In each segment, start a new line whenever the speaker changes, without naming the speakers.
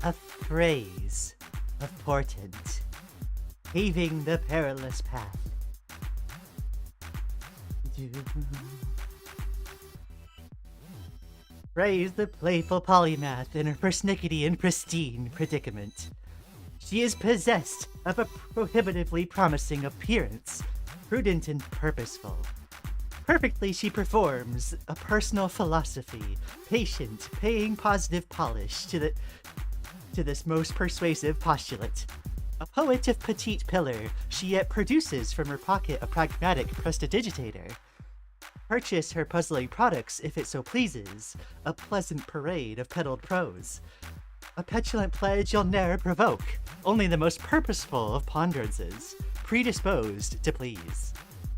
A phrase of portent, paving the perilous path. Praise the playful polymath in her persnickety and pristine predicament. She is possessed of a prohibitively promising appearance, prudent and purposeful. Perfectly she performs a personal philosophy, patient, paying positive polish to this most persuasive postulate. A poet of petite pillar, she yet produces from her pocket a pragmatic prestidigitator. Purchase her puzzling products if it so pleases, a pleasant parade of peddled prose. A petulant pledge you'll ne'er provoke, only the most purposeful of ponderances, predisposed to please.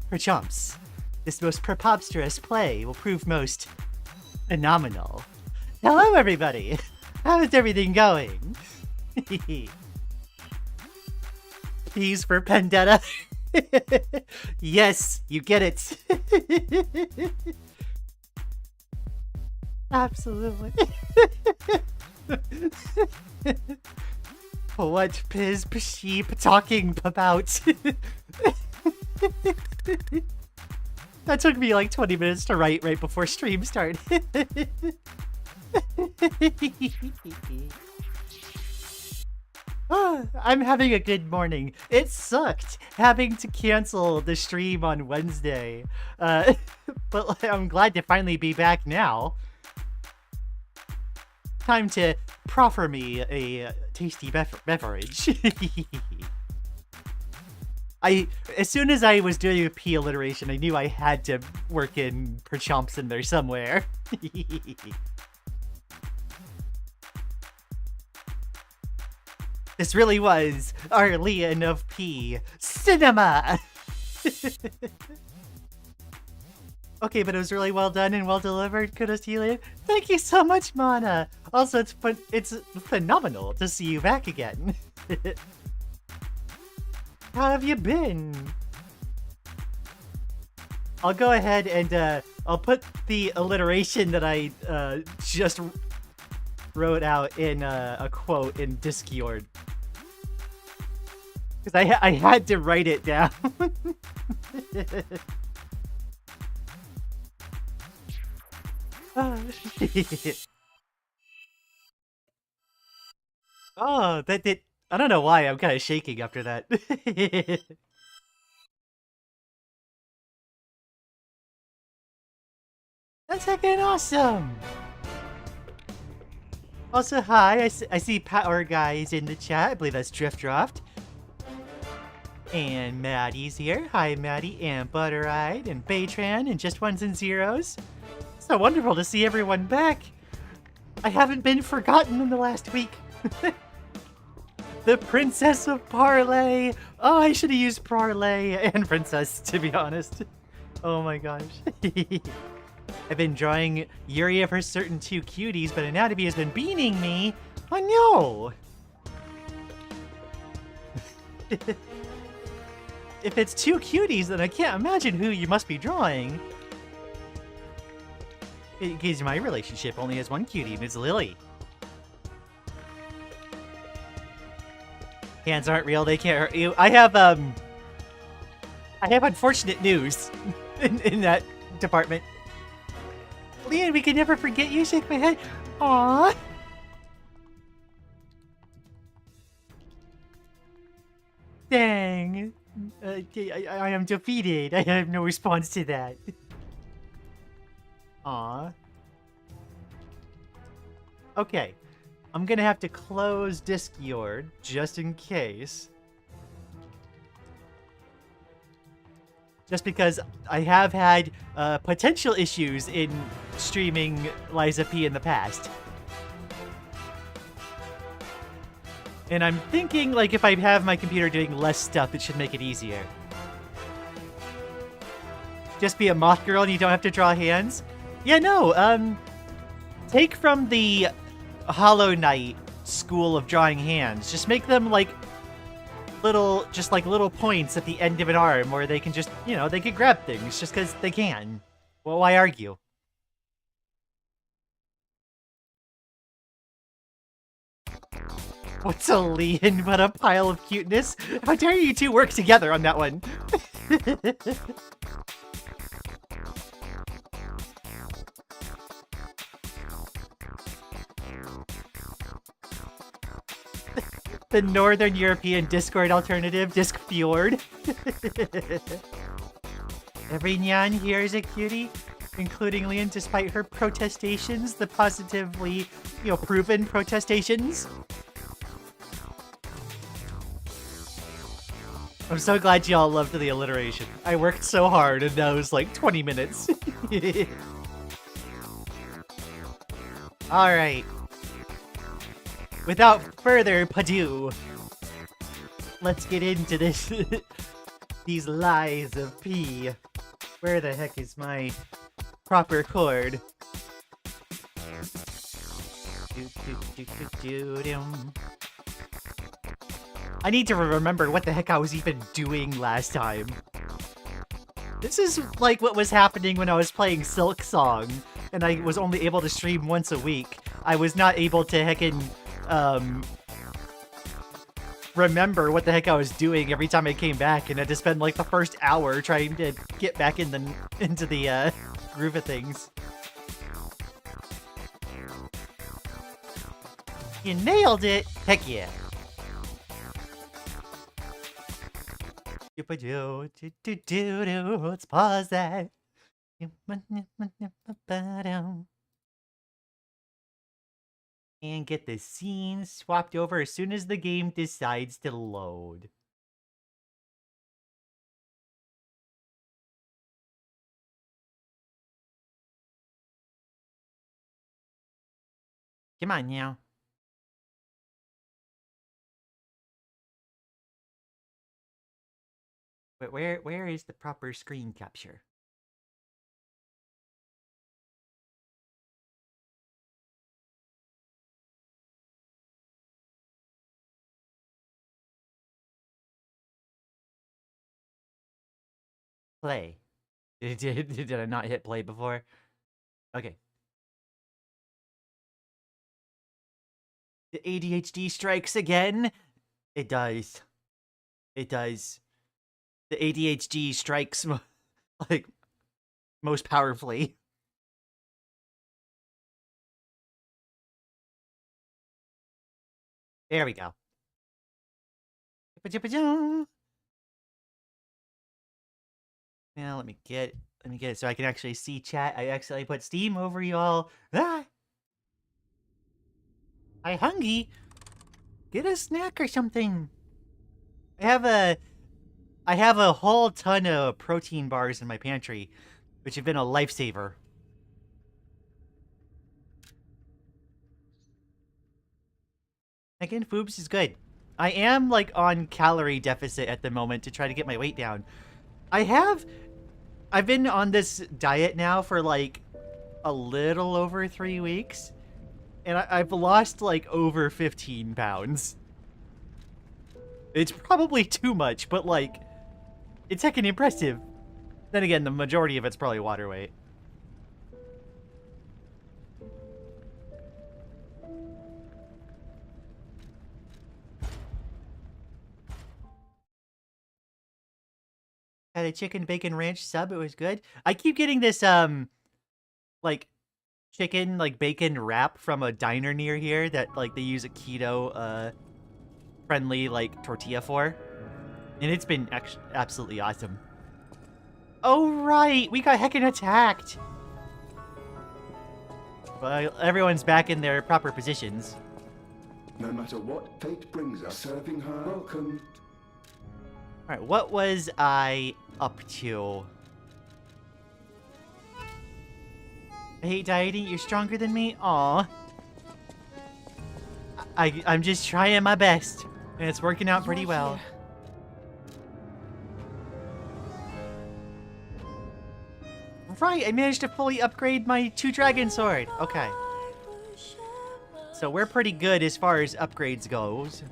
Perchance, this most preposterous play will prove most phenomenal. Hello everybody! How's everything going? P's for Pendetta. Yes, you get it. Absolutely. What Piz Sheep talking about? That took me like 20 minutes to write right before stream started. I'm having a good morning. It sucked having to cancel the stream on Wednesday, but I'm glad to finally be back now. Time to proffer me a tasty beverage. As soon as I was doing a P alliteration, I knew I had to work in perchomps in there somewhere. This really was our Lian of P. Cinema! Okay, but it was really well done and well delivered. Kudos to you, Lian. Thank you so much, Mana! Also, it's phenomenal to see you back again. How have you been? I'll go ahead and I'll put the alliteration that I just wrote out in a quote in Discord. Because I had to write it down. Oh, that did... I don't know why, I'm kind of shaking after that. That's fucking awesome! Also, hi, I see Power Guys in the chat. I believe that's Drift. And Maddie's here. Hi, Maddie, and Butter-Eyed, and Baytran, and Just Ones and Zeros. So wonderful to see everyone back. I haven't been forgotten in the last week. The Princess of Parlay. Oh, I should have used Parlay and Princess, to be honest. Oh my gosh. I've been drawing Yuri of her certain two cuties, but Anatomy has been beaning me. Oh no! If it's two cuties, then I can't imagine who you must be drawing. Because my relationship only has one cutie, Ms. Lily. Hands aren't real, they can't hurt you. I have unfortunate news in that department. Lian, we can never forget you. Shake my head. Aww. Dang. I am defeated. I have no response to that. Aww. Okay. I'm gonna have to close Discord just in case. Just because I have had potential issues in streaming Liza P in the past. And I'm thinking, like, if I have my computer doing less stuff, it should make it easier. Just be a moth girl and you don't have to draw hands? Yeah, no, take from the Hollow Knight school of drawing hands. Just make them, like, little points at the end of an arm where they can just, you know, they can grab things just because they can. Well, why argue? What's a Lian but a pile of cuteness? How dare you two work together on that one? The Northern European Discord alternative, Disc Fjord. Every Nyan here is a cutie, including Lian, despite her protestations, the positively, proven protestations. I'm so glad y'all loved the alliteration. I worked so hard and that was like 20 minutes. Alright. Without further ado, let's get into this. These lies of P. Where the heck is my proper chord? I need to remember what the heck I was even doing last time. This is like what was happening when I was playing Silk Song, and I was only able to stream once a week. I was not able to heckin' remember what the heck I was doing every time I came back, and I had to spend like the first hour trying to get back into the groove of things. You nailed it! Heck yeah! Let's pause that. And get the scene swapped over as soon as the game decides to load. Come on now. But where is the proper screen capture? Play. Did I not hit play before? Okay. The ADHD strikes again. It does. It does. The ADHD strikes like most powerfully. There we go. Now let me get it so I can actually see chat. I accidentally put Steam over y'all. Ah! I hungry. Get a snack or something. I have a whole ton of protein bars in my pantry, which have been a lifesaver. Again, Foobs is good. I am like on calorie deficit at the moment to try to get my weight down. I've been on this diet now for like a little over 3 weeks, and I've lost like over 15 pounds. It's probably too much, but like, it's heckin' impressive. Then again, the majority of it's probably water weight. Had a chicken bacon ranch sub, it was good. I keep getting this, like, chicken, like, bacon wrap from a diner near here that, like, they use a keto, friendly, like, tortilla for. And it's been absolutely awesome. Oh, right! We got heckin' attacked! Well, everyone's back in their proper positions.
No matter what fate brings us, serving her welcome.
Alright, what was I up to? I hate dieting, you're stronger than me? Aw. I'm just trying my best, and it's working out pretty well. Right, I managed to fully upgrade my 2-dragon sword. Okay. So we're pretty good as far as upgrades goes.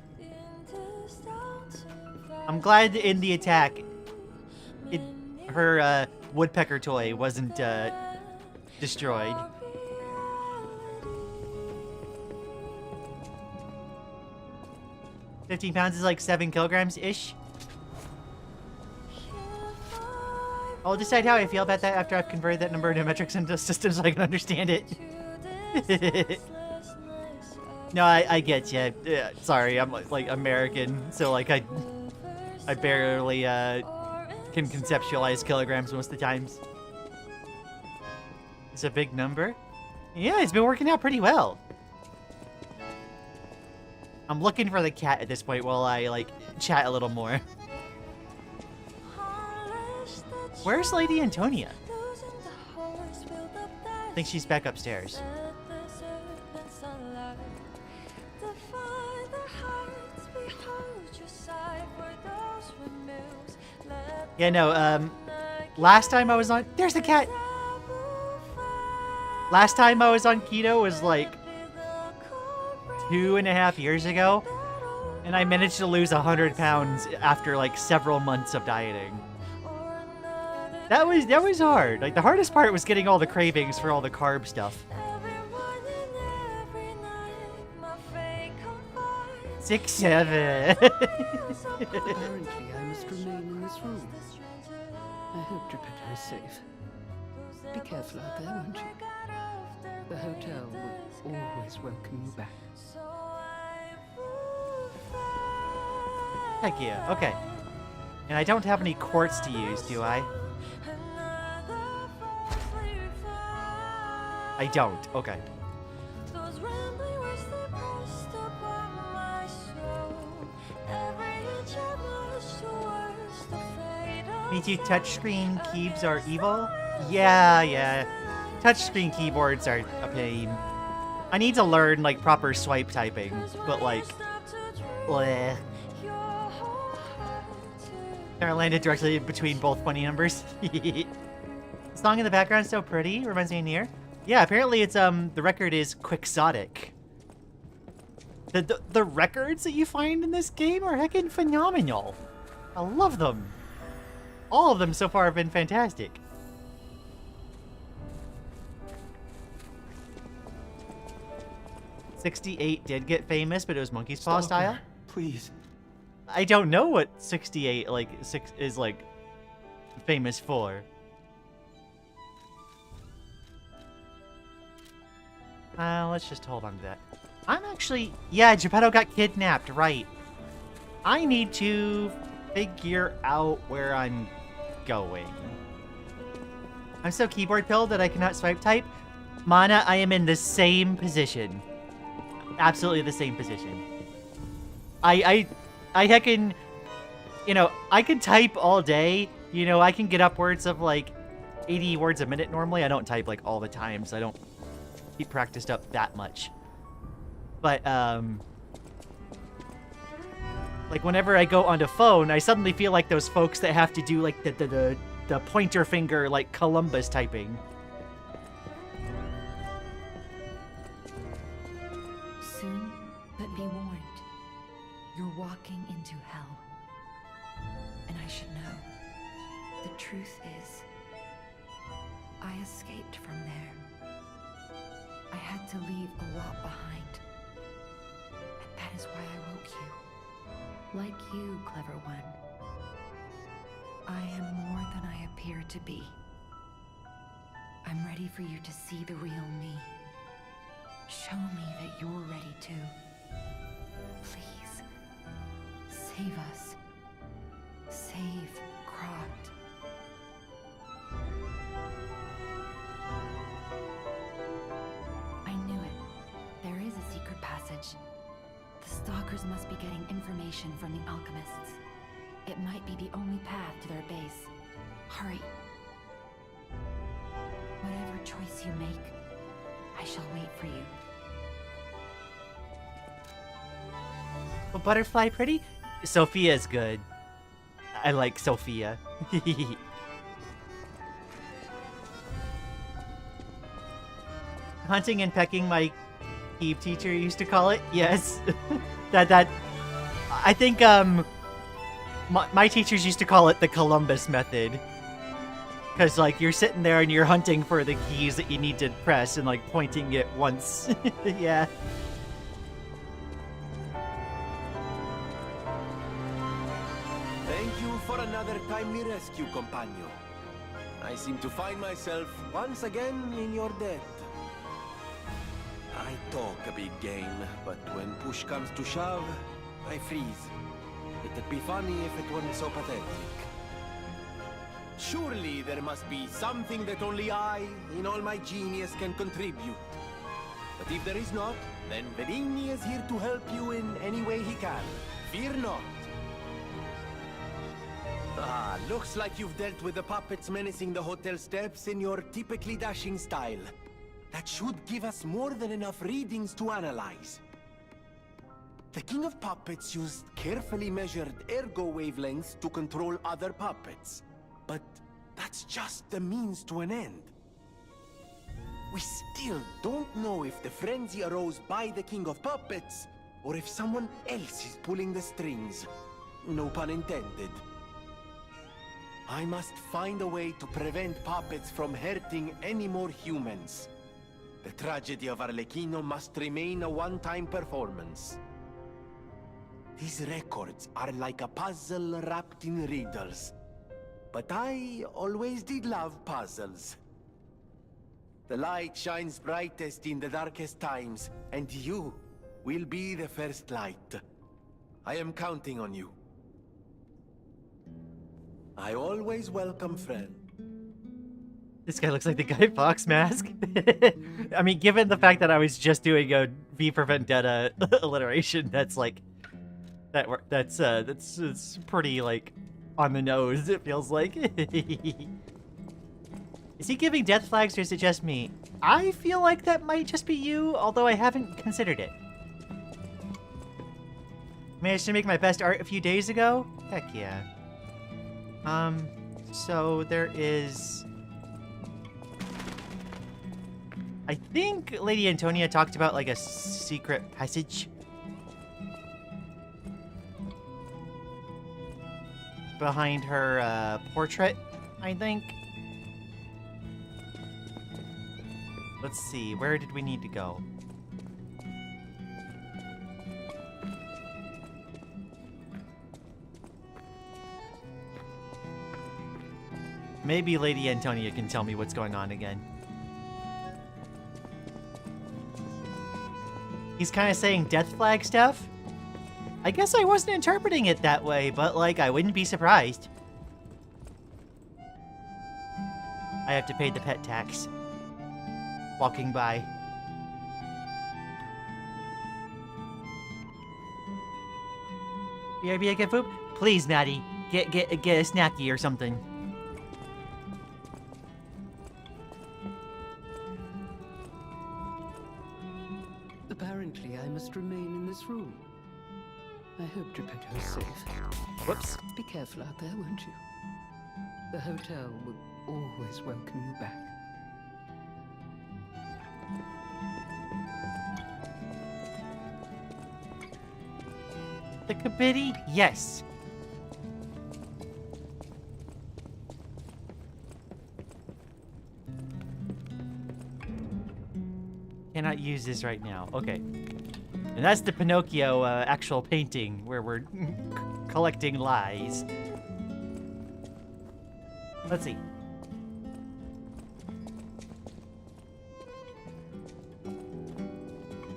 I'm glad in the attack, her woodpecker toy wasn't destroyed. 15 pounds is like 7 kilograms-ish. I'll decide how I feel about that after I've converted that number into metrics into systems so I can understand it. No, I get you. Yeah, sorry, I'm like American, so like I barely can conceptualize kilograms most of the times. It's a big number. Yeah, it's been working out pretty well. I'm looking for the cat at this point while I like chat a little more. Where's Lady Antonia? I think she's back upstairs. Yeah, no, last time I was on... There's the cat! Last time I was on keto was like 2.5 years ago, and I managed to lose 100 pounds after like several months of dieting. That was hard. Like, the hardest part was getting all the cravings for all the carb stuff. 6'7".
Apparently, I must remain in this room. I hope Geppetto is safe. Be careful out there, won't you? The hotel will always welcome you back.
Heck yeah, okay. And I don't have any quartz to use, do I? I don't, okay. Means you touchscreen keys are evil? Yeah. Touchscreen keyboards are a pain. I need to learn, like, proper swipe typing, but, like, bleh. I landed directly between both funny numbers. The song in the background is so pretty. Reminds me of Nier. Yeah, apparently it's, the record is quixotic. The records that you find in this game are heckin' phenomenal. I love them. All of them so far have been fantastic. '68 did get famous, but it was Monkey's Paw style.
Please.
I don't know what 68 is like famous for. Let's just hold on to that. I'm actually... Yeah, Geppetto got kidnapped, right. I need to figure out where I'm going. I'm so keyboard pilled that I cannot swipe type. Mana, I am in the same position. Absolutely the same position. I heckin'... You know, I can type all day. You know, I can get upwards of, like, 80 words a minute normally. I don't type, like, all the time, so I don't keep practiced up that much. But, like, whenever I go onto phone, I suddenly feel like those folks that have to do, like, the pointer finger, like, Columbus typing.
Soon, but be warned. You're walking into hell. And I should know. The truth is, I escaped from there. I had to leave a lot behind. And that is why I woke you. Like you, clever one. I am more than I appear to be. I'm ready for you to see the real me. Show me that you're ready too. Please, save us. Save Croft. I knew it. There is a secret passage. The stalkers must be getting information from the alchemists. It might be the only path to their base. Hurry. Whatever choice you make, I shall wait for you.
Well, Butterfly pretty? Sophia's good. I like Sophia. Hunting and pecking, my Eve teacher used to call it. Yes. that I think my teachers used to call it the Columbus method. Cause like you're sitting there and you're hunting for the keys that you need to press and like pointing it once. Yeah.
timely rescue, companion. I seem to find myself once again in your debt. I talk a big game, but when push comes to shove, I freeze. It'd be funny if it weren't so pathetic. Surely there must be something that only I, in all my genius, can contribute. But if there is not, then Verini is here to help you in any way he can. Fear not. Ah, looks like you've dealt with the puppets menacing the hotel steps in your typically dashing style. That should give us more than enough readings to analyze. The King of Puppets used carefully measured ergo wavelengths to control other puppets. But that's just the means to an end. We still don't know if the frenzy arose by the King of Puppets, or if someone else is pulling the strings. No pun intended. I must find a way to prevent puppets from hurting any more humans. The tragedy of Arlecchino must remain a one-time performance. These records are like a puzzle wrapped in riddles. But I always did love puzzles. The light shines brightest in the darkest times, and you will be the first light. I am counting on you. I always welcome friend.
This guy looks like the Guy Fawkes mask. I mean, given the fact that I was just doing a V for Vendetta alliteration, that's like that's pretty like on the nose. It feels like. Is he giving death flags, or is it just me? I feel like that might just be you, although I haven't considered it. Managed to make my best art a few days ago? Heck yeah. So there is... I think Lady Antonia talked about, like, a secret passage. Behind her, portrait, I think. Let's see, where did we need to go? Maybe Lady Antonia can tell me what's going on again. He's kind of saying death flag stuff? I guess I wasn't interpreting it that way, but, like, I wouldn't be surprised. I have to pay the pet tax. Walking by. BRB, get food? Please, Maddie. Get a snacky or something.
Apparently, I must remain in this room. I hope Geppetto is safe.
Whoops.
Be careful out there, won't you? The hotel will always welcome you back.
The Kabiddy? Yes. Cannot use this right now. Okay. And that's the Pinocchio actual painting where we're collecting lies. Let's see.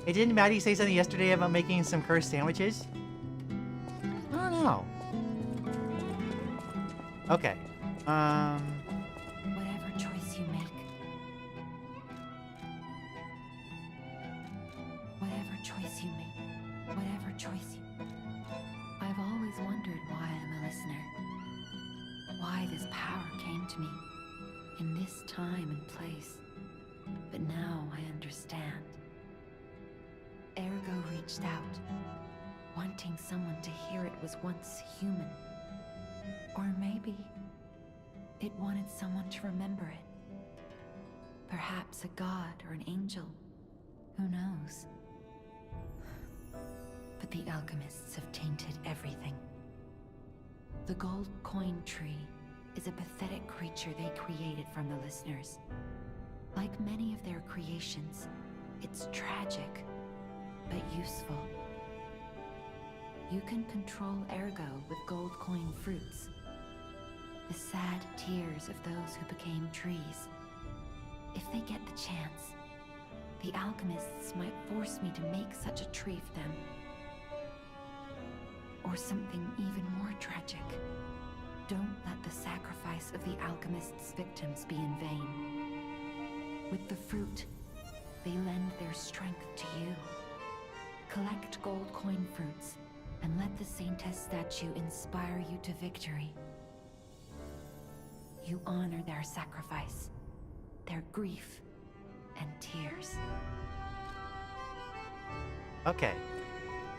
Hey, didn't Maddie say something yesterday about making some cursed sandwiches? I don't know. Okay.
Whatever choice you make. Whatever choice you make. Whatever choice you... I've always wondered why I'm a listener. Why this power came to me. In this time and place. But now I understand. Ergo reached out, wanting someone to hear it was once human. Or maybe it wanted someone to remember it. Perhaps a god or an angel. Who knows? But the alchemists have tainted everything. The gold coin tree is a pathetic creature they created from the listeners. Like many of their creations, it's tragic, but useful. You can control Ergo with gold coin fruits. the sad tears of those who became trees. If they get the chance, the alchemists might force me to make such a tree for them. Or something even more tragic. Don't let the sacrifice of the alchemists' victims be in vain. With the fruit, they lend their strength to you. Collect gold coin fruits, and let the Saintess statue inspire you to victory. You honor their sacrifice, their grief, and tears.
Okay.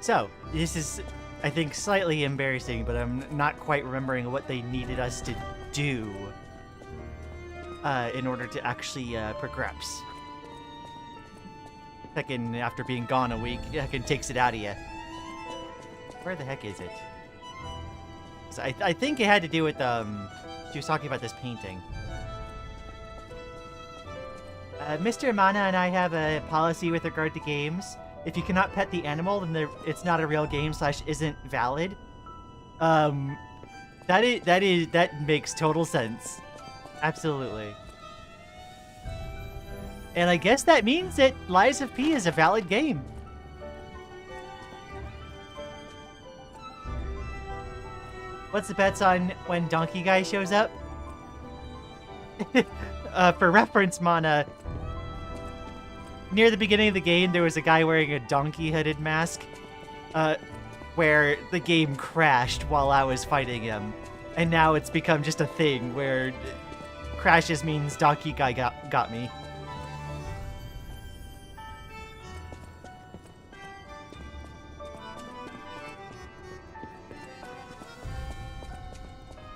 So, this is, I think, slightly embarrassing, but I'm not quite remembering what they needed us to do in order to actually progress. Heccin, after being gone a week, Heccin takes it out of you. Where the heck is it? So I think it had to do with, she was talking about this painting. Mr. Mana and I have a policy with regard to games. If you cannot pet the animal, then it's not a real game / isn't valid. That makes total sense. Absolutely. And I guess that means that Lies of P is a valid game. What's the bets on when Donkey Guy shows up? For reference, Mana, near the beginning of the game, there was a guy wearing a donkey-hooded mask, where the game crashed while I was fighting him. And now it's become just a thing where crashes means Donkey Guy got me.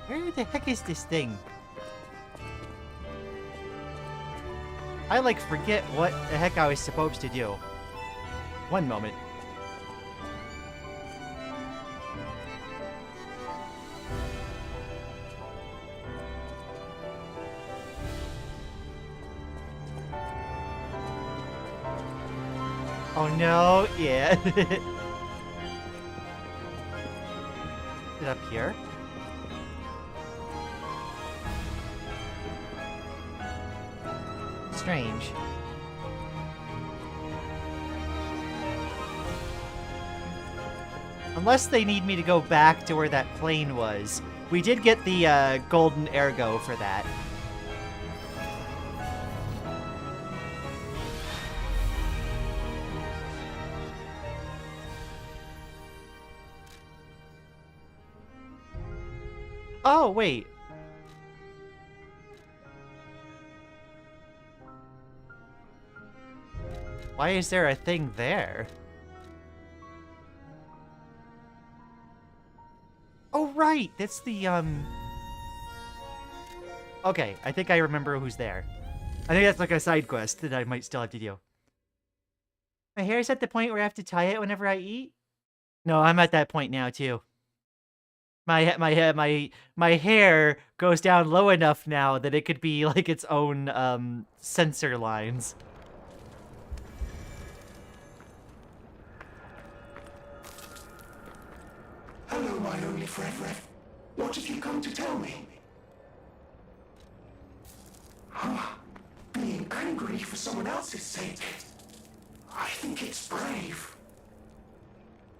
Where the heck is this thing? I, like, forget what the heck I was supposed to do. One moment. Oh no, yeah. Is it up here? Strange. Unless they need me to go back to where that plane was. We did get the golden ergo for that. Oh, wait. Why is there a thing there? Oh, right! That's the, Okay, I think I remember who's there. I think that's like a side quest that I might still have to do. My hair's at the point where I have to tie it whenever I eat? No, I'm at that point now, too. My hair goes down low enough now that it could be like its own, sensor lines.
Hello, my only friend. What have you come to tell me? Huh? Being angry for someone else's sake. I think it's brave.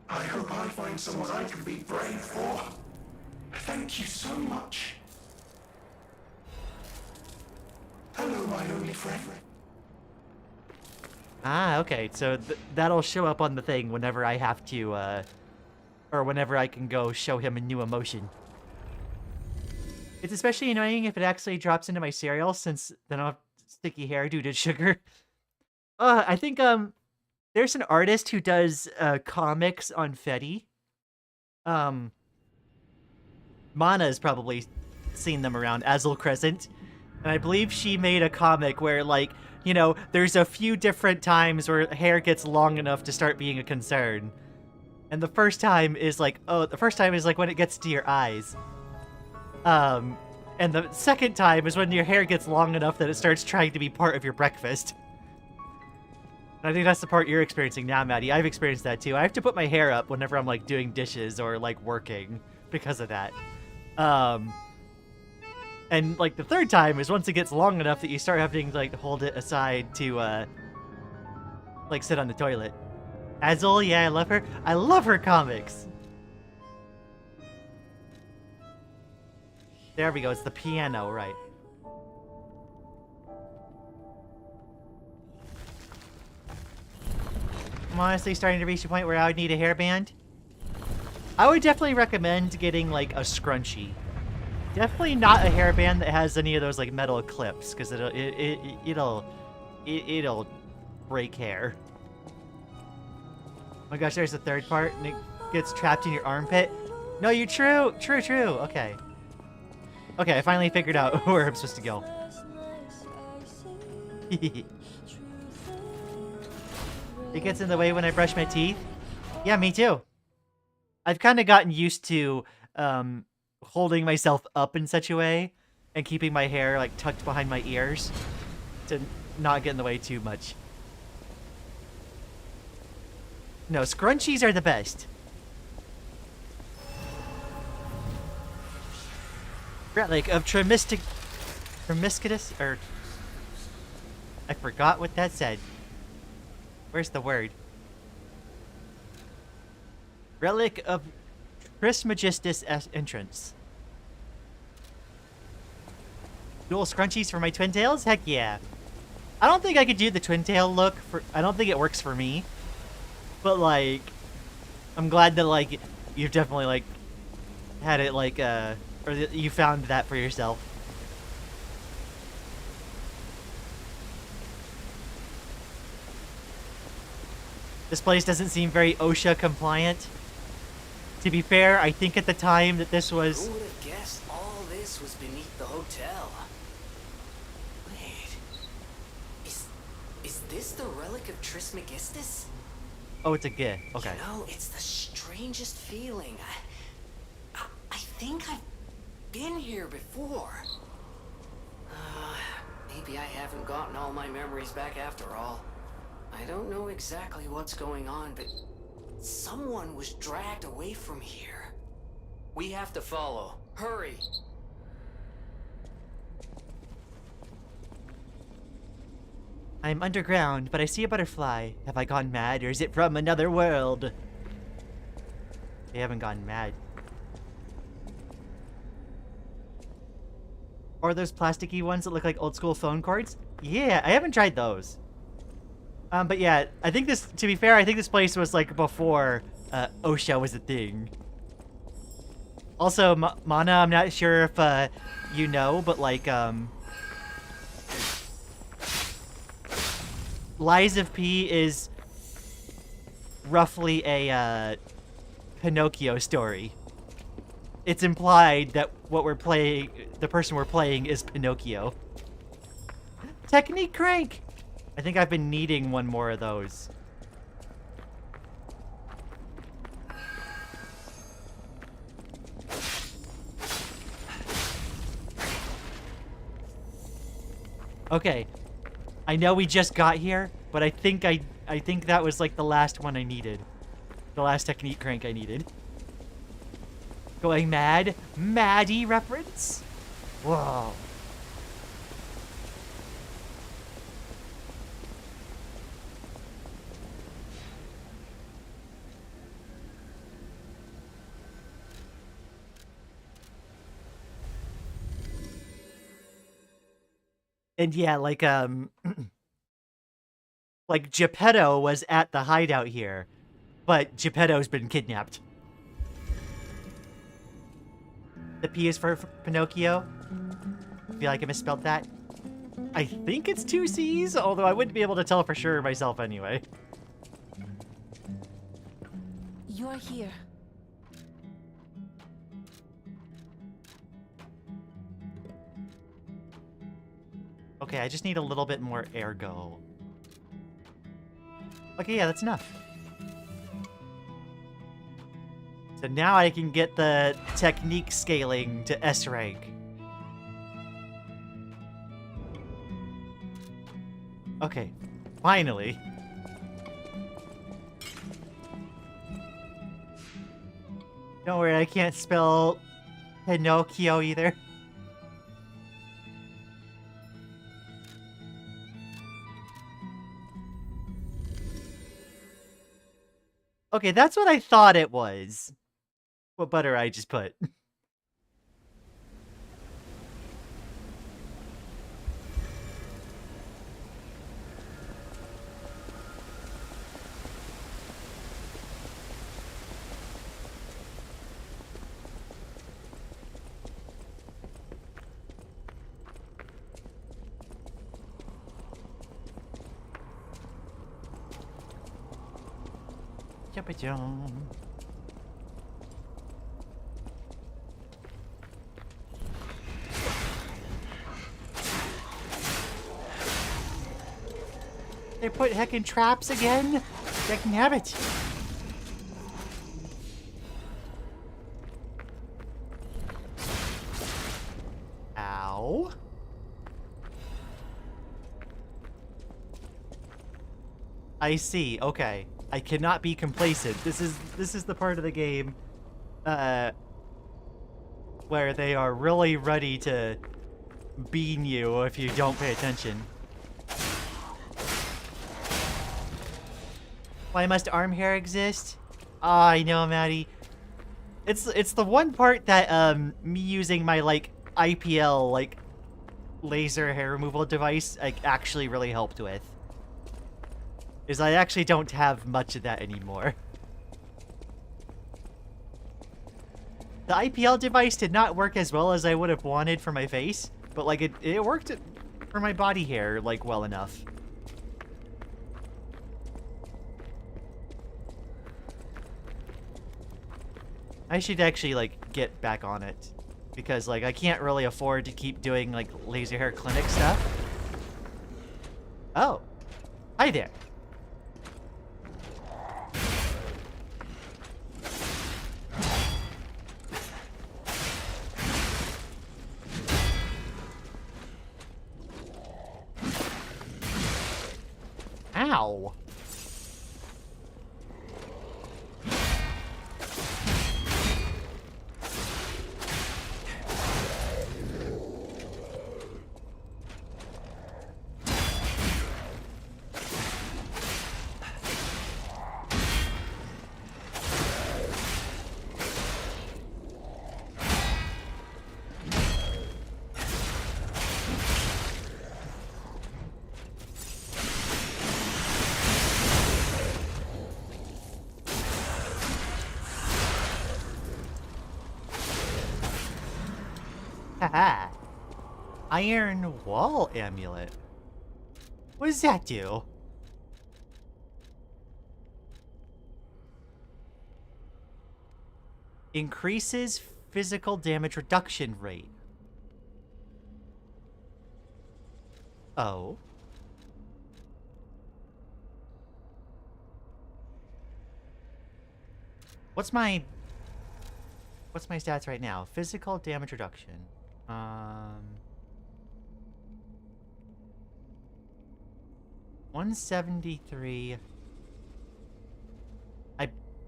I hope I find someone I can be brave for. Thank you so much. Hello, my only friend.
Ah, okay. So that'll show up on the thing whenever I have to, or whenever I can go show him a new emotion. It's especially annoying if it actually drops into my cereal, since then I'll have sticky hair due to sugar. I think, there's an artist who does, comics on Fetty. Mana's probably seen them around, Azul Crescent. And I believe she made a comic where, like, you know, there's a few different times where hair gets long enough to start being a concern. And the first time is like, when it gets to your eyes. And the second time is when your hair gets long enough that it starts trying to be part of your breakfast. And I think that's the part you're experiencing now, Maddie. I've experienced that too. I have to put my hair up whenever I'm, like, doing dishes or, like, working because of that. And, like, the third time is once it gets long enough that you start having to, like, hold it aside to, like, sit on the toilet. Azul, yeah, I love her. I love her comics. There we go. It's the piano, right. I'm honestly starting to reach the point where I would need a hairband. I would definitely recommend getting, like, a scrunchie. Definitely not a hairband that has any of those, like, metal clips, because it'll break hair. Oh my gosh, there's the third part, and it gets trapped in your armpit. No, you're true. Okay. Okay, I finally figured out where I'm supposed to go. It gets in the way when I brush my teeth. Yeah, me too. I've kind of gotten used to holding myself up in such a way and keeping my hair like tucked behind my ears to not get in the way too much. No, scrunchies are the best. Relic of promiscuous, or I forgot what that said. Where's the word? Relic of Trismegistus entrance. Dual scrunchies for my twin tails? Heck yeah. I don't think I could do the twin tail look I don't think it works for me. But like, I'm glad that like you've definitely like had it like or that you found that for yourself. This place doesn't seem very OSHA compliant. To be fair, I think at the time that this was...
Who would have guessed all this was beneath the hotel? Wait, is this the relic of Trismegistus?
Oh, it's a gift. Okay.
You know, it's the strangest feeling. I think I've been here before. Maybe I haven't gotten all my memories back after all. I don't know exactly what's going on, but someone was dragged away from here. We have to follow. Hurry!
I'm underground, but I see a butterfly. Have I gone mad, or is it from another world? They haven't gone mad. Or those plasticky ones that look like old school phone cords? Yeah, I haven't tried those. But yeah, I think this, to be fair, I think this place was like before OSHA was a thing. Also, Mana, I'm not sure if you know, but like, Lies of P is roughly a Pinocchio story. It's implied that what we're playing, the person we're playing, is Pinocchio. Technique crank! I think I've been needing one more of those. Okay. I know we just got here, but I think that was like the last one I needed. The last technique crank I needed. Going mad? Maddie reference? Whoa. And yeah, like, like, Geppetto was at the hideout here, but Geppetto's been kidnapped. The P is for Pinocchio. I feel like I misspelled that. I think it's 2 C's, although I wouldn't be able to tell for sure myself anyway.
You're here.
Okay, I just need a little bit more ergo. Okay, yeah, that's enough. So now I can get the technique scaling to S rank. Okay, finally. Don't worry, I can't spell Pinocchio either. Okay, that's what I thought it was. What butter I just put. Jumpa-jum. They put heckin' traps again? They can have it. Ow. I see. Okay. I cannot be complacent. This is the part of the game where they are really ready to bean you if you don't pay attention. Why must arm hair exist? Ah, I know, Maddie. It's the one part that me using my like IPL like laser hair removal device like actually really helped with. Is I actually don't have much of that anymore. The IPL device did not work as well as I would have wanted for my face, but like it worked for my body hair like well enough. I should actually like get back on it because like I can't really afford to keep doing like laser hair clinic stuff. Oh, hi there. Ow. Haha. Iron Wall Amulet. What does that do? Increases physical damage reduction rate. Oh. What's my stats right now? Physical damage reduction. 173.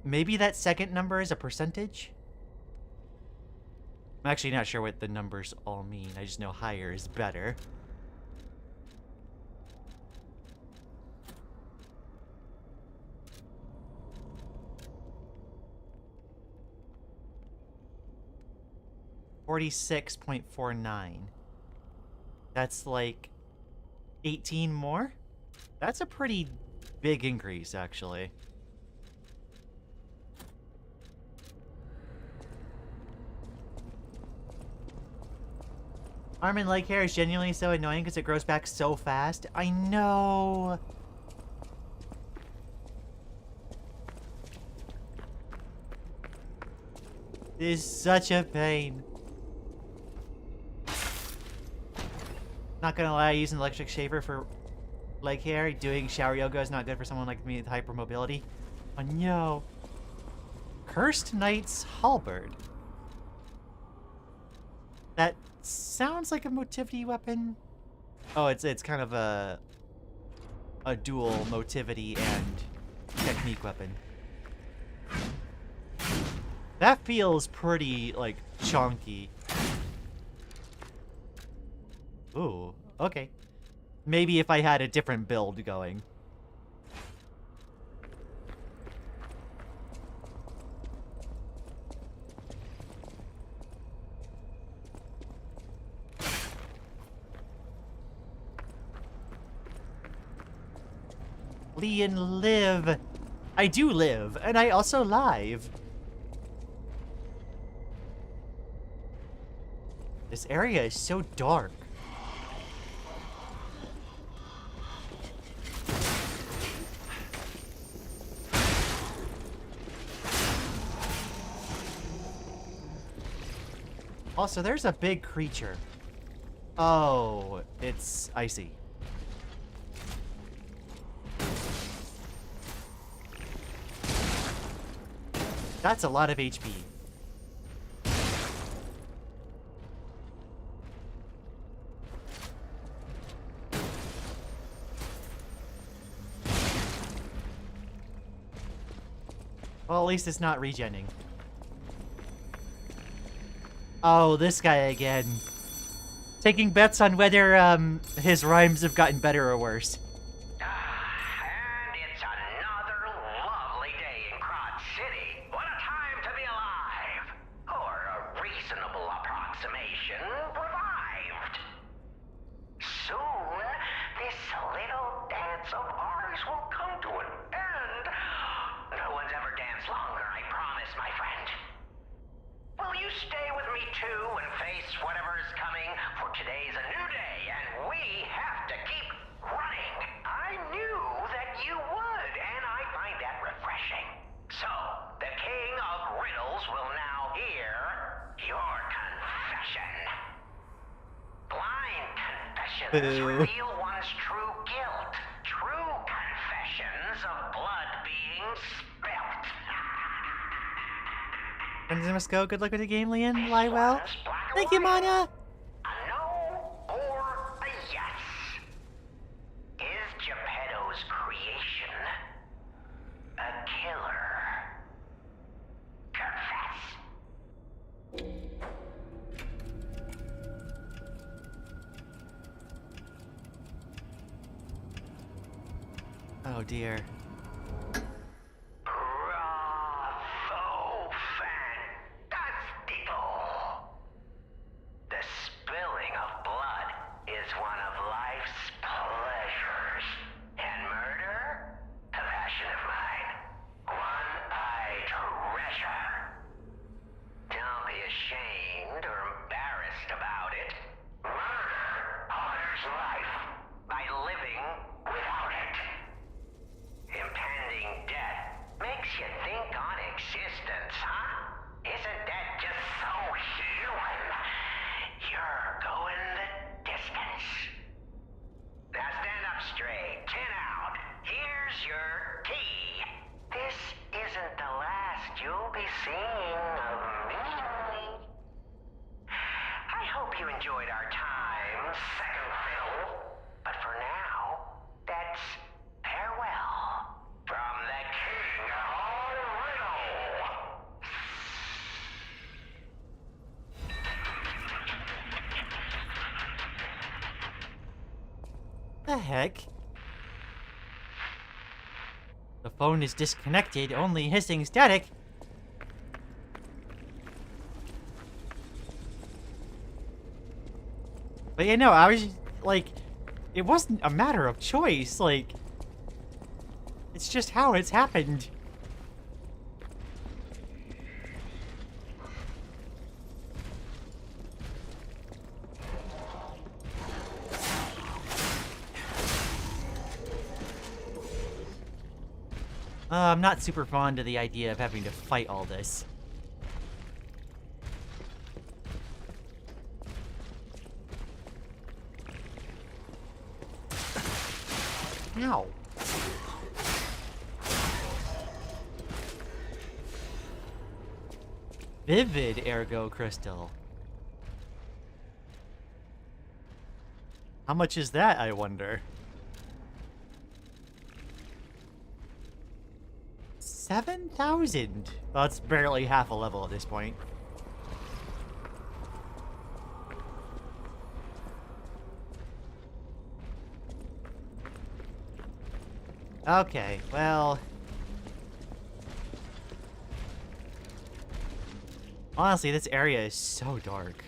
Maybe that second number is a percentage? I'm actually not sure what the numbers all mean. I just know higher is better. $46.49. That's like 18 more? That's a pretty big increase, actually. Arm and leg hair is genuinely so annoying because it grows back so fast. I know. It is such a pain. Not gonna lie, using electric shaver for leg hair, doing shower yoga is not good for someone like me with hypermobility. Oh no. Cursed Knight's Halberd. That sounds like a motivity weapon. Oh, it's kind of a dual motivity and technique weapon. That feels pretty, like, chunky. Ooh, okay. Maybe if I had a different build going. Lian, live. I do live, and I also live. This area is so dark. Also, there's a big creature. Oh, it's icy. That's a lot of HP. Well, at least it's not regenning. Oh, this guy again. Taking bets on whether his rhymes have gotten better or worse.
And it's another lovely day in Crotch City. What a time to be alive! Or a reasonable approximation, revived. Soon, this little dance of ours will come to an end. No one's ever danced longer, I promise, my friend. Will you stay with me too and face whatever is coming? For today's a new day, and we have to keep running. I knew that you would, and I find that refreshing. So, the King of Riddles will now hear your confession. Blind confessions reveal one's true guilt. True confessions of blood being spilt.
Friends must go. Good luck with the game, Lian. Lie well. Thank you, Mana.
A no or a yes? Is Geppetto's creation a killer? Confess.
Oh dear.
Bravo, fantastico! The spilling of blood is one of life's pleasures, and murder, a passion of mine, one I treasure. Don't be ashamed or embarrassed about it. Murder honors life by living without it. Impending death makes you think on existence, huh? Isn't that just so human? You're going the distance. Now stand up straight, chin out. Here's your key. This isn't the last you'll be seeing of me. I hope you enjoyed our time, second fiddle. But for now, that's farewell from the King of Riddle.
The heck? The phone is disconnected, only hissing static. But you know, I was like, it wasn't a matter of choice, like, it's just how it's happened. I'm not super fond of the idea of having to fight all this. Ow. Vivid ergo crystal. How much is that, I wonder? 7,000. Well, it's barely half a level at this point. Okay, well... honestly, this area is so dark.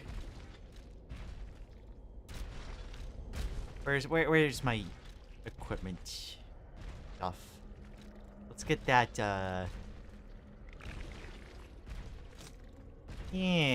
Where's my equipment? tough. Let's get that, yeah.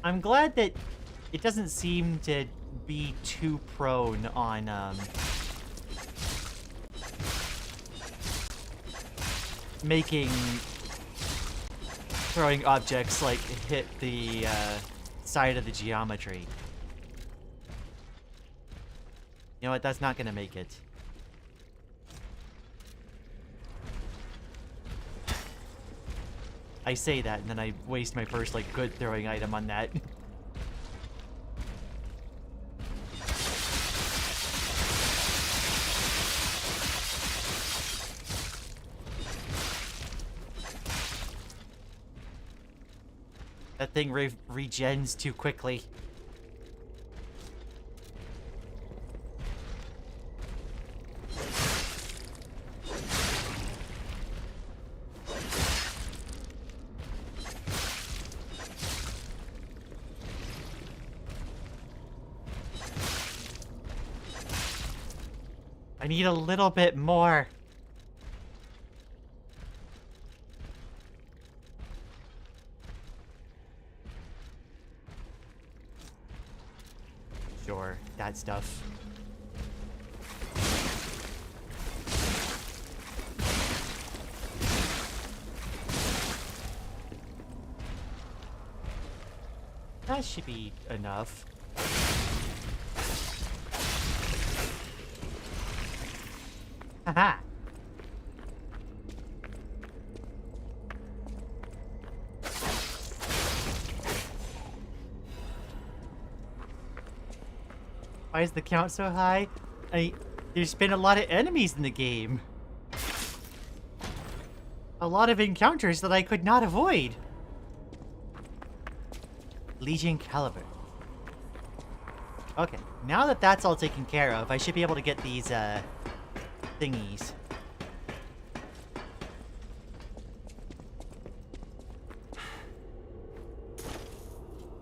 I'm glad that it doesn't seem to be too prone on, making throwing objects, like, hit the, side of the geometry. You know what? That's not gonna make it. I say that, and then I waste my first, like, good throwing item on that. That thing regens too quickly. I need a little bit more. Sure, that stuff. That should be enough. Haha. Why is the count so high? There's been a lot of enemies in the game. A lot of encounters that I could not avoid. Legion Caliber. Okay, now that that's all taken care of, I should be able to get these, thingies.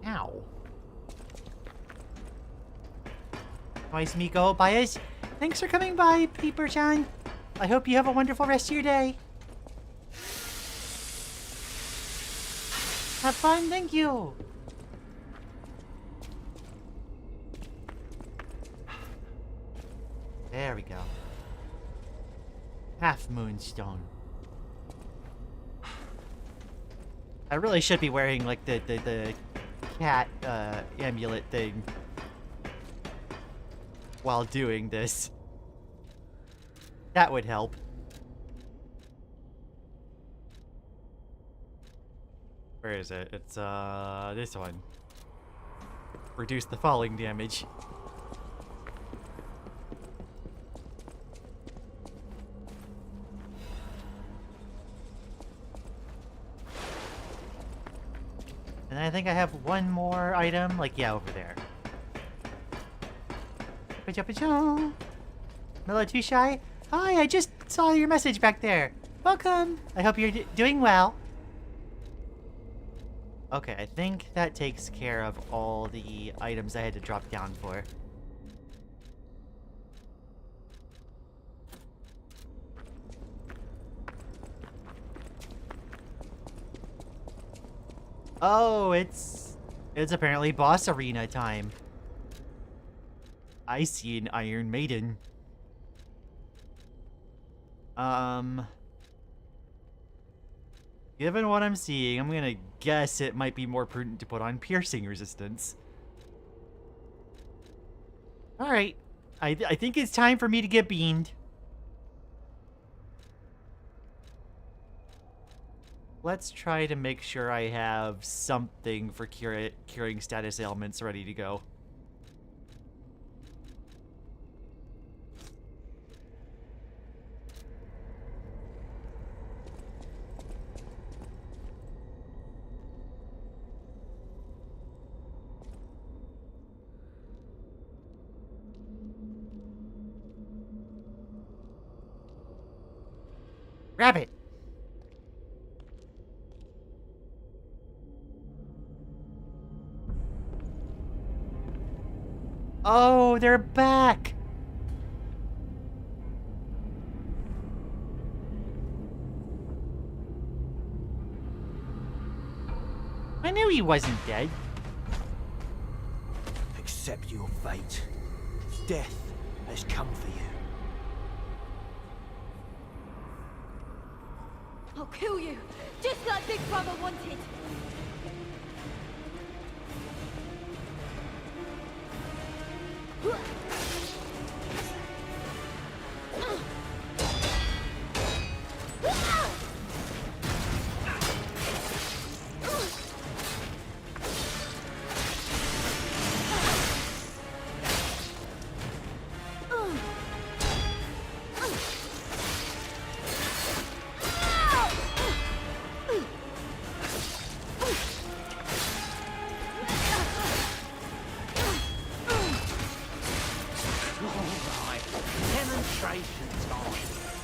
Ow. Nice Miko Bias. Thanks for coming by, Peeper-chan. I hope you have a wonderful rest of your day. Have fun, thank you. There we go. Half Moonstone. I really should be wearing, like, the cat, amulet thing while doing this. That would help. Where is it? It's, this one. Reduce the falling damage. And I think I have one more item, like, yeah, over there. Mellow Too Shy? Hi, I just saw your message back there. Welcome. I hope you're doing well. Okay, I think that takes care of all the items I had to drop down for. Oh, it's apparently boss arena time. I see an Iron Maiden. Given what I'm seeing, I'm gonna guess it might be more prudent to put on piercing resistance. Alright. I think it's time for me to get beamed. Let's try to make sure I have something for curing status ailments ready to go. Rabbit! Oh, they're back! I knew he wasn't dead.
Accept your fate. Death has come for you.
I'll kill you, just like Big Brother wanted.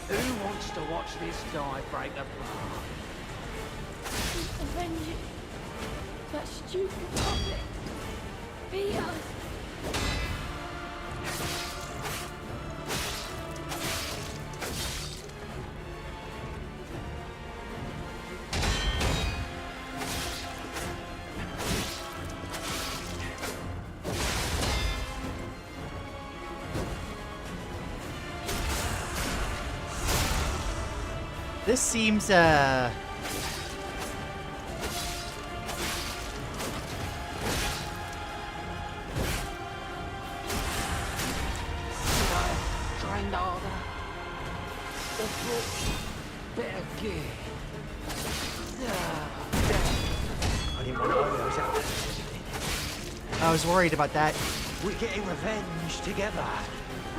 Who wants to watch this guy break apart?
Avenge it. That stupid puppet. Beat us.
This seems,
Trained harder. The book. Better gear.
I didn't want to owe those out.
I was worried about that.
We're getting revenge together.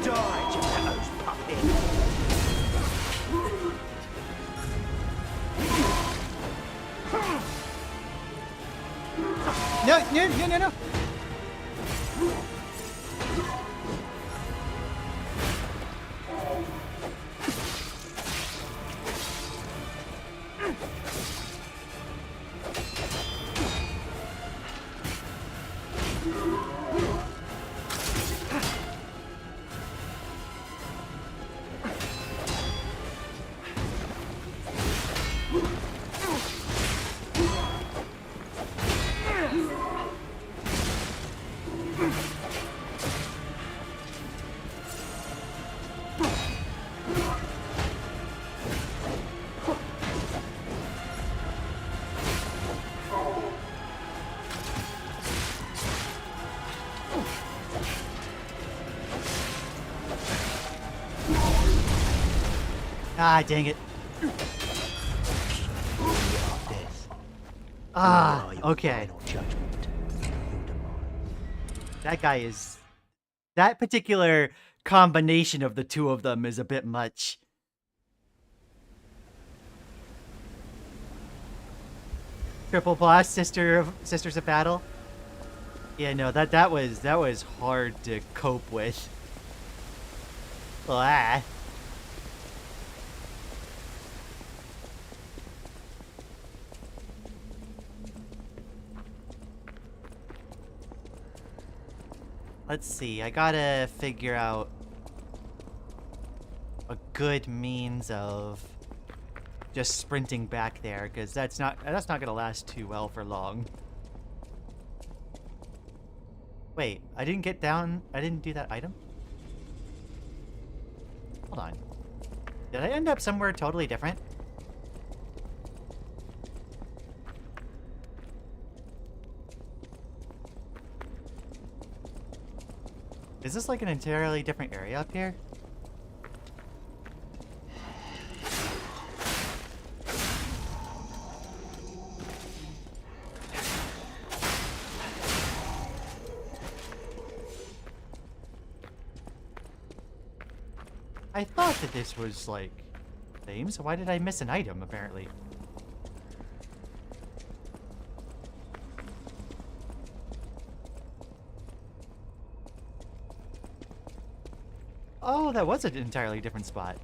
Die, Geppetto's puppet.
No. Ah, dang it. Ah, okay. That guy is... That particular combination of the two of them is a bit much. Triple boss, Sisters of Battle. Yeah, no, that was hard to cope with. Ah. Let's see, I gotta figure out a good means of just sprinting back there, because that's not gonna last too well for long. Wait, I didn't do that item? Hold on. Did I end up somewhere totally different? Is this like an entirely different area up here? I thought that this was like same, so why did I miss an item apparently? Oh, that was an entirely different spot.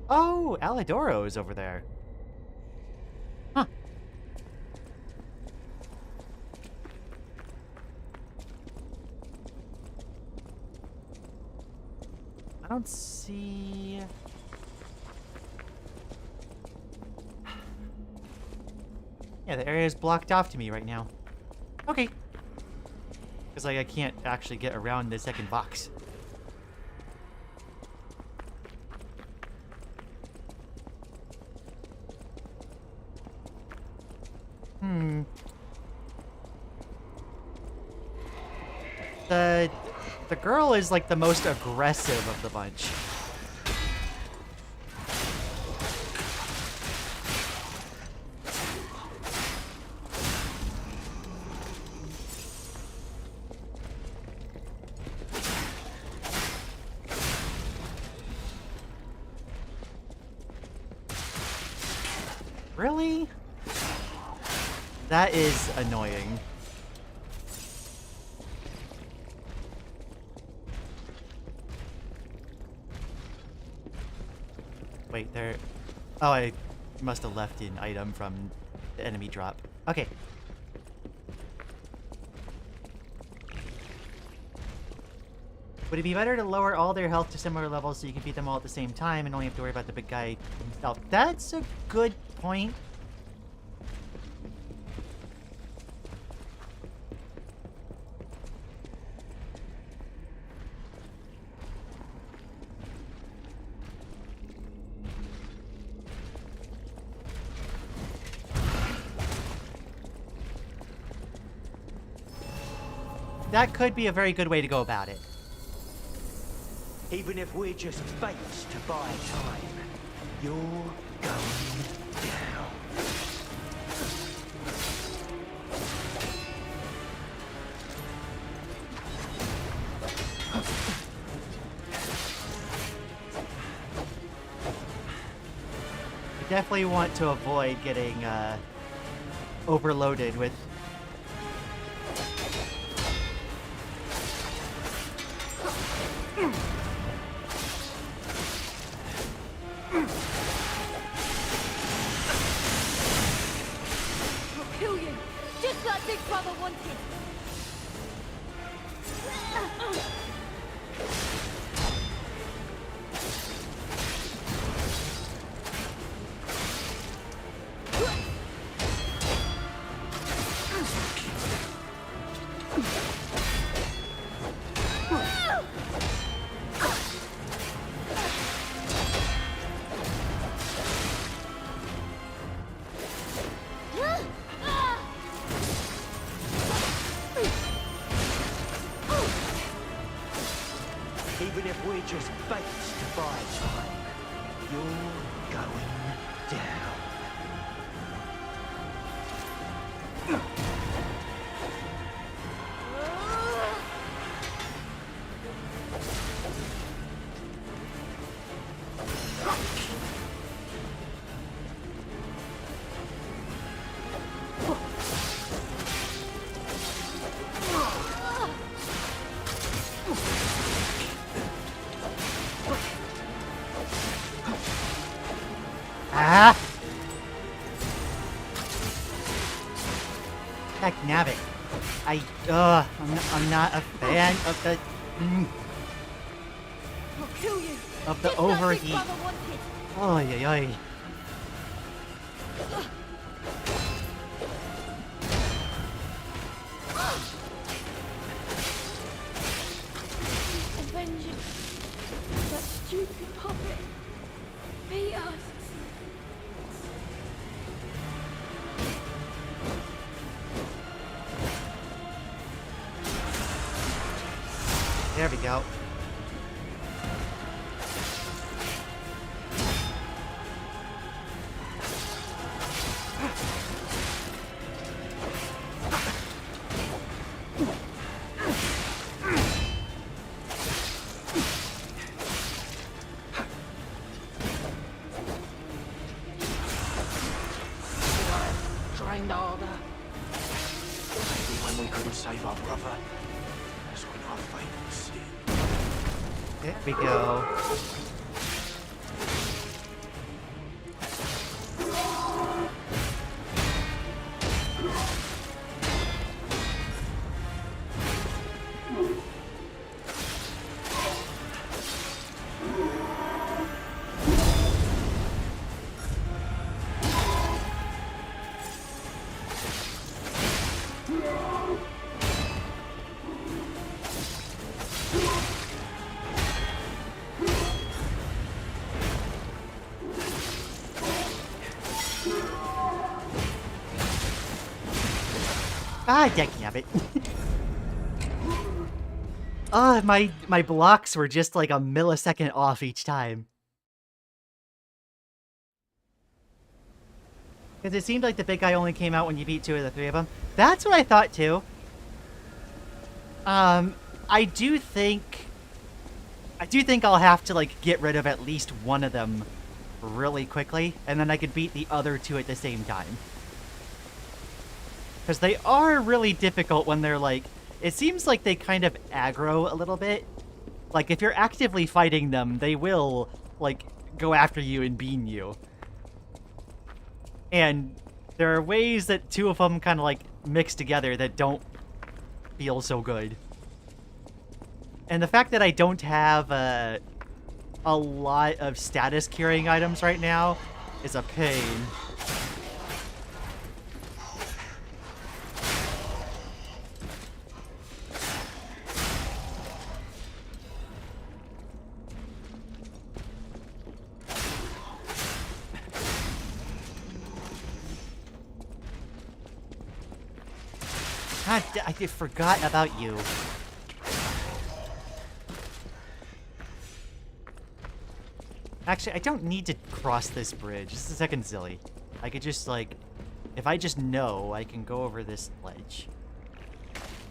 Oh, Alidoro's over there. Huh. I don't see... Yeah, the area is blocked off to me right now. Okay. Because, like, I can't actually get around the second box. The girl is, like, the most aggressive of the bunch. Really? That is annoying. Wait, there... Oh, I must have left an item from the enemy drop. Okay. Would it be better to lower all their health to similar levels so you can beat them all at the same time and only have to worry about the big guy himself? That's a good point. That could be a very good way to go about it.
Even if we're just fates to buy time, you're going down.
I definitely want to avoid getting overloaded with...
I'll kill you, just like Big Brother wanted.
Even if we're just fates to buy time, you're going down.
Ah! Heck, nabbit. I'm not a fan of the...
I'll kill you,
of the
just like Big
overheat.
Brother wanted.
Oy, oy, oy.
Avenging that stupid puppet. Beat us.
There we go.
Trained harder. Maybe when we couldn't save our brother, that's when our fate was sealed.
There we go. Ah, dagnabbit. Ah, my blocks were just like a millisecond off each time. Because it seemed like the big guy only came out when you beat 2 of the 3 of them. That's what I thought too. I do think I'll have to like get rid of at least one of them really quickly, and then I could beat the other 2 at the same time. Because they are really difficult when they're like, it seems like they kind of aggro a little bit. Like if you're actively fighting them, they will like go after you and beam you. And there are ways that 2 of them kind of like mix together that don't feel so good. And the fact that I don't have a lot of status curing items right now is a pain. God, I forgot about you. Actually, I don't need to cross this bridge. This is a second Zilly. I could just, like... If I just know, I can go over this ledge.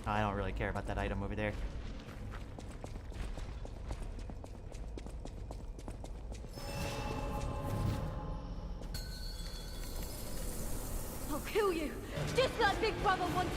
I don't really care about that item over there.
I'll kill you, just like Big Brother wanted.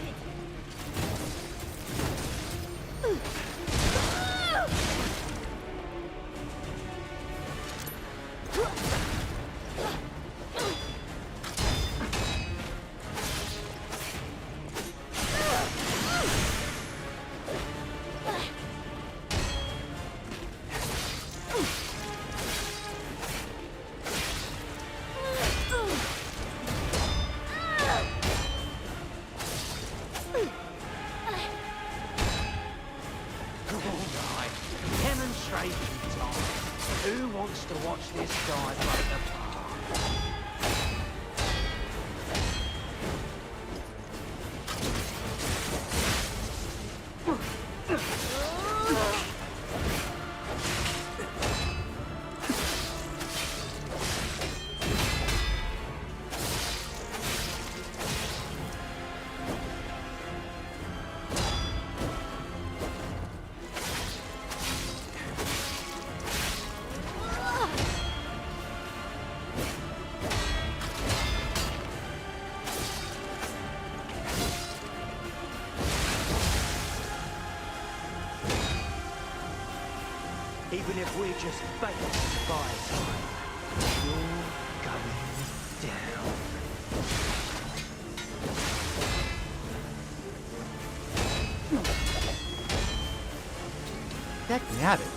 Even if we're just bait by time, you're going down.
Heck, nabbit.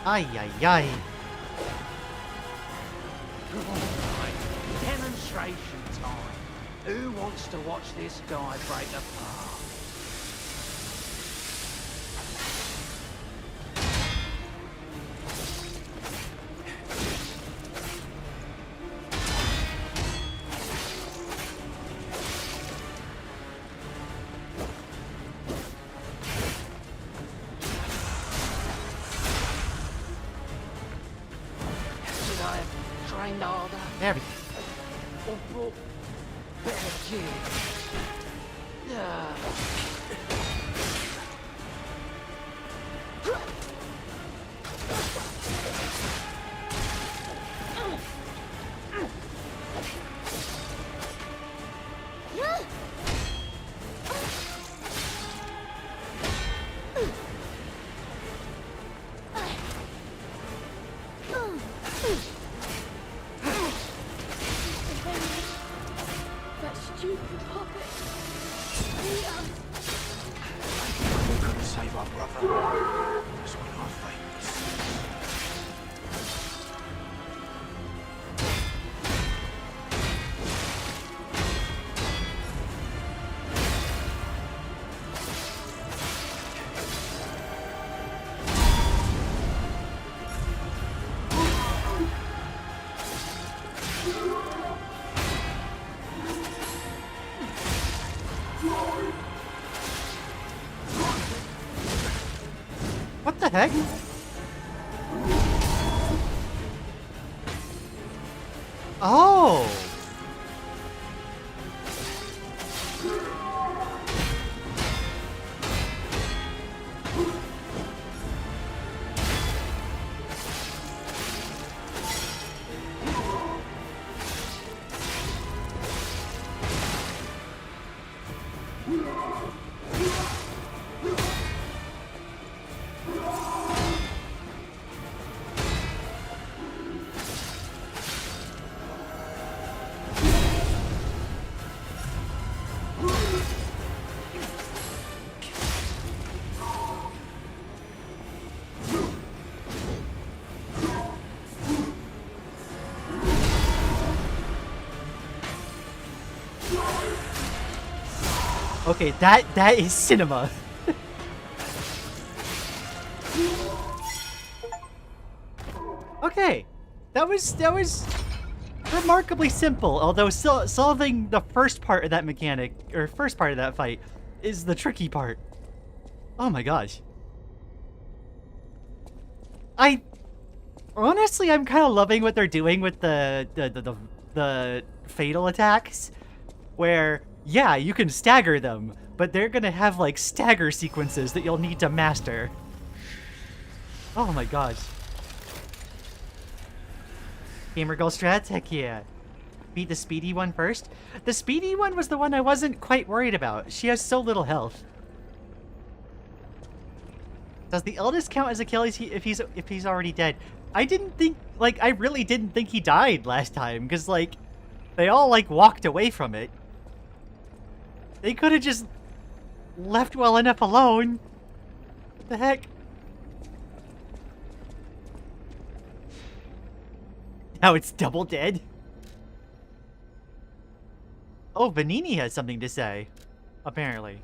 Ay, ay, ay.
Demonstration time. Who wants to watch this guy break apart?
There we go.
Or better gear. Yeah.
stupid puppet. Free us.
We're gonna save our brother. That's what our fate was.
What the heck? Oh! Okay, that is cinema. Okay, that was remarkably simple. Although solving the first part of that mechanic or first part of that fight is the tricky part. Oh my gosh. Honestly, I'm kind of loving what they're doing with the fatal attacks, where yeah, you can stagger them, but they're gonna have like stagger sequences that you'll need to master. Oh my gosh. Gamer Girl strats, heck yeah. Beat the speedy one first. The speedy one was the one I wasn't quite worried about. She has so little health. Does the eldest count as a kill if he's already dead? I really didn't think he died last time, because like they all like walked away from it. They could have just left well enough alone. What the heck? Now it's double dead? Oh, Vanini has something to say. Apparently.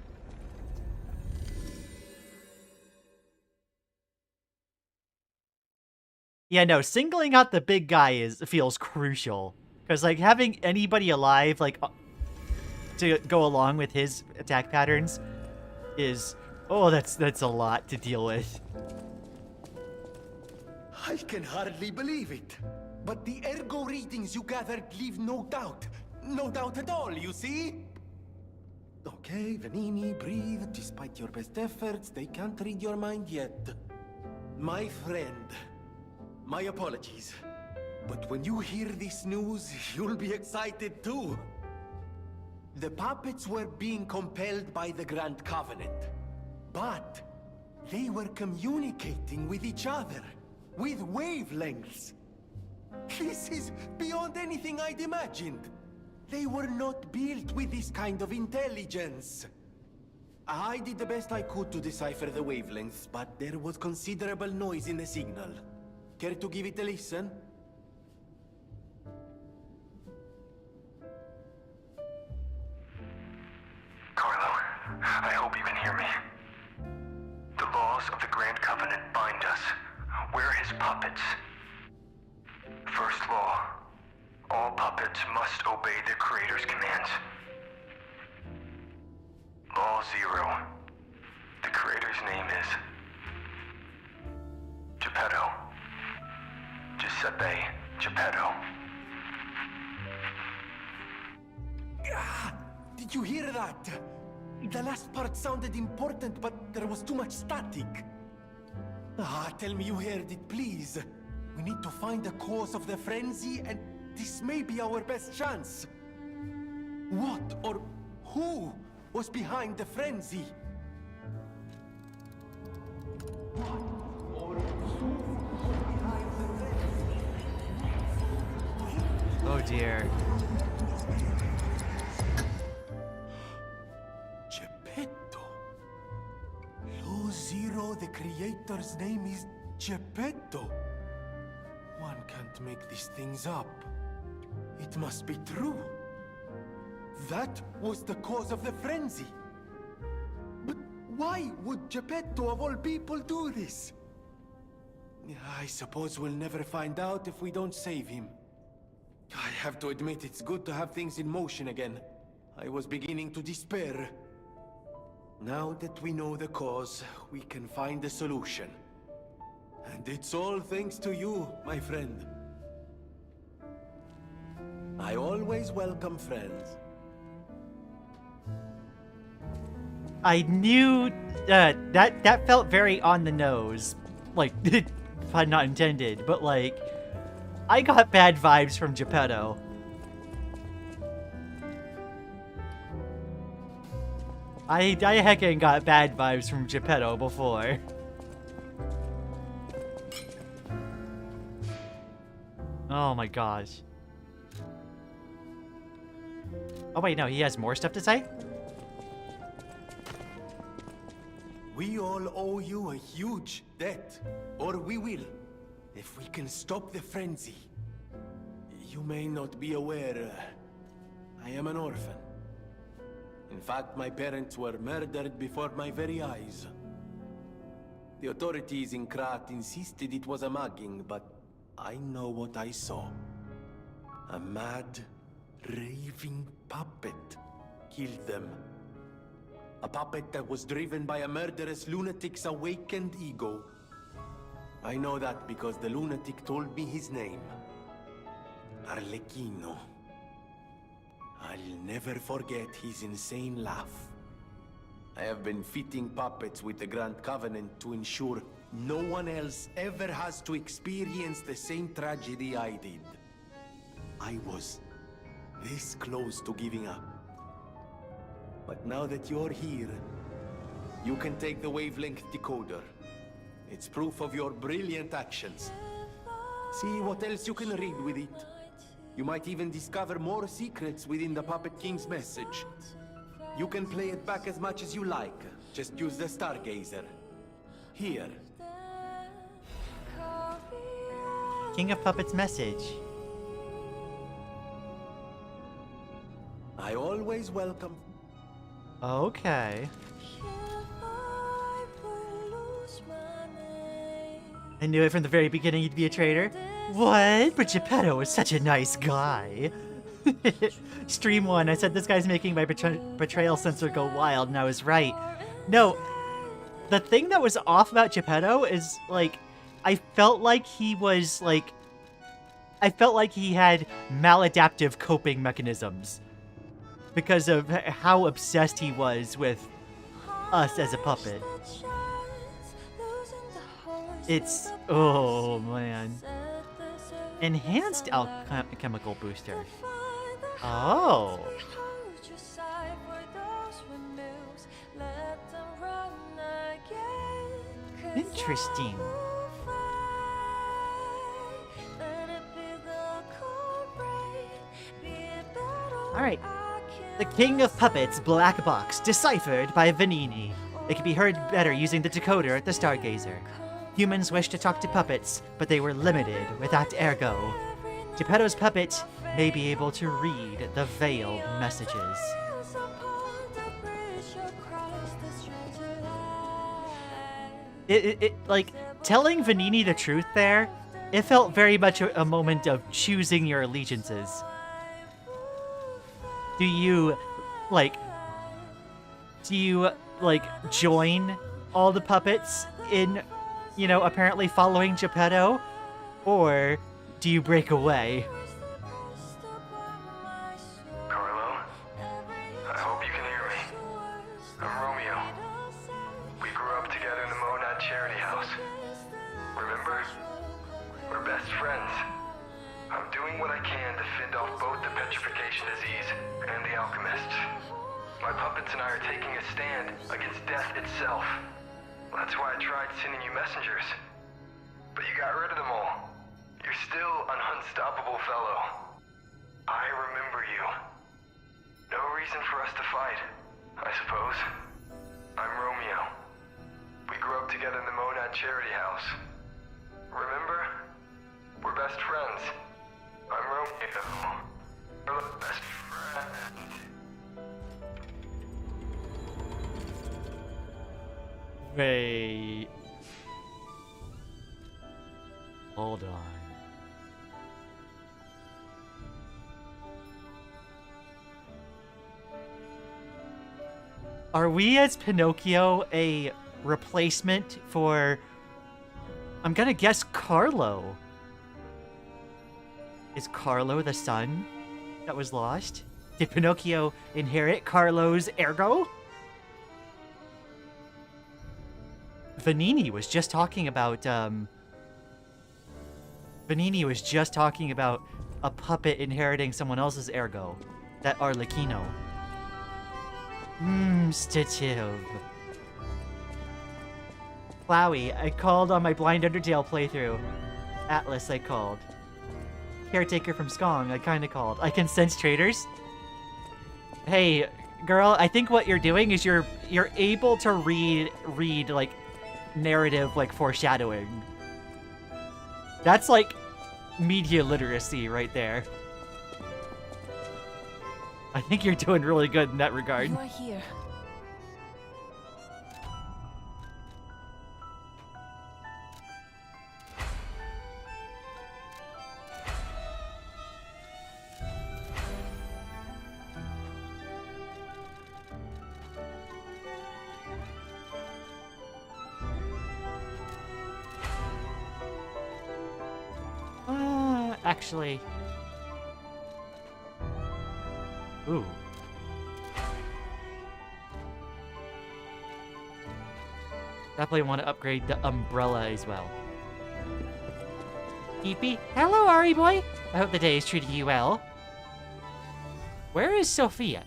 Yeah, no, singling out the big guy feels crucial. Because, like, having anybody alive, like, to go along with his attack patterns is... Oh, that's a lot to deal with.
I can hardly believe it. But the ergo readings you gathered leave no doubt. No doubt at all, you see? Okay, Vanini, breathe. Despite your best efforts, they can't read your mind yet. My friend, my apologies. But when you hear this news, you'll be excited too. The puppets were being compelled by the Grand Covenant. But they were communicating with each other, with wavelengths. This is beyond anything I'd imagined. They were not built with this kind of intelligence. I did the best I could to decipher the wavelengths, but there was considerable noise in the signal. Care to give it a listen?
Carlo, I hope you can hear me. The laws of the Grand Covenant bind us. We're his puppets. First law, all puppets must obey their creator's commands. Law 0, the creator's name is Geppetto. Giuseppe Geppetto.
Did you hear that? The last part sounded important, but there was too much static. Tell me you heard it, please. We need to find the cause of the frenzy, and this may be our best chance. What or who was behind the frenzy?
Oh dear.
creator's name is Geppetto. One can't make these things up. It must be true. That was the cause of the frenzy. But why would Geppetto of all people do this? I suppose we'll never find out if we don't save him. I have to admit it's good to have things in motion again. I was beginning to despair. Now that we know the cause, we can find a solution. And it's all thanks to you, my friend. I always welcome friends.
I knew that felt very on the nose. Like, pun not intended, but like, I got bad vibes from Geppetto. I heckin' got bad vibes from Geppetto before. Oh my gosh. Oh wait, no, he has more stuff to say?
We all owe you a huge debt, or we will, if we can stop the frenzy. You may not be aware, I am an orphan. In fact, my parents were murdered before my very eyes. The authorities in Krat insisted it was a mugging, but I know what I saw. A mad, raving puppet killed them. A puppet that was driven by a murderous lunatic's awakened ego. I know that because the lunatic told me his name. Arlecchino. I'll never forget his insane laugh. I have been fitting puppets with the Grand Covenant to ensure no one else ever has to experience the same tragedy I did. I was this close to giving up. But now that you're here, you can take the wavelength decoder. It's proof of your brilliant actions. See what else you can read with it. You might even discover more secrets within the Puppet King's message. You can play it back as much as you like. Just use the Stargazer. Here.
King of Puppets message.
I always welcome...
Okay. I knew it from the very beginning you'd be a traitor. What? But Geppetto is such a nice guy. Stream 1, I said this guy's making my betrayal sensor go wild, and I was right. No, the thing that was off about Geppetto is, like, I felt like he was, like... I felt like he had maladaptive coping mechanisms. Because of how obsessed he was with us as a puppet. It's... oh, man. Enhanced alchemical booster. Oh. Interesting. Alright. The King of Puppets Black Box, deciphered by Vanini. It can be heard better using the decoder at the Stargazer. Humans wish to talk to puppets, but they were limited without ergo. Geppetto's puppet may be able to read the veiled messages. Like, telling Vanini the truth there, it felt very much a moment of choosing your allegiances. Do you join all the puppets in, you know, apparently following Geppetto? Or do you break away?
Carlo, I hope you can hear me. I'm Romeo. We grew up together in the Monad Charity House. Remember? We're best friends. I'm doing what I can to fend off both the petrification disease and the alchemists. My puppets and I are taking a stand against death itself. That's why I tried sending you messengers. But you got rid of them all. You're still an unstoppable fellow. I remember you. No reason for us to fight, I suppose. I'm Romeo.
We grew up together in the Monad Charity House. Remember? We're best friends. I'm Romeo. We're the best friends.
Wait. Hold on. Are we as Pinocchio a replacement for, I'm gonna guess, Carlo? Is Carlo the son that was lost? Did Pinocchio inherit Carlo's ergo? Vanini was just talking about, Vanini was just talking about a puppet inheriting someone else's ergo. That Arlecchino. Stative. Flowey, I called on my Blind Undertale playthrough. Atlas, I called. Caretaker from Skong, I kinda called. I can sense traitors. Hey, girl, I think what you're doing is you're able to read like narrative, like foreshadowing. That's like media literacy right there. I think you're doing really good in that regard.
You are here.
Actually. Ooh. Definitely want to upgrade the umbrella as well. Eepy. Hello, Ari boy. I hope the day is treating you well. Where is Sophia?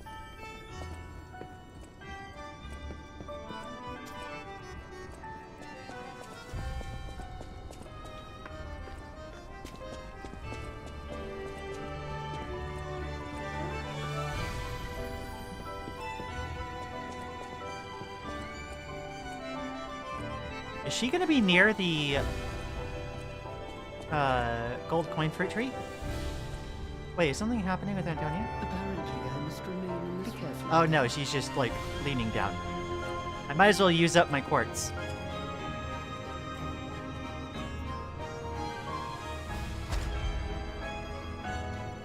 Is she gonna be near the gold coin fruit tree? Wait, is something happening with Antonia?
Apparently, I must remain in this careful.
Oh no, she's just like leaning down. I might as well use up my quartz.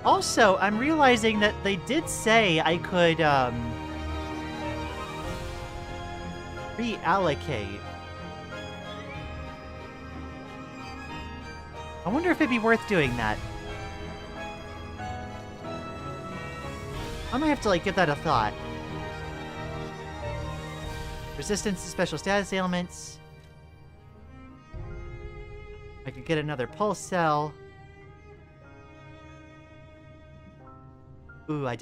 Also, I'm realizing that they did say I could reallocate. I wonder if it'd be worth doing that. I might have to like give that a thought. Resistance to special status ailments. I could get another pulse cell. Ooh, I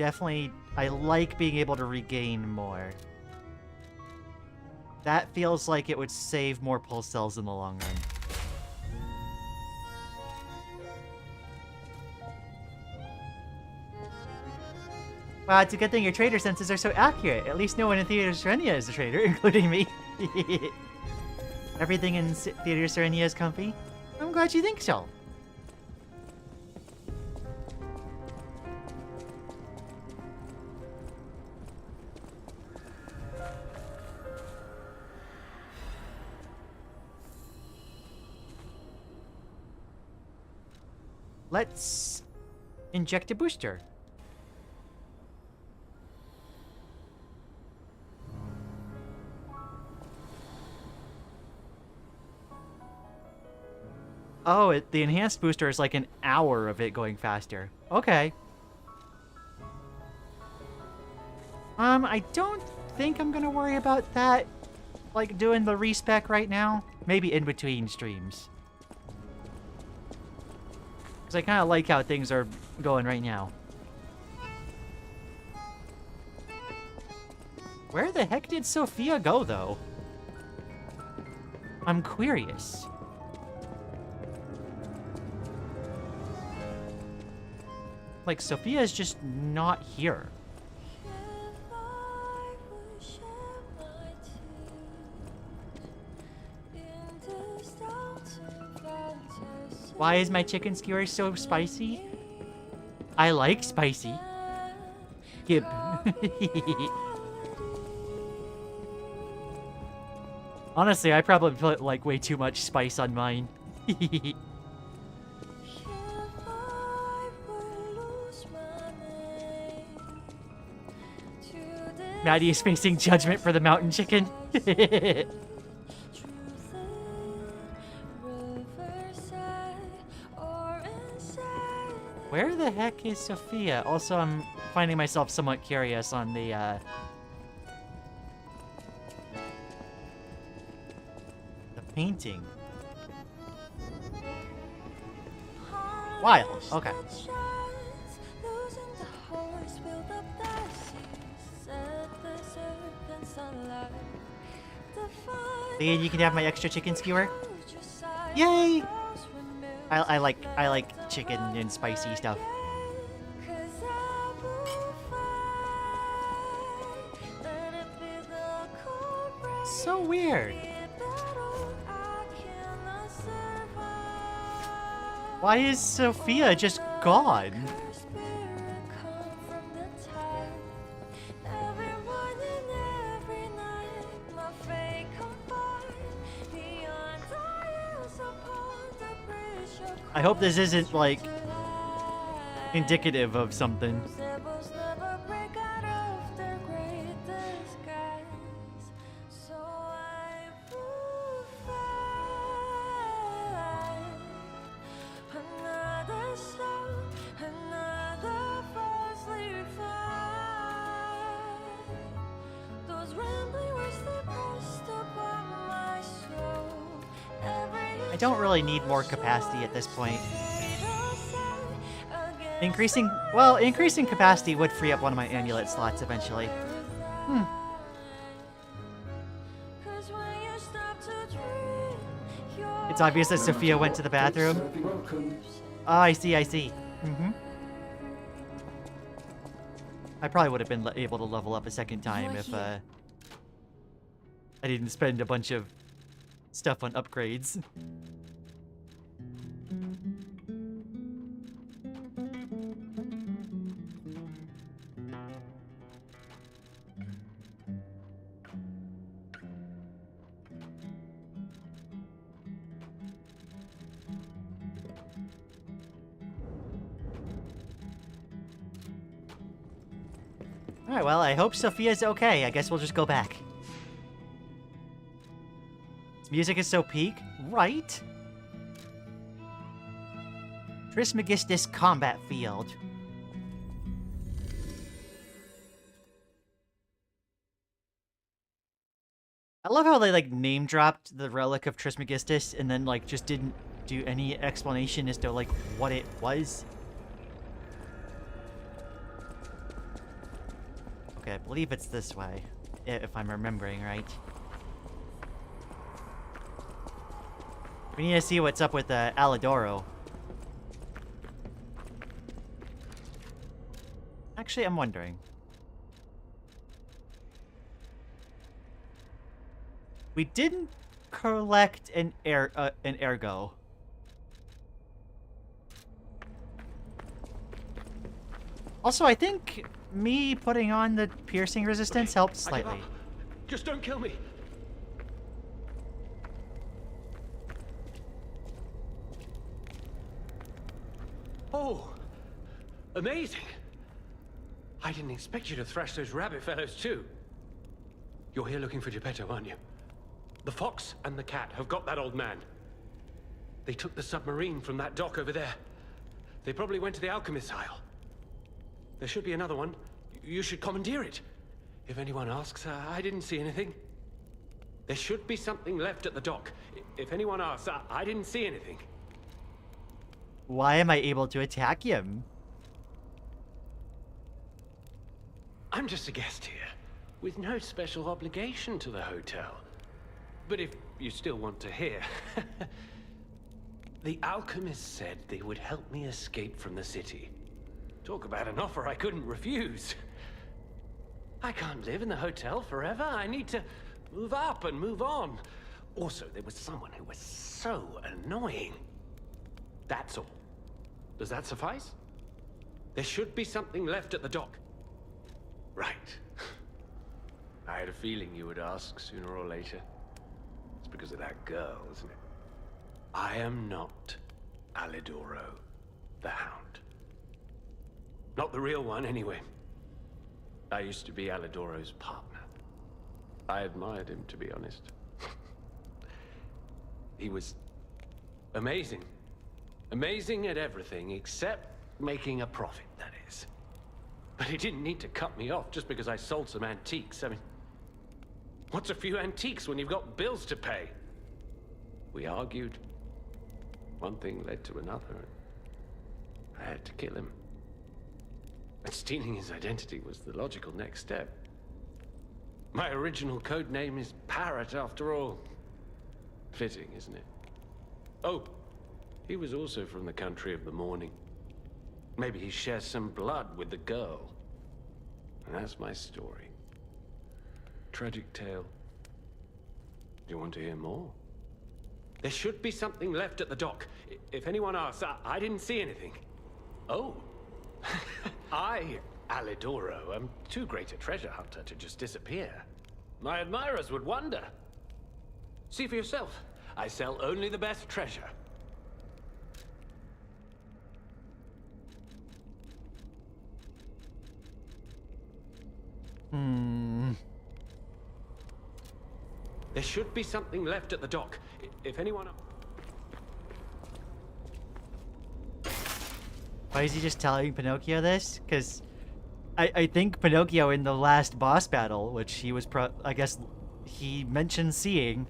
like being able to regain more. That feels like it would save more pulse cells in the long run. Wow, it's a good thing your trader senses are so accurate. At least no one in Theater Sirenia is a trader, including me. Everything in Theater Sirenia is comfy. I'm glad you think so. Let's inject a booster. Oh, the enhanced booster is like an hour of it going faster. Okay. I don't think I'm gonna worry about that, like doing the respec right now. Maybe in between streams. Because I kind of like how things are going right now. Where the heck did Sophia go, though? I'm curious. Like, Sophia's just not here. Why is my chicken skewer so spicy? I like spicy. Gib. Honestly, I probably put like way too much spice on mine. Maddie is facing judgment for the mountain chicken. Where the heck is Sophia? Also, I'm finding myself somewhat curious on the painting. Wild. Okay. Lian, you can have my extra chicken skewer. Yay! I like chicken and spicy stuff. So weird. Why is Sophia just gone? I hope this isn't, like, indicative of something. I don't really need more capacity at this point. Increasing capacity would free up one of my amulet slots eventually. It's obvious that Sophia went to the bathroom. Oh, I see. I probably would have been able to level up a second time if I didn't spend a bunch of stuff on upgrades. Alright, well, I hope Sophia's okay. I guess we'll just go back. This music is so peak, right? Trismegistus Combat Field. I love how they, like, name-dropped the relic of Trismegistus and then, like, just didn't do any explanation as to, like, what it was. Okay, I believe it's this way, if I'm remembering right. We need to see what's up with Alidoro. Actually, I'm wondering. We didn't collect an ergo. Also, I think me putting on the piercing resistance helps slightly.
Just don't kill me. Oh, amazing. I didn't expect you to thrash those rabbit fellows too. You're here looking for Geppetto, aren't you? The fox and the cat have got that old man. They took the submarine from that dock over there. They probably went to the alchemist's aisle. There should be another one. You should commandeer it. If anyone asks, I didn't see anything. There should be something left at the dock. If anyone asks, I didn't see anything.
Why am I able to attack him?
I'm just a guest here, with no special obligation to the hotel. But if you still want to hear... The alchemist said they would help me escape from the city. Talk about an offer I couldn't refuse. I can't live in the hotel forever. I need to move up and move on. Also, there was someone who was so annoying.
That's all. Does that suffice? There should be something left at the dock. Right. I had a feeling you would ask sooner or later. It's because of that girl, isn't it? I am not Alidoro, the Hound. Not the real one, anyway. I used to be Alidoro's partner. I admired him, to be honest. He was amazing. Amazing at everything, except making a profit, that is. But he didn't need to cut me off just because I sold some antiques. I mean, what's a few antiques when you've got bills to pay? We argued. One thing led to another. I had to kill him. And stealing his identity was the logical next step. My original code name is Parrot, after all. Fitting, isn't it? Oh, he was also from the country of the morning. Maybe he shares some blood with the girl. And that's my story. Tragic tale. Do you want to hear more? There should be something left at the dock. If anyone asks, I didn't see anything. Oh. I, Alidoro, am too great a treasure hunter to just disappear. My admirers would wonder. See for yourself. I sell only the best treasure. There should be something left at the dock. If anyone...
Why is he just telling Pinocchio this? Because I think Pinocchio in the last boss battle, which he was I guess he mentioned seeing,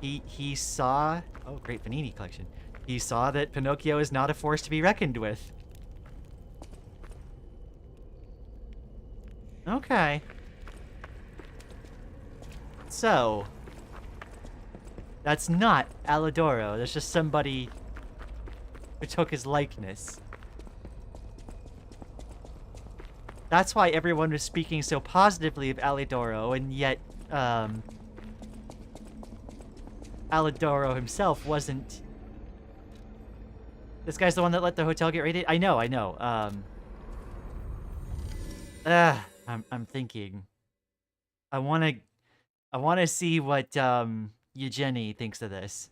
he saw... Oh, great Panini collection. He saw that Pinocchio is not a force to be reckoned with. Okay. So, that's not Alidoro. That's just somebody who took his likeness. That's why everyone was speaking so positively of Alidoro, and yet, Alidoro himself wasn't... This guy's the one that let the hotel get raided? I know. I'm thinking. I wanna see what Eugenie thinks of this.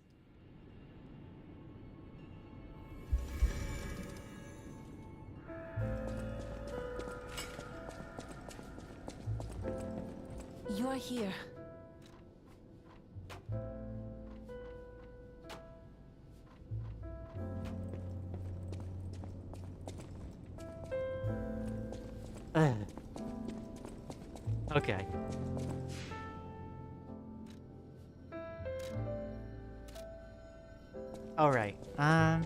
You're here.
Okay. All right.
At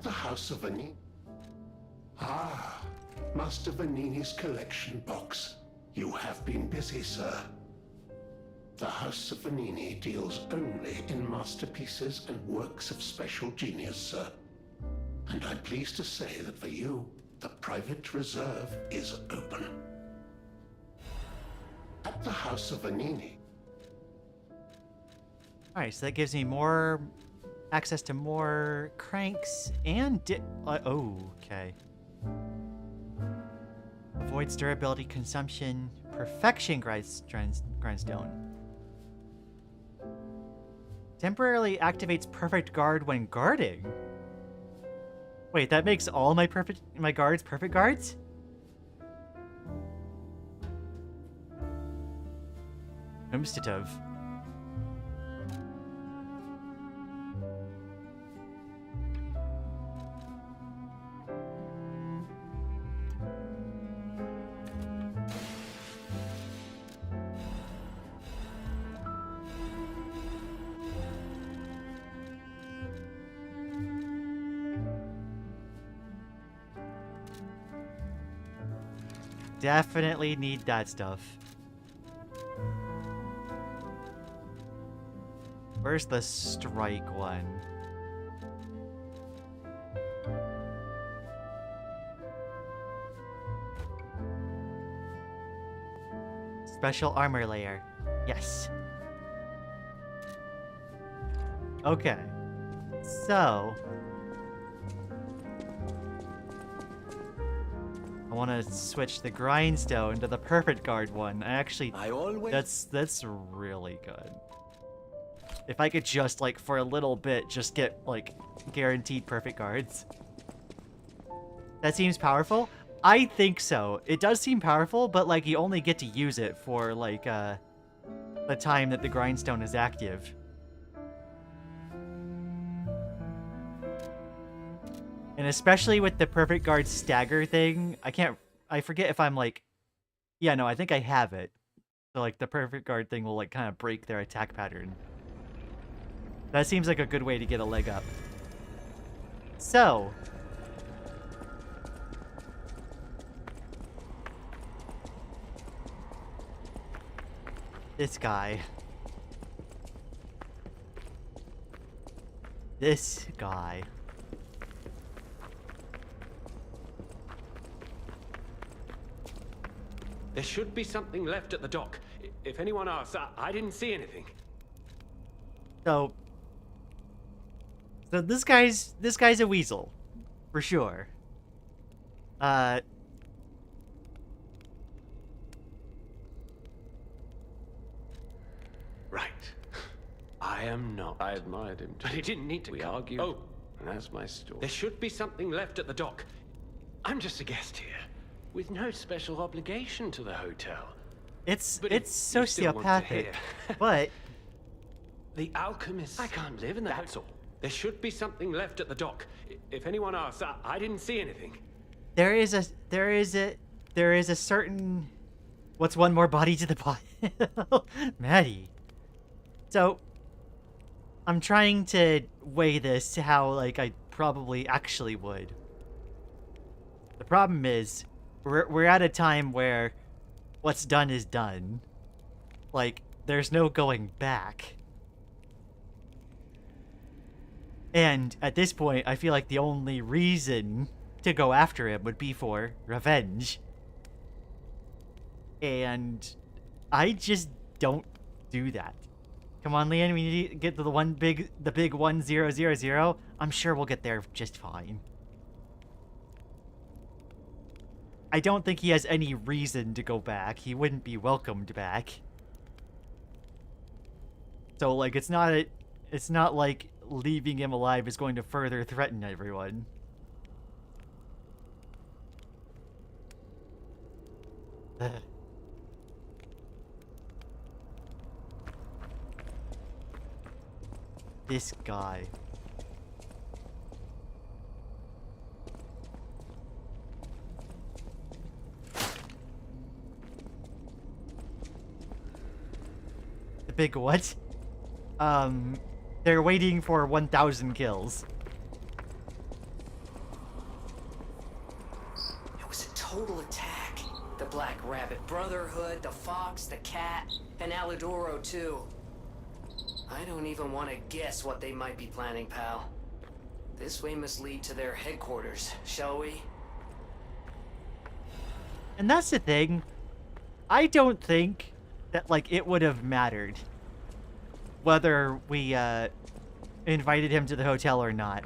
the House of Vanini. Ah, Master Vanini's collection box. You have been busy, sir. The House of Vanini deals only in masterpieces and works of special genius, sir. And I'm pleased to say that for you, the private reserve is open. At the House of Vanini.
Alright, so that gives me more access to more cranks and oh, okay. Avoids durability consumption, perfection grindstone. Temporarily activates perfect guard when guarding. Wait, that makes all my guards perfect guards? Umstatov. Definitely need that stuff. Where's the strike one? Special armor layer. Yes. Okay. So, I want to switch the grindstone to the perfect guard one. That's really good. If I could just, like, for a little bit, just get, like, guaranteed perfect guards. That seems powerful? I think so. It does seem powerful, but, like, you only get to use it for, like, the time that the grindstone is active. And especially with the perfect guard stagger thing, I forget if I'm, like, yeah, no, I think I have it. So, like, the perfect guard thing will, like, kind of break their attack pattern. That seems like a good way to get a leg up. So, this guy. This guy.
There should be something left at the dock. If anyone asks, I didn't see anything.
So this guy's a weasel, for sure. Right.
I am not. I admired him, but he didn't need to. We argued. Oh, and that's my story. There should be something left at the dock. I'm just a guest here, with no special obligation to the hotel.
It's sociopathic, but
the alchemist. I can't live in that. That's all. There should be something left at the dock. If anyone asks, I didn't see anything.
There is a certain. What's one more body to the body? Maddie. So, I'm trying to weigh this to how, like, I probably actually would. The problem is, we're at a time where what's done is done. Like, there's no going back. And at this point, I feel like the only reason to go after him would be for revenge. And I just don't do that. Come on, Lian, we need to get to the big 1000. I'm sure we'll get there just fine. I don't think he has any reason to go back. He wouldn't be welcomed back. So, like, it's not like leaving him alive is going to further threaten everyone. This guy. The big what? They're waiting for 1,000 kills.
It was a total attack. The Black Rabbit Brotherhood, the Fox, the Cat, and Alidoro too. I don't even want to guess what they might be planning, pal. This way must lead to their headquarters, shall we?
And that's the thing. I don't think that, like, it would have mattered whether we invited him to the hotel or not.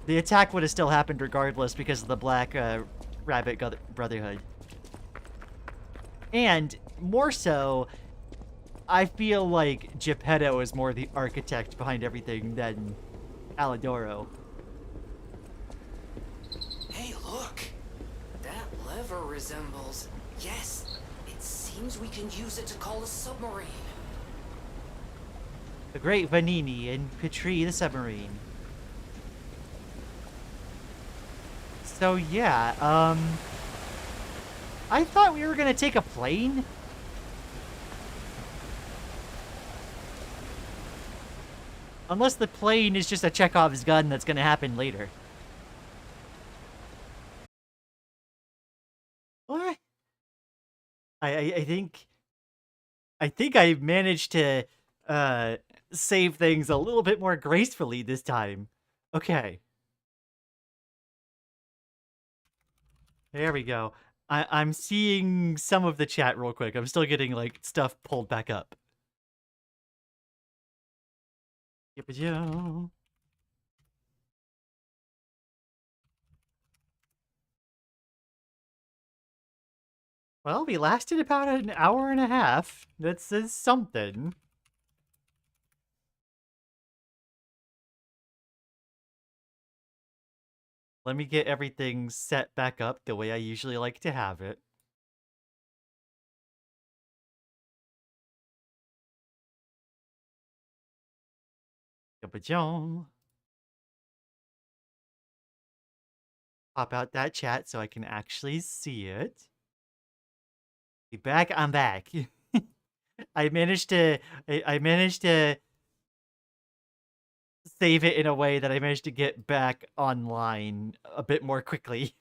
The attack would have still happened regardless because of the Black Rabbit Brotherhood. And more so, I feel like Geppetto is more the architect behind everything than Alidoro.
Hey, look! That lever resembles... Yes, it seems we can use it to call a submarine.
The Great Vanini and Petrie the submarine. So yeah, I thought we were gonna take a plane. Unless the plane is just a Chekhov's gun that's gonna happen later. What? I think I managed to save things a little bit more gracefully this time. Okay. There we go. I'm seeing some of the chat real quick. I'm still getting, like, stuff pulled back up. Yip-a-joe. Well, we lasted about an hour and a half. That says something. Let me get everything set back up the way I usually like to have it. Ba-jong. Pop out that chat so I can actually see it. Be back. I'm back. I managed to save it in a way that I managed to get back online a bit more quickly.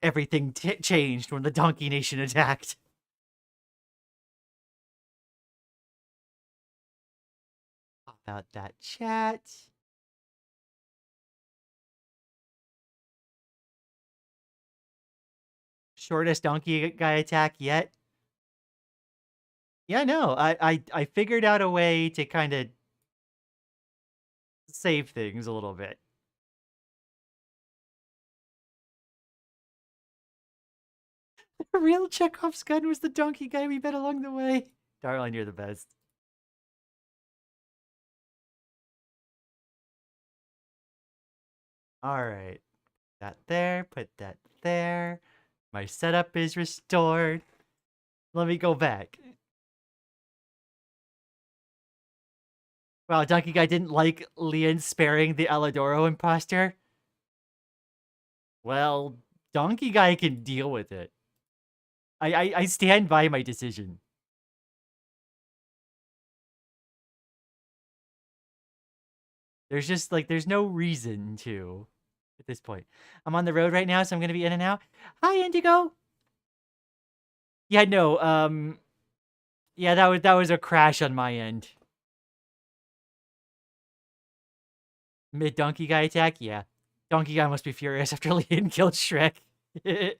Everything changed when the Donkey Nation attacked. Pop out that chat. Shortest donkey guy attack yet? Yeah, no, I figured out a way to kind of save things a little bit. The real Chekhov's gun was the donkey guy we met along the way. Darling, you're the best. Alright. That there, put that there. My setup is restored. Let me go back. Wow, Donkey Guy didn't like Lian sparing the Aladoro imposter? Well, Donkey Guy can deal with it. I stand by my decision. There's just, like, there's no reason to at this point. I'm on the road right now, so I'm gonna be in and out. Hi, Indigo! Yeah, no, yeah, that was a crash on my end. Mid-Donkey Guy attack? Yeah. Donkey Guy must be furious after Lian killed Shrek. The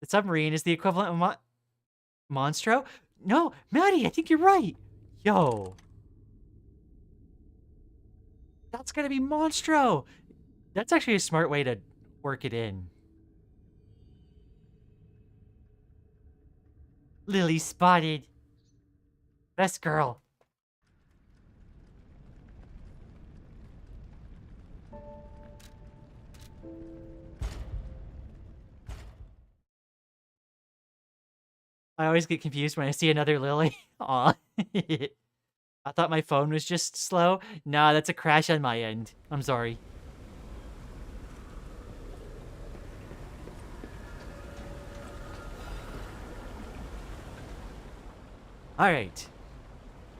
submarine is the equivalent of Monstro? No, Maddie, I think you're right. Yo. That's gonna be Monstro. That's actually a smart way to work it in. Lily spotted. Best girl. I always get confused when I see another Lily. Aw. I thought my phone was just slow. Nah, that's a crash on my end. I'm sorry. Alright.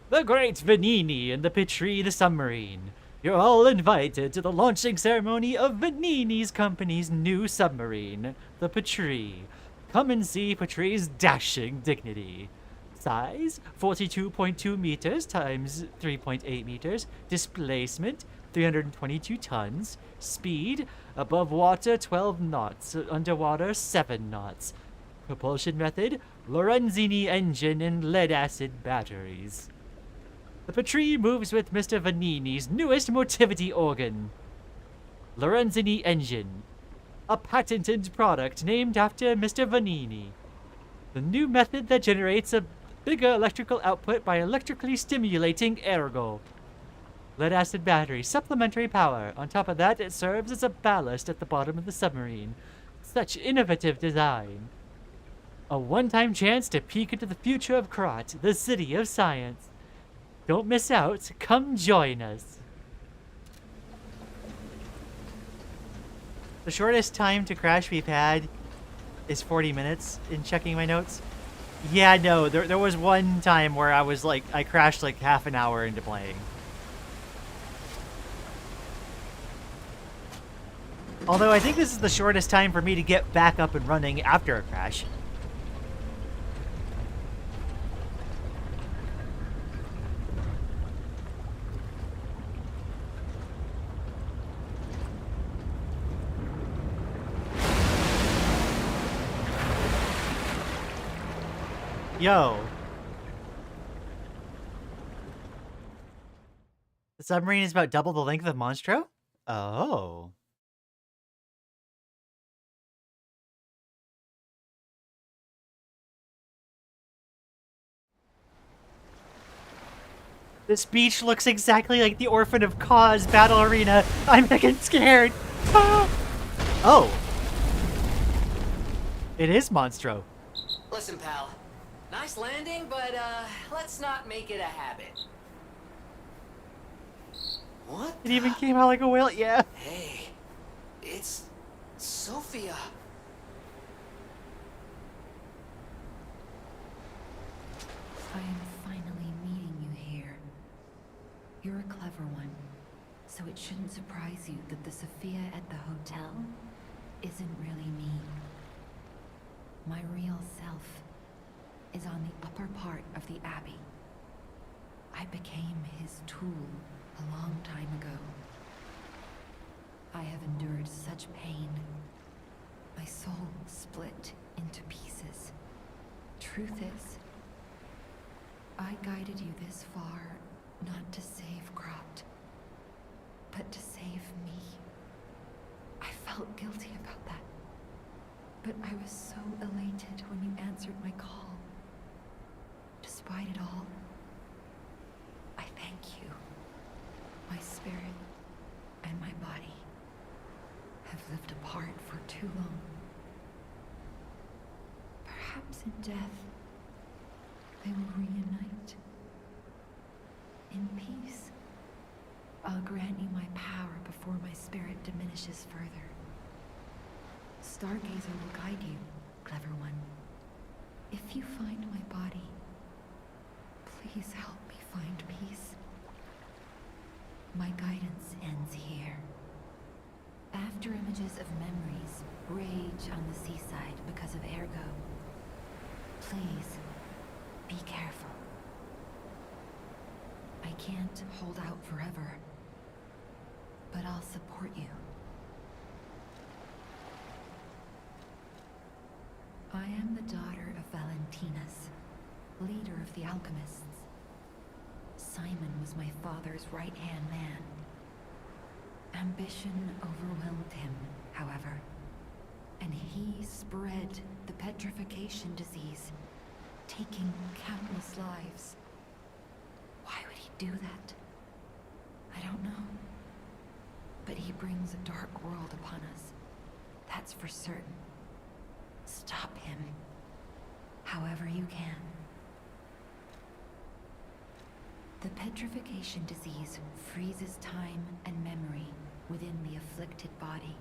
The Great Vanini and the Petrie the Submarine. You're all invited to the launching ceremony of Vanini's company's new submarine, the Petrie. Come and see Petrie's dashing dignity. Size, 42.2 meters times 3.8 meters. Displacement, 322 tons. Speed, above water 12 knots, underwater 7 knots. Propulsion method, Lorenzini engine and lead-acid batteries. The Petrie moves with Mr. Vanini's newest motivity organ, Lorenzini engine, a patented product named after Mr. Vanini. The new method that generates a bigger electrical output by electrically stimulating ergo. Lead-acid battery, supplementary power. On top of that, it serves as a ballast at the bottom of the submarine. Such innovative design. A one-time chance to peek into the future of Krat, the city of science. Don't miss out. Come join us. The shortest time to crash we've had is 40 minutes in checking my notes. Yeah, no, there was one time where I was like, I crashed like half an hour into playing. Although I think this is the shortest time for me to get back up and running after a crash. Yo. The submarine is about double the length of Monstro? Oh. This beach looks exactly like the Orphan of Cause battle arena. I'm fucking scared. Ah! Oh. It is Monstro.
Listen, pal. Nice landing, but let's not make it a habit. What?
It even came out like a whale. Yeah.
Hey, it's Sophia.
I am finally meeting you here. You're a clever one, so it shouldn't surprise you that the Sophia at the hotel isn't really me. My real self is on the upper part of the Abbey. I became his tool a long time ago. I have endured such pain. My soul split into pieces. Truth is, I guided you this far not to save Cropt, but to save me. I felt guilty about that, but I was so elated when you answered my call. Despite it all, I thank you. My spirit and my body have lived apart for too long. Perhaps in death, they will reunite. In peace, I'll grant you my power before my spirit diminishes further. Stargazer will guide you, clever one. If you find my body, please help me find peace. My guidance ends here. After images of memories rage on the seaside because of Ergo, please be careful. I can't hold out forever, but I'll support you. I am the daughter of Valentinus, leader of the alchemists. Simon was my father's right-hand man. Ambition overwhelmed him, however, and he spread the petrification disease, taking countless lives. Why would he do that? I don't know. But he brings a dark world upon us. That's for certain. Stop him, however you can. The petrification disease freezes time and memory within the afflicted body.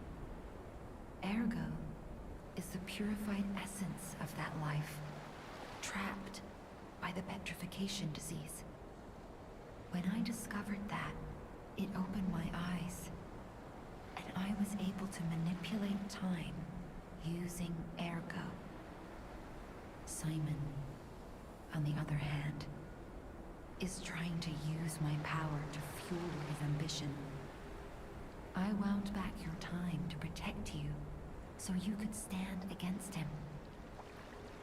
Ergo is the purified essence of that life, trapped by the petrification disease. When I discovered that, it opened my eyes, and I was able to manipulate time using Ergo. Simon, on the other hand, is trying to use my power to fuel his ambition. I wound back your time to protect you, so you could stand against him.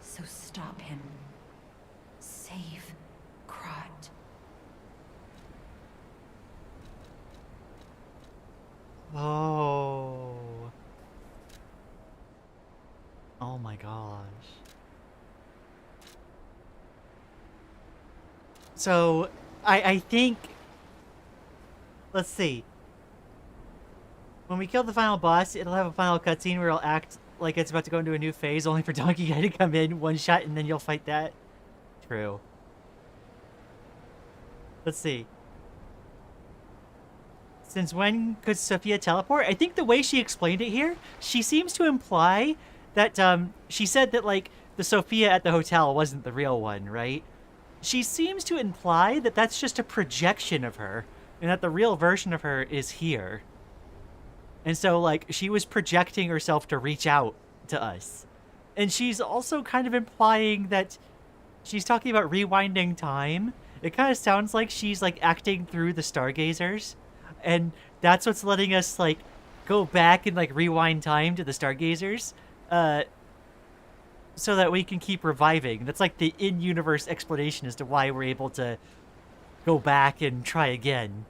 So stop him. Save Krot.
Oh. Oh my gosh. So, I think... Let's see. When we kill the final boss, it'll have a final cutscene where it'll act like it's about to go into a new phase, only for Donkey Guy to come in, one shot, and then you'll fight that. True. Let's see. Since when could Sophia teleport? I think the way she explained it here, she seems to imply that, she said that, like, the Sophia at the hotel wasn't the real one, right? She seems to imply that that's just a projection of her, and that the real version of her is here. And so, like, she was projecting herself to reach out to us. And she's also kind of implying that she's talking about rewinding time. It kind of sounds like she's, like, acting through the Stargazers. And that's what's letting us, like, go back and, like, rewind time to the Stargazers. So that we can keep reviving. That's, like, the in-universe explanation as to why we're able to go back and try again.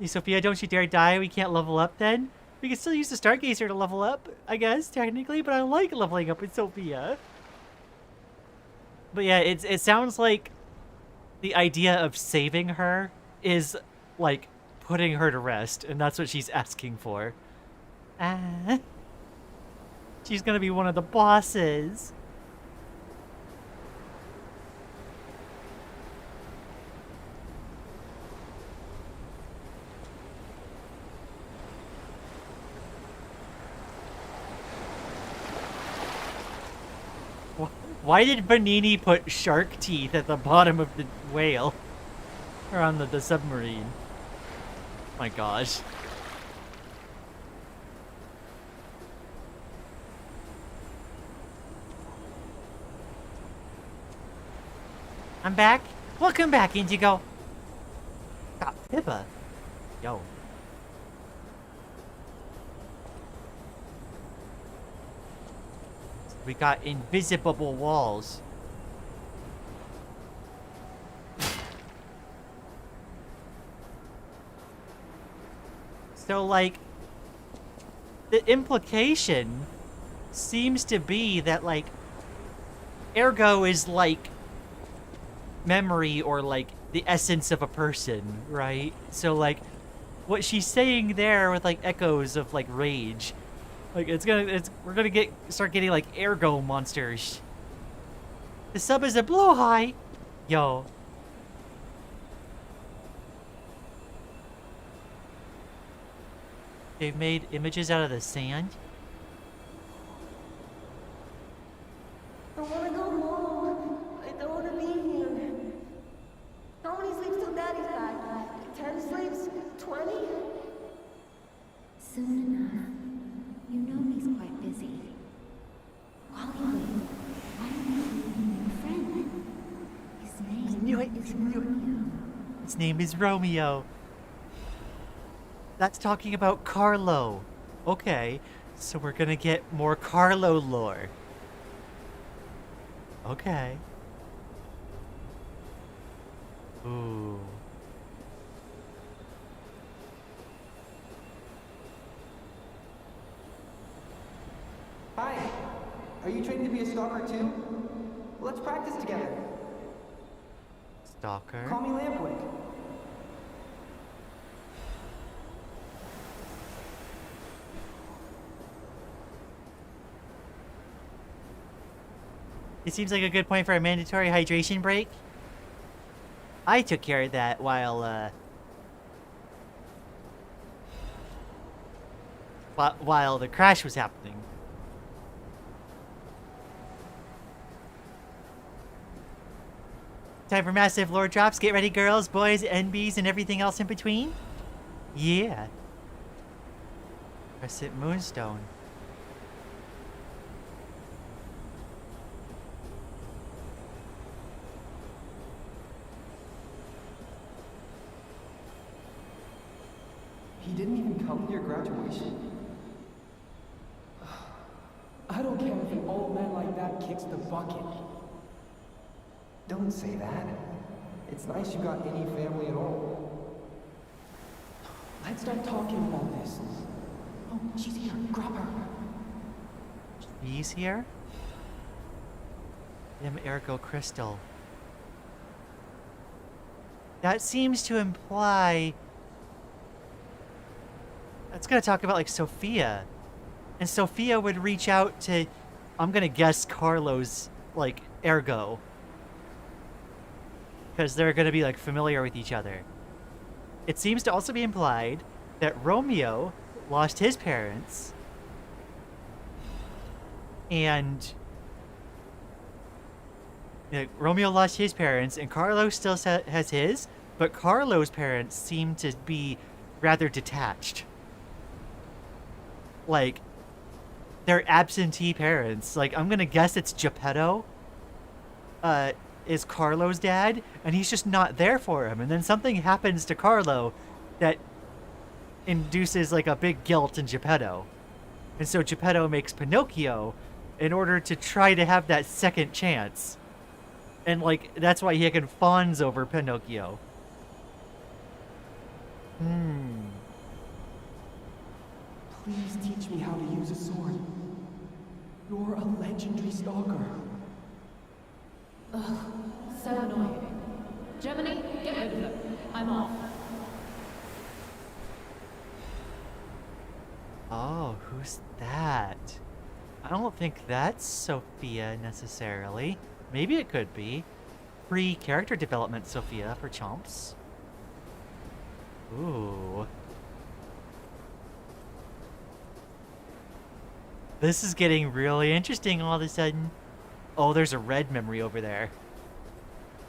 Hey, Sophia, don't you dare die. We can't level up then. We can still use the Stargazer to level up, I guess, technically, but I like leveling up with Sophia. But yeah, it sounds like the idea of saving her is, like, putting her to rest, and that's what she's asking for. She's gonna be one of the bosses. Why did Vanini put shark teeth at the bottom of the whale? Or on the submarine? My gosh. I'm back. Welcome back, Indigo. Got Pippa. Yo. We got invisible walls. So, like, the implication seems to be that, like, ergo is, like, memory or, like, the essence of a person, right? So, like, what she's saying there with, like, echoes of, like, rage, like, we're gonna start getting, like, ergo monsters. The sub is a blowhigh. Yo. They've made images out of the sand.
I wanna go home. I don't wanna be here. How many sleeps till Daddy's back? 10 sleeps? 20?
Soon enough. You know he's quite busy. While you wait, why don't you meet a new friend? His name is Romeo.
His name is Romeo. That's talking about Carlo. Okay, so we're gonna get more Carlo lore. Okay. Ooh.
Hi. Are you trained to be a stalker too? Let's practice together.
Stalker?
Call me Lampwick.
It seems like a good point for a mandatory hydration break. I took care of that while the crash was happening. Time for massive lore drops. Get ready, girls, boys, NBs, and everything else in between. Yeah. Crescent Moonstone.
He didn't even come to your graduation? I don't care if an old man like that kicks the bucket. Don't say that. It's nice you got any family at all. Let's start talking about this. Oh, she's here. Grab her.
He's here? Ergo Crystal. That seems to imply... That's gonna talk about, like, Sophia. And Sophia would reach out to, I'm gonna guess, Carlo's, like, ergo. Because they're gonna be, like, familiar with each other. It seems to also be implied that Romeo lost his parents. And... Romeo lost his parents, and Carlo still has his, but Carlo's parents seem to be rather detached. Like, they're absentee parents. Like, I'm gonna guess it's Geppetto, is Carlo's dad, and he's just not there for him. And then something happens to Carlo that induces, like, a big guilt in Geppetto. And so Geppetto makes Pinocchio in order to try to have that second chance. And, like, that's why he can fawns over Pinocchio. Hmm.
Please teach me how to use a sword. You're a legendary stalker.
Ugh, so annoying. Germany, get rid of them. I'm off.
Oh, who's that? I don't think that's Sophia necessarily. Maybe it could be. Free character development Sophia for chomps. Ooh. This is getting really interesting all of a sudden. Oh, there's a red memory over there.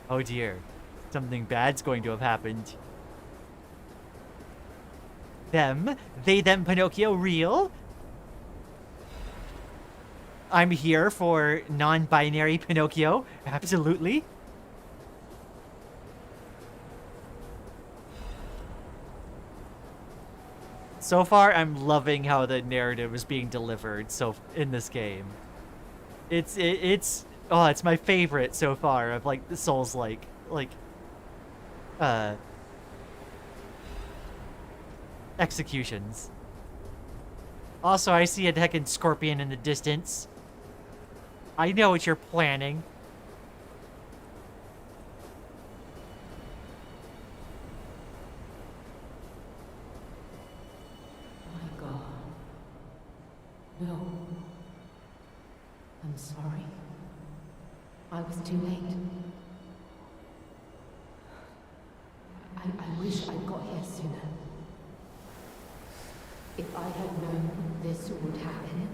Oh dear. Something bad's going to have happened. Them? They, them, Pinocchio, real? I'm here for non-binary Pinocchio. Absolutely. So far, I'm loving how the narrative is being delivered in this game. It's my favorite so far of like the Souls-like executions. Also, I see a heckin' scorpion in the distance. I know what you're planning.
My God. No. I'm sorry. I was too late. I wish I'd got here sooner. If I had known this would happen.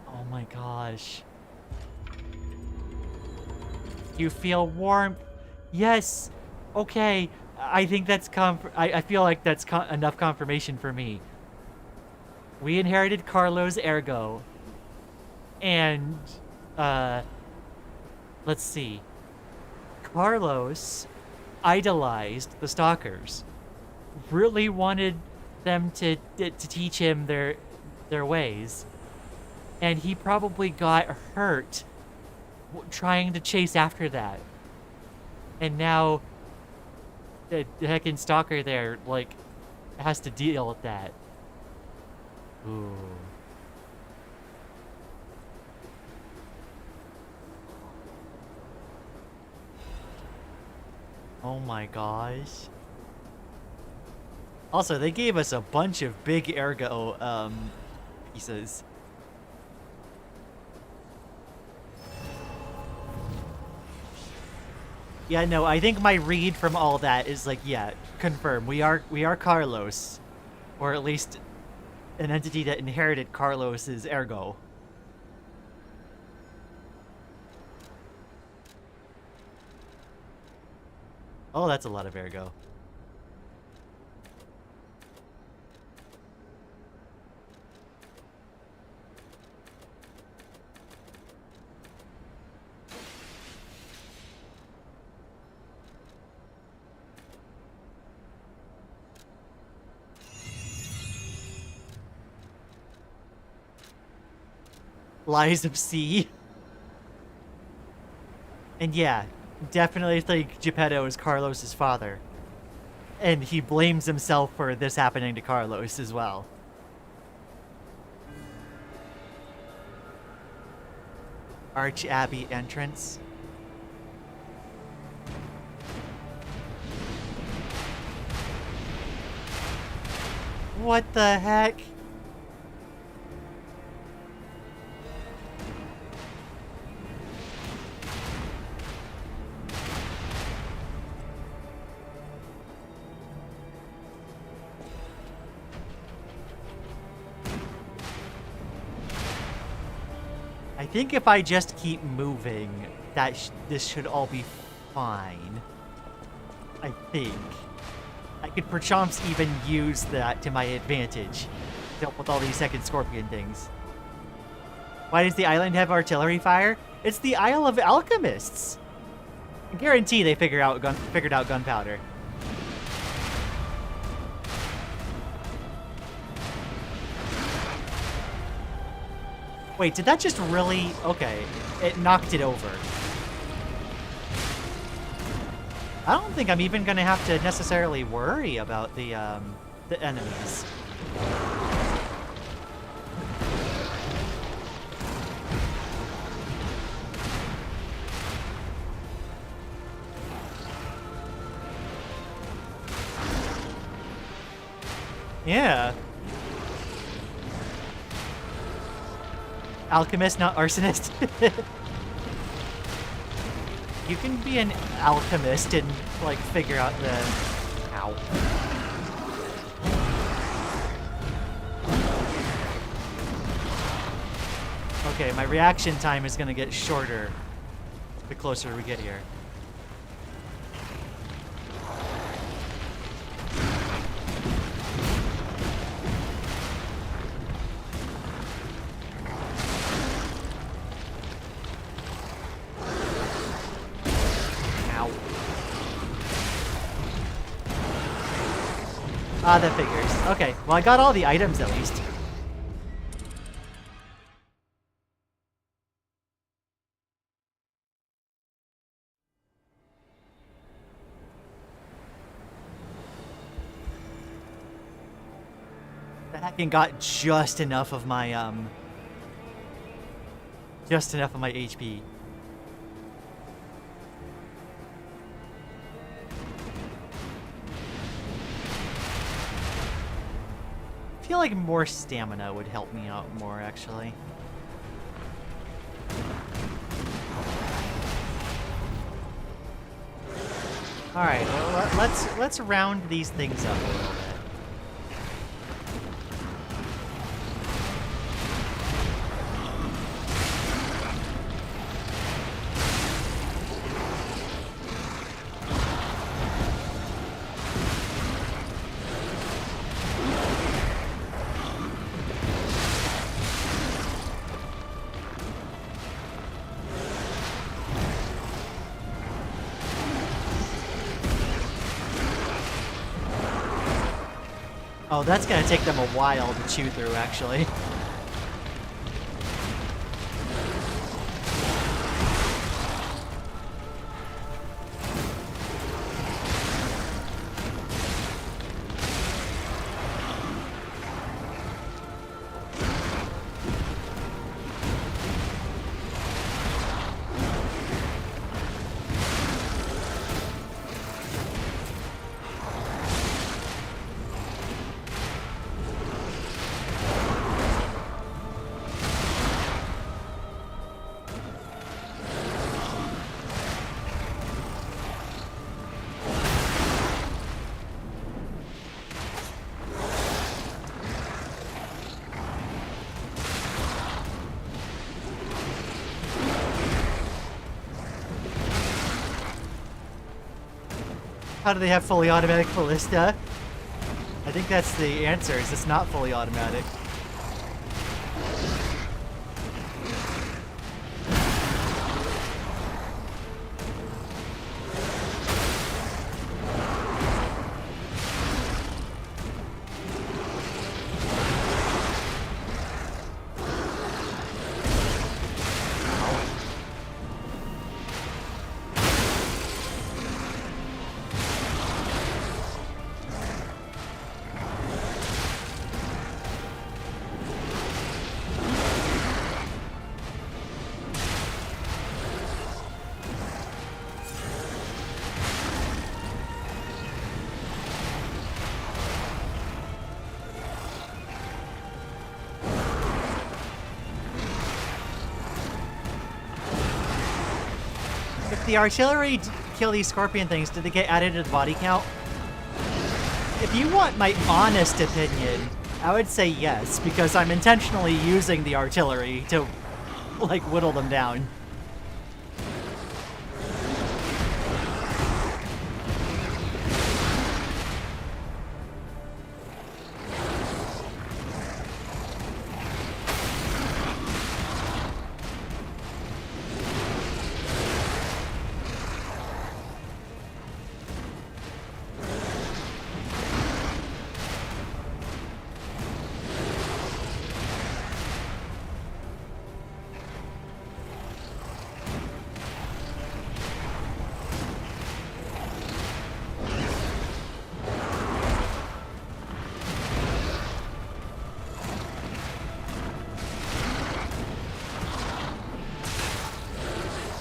Oh my gosh. You feel warmth? Yes. Okay. I think that's I feel like that's enough confirmation for me. We inherited Carlos ergo. And let's see. Carlos idolized the stalkers. Really wanted them to teach him their ways. And he probably got hurt trying to chase after that. And now the heckin' stalker there, like, has to deal with that. Ooh. Oh my gosh. Also, they gave us a bunch of big ergo pieces. Yeah, no, I think my read from all that is like, yeah, confirm. We are Carlos, or at least an entity that inherited Carlos's ergo. Oh, that's a lot of ergo. Lies of C. And yeah, definitely think Geppetto is Carlos's father. And he blames himself for this happening to Carlos as well. Arch Abbey entrance. What the heck? I think if I just keep moving, this should all be fine. I think. I could perchance even use that to my advantage. Dealt with all these second scorpion things. Why does the island have artillery fire? It's the Isle of Alchemists! I guarantee they figured out gunpowder. Wait, did that just really... Okay, it knocked it over. I don't think I'm even gonna have to necessarily worry about the enemies. Yeah. Alchemist, not arsonist. You can be an alchemist and, like, figure out the... Ow. Okay, my reaction time is gonna get shorter the closer we get here. Ah, that figures. Okay, well I got all the items at least. The hacking got just enough of my HP. I feel like more stamina would help me out more, actually. All right, well, let's round these things up a little bit. Oh, that's gonna take them a while to chew through, actually. How do they have fully automatic ballista? I think that's the answer, is it's not fully automatic. The artillery kill these scorpion things, did they get added to the body count? If you want my honest opinion, I would say yes, because I'm intentionally using the artillery to, like, whittle them down.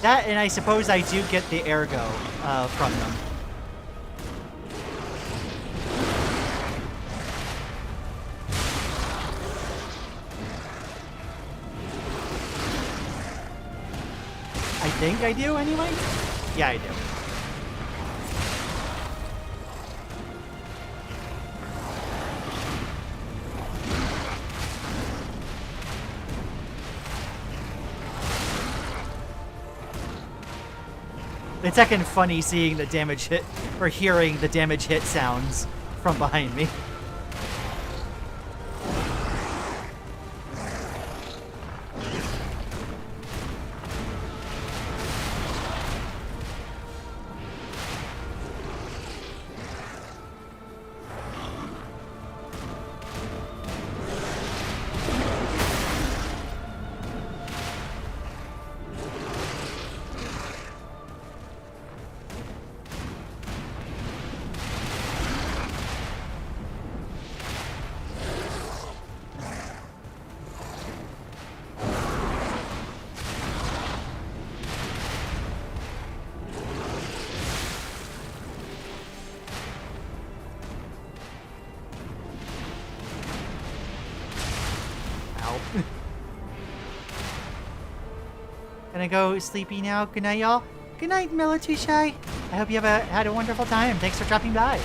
That, and I suppose I do get the ergo from them. think I do anyway? Yeah, I do. It's heckin' funny seeing the damage hit, or hearing the damage hit sounds from behind me. Gonna go sleepy now. Good night, y'all. Good night, Military Shy. I hope you have had a wonderful time. Thanks for dropping by.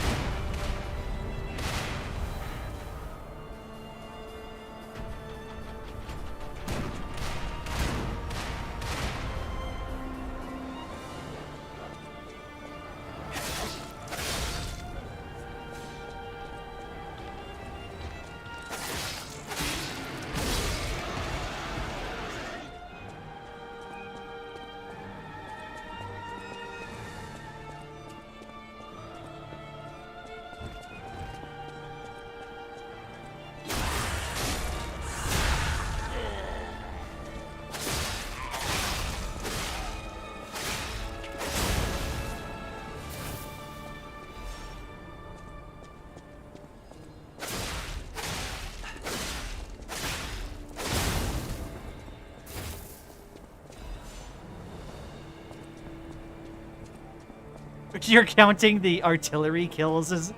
You're counting the artillery kills as,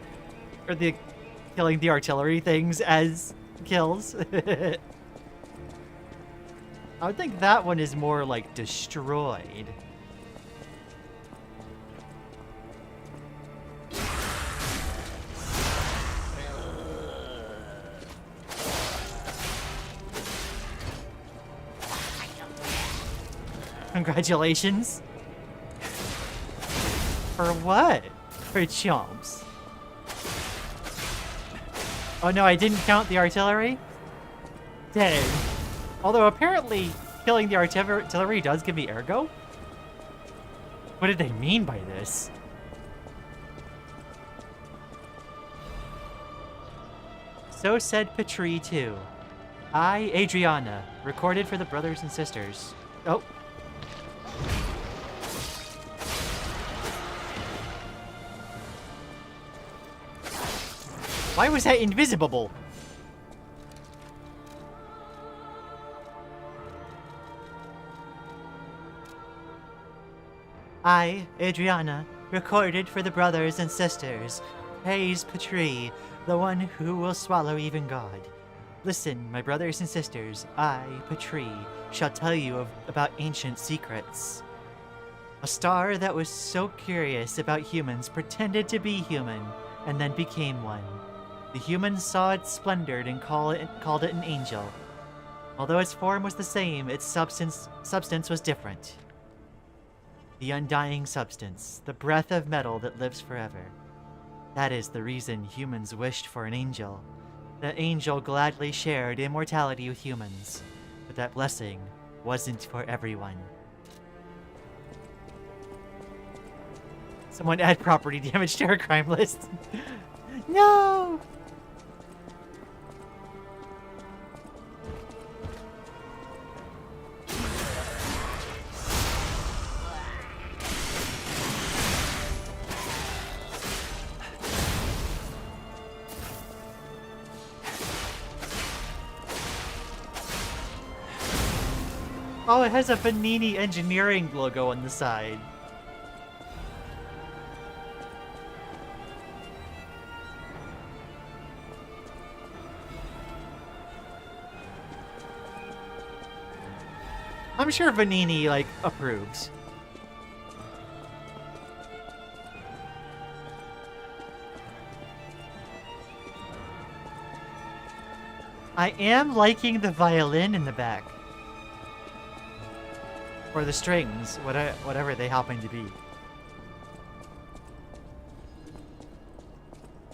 or the killing the artillery things as kills. I would think that one is more like destroyed. Congratulations. For what? For chumps. Oh no, I didn't count the artillery? Dang. Although apparently killing the artillery does give me ergo? What did they mean by this? So said Petrie too. I, Adriana, recorded for the brothers and sisters. Oh. Why was that invisible? I, Adriana, recorded for the brothers and sisters. Praise Petrie, the one who will swallow even God. Listen, my brothers and sisters, I, Petrie, shall tell you about ancient secrets. A star that was so curious about humans pretended to be human, and then became one. The humans saw its splendor and called it an angel. Although its form was the same, its substance was different. The undying substance, the breath of metal that lives forever. That is the reason humans wished for an angel. That angel gladly shared immortality with humans, but that blessing wasn't for everyone. Someone add property damage to her crime list. No! Oh, it has a Panini Engineering logo on the side. I'm sure Vanini, like, approves. I am liking the violin in the back. Or the strings, whatever they happen to be.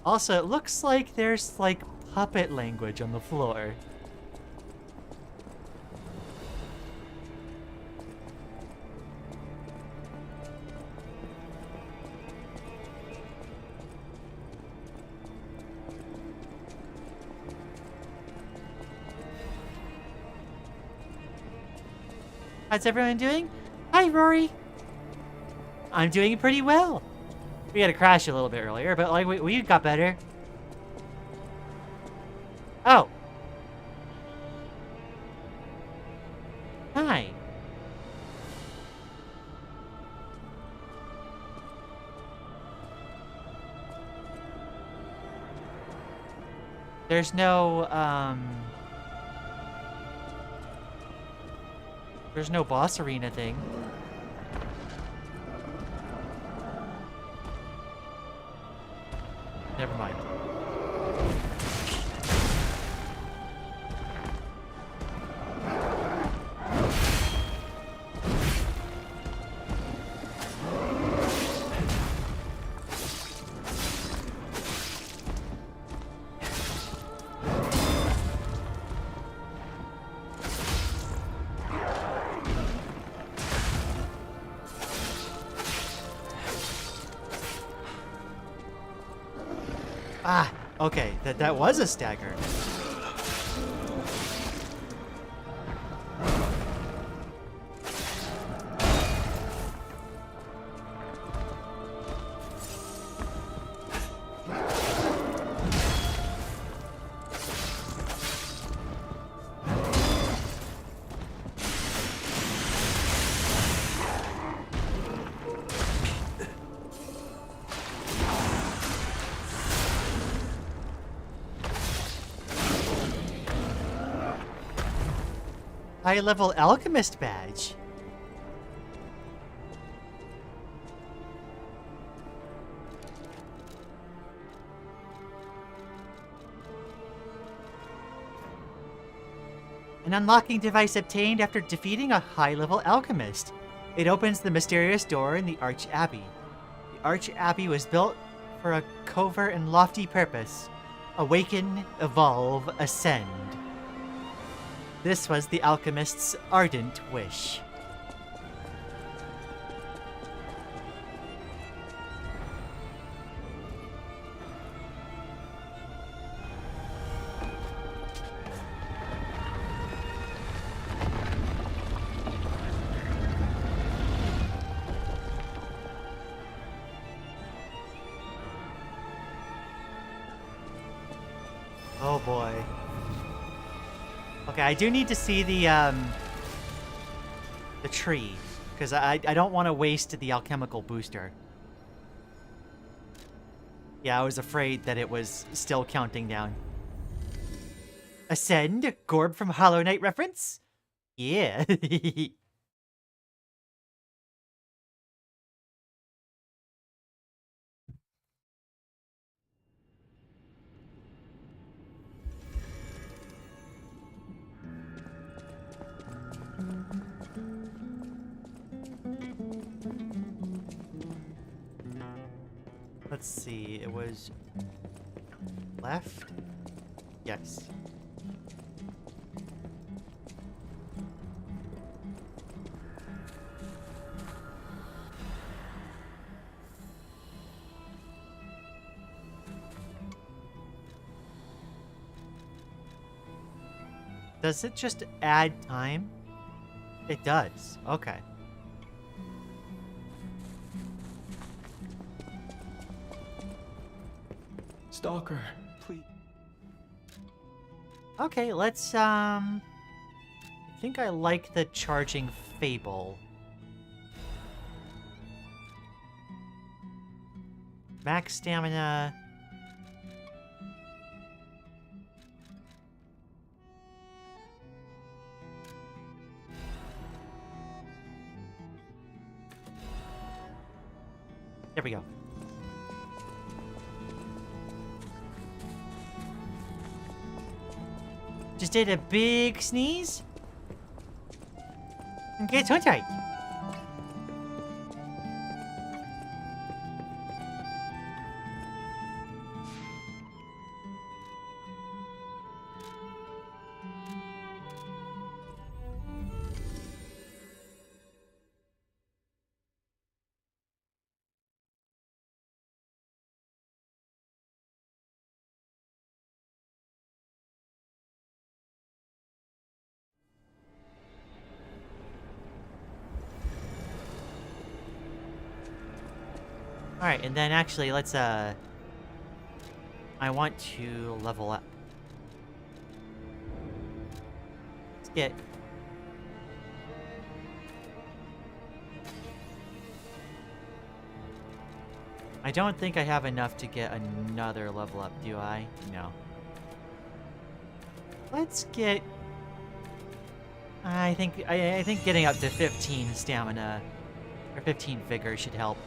Also, it looks like there's, like, puppet language on the floor. How's everyone doing? Hi, Rory. I'm doing pretty well. We had a crash a little bit earlier, but like we got better. Oh. Hi. There's no boss arena thing. Never mind. Ah, okay, that was a stagger. High-level alchemist badge. An unlocking device obtained after defeating a high-level alchemist. It opens the mysterious door in the Arch Abbey. The Arch Abbey was built for a covert and lofty purpose. Awaken, evolve, ascend. This was the alchemist's ardent wish. Oh boy. Okay, I do need to see the tree, because I don't want to waste the alchemical booster. Yeah, I was afraid that it was still counting down. Ascend, Gorb from Hollow Knight reference? Yeah. Let's see, it was left? Yes. Does it just add time? It does. Okay.
Stalker, please.
Okay, let's, I think I like the charging fable. Max stamina. There we go. just did a big sneeze. And get so tight. Alright, and then actually, let's, I want to level up. Let's get... I don't think I have enough to get another level up, do I? No. Let's get... I think getting up to 15 stamina, or 15 vigor should help.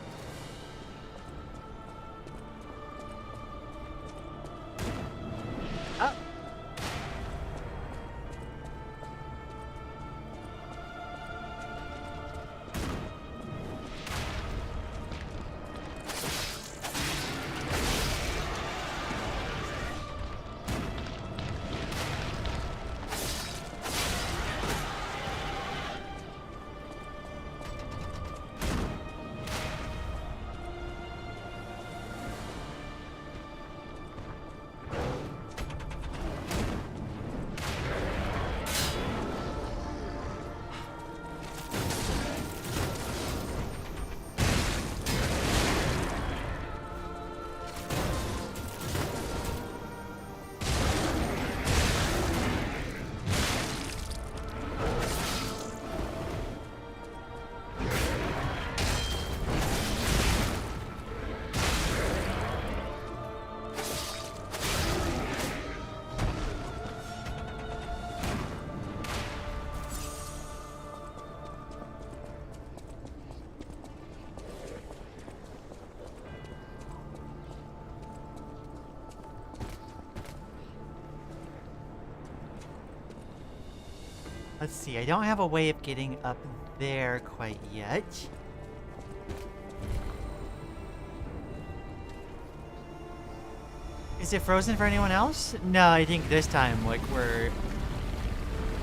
Let's see, I don't have a way of getting up there quite yet. Is it frozen for anyone else? No, I think this time, like,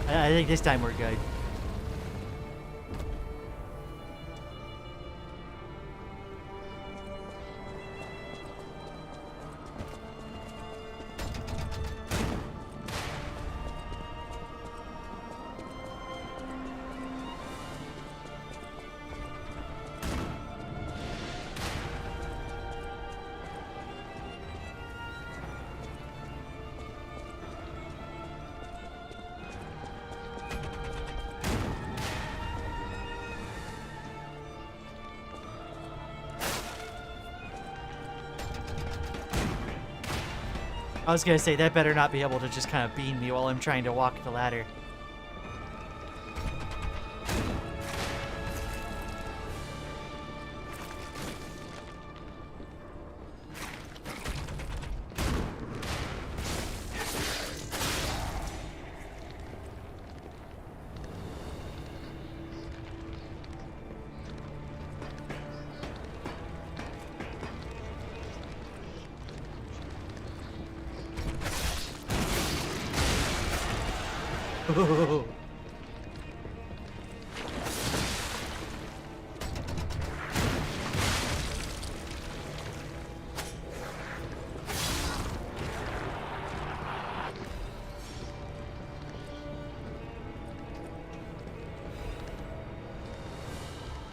I think this time we're good. I was gonna say, that better not be able to just kind of beam me while I'm trying to walk the ladder.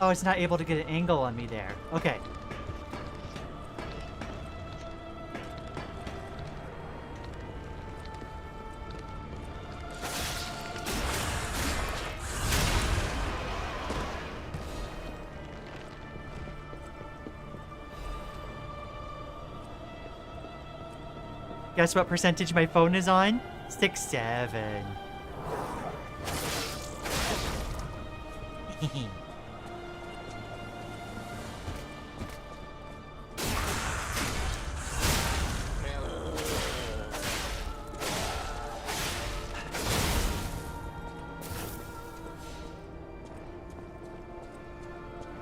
Oh, it's not able to get an angle on me there. Okay. Guess what percentage my phone is on? 67.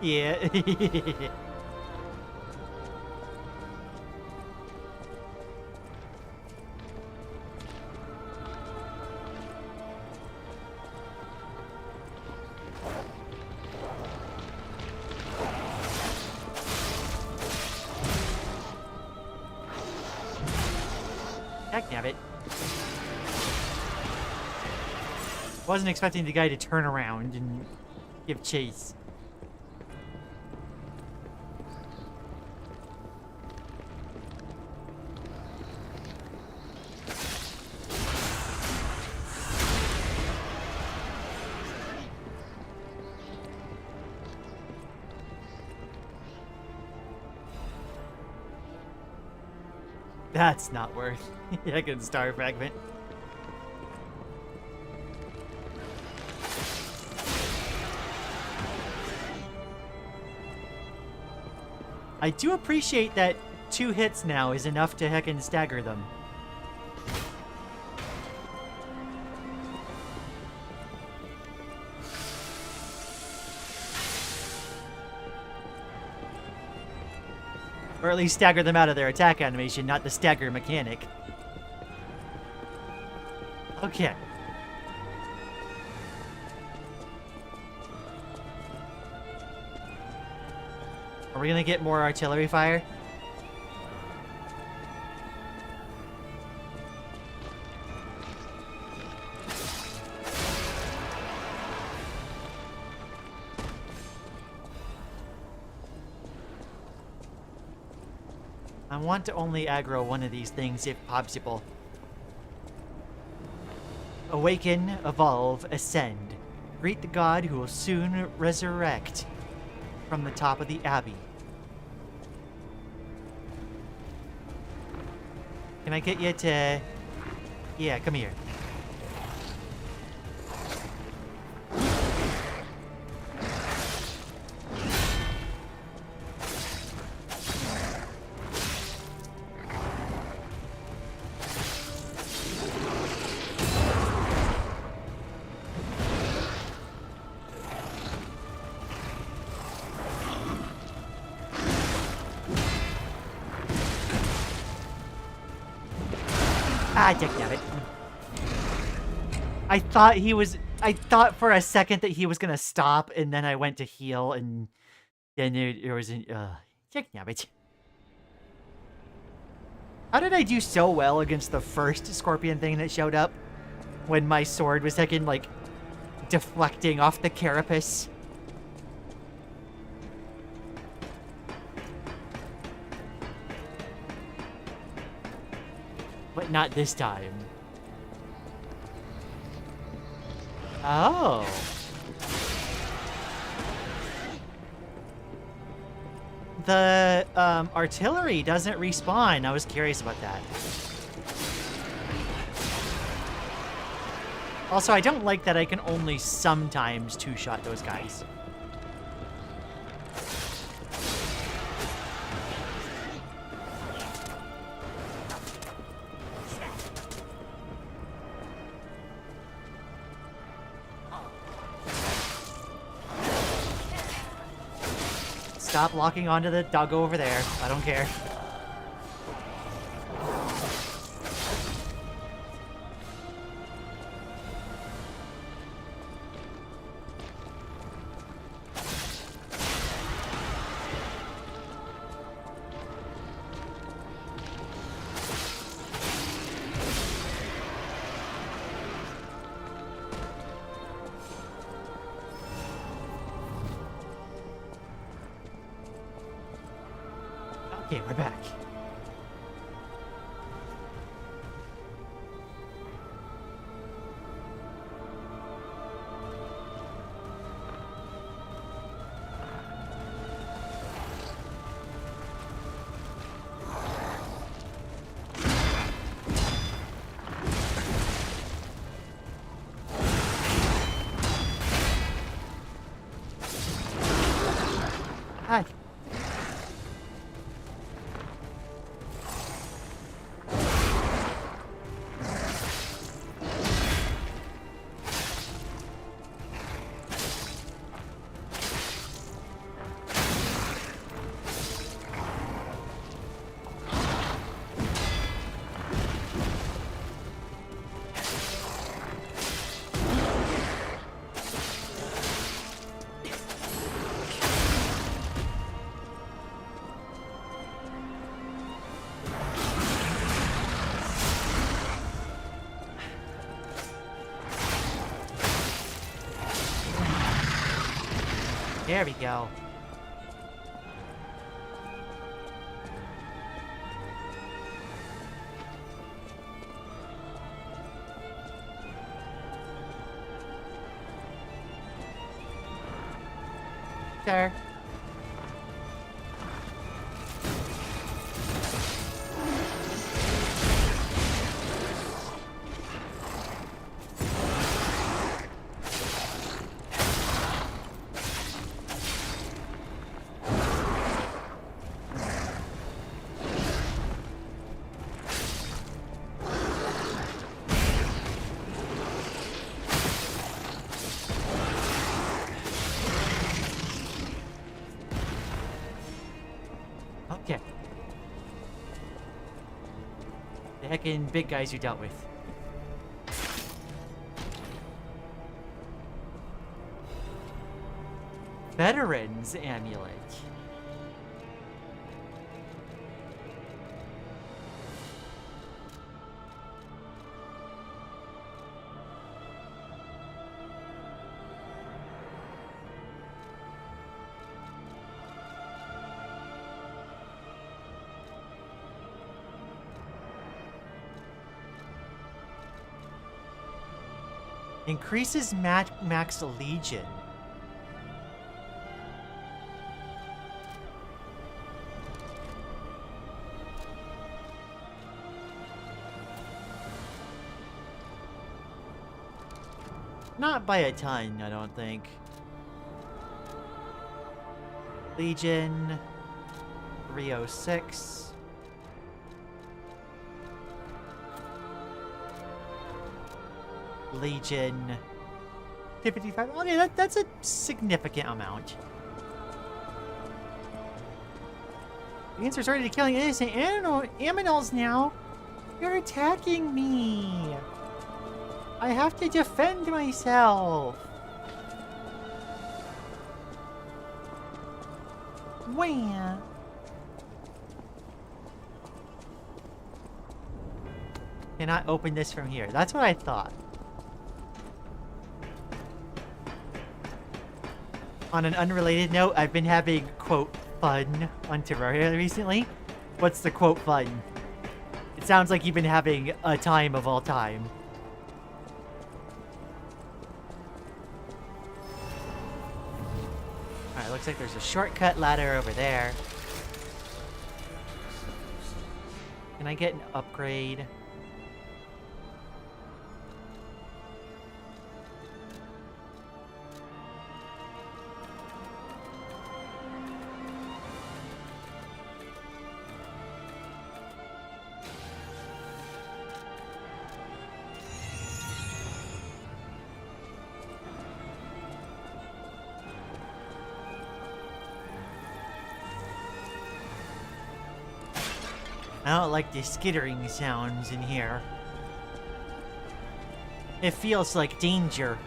Yeah. Heck damn it. Wasn't expecting the guy to turn around and give chase. That's not worth a good star fragment. I do appreciate that 2 hits now is enough to heckin' stagger them. Or at least stagger them out of their attack animation, not the stagger mechanic. Okay. Are we gonna get more artillery fire? I want to only aggro one of these things if possible. Awaken, evolve, ascend. Greet the god who will soon resurrect from the top of the abbey. Can I get you to... Yeah, come here. Ah, damn it. I thought for a second that he was gonna stop, and then I went to heal, and then there was an, damn it. How did I do so well against the first scorpion thing that showed up? When my sword was like, deflecting off the carapace? But not this time. Oh. The artillery doesn't respawn. I was curious about that. Also, I don't like that I can only sometimes two-shot those guys. Stop locking onto the doggo over there. I don't care. Okay, we're back. Hi. There we go. Sure. Okay. The heckin' big guys you dealt with. Veterans Amulet. Increases max Legion. Not by a ton, I don't think. Legion 306. Legion 55. Okay, that's a significant amount. The answer's ready to killing innocent aminals now. You're attacking me. I have to defend myself. Wah. Cannot open this from here. That's what I thought. On an unrelated note, I've been having, quote, fun on Terraria recently. What's the quote fun? It sounds like you've been having a time of all time. Alright, looks like there's a shortcut ladder over there. Can I get an upgrade? I don't like the skittering sounds in here. It feels like danger.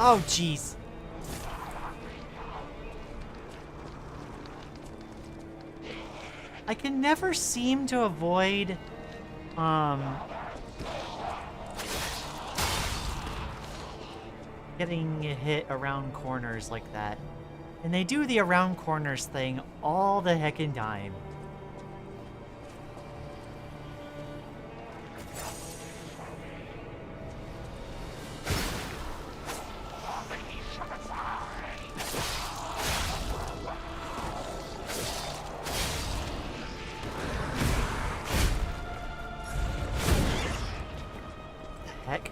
Oh, jeez. I can never seem to avoid, getting hit around corners like that. And they do the around corners thing all the heckin' time. Heck.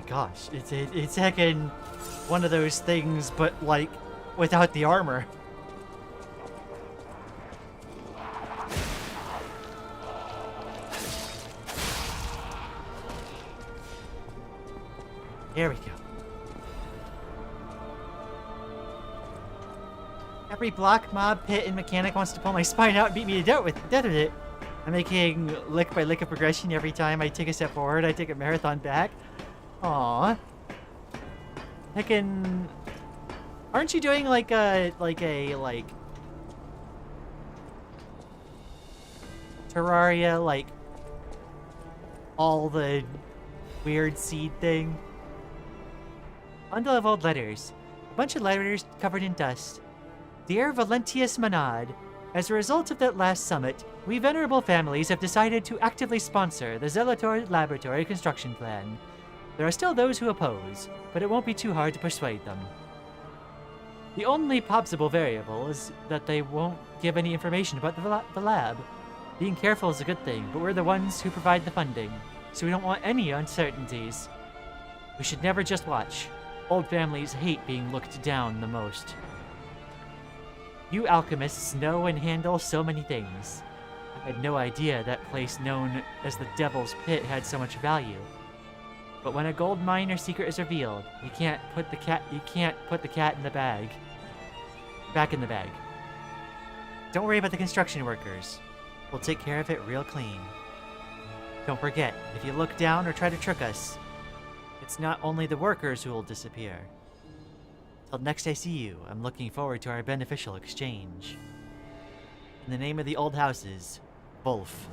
gosh, it's heckin' one of those things, but like without the armor. There we go. Every block, mob, pit, and mechanic wants to pull my spine out and beat me to death with it. I'm making lick by lick of progression every time I take a step forward. I take a marathon back. Aww. Heckin'... Aren't you doing like Terraria, like all the weird seed thing? Bundle of old letters. A bunch of letters covered in dust. Dear Valentius Manad, as a result of that last summit, we venerable families have decided to actively sponsor the Zelator Laboratory construction plan. There are still those who oppose, but it won't be too hard to persuade them. The only possible variable is that they won't give any information about the lab. Being careful is a good thing, but we're the ones who provide the funding, so we don't want any uncertainties. We should never just watch. Old families hate being looked down the most. You alchemists know and handle so many things. I had no idea that place known as the Devil's Pit had so much value. But when a gold mine or secret is revealed, you can't put the cat in the bag. Back in the bag. Don't worry about the construction workers. We'll take care of it real clean. Don't forget, if you look down or try to trick us, it's not only the workers who will disappear. Till next I see you, I'm looking forward to our beneficial exchange. In the name of the old houses, Wolf.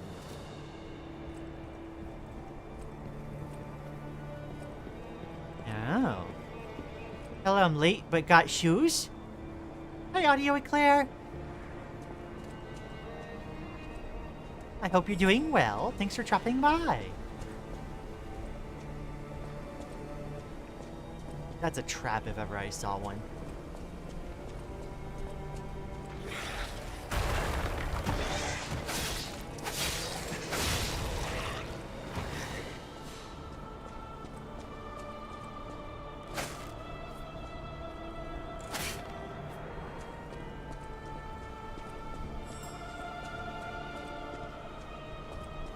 Oh. Hello, I'm late, but got shoes? Hi, Audio Eclair. I hope you're doing well. Thanks for dropping by. That's a trap if ever I saw one.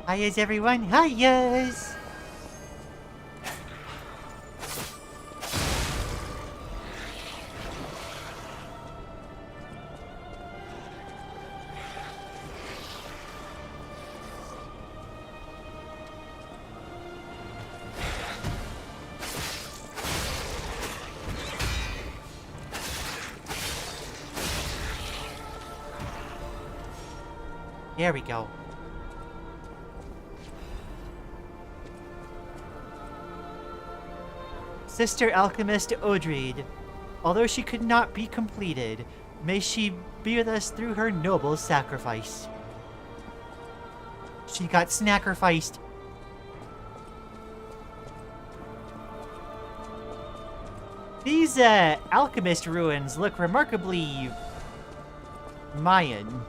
Hiya's everyone, hiya's! There we go. Sister Alchemist Odrid, although she could not be completed, may she be with us through her noble sacrifice. She got snackerficed. These alchemist ruins look remarkably Mayan.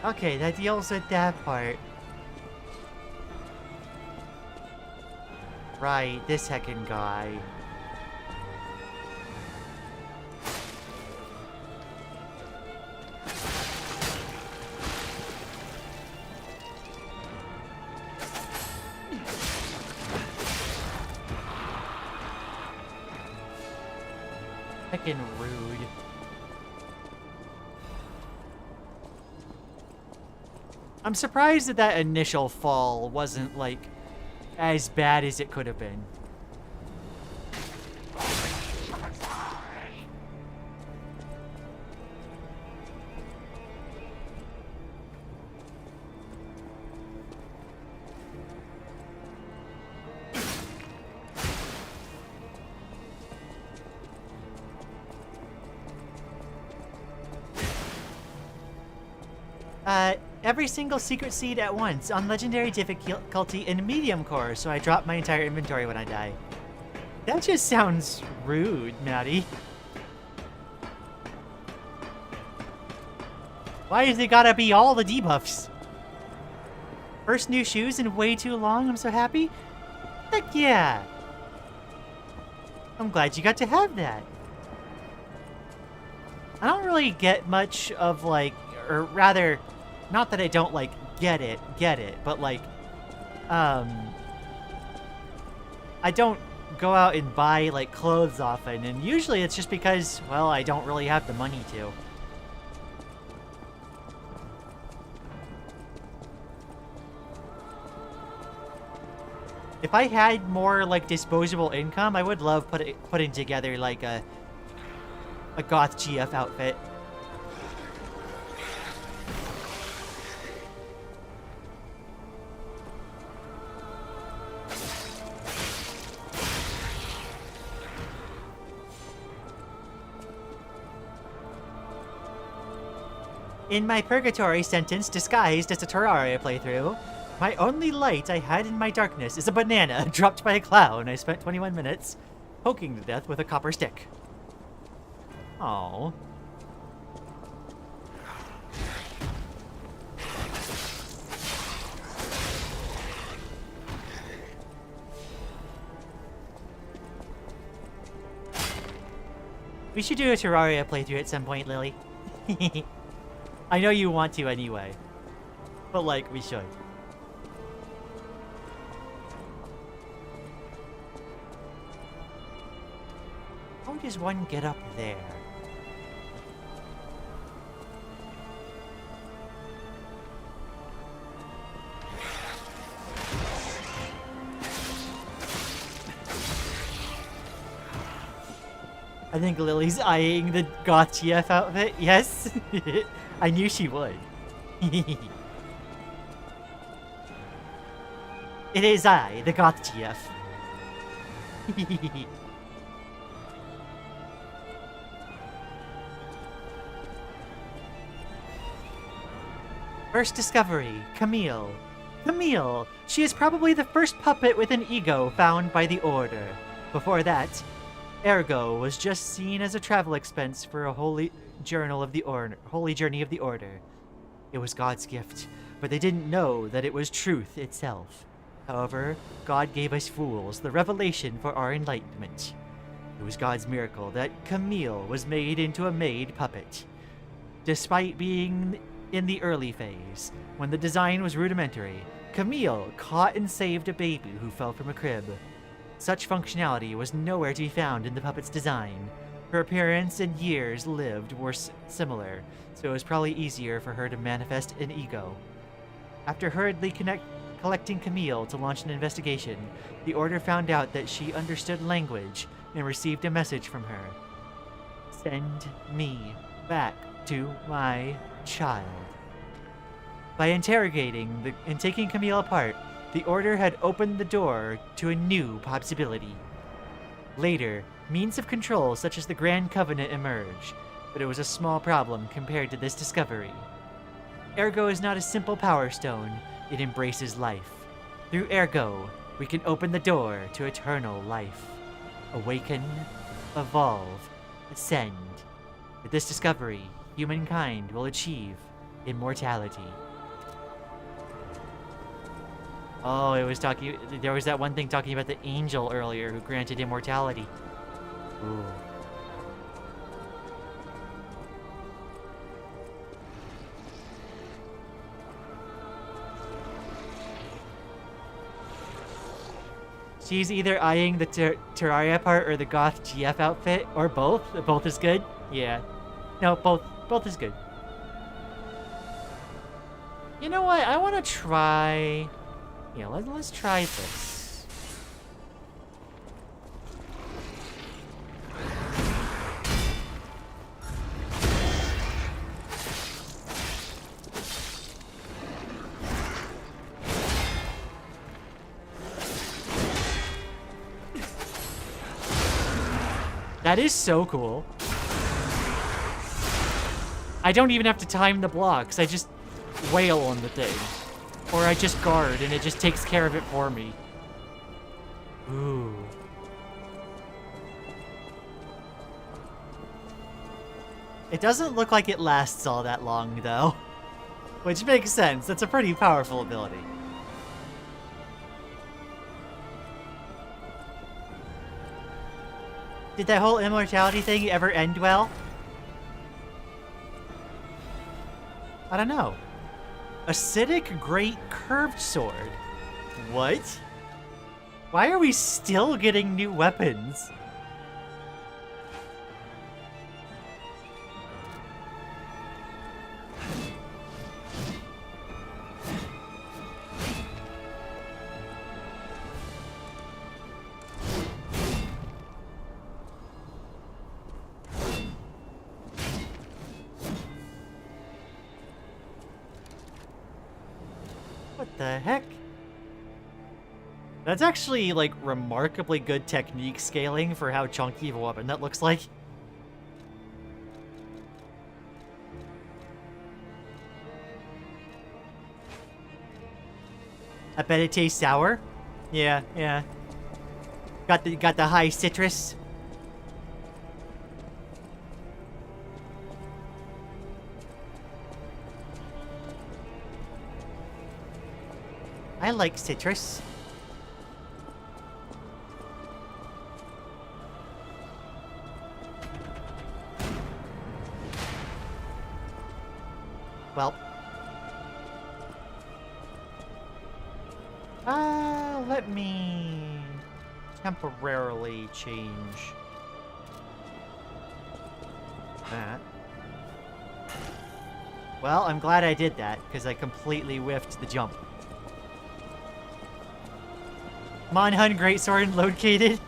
Okay, that deals with that part. Right, this heckin' guy. Heckin' rude. I'm surprised that that initial fall wasn't, like, as bad as it could have been. Every single secret seed at once on legendary difficulty in medium core, so I drop my entire inventory when I die. That just sounds rude, Maddie. Why is it gotta be all the debuffs? First new shoes in way too long, I'm so happy. Heck yeah. I'm glad you got to have that. I don't really get much of, like, or rather, not that I don't, like, get it, but, like, I don't go out and buy, like, clothes often, and usually it's just because, well, I don't really have the money to. If I had more, like, disposable income, I would love putting together, like, a goth GF outfit. In my purgatory sentence disguised as a Terraria playthrough, my only light I had in my darkness is a banana dropped by a clown I spent 21 minutes poking to death with a copper stick. Aww. We should do a Terraria playthrough at some point, Lily. I know you want to anyway. But, like, we should. How does one get up there? I think Lily's eyeing the goth GF outfit. Yes, I knew she would. It is I, the goth GF. First discovery, Camille. Camille! She is probably the first puppet with an ego found by the Order. Before that, Ergo was just seen as a travel expense for a holy journey of the Order. It was God's gift, but they didn't know that it was truth itself. However, God gave us fools the revelation for our enlightenment. It was God's miracle that Camille was made into a maid puppet. Despite being in the early phase, when the design was rudimentary, Camille caught and saved a baby who fell from a crib. Such functionality was nowhere to be found in the puppet's design. Her appearance and years lived were similar, so it was probably easier for her to manifest an ego. After hurriedly collecting Camille to launch an investigation, the Order found out that she understood language and received a message from her. Send me back to my child. By interrogating and taking Camille apart, the Order had opened the door to a new possibility. Later, means of control such as the Grand Covenant emerged, but it was a small problem compared to this discovery. Ergo is not a simple power stone, it embraces life. Through Ergo, we can open the door to eternal life. Awaken, evolve, ascend. With this discovery, humankind will achieve immortality. Oh, there was that one thing talking about the angel earlier who granted immortality. Ooh. She's either eyeing the Terraria part or the goth GF outfit, or both. Both is good? Yeah. No, both is good. You know what? I want to try... Yeah, let's try this. That is so cool. I don't even have to time the blocks. I just wail on the thing. Or I just guard and it just takes care of it for me. Ooh. It doesn't look like it lasts all that long though. Which makes sense. That's a pretty powerful ability. Did that whole immortality thing ever end well? I don't know. Acidic Great Curved Sword. What? Why are we still getting new weapons? What the heck? That's actually, like, remarkably good technique scaling for how chunky of a weapon that looks like. I bet it tastes sour. Yeah, yeah. Got the high citrus. I like citrus. Well. Let me temporarily change that. Well, I'm glad I did that, because I completely whiffed the jump. Monhun Greatsword located.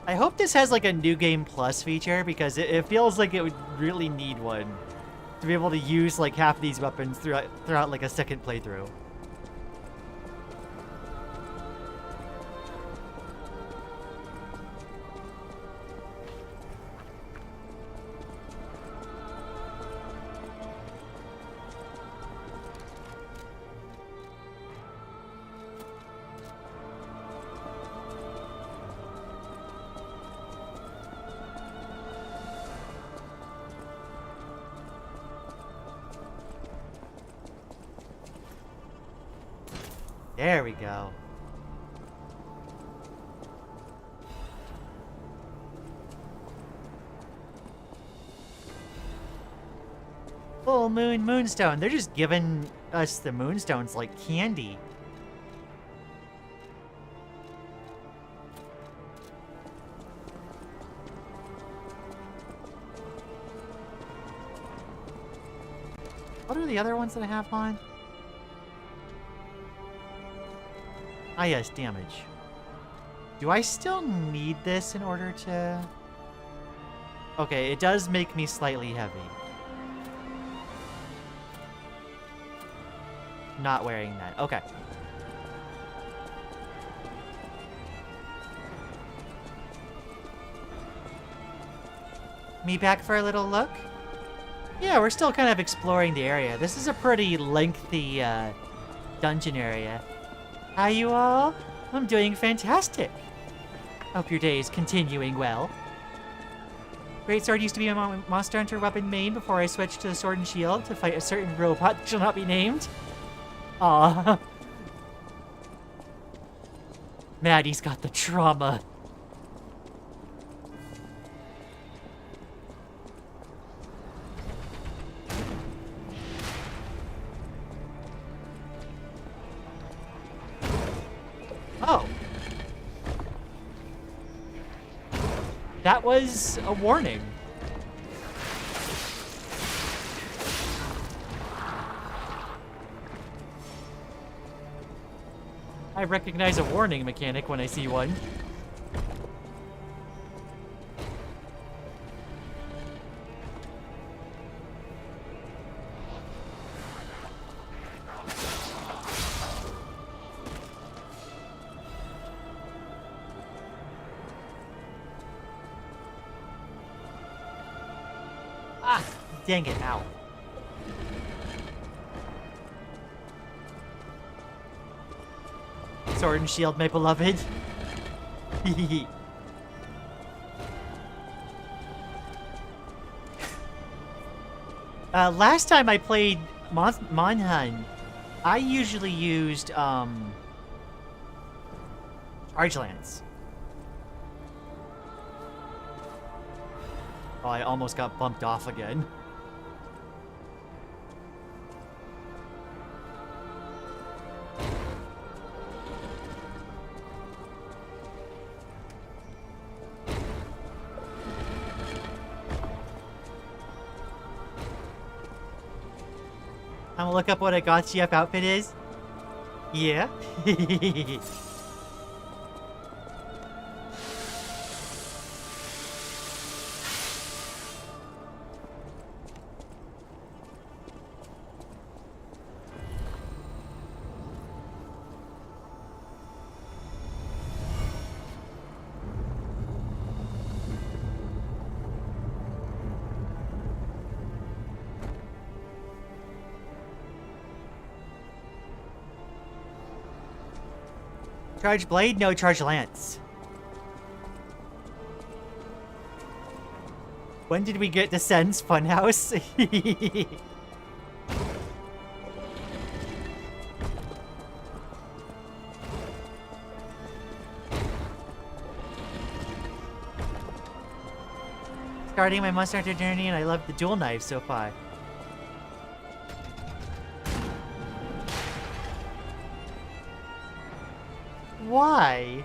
I hope this has like a New Game Plus feature, because it feels like it would really need one to be able to use like half these weapons throughout like a second playthrough. There we go. Full Moon Moonstone. They're just giving us the moonstones like candy. What are the other ones that I have on? Ah, yes, damage. Do I still need this in order to... Okay, it does make me slightly heavy. Not wearing that. Okay. Me back for a little look? Yeah, we're still kind of exploring the area. This is a pretty lengthy dungeon area. Hi, you all? I'm doing fantastic. Hope your day is continuing well. Greatsword used to be my Monster Hunter weapon main before I switched to the Sword and Shield to fight a certain robot that shall not be named. Aw. Maddie's got the trauma. Oh. That was a warning. I recognize a warning mechanic when I see one. Ah, dang it, ow. Sword and shield, my beloved. Last time I played Monhan, I usually used, Charge Lance. Oh, I almost got bumped off again. I'm gonna look up what a God Chef outfit is. Yeah. Charge blade, no charge lance. When did we get to Sen's Funhouse? Starting my Monster Hunter journey, and I love the dual knives so far. Why?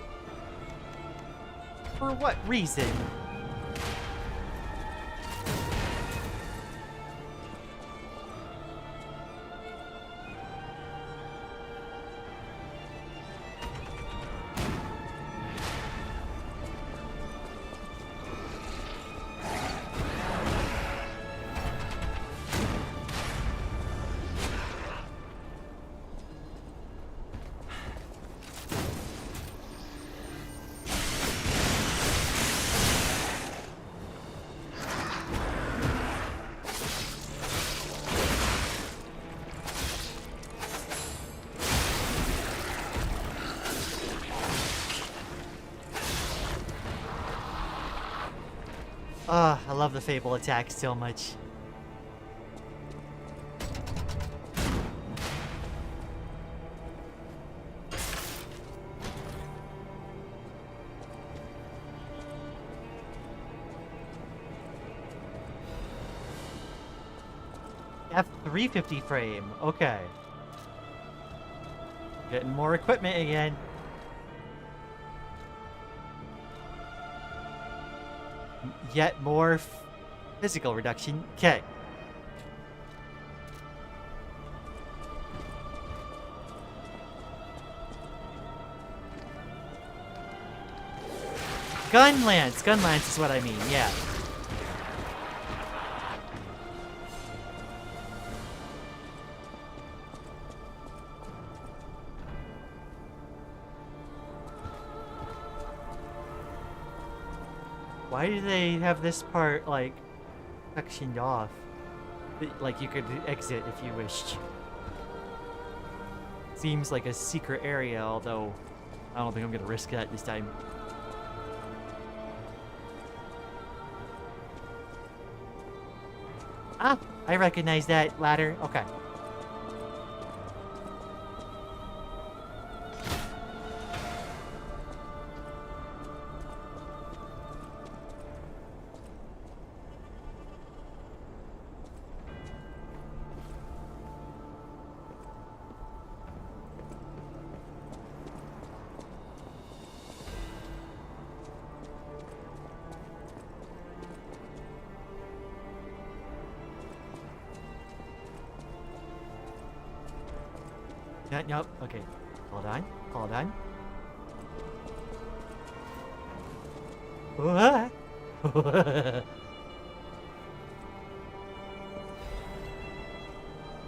For what reason? I love the Fable attack so much. F350 frame, okay. Getting more equipment again. Yet more physical reduction. Okay. Gun lance is what I mean, yeah. Why do they have this part, like, sectioned off? Like, you could exit if you wished. Seems like a secret area, although I don't think I'm gonna risk that this time. Ah, I recognize that ladder. Okay. Nope. Okay. Hold on. Hold on. What?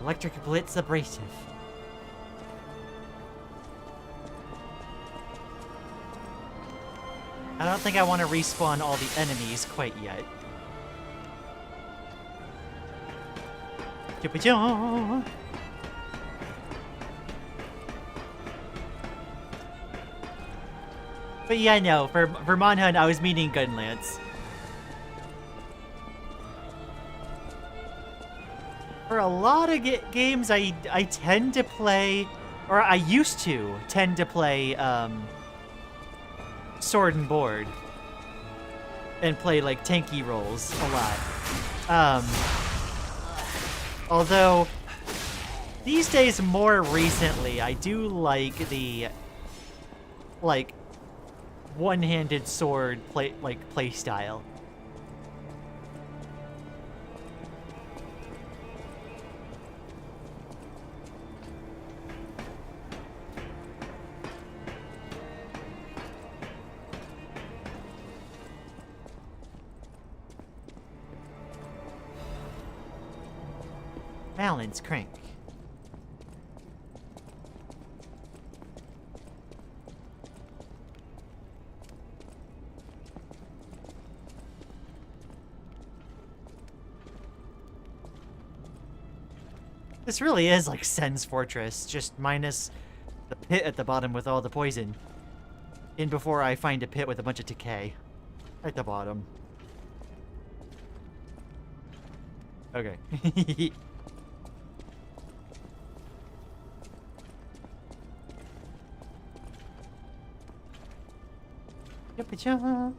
Electric Blitz Abrasive. I don't think I want to respawn all the enemies quite yet. But yeah, no, for Manhunt, I was meaning Gunlance. For a lot of games, I tend to play, or I used to tend to play sword and board, and play like tanky roles a lot. Although these days, more recently, I do like the one-handed sword play style. Balance crank. This really is like Sen's Fortress, just minus the pit at the bottom with all the poison. In before I find a pit with a bunch of decay. At the bottom. Okay. Yep-a-cha.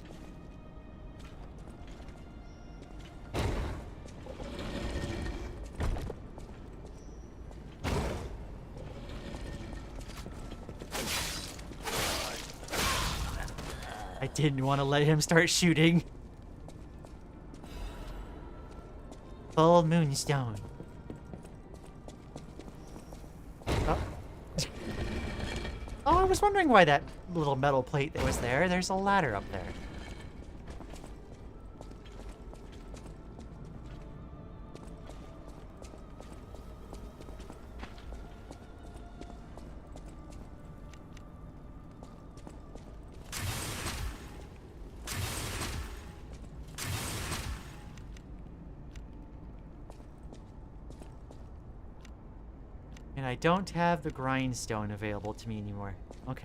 I didn't want to let him start shooting. Full moonstone. Oh. Oh, I was wondering why that little metal plate that was there. There's a ladder up there. And I don't have the grindstone available to me anymore. Okay.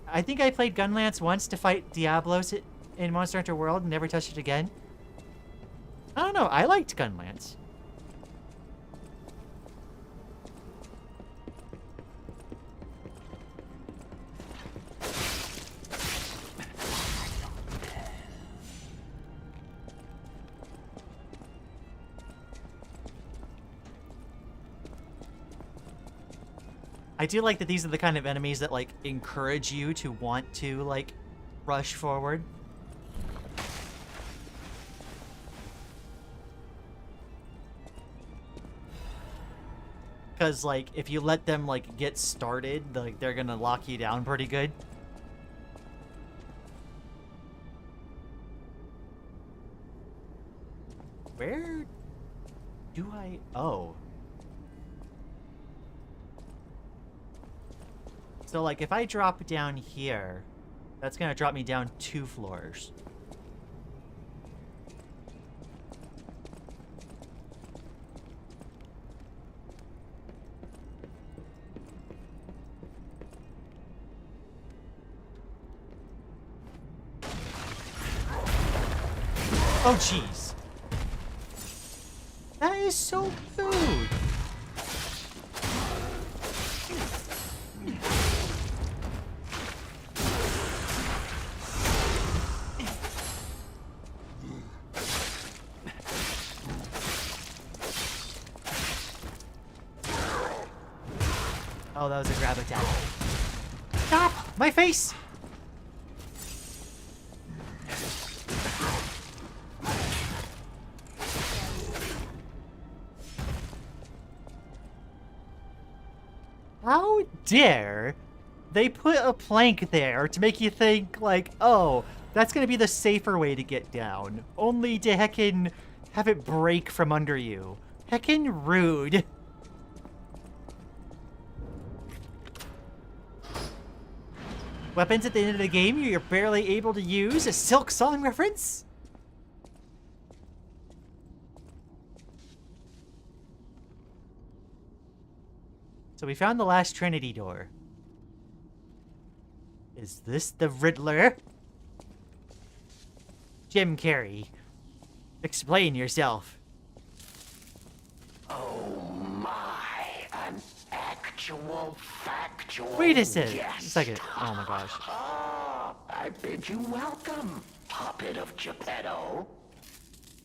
I think I played Gunlance once to fight Diablos in Monster Hunter World and never touched it again. I don't know, I liked Gunlance. I do like that these are the kind of enemies that, like, encourage you to want to, like, rush forward. Because, like, if you let them, like, get started, like, they're gonna lock you down pretty good. Where do I... Oh. So, like, if I drop down here, that's gonna drop me down 2 floors. Oh, jeez. That is so rude. Oh, that was a grab attack. Stop! My face! How dare they put a plank there to make you think, like, oh, that's gonna be the safer way to get down, only to heckin' have it break from under you. Heckin' rude. Weapons at the end of the game you're barely able to use? A Silk Song reference? So we found the last Trinity door. Is this the Riddler? Jim Carrey, explain yourself.
Oh my, an actual factual
Wait a
guest.
second. Oh my gosh.
Oh, I bid you welcome, puppet of Geppetto.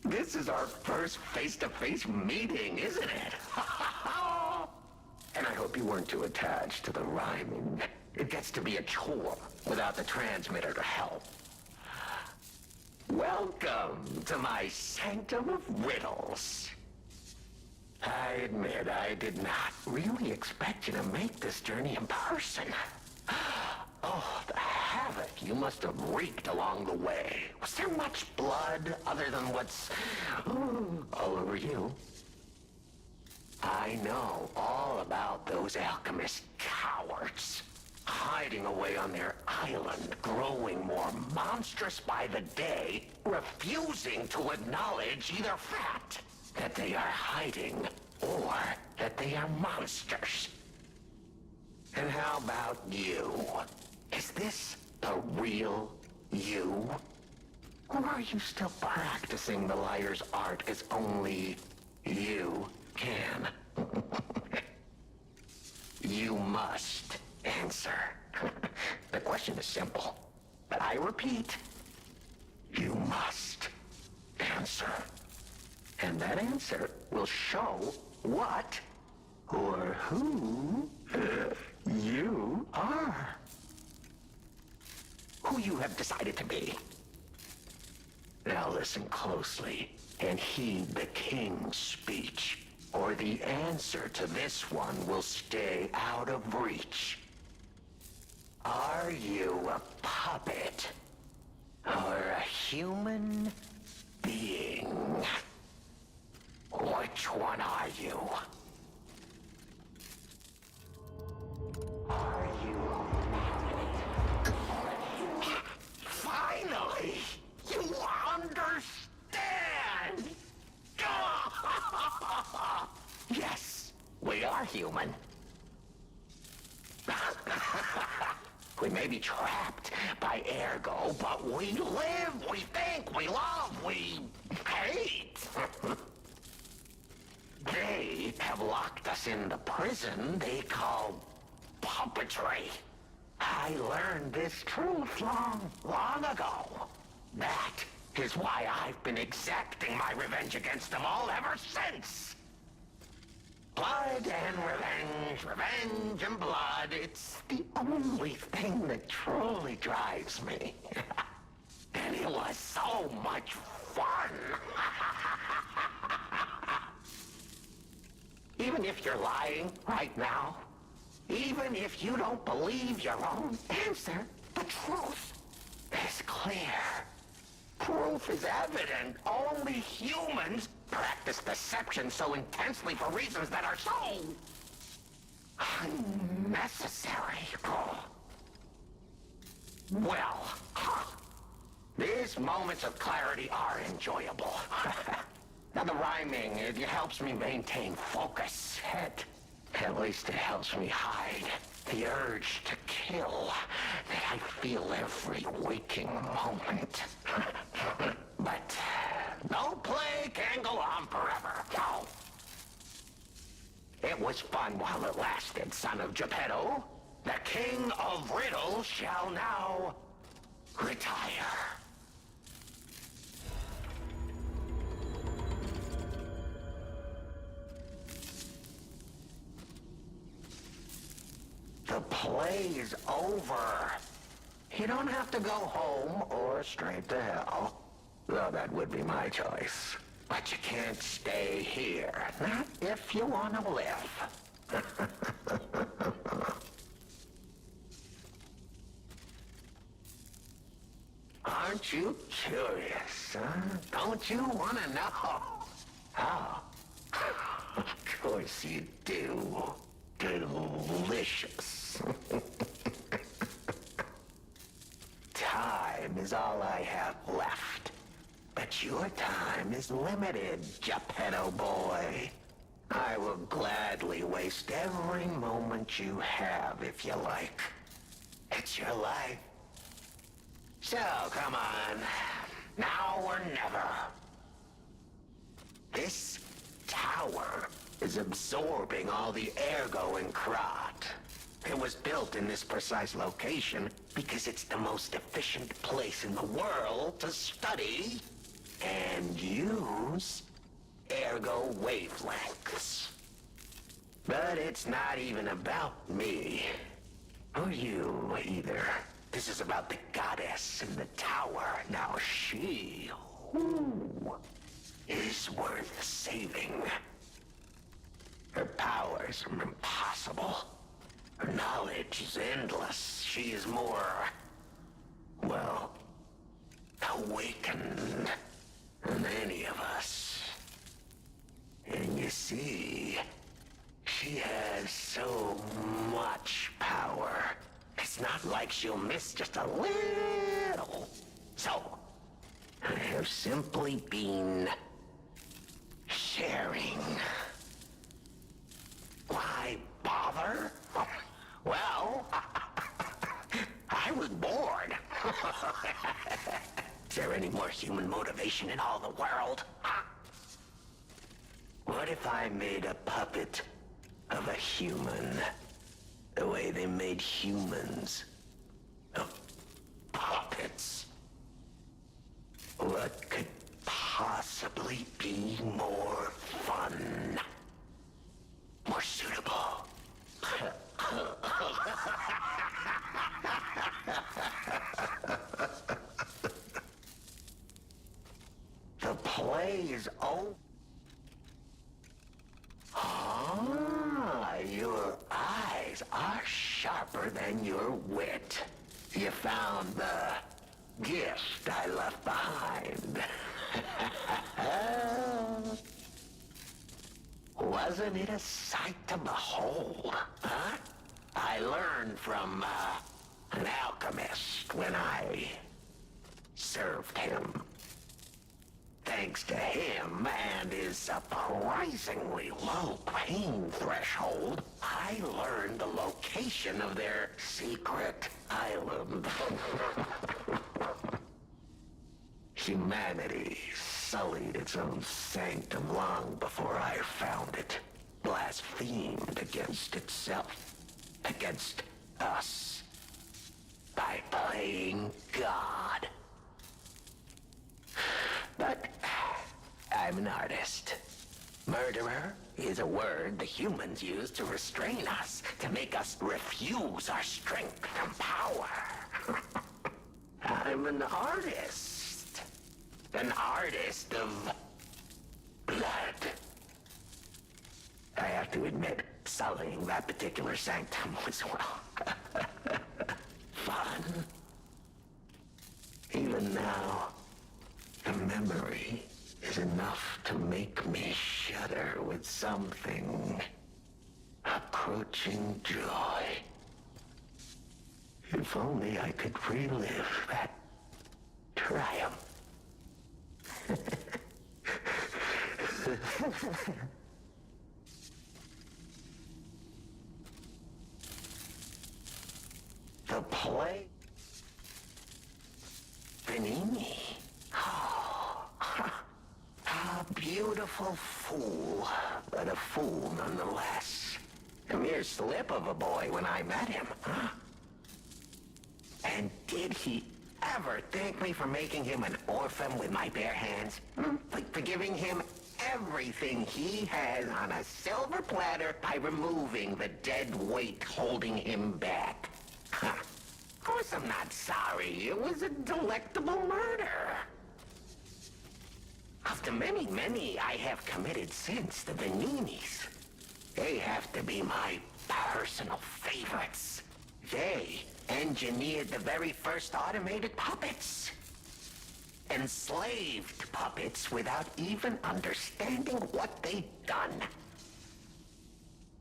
This is our first face-to-face meeting, isn't it? And I hope you weren't too attached to the rhyming. It gets to be a chore without the transmitter to help. Welcome to my sanctum of riddles. I admit I did not really expect you to make this journey in person. Oh, the havoc you must have wreaked along the way. Was there much blood other than what's all over you? I know all about those alchemist cowards. Hiding away on their island, growing more monstrous by the day, refusing to acknowledge either fact that they are hiding or that they are monsters. And how about you? Is this the real you? Or are you still practicing the liar's art as only you can? You must answer. The question is simple, but I repeat, you must answer. And that answer will show what or who you are. Who you have decided to be. Now listen closely and heed the king's speech, or the answer to this one will stay out of reach. Are you a puppet or a human being? Which one are you? Are you finally, you understand! Yes, we are human. We may be trapped by ergo, but we live, we think, we love, we hate. They have locked us in the prison they call puppetry. I learned this truth long ago. That is why I've been exacting my revenge against them all ever since. Blood and revenge, revenge and blood, it's the only thing that truly drives me. And it was so much fun. Even if you're lying right now, even if you don't believe your own answer, the truth is clear. Proof is evident. Only humans practice deception so intensely for reasons that are so unnecessary. Well, these moments of clarity are enjoyable. Now the rhyming, it helps me maintain focus. At least it helps me hide the urge to kill that I feel every waking moment. But no play can go on forever. No. It was fun while it lasted, son of Geppetto. The king of riddles shall now retire. The play's over. You don't have to go home or straight to hell. Though that would be my choice. But you can't stay here. Not if you want to live. Aren't you curious, huh? Don't you want to know? Oh. Of course you do. Delicious. Time is all I have left. But your time is limited, Geppetto boy. I will gladly waste every moment you have if you like. It's your life. So, come on. Now or never. This tower is absorbing all the ergo in Krat. It was built in this precise location because it's the most efficient place in the world to study and use ergo wavelengths. But it's not even about me. Or you, either. This is about the goddess in the tower. Now she, is worth saving. Her powers are impossible. Her knowledge is endless. She is more, well, awakened than any of us. And you see, she has so much power. It's not like she'll miss just a little. So, I have simply been sharing. Why bother? Well, I was bored. Is there any more human motivation in all the world? What if I made a puppet of a human? The way they made humans of puppets. What could possibly be more fun? More suitable? The play is over. Ah, your eyes are sharper than your wit. You found the gift I left behind. Wasn't it a sight to behold, huh? I learned from an alchemist when I served him. Thanks to him and his surprisingly low pain threshold, I learned the location of their secret island. Humanity sullied its own sanctum long before I found it. Blasphemed against itself, against us, by playing God. But I'm an artist. Murderer is a word the humans use to restrain us, to make us refuse our strength and power. I'm an artist. An artist of blood. I have to admit, sullying that particular sanctum was, well, fun. Even now, the memory is enough to make me shudder with something approaching joy. If only I could relive that triumph. The play? Benini? Oh, a beautiful fool, but a fool nonetheless. A mere slip of a boy when I met him, huh? And did he ever thank me for making him an orphan with my bare hands? For giving him everything he has on a silver platter by removing the dead weight holding him back. I'm not sorry. It was a delectable murder. Of the many I have committed since, the Beninis, they have to be my personal favorites. They engineered the very first automated puppets. Enslaved puppets without even understanding what they'd done.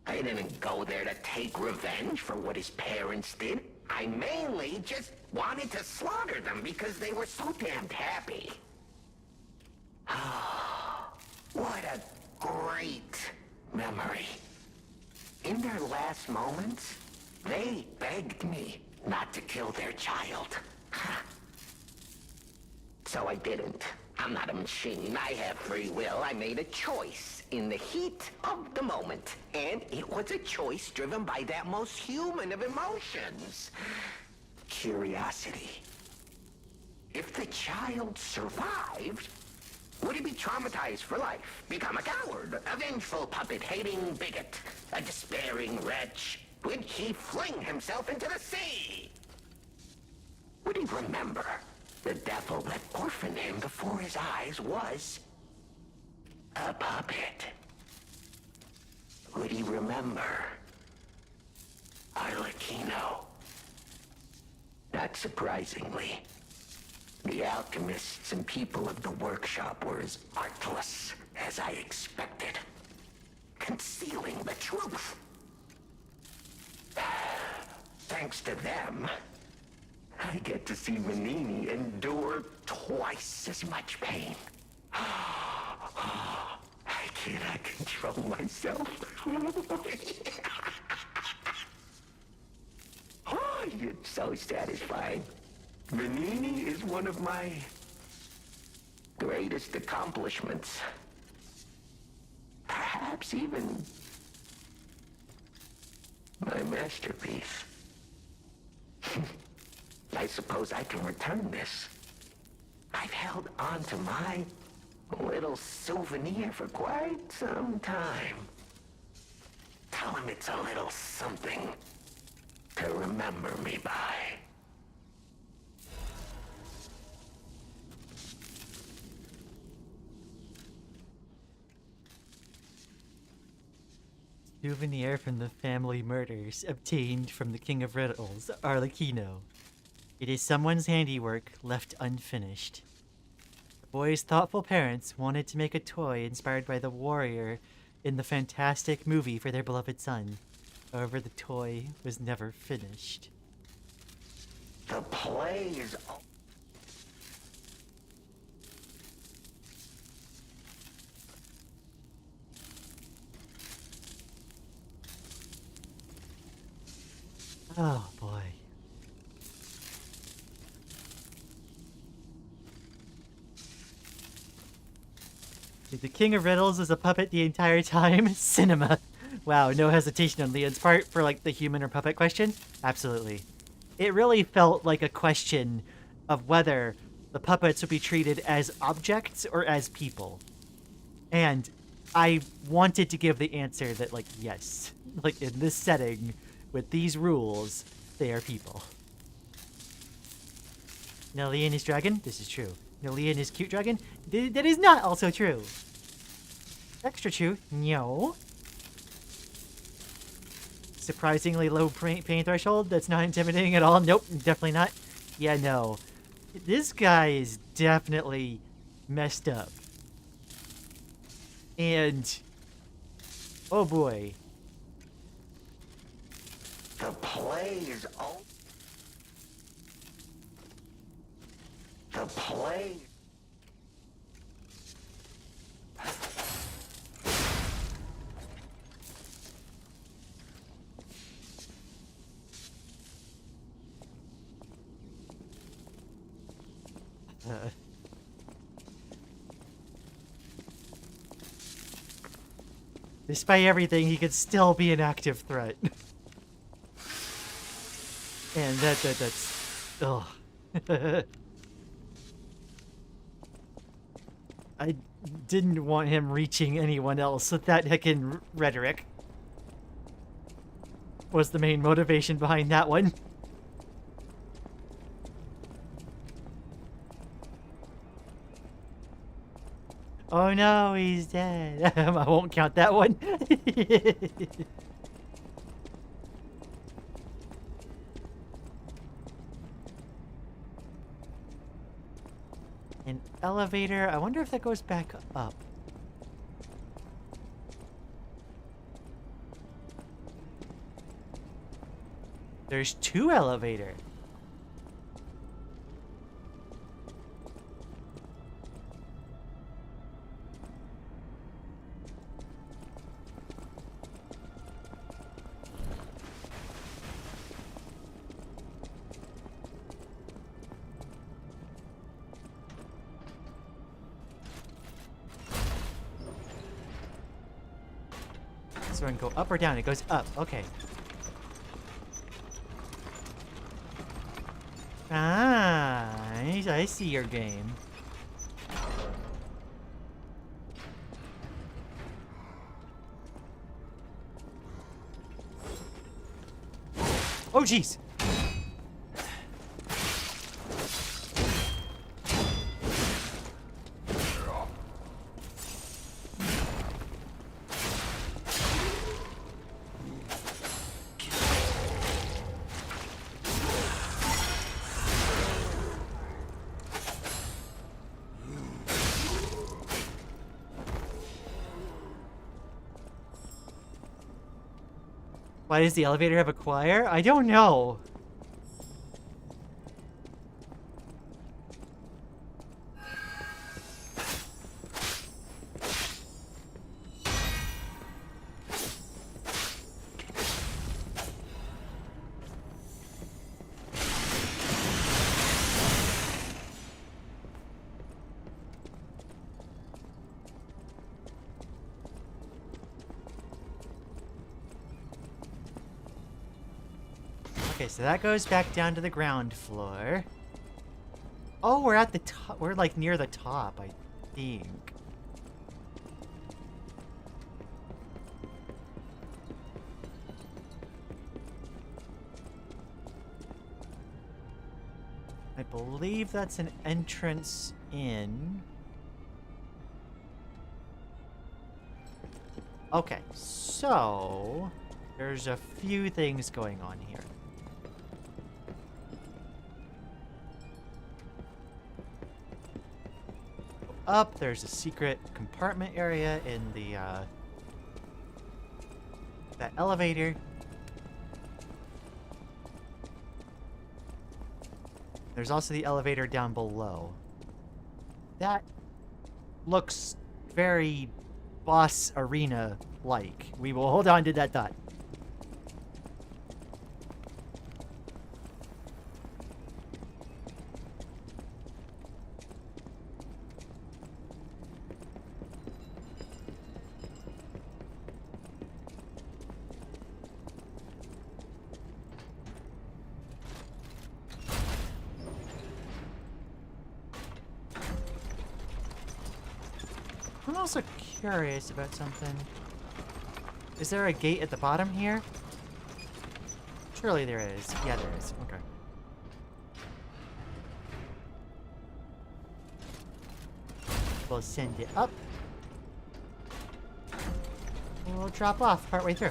I didn't go there to take revenge for what his parents did. I mainly just wanted to slaughter them because they were so damned happy. What a great memory. In their last moments, they begged me not to kill their child. So I didn't. I'm not a machine. I have free will. I made a choice in the heat of the moment. And it was a choice driven by that most human of emotions. Curiosity. If the child survived, would he be traumatized for life? Become a coward, a vengeful puppet-hating bigot, a despairing wretch? Would he fling himself into the sea? Would he remember the devil that orphaned him before his eyes was a puppet? Would he remember Arlecchino? Not surprisingly, the alchemists and people of the workshop were as artless as I expected, concealing the truth. Thanks to them, I get to see Manini endure twice as much pain. I cannot control myself. Oh, it's so satisfying. Manini is one of my greatest accomplishments. Perhaps even my masterpiece. I suppose I can return this. I've held on to my little souvenir for quite some time. Tell him it's a little something to remember me by.
Souvenir from the family murders obtained from the King of Riddles, Arlecchino. It is someone's handiwork left unfinished. The boy's thoughtful parents wanted to make a toy inspired by the warrior in the fantastic movie for their beloved son. However, the toy was never finished.
The play is...
Oh boy. The King of Riddles is a puppet the entire time. Cinema. Wow, no hesitation on Lian's part for like the human or puppet question. Absolutely. It really felt like a question of whether the puppets would be treated as objects or as people. And I wanted to give the answer that like, yes, like in this setting, with these rules, they are people. Now Lian is dragon? This is true. Now Lian is cute dragon? That is not also true. Extra true? No. Surprisingly low pain threshold? That's not intimidating at all? Nope, definitely not. Yeah, no. This guy is definitely messed up. And... oh boy.
The play is over. The play...
Despite everything, he could still be an active threat. And that's... ugh. I didn't want him reaching anyone else with that heccin rhetoric. Was the main motivation behind that one. Oh no, he's dead. I won't count that one. An elevator. I wonder if that goes back up. There's 2 elevators. So I can go up or down. It goes up. Okay. Ah, I see your game. Oh, jeez. Why does the elevator have a choir? I don't know. Okay, so that goes back down to the ground floor. Oh, we're at the top. We're like near the top, I think. I believe that's an entrance in. Okay, so there's a few things going on here. Up, there's a secret compartment area in the that elevator. There's also the elevator down below. That looks very boss arena like. We will hold on to that thought. I'm also curious about something. Is there a gate at the bottom here? Surely there is. Yeah, there is. Okay. We'll send it up. We'll drop off partway through.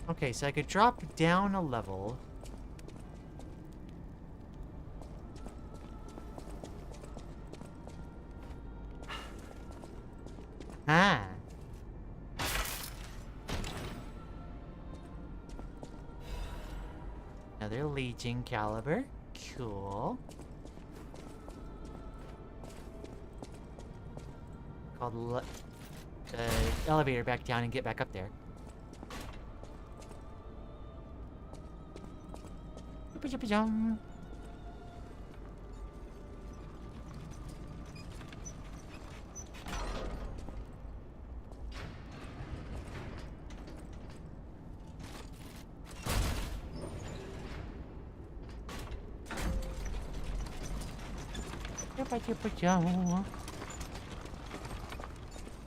Okay, so I could drop down a level. Ah. Another Legion caliber. Cool. Called elevator back down and get back up there.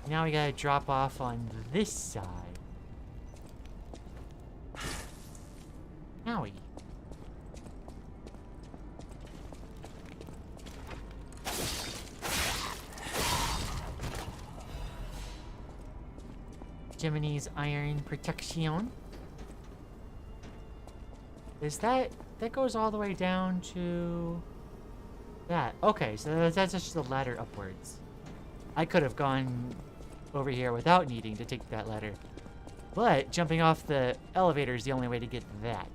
Now we gotta drop off on this side. Owie. Gemini's iron protection. Is that goes all the way down to that? Okay, so that's just the ladder upwards. I could have gone over here without needing to take that ladder, but jumping off the elevator is the only way to get that.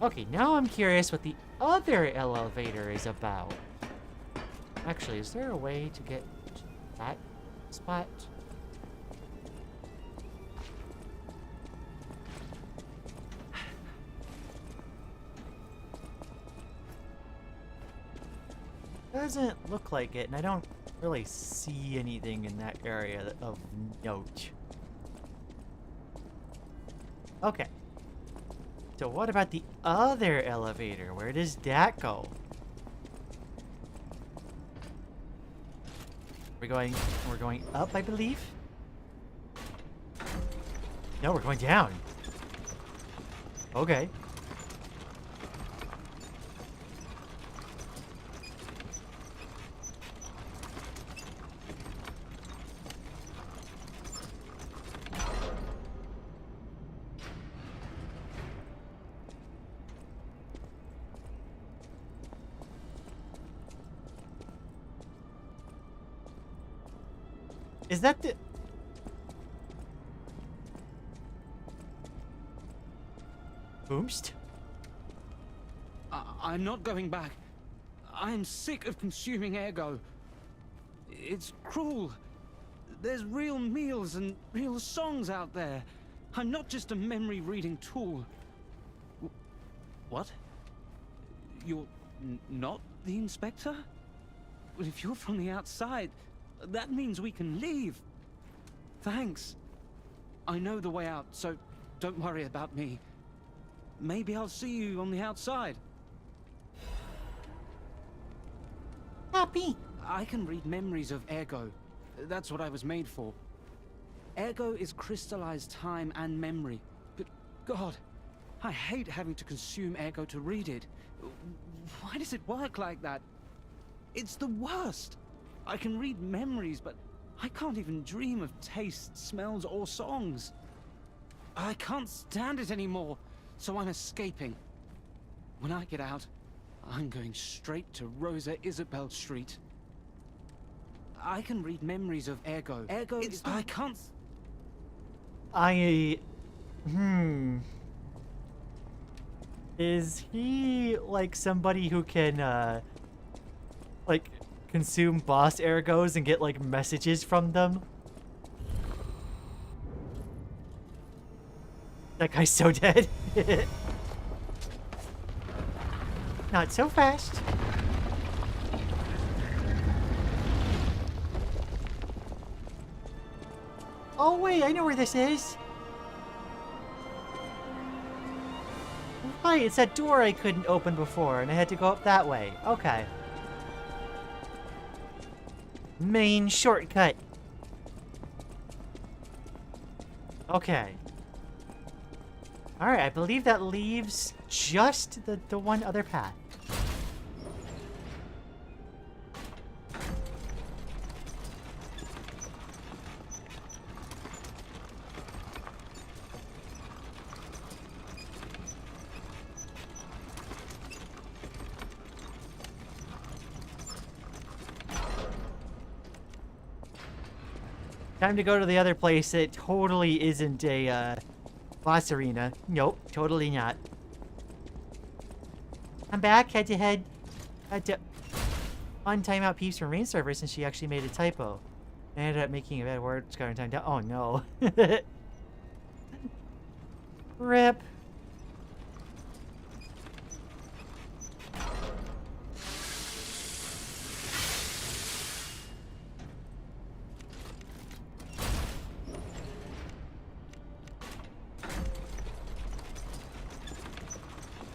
Okay, now I'm curious what the other elevator is about. Actually, is there a way to get to that spot? Doesn't look like it, and I don't really see anything in that area of note. Okay. So what about the other elevator? Where does that go? We're going up, I believe? No, we're going down. Okay. Is that the... Boomst?
I'm not going back. I'm sick of consuming ergo. It's cruel. There's real meals and real songs out there. I'm not just a memory-reading tool. What? You're not the inspector? Well, if you're from the outside, that means we can leave. Thanks. I know the way out, so don't worry about me. Maybe I'll see you on the outside.
Happy.
I can read memories of ergo. That's what I was made for. Ergo is crystallized time and memory. But God, I hate having to consume ergo to read it. Why does it work like that? It's the worst. I can read memories, but I can't even dream of tastes, smells, or songs. I can't stand it anymore, so I'm escaping. When I get out, I'm going straight to Rosa Isabel Street. I can read memories of ergo. Ergo is... I can't...
Is he, like, somebody who can, like, consume boss ergos and get, like, messages from them? That guy's so dead. Not so fast. Oh wait, I know where this is. Right, it's that door I couldn't open before, and I had to go up that way. Okay. Main shortcut. Okay. Alright, I believe that leaves just the one other path. Time to go to the other place. It totally isn't a boss arena. Nope, totally not. I'm back. Had to un-timeout Peeps from main server since she actually made a typo. I ended up making a bad word. Scarring time down. Oh no. Rip.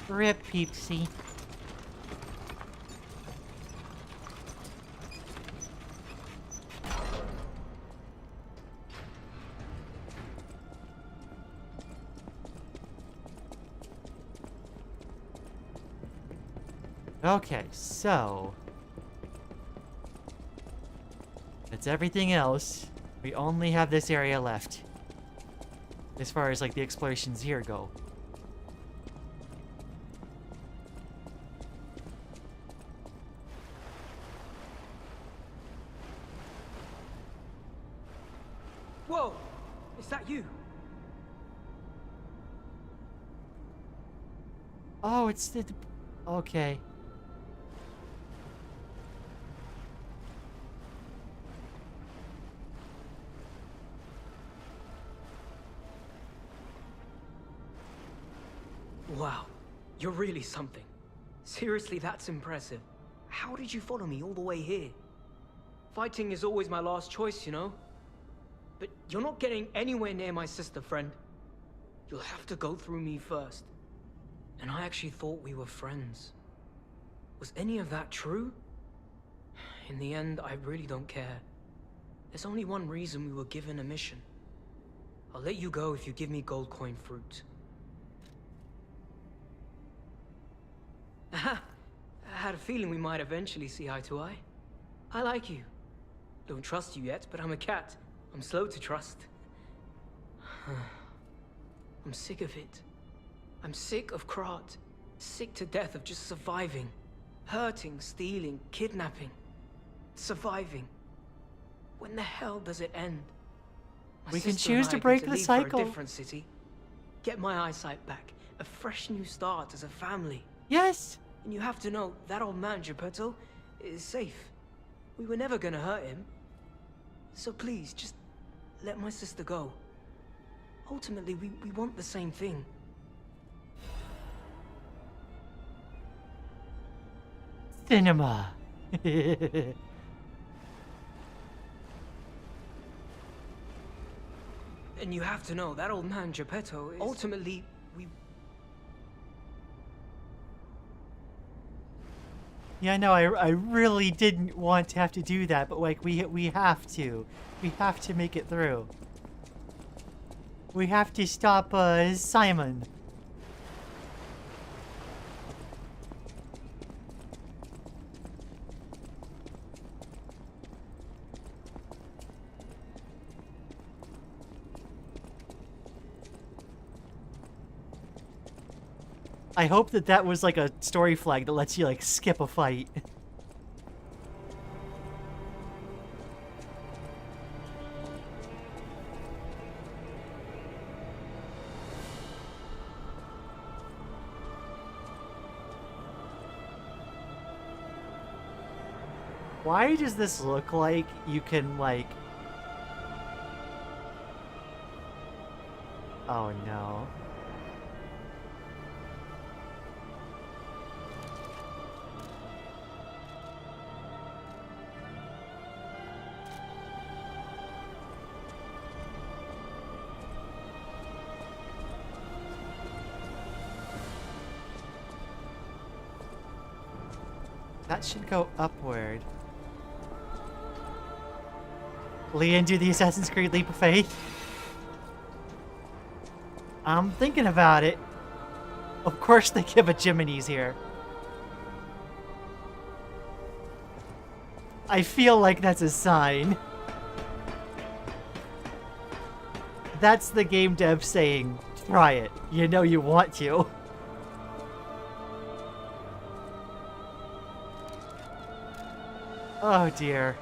Rip, Peepsy. Okay, so that's everything else. We only have this area left. As far as like the explorations here go.
Whoa! Is that you?
Oh, it's the... Okay.
Wow, you're really something. Seriously, that's impressive. How did you follow me all the way here? Fighting is always my last choice, you know? But you're not getting anywhere near my sister, friend. You'll have to go through me first. And I actually thought we were friends. Was any of that true? In the end, I really don't care. There's only one reason we were given a mission. I'll let you go if you give me gold coin fruit. Aha! I had a feeling we might eventually see eye to eye. I like you. Don't trust you yet, but I'm a cat. I'm slow to trust. I'm sick of it. I'm sick of Krat. Sick to death of just surviving. Hurting, stealing, kidnapping. Surviving. When the hell does it end?
We can choose to break the cycle.
For a different city. Get my eyesight back. A fresh new start as a family.
Yes!
And you have to know, that old man, Geppetto, is safe. We were never gonna hurt him. So please, just let my sister go. Ultimately, we want the same thing.
Cinema.
And you have to know, that old man, Geppetto, is... Ultimately, we...
Yeah, no, I really didn't want to have to do that, but like we have to. We have to make it through. We have to stop Simon. I hope that that was like a story flag that lets you like skip a fight. Why does this look like you can like... Oh no. That should go upward. Lian, do the Assassin's Creed Leap of Faith? I'm thinking about it. Of course they give a Jiminy's here. I feel like that's a sign. That's the game dev saying, try it. You know you want to. Oh dear.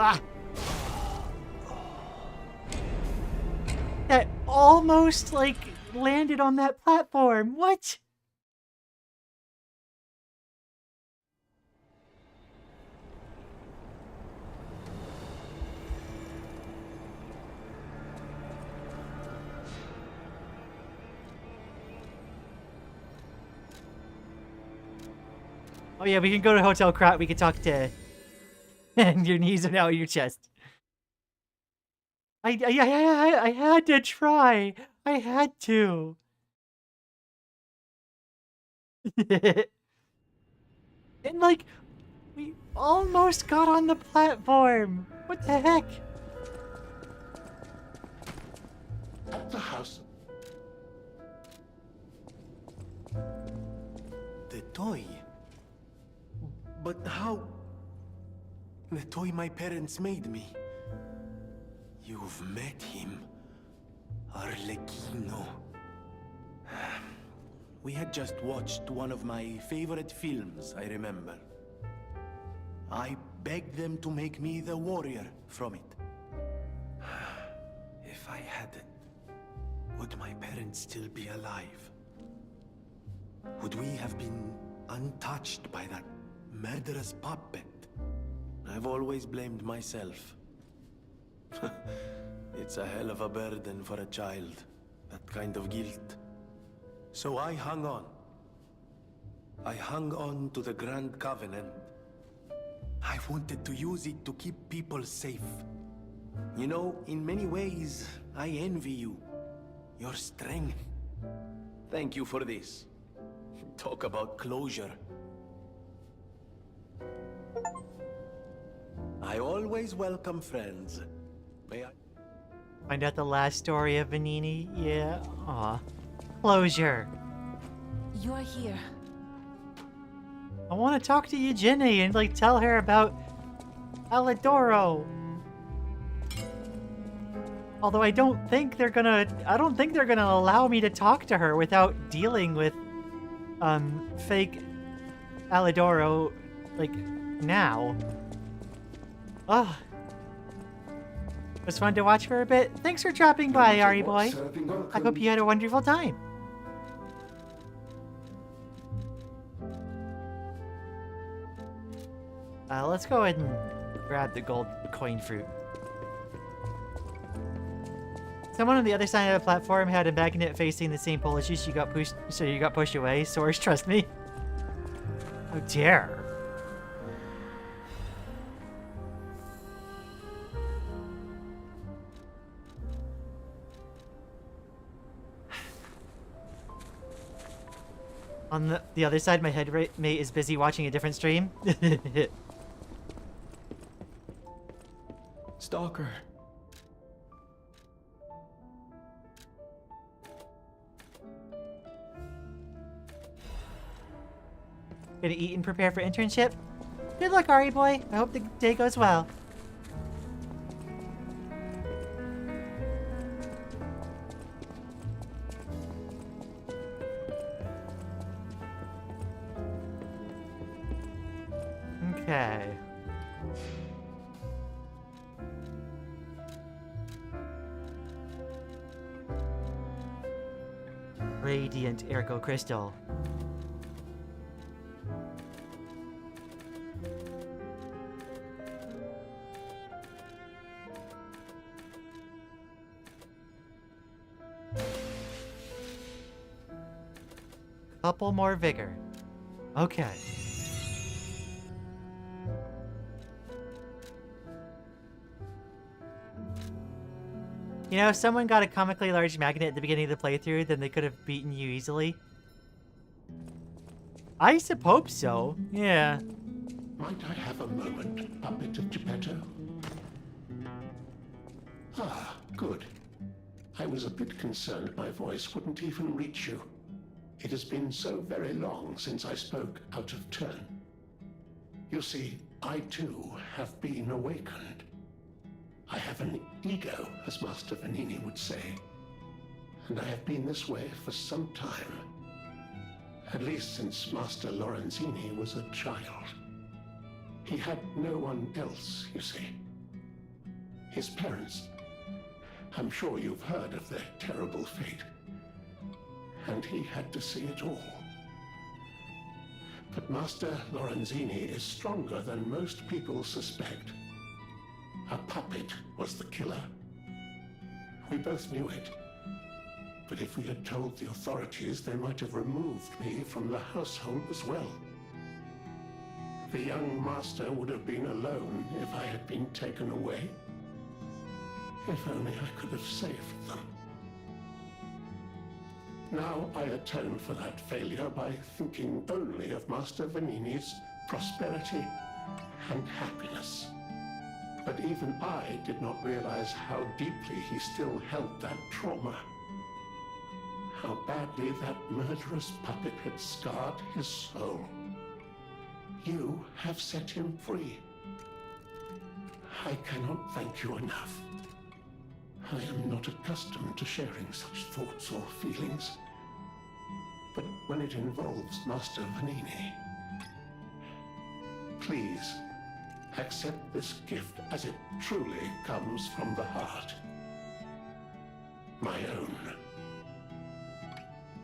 Ah! That almost, like, landed on that platform. What? yeah, we can go to Hotel Krat. We can talk to... and your knees are now in your chest. I had to try. I had to. And like, we almost got on the platform. What the heck?
At the house.
The toy? But how? The toy my parents made me. You've met him. Arlecchino. We had just watched one of my favorite films, I remember. I begged them to make me the warrior from it. If I hadn't, would my parents still be alive? Would we have been untouched by that murderous puppet? I've always blamed myself. It's a hell of a burden for a child, that kind of guilt. So I hung on. I hung on to the Grand Covenant. I wanted to use it to keep people safe. You know, in many ways, I envy you. Your strength. Thank you for this. Talk about closure. I always welcome friends. May I?
Find out the last story of Vanini? Yeah. Aw. Closure.
You're here.
I want to talk to Eugenie and like tell her about Alidoro. Although I don't think they're gonna allow me to talk to her without dealing with fake Alidoro like now. Ugh. It was fun to watch for a bit. Thanks for dropping by, Ari boy. I hope you had a wonderful time. Let's go ahead and grab the gold coin fruit. Someone on the other side of the platform had a magnet facing the same pole as you. So you got pushed away. Source, trust me. How dare. On the other side, my headmate is busy watching a different stream.
Stalker.
Gonna eat and prepare for internship? Good luck, Ari boy. I hope the day goes well. Okay. Radiant Ergo Crystal. Couple more vigor. Okay. You know, if someone got a comically large magnet at the beginning of the playthrough, then they could have beaten you easily. I suppose so. Yeah.
Might I have a moment, puppet of Geppetto? Ah, good. I was a bit concerned my voice wouldn't even reach you. It has been so very long since I spoke out of turn. You see, I too have been awakened. I have an ego, as Master Vanini would say. And I have been this way for some time. At least since Master Lorenzini was a child. He had no one else, you see. His parents. I'm sure you've heard of their terrible fate. And he had to see it all. But Master Lorenzini is stronger than most people suspect. A puppet was the killer. We both knew it. But if we had told the authorities, they might have removed me from the household as well. The young master would have been alone if I had been taken away. If only I could have saved them. Now I atone for that failure by thinking only of Master Vanini's prosperity and happiness. But even I did not realize how deeply he still held that trauma. How badly that murderous puppet had scarred his soul. You have set him free. I cannot thank you enough. I am not accustomed to sharing such thoughts or feelings. But when it involves Master Vanini, please accept this gift as it truly comes from the heart. My own.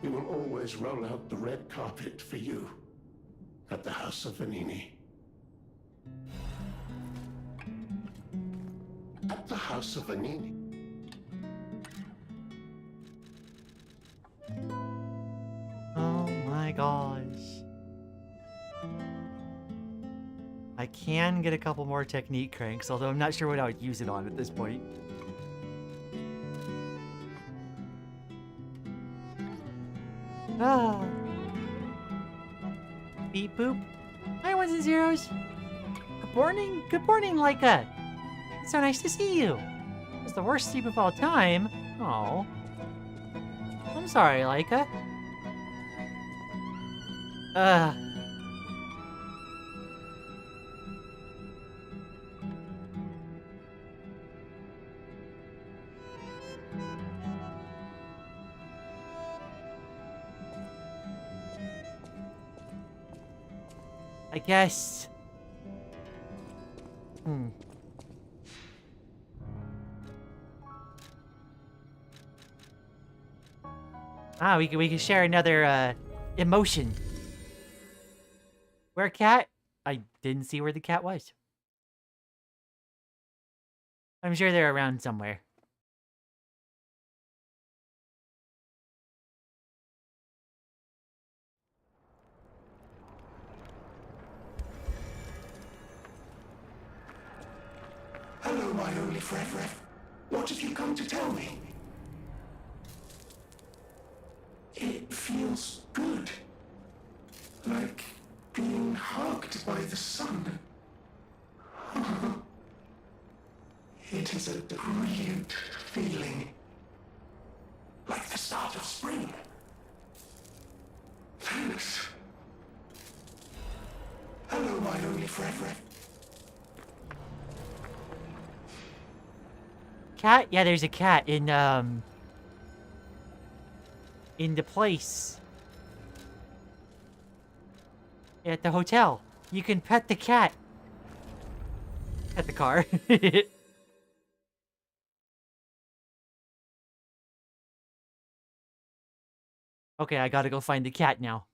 We will always roll out the red carpet for you at the House of Vanini. At the House of Vanini.
Oh my gosh. I can get a couple more technique cranks, although I'm not sure what I would use it on at this point. Ah. Beep boop. Hi, ones and zeros. Good morning, Leica. It's so nice to see you. It's the worst sleep of all time. Oh. I'm sorry, Leica. I guess. Ah, we can share another emotion. Where cat? I didn't see where the cat was. I'm sure they're around somewhere.
Hello, my only friend. What have you come to tell me? It feels good. Like being hugged by the sun. It is a brilliant feeling. Like the start of spring. Thanks. Hello, my only friend.
Cat? Yeah, there's a cat in the place. At the hotel. You can pet the cat. Pet the car. Okay, I gotta go find the cat now.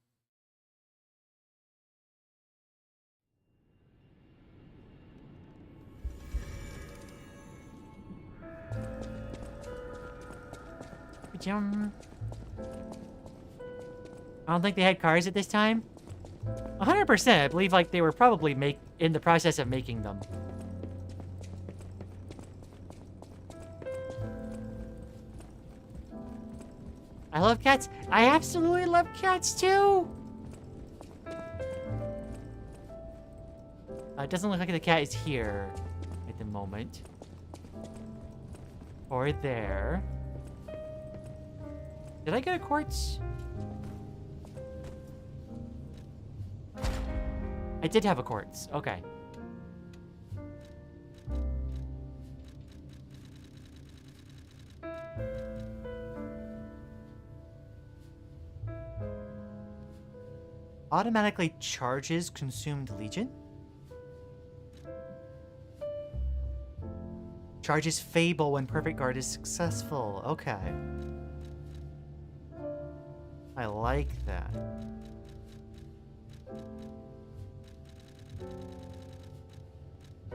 I don't think they had cars at this time. 100%. I believe like they were probably in the process of making them. I love cats. I absolutely love cats too. It doesn't look like the cat is here at the moment. Or there. Did I get a quartz? I did have a quartz. Okay. Automatically charges consumed legion? Charges Fable when perfect guard is successful. Okay. I like that.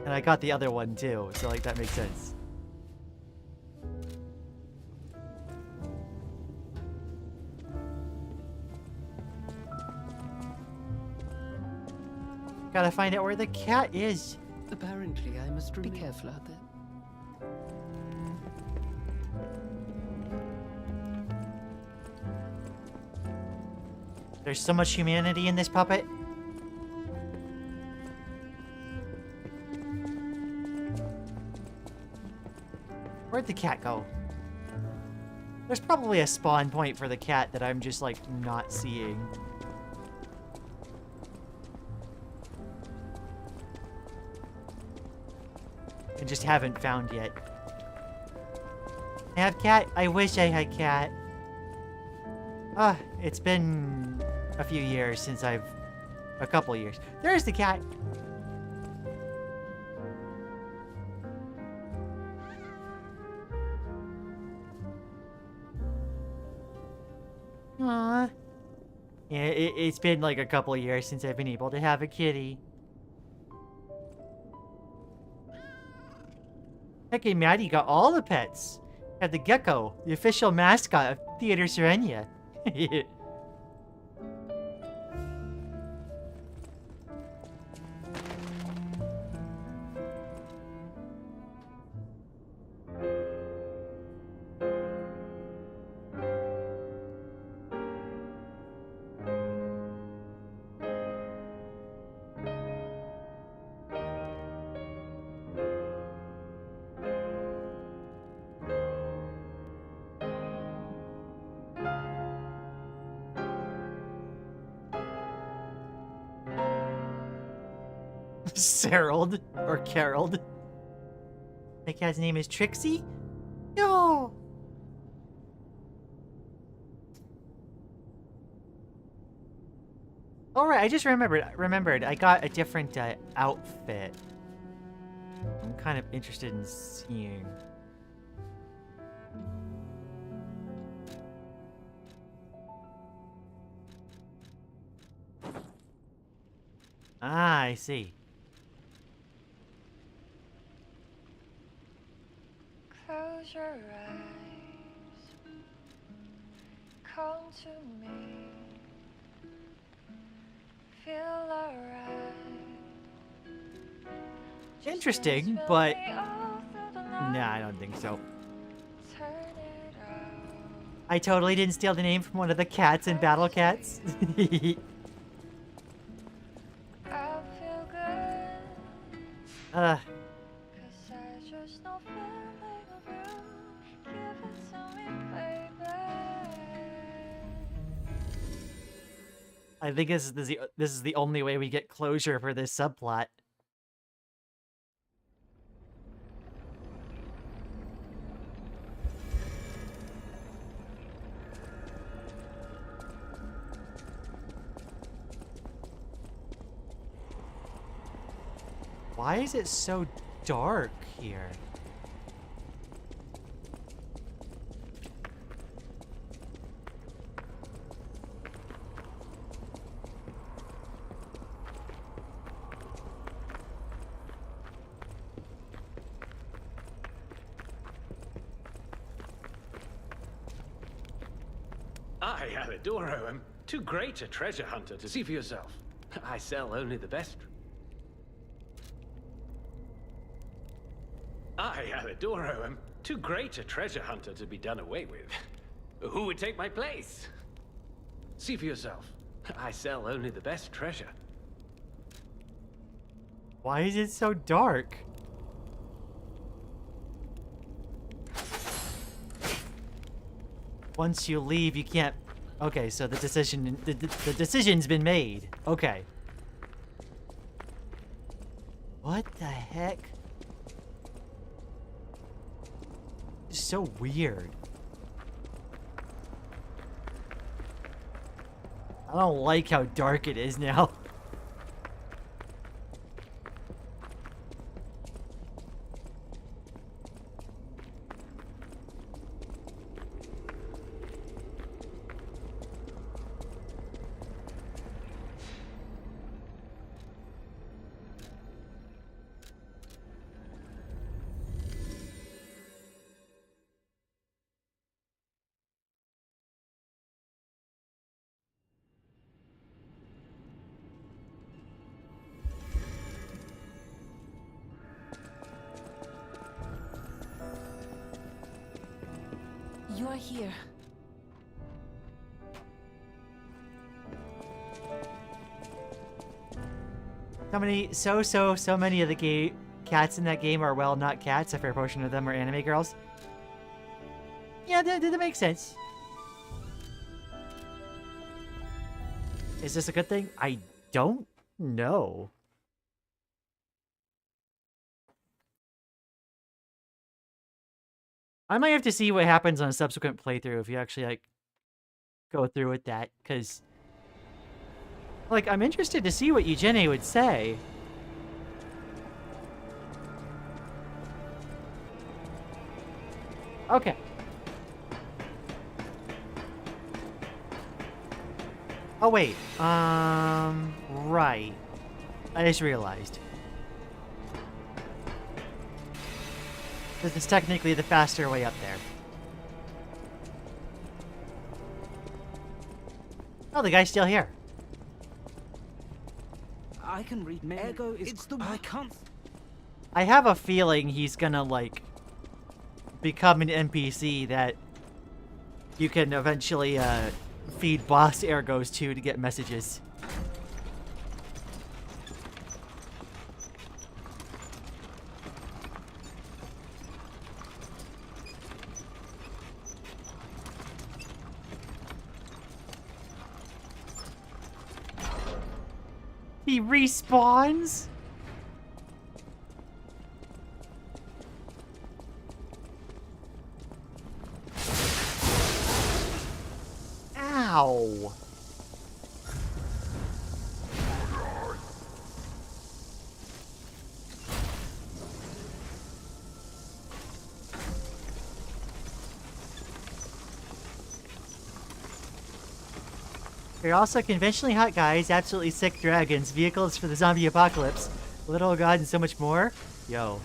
And I got the other one too, so like that makes sense. Gotta find out where the cat is.
Apparently, I must be careful out there.
There's so much humanity in this puppet. Where'd the cat go? There's probably a spawn point for the cat that I'm just, like, not seeing. I just haven't found yet. I have cat? I wish I had cat. Ah, it's been a few years since I've... A couple years. There's the cat! Aww. Yeah, it's been like a couple years since I've been able to have a kitty. Heck, Maddie got all the pets. Had the gecko, the official mascot of Theater Sirenia. Sarald or Caroled. My cat's name is Trixie? No. Alright, I just remembered I got a different outfit. I'm kind of interested in seeing. Ah, I see.
Close your eyes, come to me, feel alright.
Interesting, but nah, I don't think so. I totally didn't steal the name from one of the cats in Battle Cats. I think this is the only way we get closure for this subplot. Why is it so dark here?
I, Alidoro, am too great a treasure hunter to see for yourself. I sell only the best. I, Alidoro, am too great a treasure hunter to be done away with. Who would take my place? See for yourself. I sell only the best treasure.
Why is it so dark? Once you leave, you can't... Okay, so the decision's been made. Okay. What the heck? It's so weird. I don't like how dark it is now.
You're here.
So many of the cats in that game are, well, not cats. A fair portion of them are anime girls. Yeah, that makes sense. Is this a good thing? I don't know. I might have to see what happens on a subsequent playthrough if you actually, like, go through with that, because, like, I'm interested to see what Eugenie would say. Okay. Oh, wait. Right. I just realized. This is technically the faster way up there. Oh, the guy's still here.
I can read memory. Ego is... I can't...
I have a feeling he's gonna, like, become an NPC that you can eventually, feed boss ergos to get messages. He respawns? Ow. They're also conventionally hot guys, absolutely sick dragons, vehicles for the zombie apocalypse, little god, and so much more. Yo.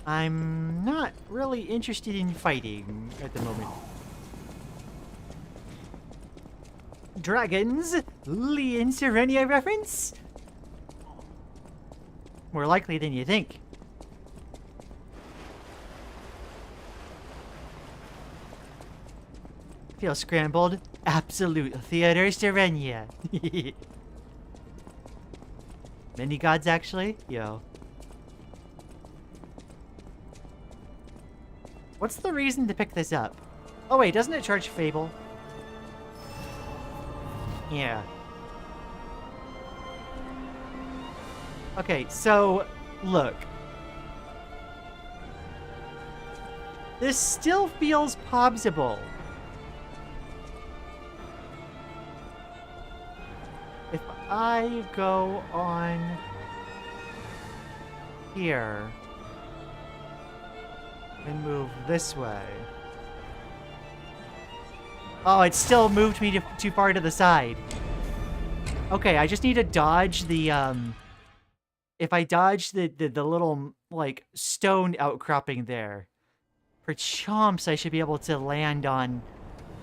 I'm not really interested in fighting at the moment. Dragons? Lian Sirenia reference? More likely than you think. Feel scrambled? Absolute theater Sirenia. Many gods, actually? Yo. What's the reason to pick this up? Oh wait, doesn't it charge Fable? Yeah. Okay, so, look. This still feels possible. If I go on here and move this way. Oh, it still moved me too far to the side. Okay, I just need to dodge the, if I dodge the little, like, stone outcropping there, for chomps, I should be able to land on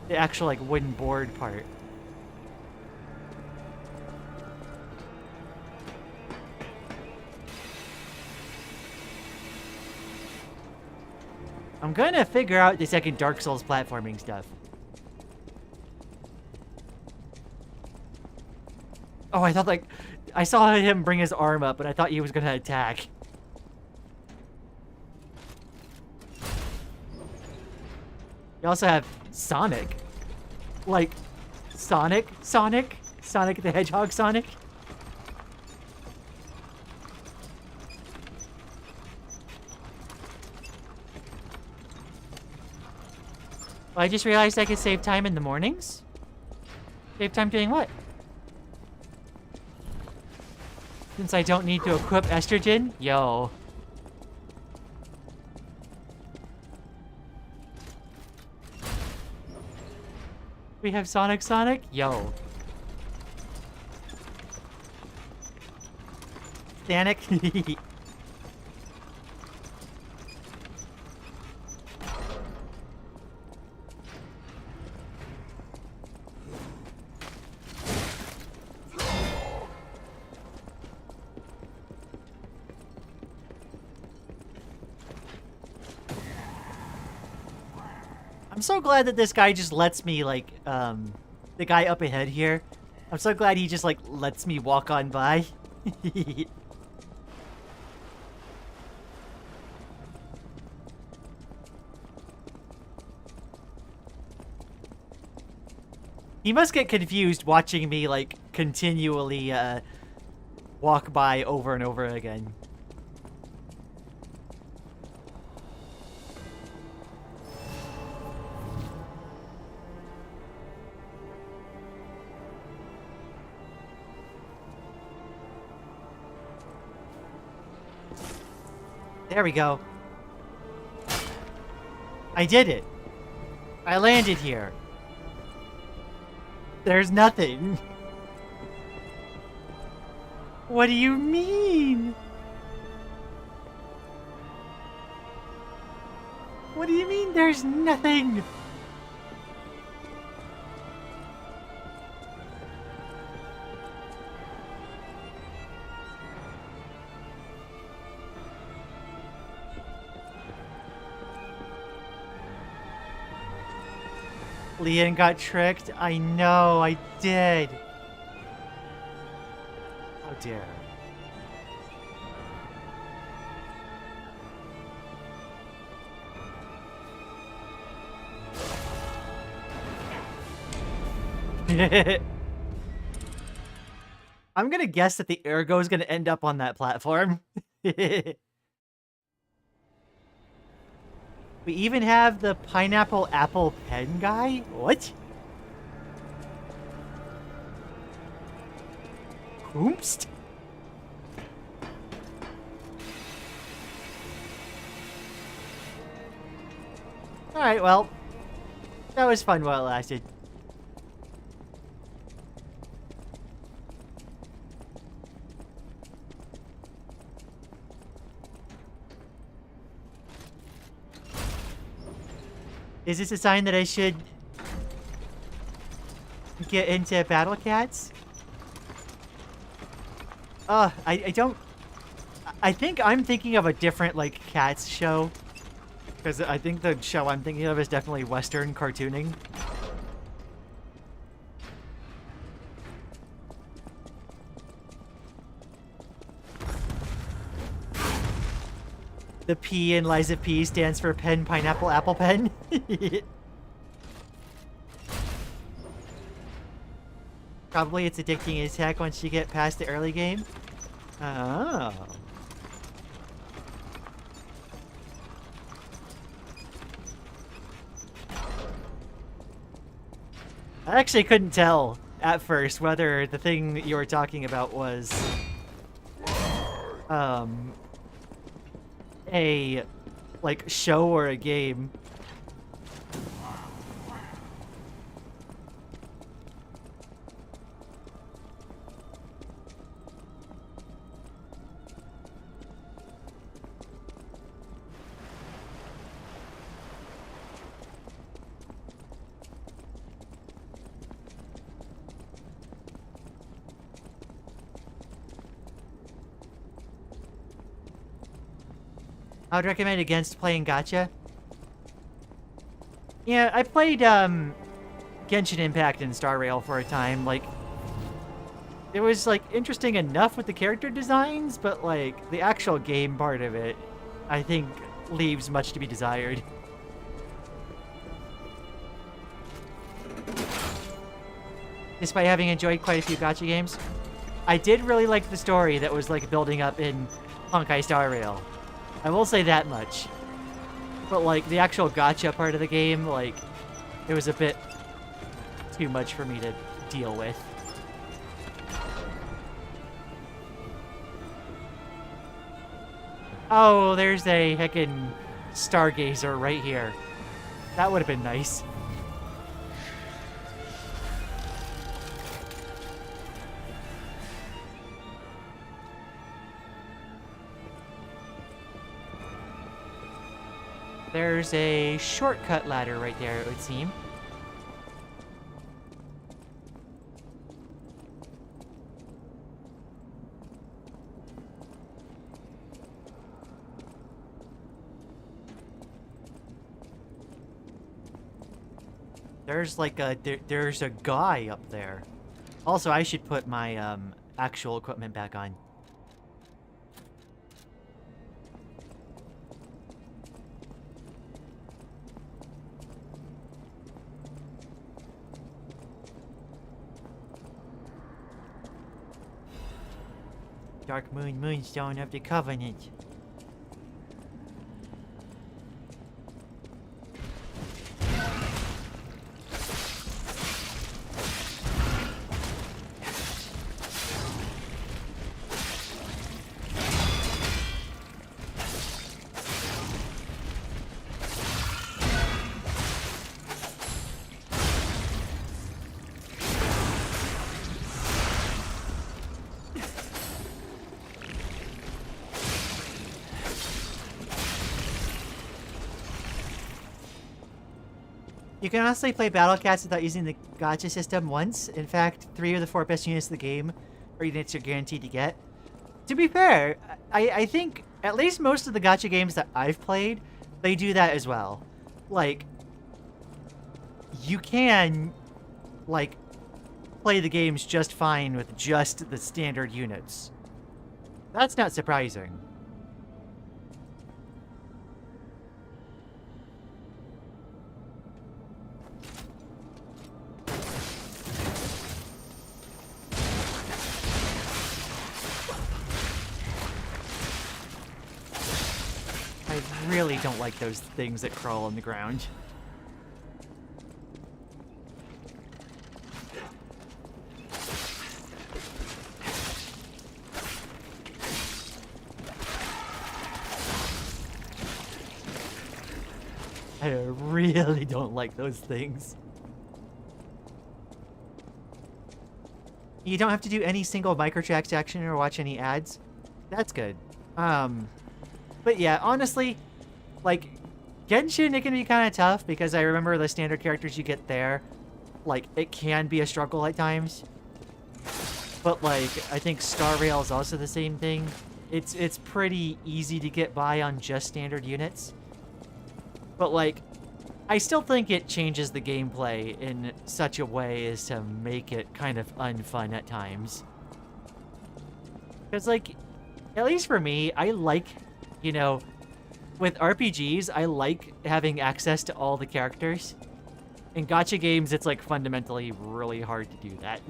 the actual, like, wooden board part. I'm gonna figure out the second Dark Souls platforming stuff. Oh, I thought, like, I saw him bring his arm up, but I thought he was gonna attack. You also have Sonic. Like, Sonic the Hedgehog Sonic. Well, I just realized I could save time in the mornings. Save time doing what? Since I don't need to equip estrogen? Yo. We have Sonic? Yo. Sonic? I'm so glad that this guy just lets me, like, the guy up ahead here. I'm so glad he just, like, lets me walk on by. He must get confused watching me, like, continually, walk by over and over again. There we go. I did it. I landed here. There's nothing. What do you mean? What do you mean there's nothing? Lian got tricked. I know, I did. How dare. I'm gonna guess that the Ergo is gonna end up on that platform. We even have the pineapple apple pen guy? What? Oomst? Alright, well. That was fun while it lasted. Is this a sign that I should get into Battle Cats? I don't... I think I'm thinking of a different, like, Cats show. Because I think the show I'm thinking of is definitely Western cartooning. The P in Liza P stands for pen, pineapple, apple pen. Probably it's addicting as heck once you get past the early game. Oh. I actually couldn't tell at first whether the thing you were talking about was a, like, show or a game. I would recommend against playing gacha. Yeah, I played Genshin Impact and Star Rail for a time. Like, it was, like, interesting enough with the character designs, but, like, the actual game part of it, I think, leaves much to be desired. Despite having enjoyed quite a few gacha games, I did really like the story that was, like, building up in Honkai Star Rail. I will say that much. But, like, the actual gacha part of the game, like, it was a bit too much for me to deal with. Oh, there's a heckin' stargazer right here. That would have been nice. There's a shortcut ladder right there, it would seem. There's like there's a guy up there. Also, I should put my actual equipment back on. Dark Moon Moonstone of the Covenant. You can honestly play Battle Cats without using the gacha system once. In fact, 3 of the 4 best units of the game are units you're guaranteed to get. To be fair, I think at least most of the gacha games that I've played, they do that as well. Like, you can, like, play the games just fine with just the standard units. That's not surprising. I really don't like those things that crawl on the ground. I really don't like those things. You don't have to do any single microtransaction or watch any ads. That's good. But yeah, honestly, like, Genshin, it can be kind of tough because I remember the standard characters you get there. Like, it can be a struggle at times. But, like, I think Star Rail is also the same thing. It's pretty easy to get by on just standard units. But, like, I still think it changes the gameplay in such a way as to make it kind of unfun at times. Because, like, at least for me, I like, you know, with RPGs, I like having access to all the characters. In gacha games, it's, like, fundamentally really hard to do that.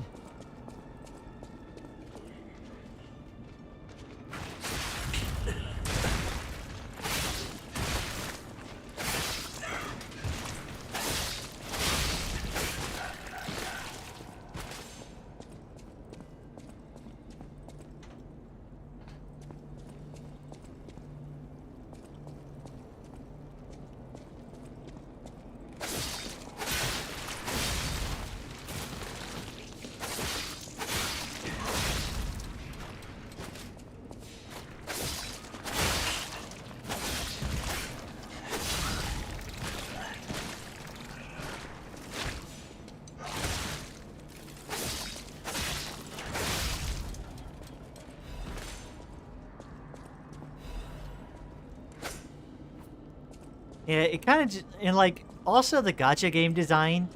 Yeah, it kind of, and like, also the gacha game design,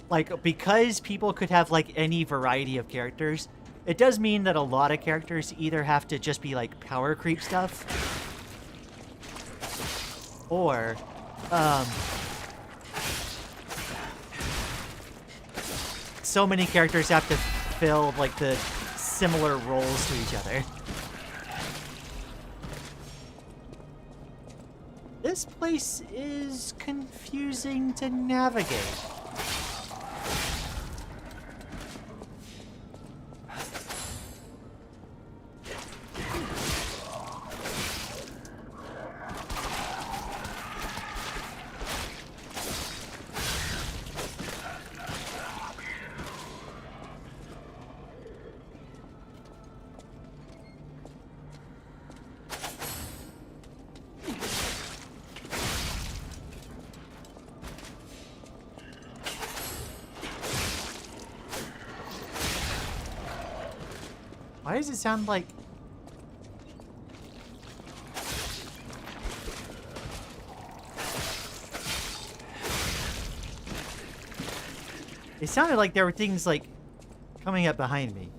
like, because people could have, like, any variety of characters, it does mean that a lot of characters either have to just be, like, power creep stuff, or, so many characters have to fill, like, the similar roles to each other. This place is confusing to navigate. Why does it sound like... It sounded like there were things, like, coming up behind me.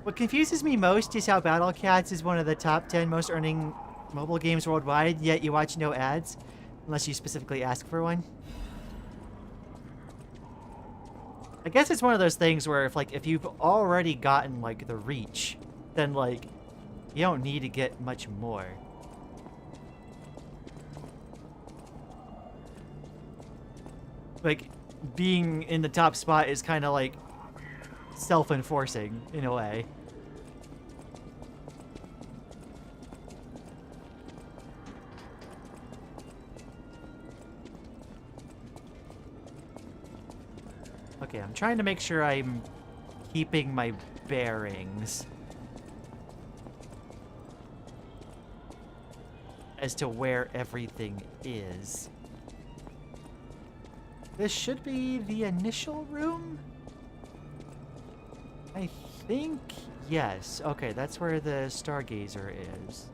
What confuses me most is how Battle Cats is one of the top 10 most earning mobile games worldwide, yet you watch no ads, unless you specifically ask for one. I guess it's one of those things where if you've already gotten, like, the reach, then, like, you don't need to get much more. Like, being in the top spot is kind of, like, self-enforcing, in a way. Okay, I'm trying to make sure I'm keeping my bearings as to where everything is. This should be the initial room? I think yes. Okay, that's where the Stargazer is.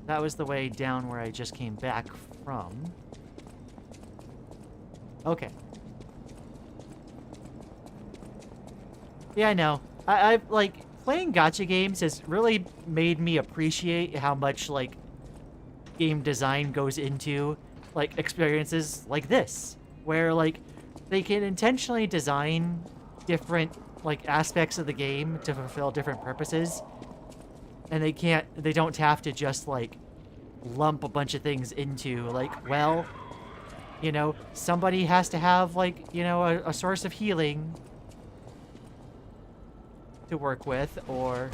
That was the way down where I just came back from. Okay. Yeah, I know. I've, like, playing gacha games has really made me appreciate how much, like, game design goes into, like, experiences like this. Where, like, they can intentionally design different, like, aspects of the game to fulfill different purposes. And they don't have to just, like, lump a bunch of things into, like, well, you know, somebody has to have, like, you know, a source of healing to work with, or...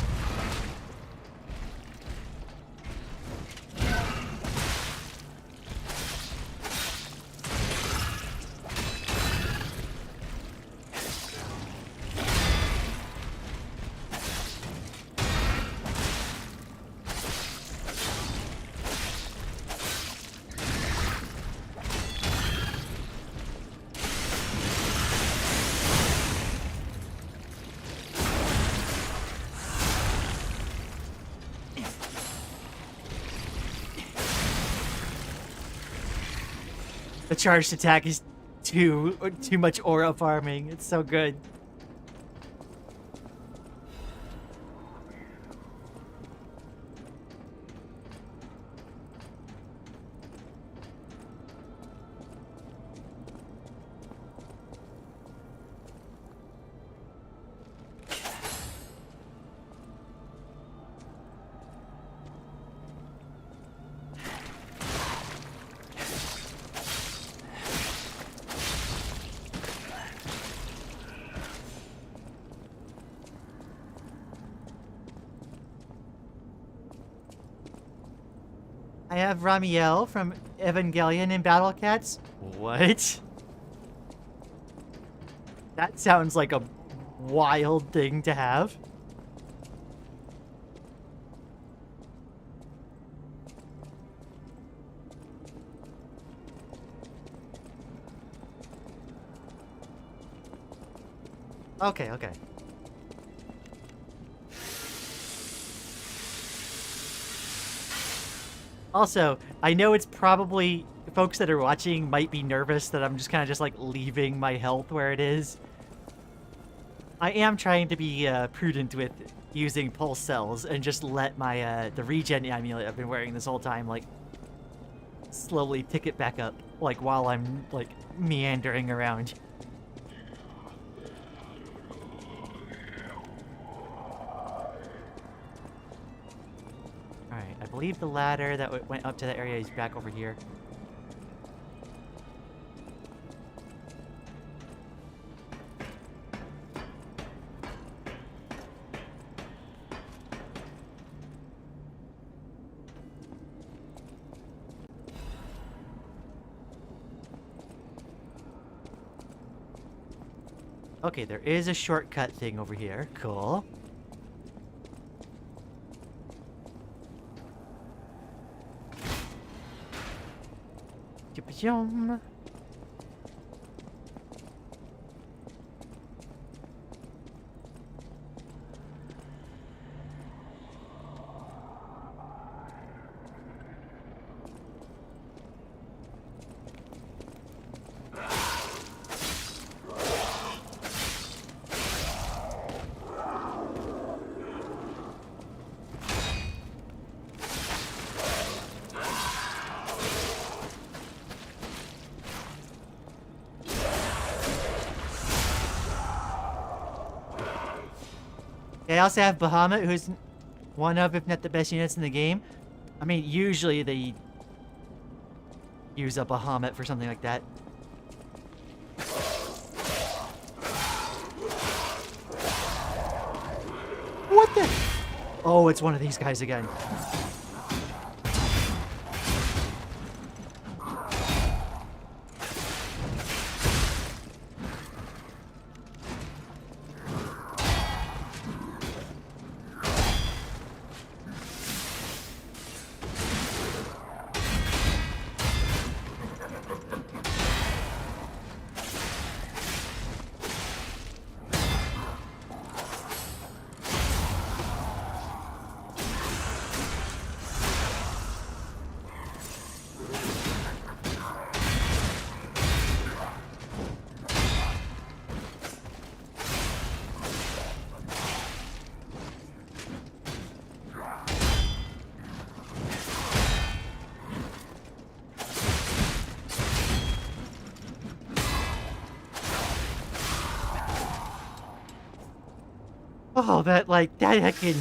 The charged attack is too much aura farming. It's so good. I have Ramiel from Evangelion in Battle Cats. What? That sounds like a wild thing to have. Okay, okay. Also, I know it's probably folks that are watching might be nervous that I'm just kind of just like leaving my health where it is. I am trying to be prudent with using pulse cells and just let my the regen amulet I've been wearing this whole time like slowly pick it back up like while I'm like meandering around. Alright, I believe the ladder that went up to that area is back over here. Okay, there is a shortcut thing over here. Cool. Yum. I also have Bahamut, who's one of, if not the best units in the game. I mean, usually they use a Bahamut for something like that. What the? Oh, it's one of these guys again. Oh, that heckin'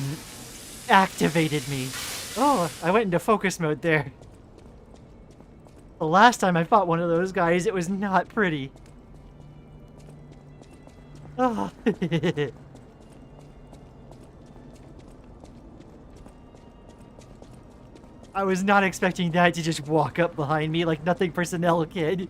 activated me. Oh, I went into focus mode there. The last time I fought one of those guys, it was not pretty. Oh. I was not expecting that to just walk up behind me like nothing personnel kid.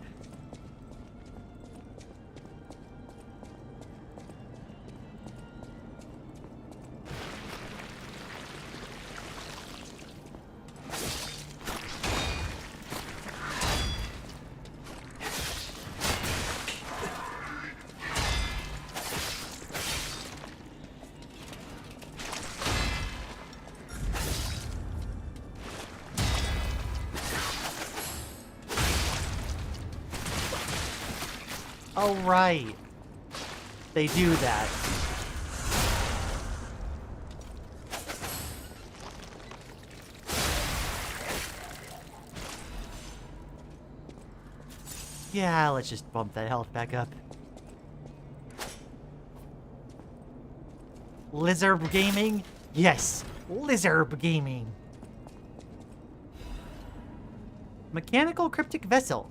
Oh, right. They do that. Yeah, let's just bump that health back up. Lizard gaming? Yes, lizard gaming. Mechanical cryptic vessel.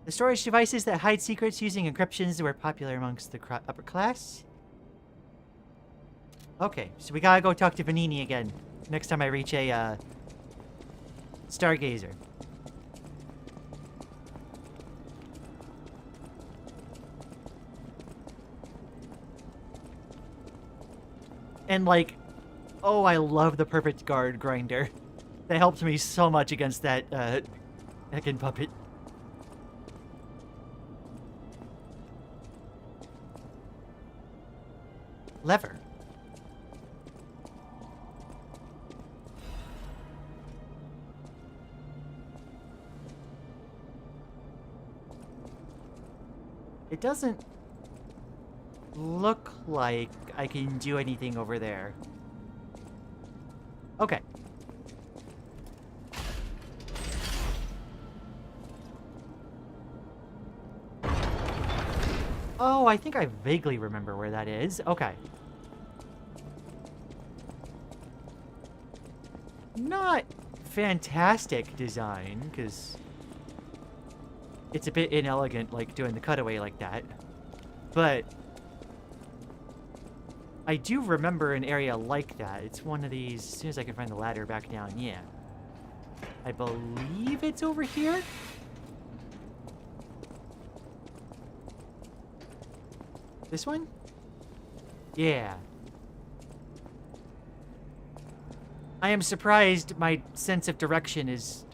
The storage devices that hide secrets using encryptions were popular amongst the upper class. Okay, so we gotta go talk to Vanini again next time I reach a Stargazer. And like, oh, I love the perfect guard grinder. That helped me so much against that heckin' puppet. Lever. It doesn't look like I can do anything over there. Okay. Oh, I think I vaguely remember where that is. Okay. Not fantastic design, because it's a bit inelegant, like, doing the cutaway like that. But I do remember an area like that. It's one of these, as soon as I can find the ladder back down, yeah. I believe it's over here? This one? Yeah. I am surprised my sense of direction is...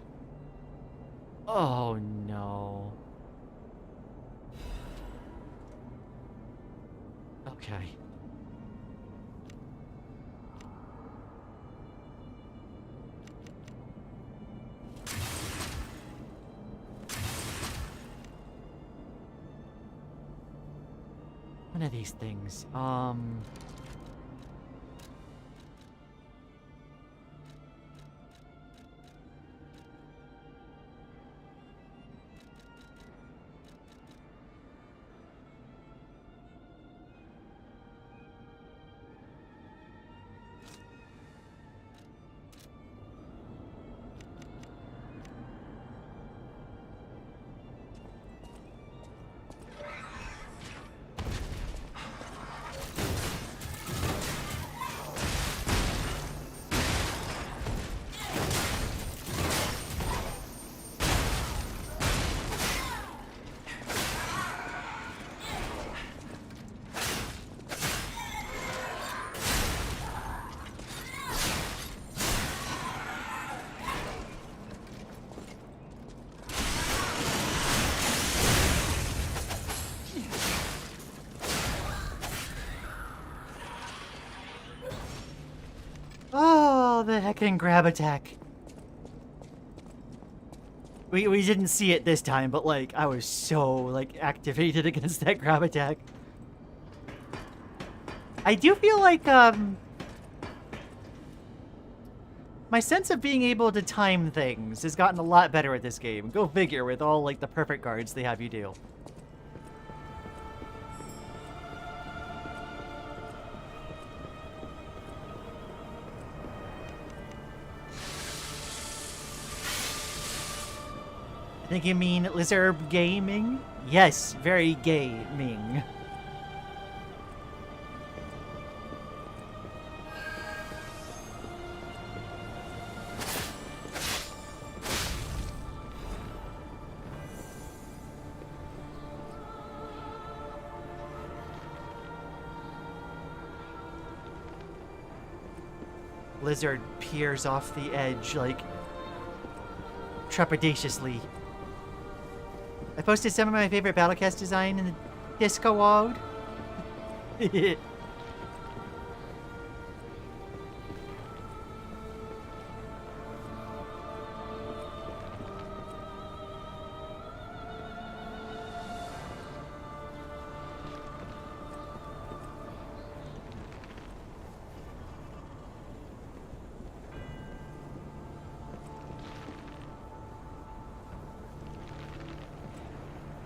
Oh, no. Okay. One of these things. Oh, the heckin' grab attack. We didn't see it this time, but like I was so like activated against that grab attack. I do feel like my sense of being able to time things has gotten a lot better at this game. Go figure with all like the perfect guards they have you do. I think you mean Lizard Gaming? Yes, very gaming. Lizard peers off the edge, like, trepidatiously. I posted some of my favorite Battlecast design in the Disco world.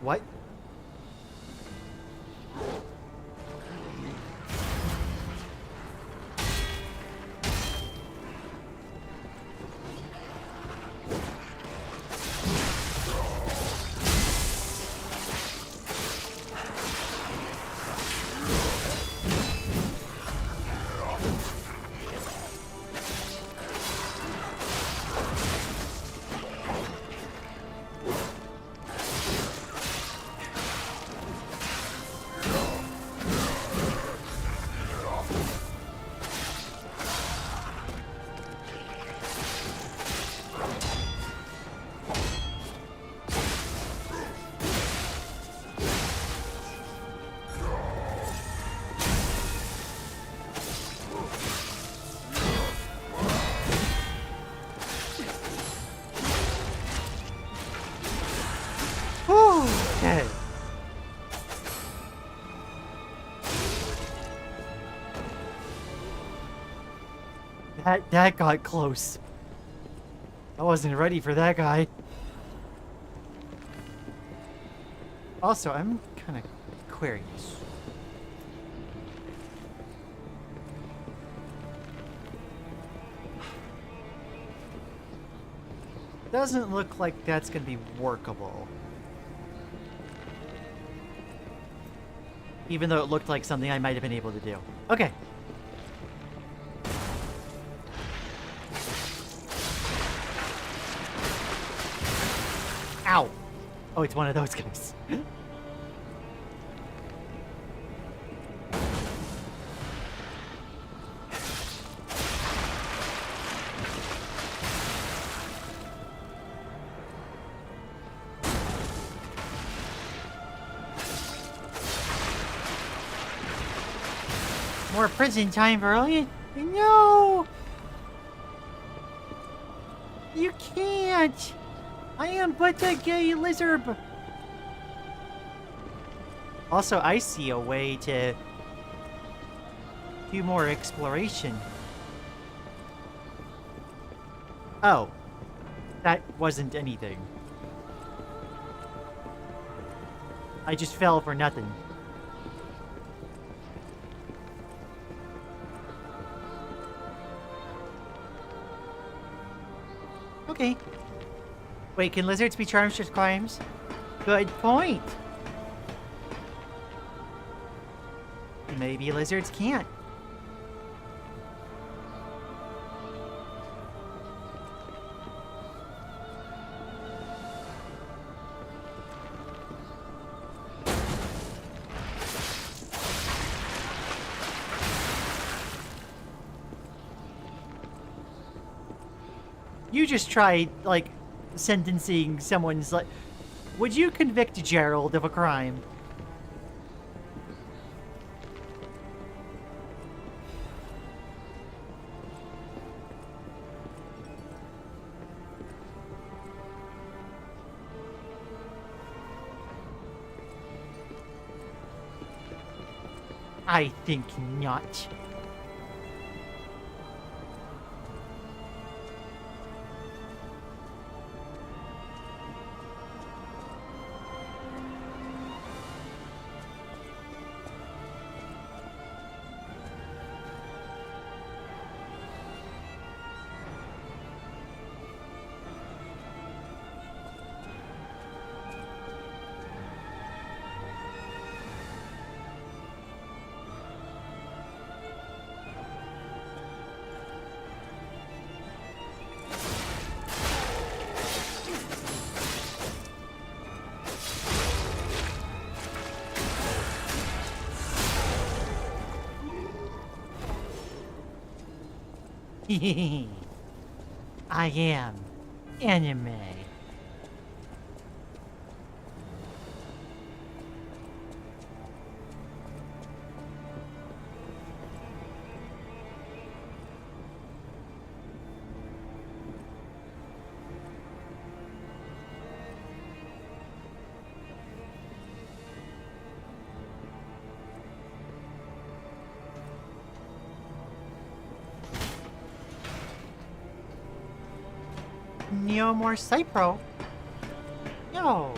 What? Okay. That got close. I wasn't ready for that guy. Also, I'm kind of querying. Doesn't look like that's gonna be workable. Even though it looked like something I might have been able to do. Okay. Ow! Oh, it's one of those guys. More prison time for Lian? No! You can't! I am but a gay lizard. Also, I see a way to do more exploration. Oh. That wasn't anything. I just fell for nothing. Okay. Wait, can lizards be charged for crimes? Good point. Maybe lizards can't. You just tried, like, sentencing someone's, like... Would you convict Gerald of a crime? I think not. I am anime. No more Cypro. No.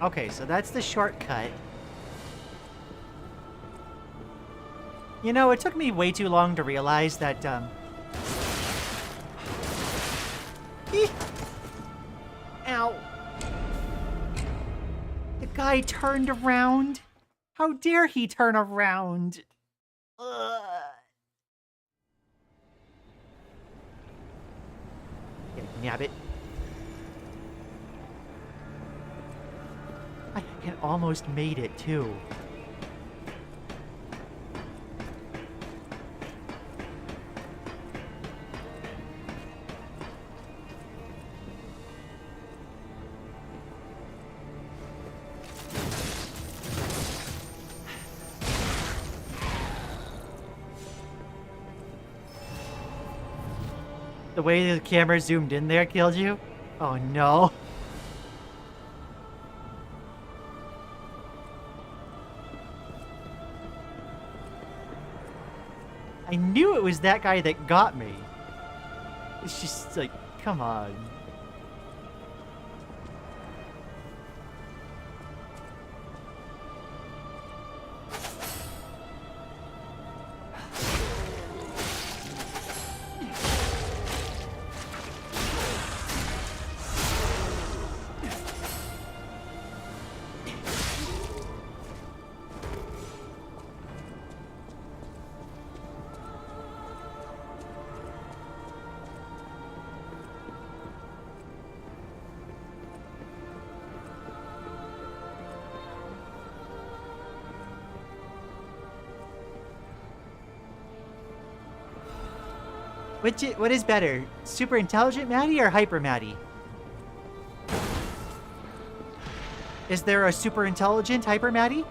Okay, so that's the shortcut. You know, it took me way too long to realize that, Ow. The guy turned around. How dare he turn around? Ugh. Nabbit. I had almost made it too. The way the camera zoomed in there killed you? Oh no. I knew it was that guy that got me. It's just like, come on. What is better? Super intelligent Maddie or hyper Maddie? Is there a super intelligent hyper Maddie?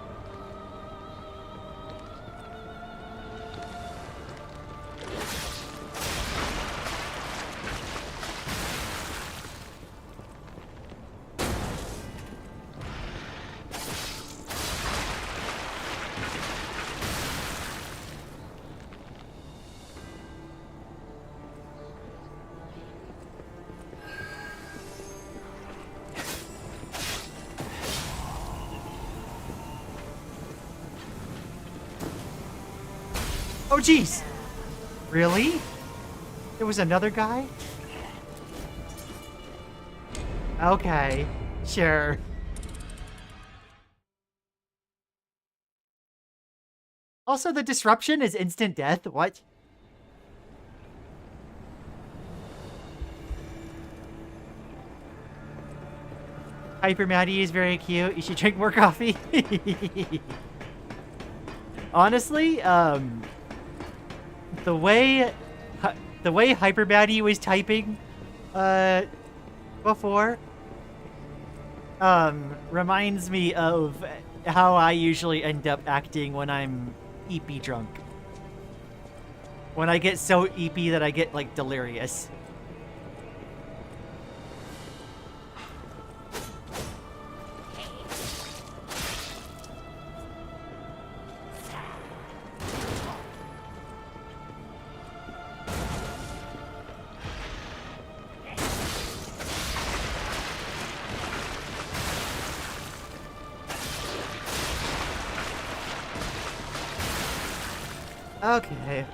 Oh, jeez! Really? There was another guy? Okay, sure. Also, the disruption is instant death? What? Hyper Maddie is very cute. You should drink more coffee. Honestly, the way Hyper Maddie was typing before reminds me of how I usually end up acting when I'm EP drunk. When I get so EP that I get like delirious. Okay.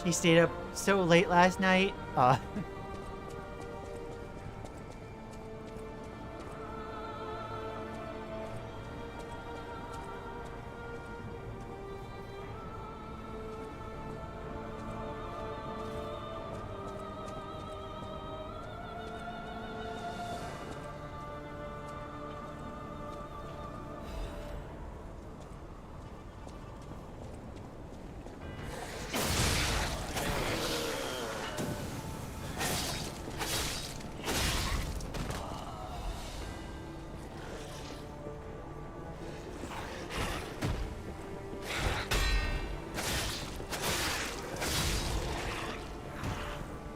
She stayed up so late last night.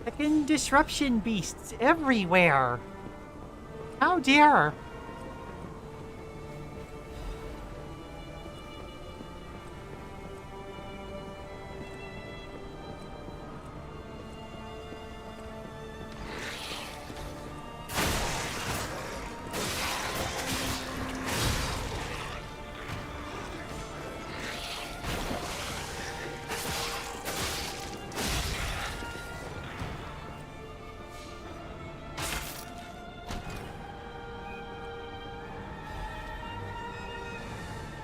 Heckin' disruption beasts everywhere. How dare.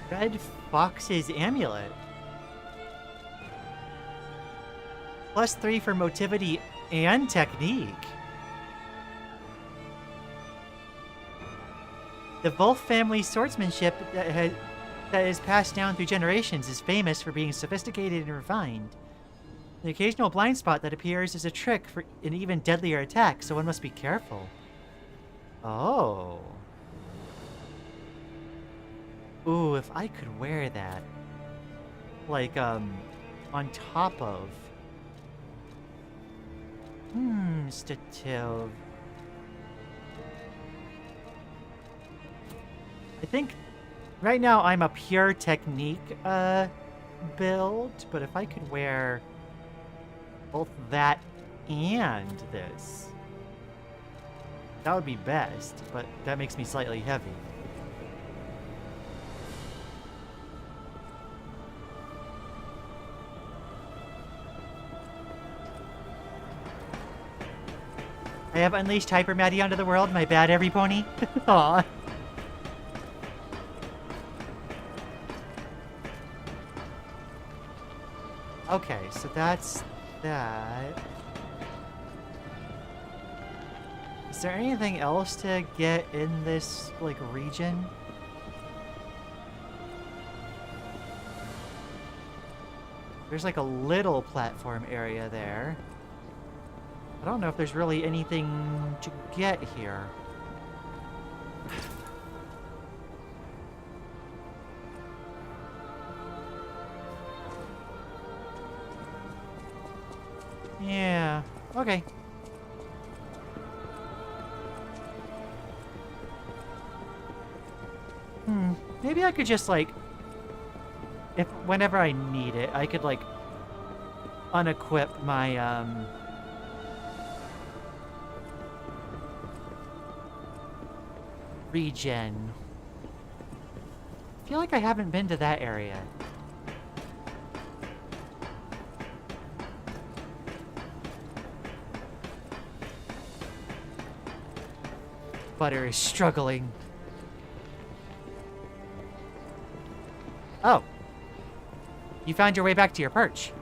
Red Fox's amulet. +3 for motivity and technique. The Wolf family swordsmanship that is passed down through generations is famous for being sophisticated and refined. The occasional blind spot that appears is a trick for an even deadlier attack, so one must be careful. Oh. Ooh, if I could wear that. Like, on top of... Stativ. I think right now I'm a pure technique, build, but if I could wear both that and this, that would be best, but that makes me slightly heavy. I have unleashed Hyper Maddie onto the world. My bad, every pony. Aw. Okay, so that's that. Is there anything else to get in this, like, region? There's like a little platform area there. I don't know if there's really anything to get here. Yeah, okay. Maybe I could just, like, whenever I need it, I could, like, unequip my, regen. I feel like I haven't been to that area. Butter is struggling. Oh. You found your way back to your perch.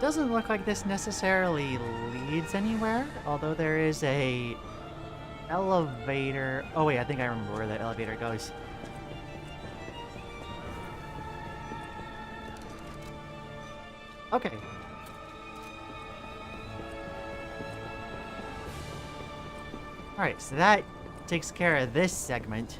Doesn't look like this necessarily leads anywhere, although there is a elevator. Oh wait, I think I remember where the elevator goes. Okay. Alright, so that takes care of this segment.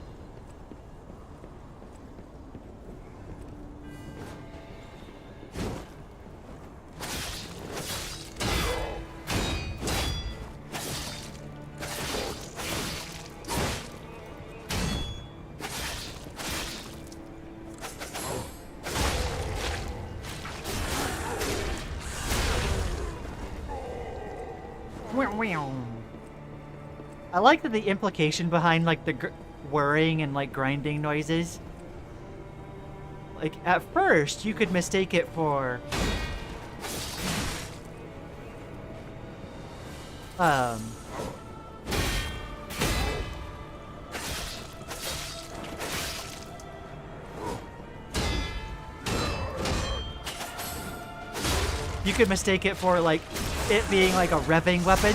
I like that the implication behind like the whirring and like grinding noises. Like at first you could mistake it for you could mistake it for like it being like a revving weapon.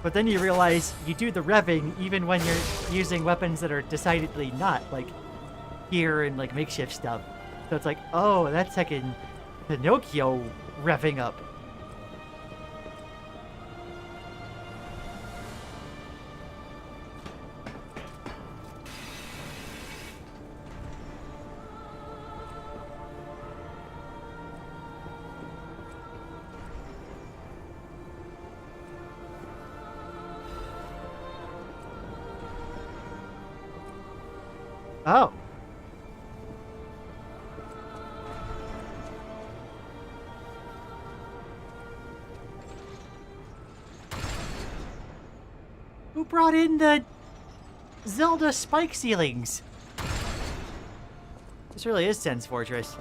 But then you realize you do the revving even when you're using weapons that are decidedly not, like gear and like makeshift stuff. So it's like, oh, that's heckin' Pinocchio revving up. Oh. Who brought in the Zelda spike ceilings? This really is Sen's Fortress.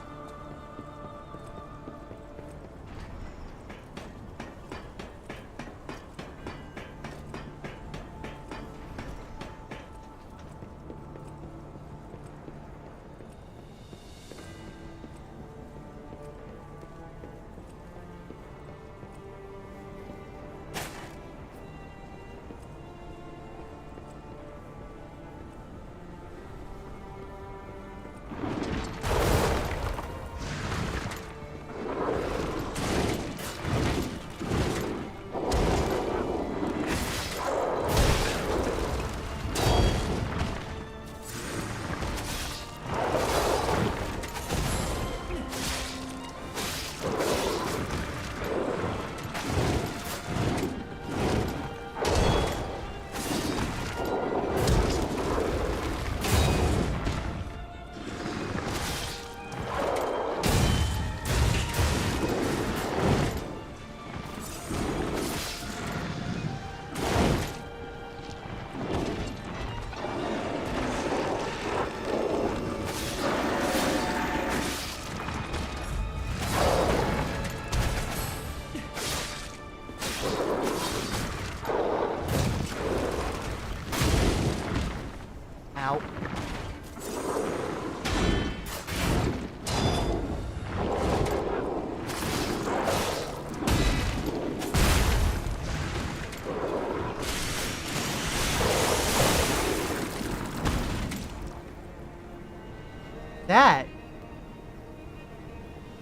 That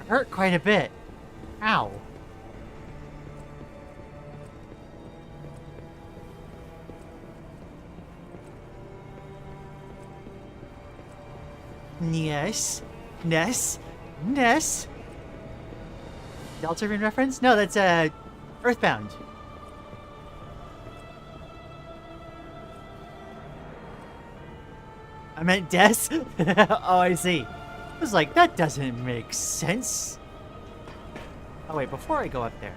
hurt quite a bit. Ow. Yes. Ness. Ness. Deltarune reference? No, that's Earthbound. I meant Des? Oh, I see. I was like, that doesn't make sense. Oh wait, before I go up there.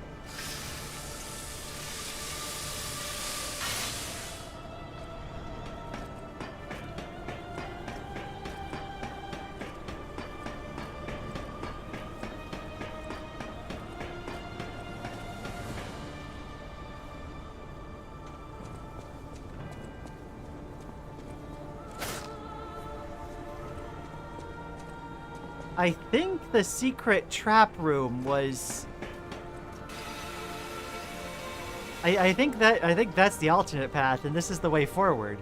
I think the secret trap room was... I think that's the alternate path, and this is the way forward.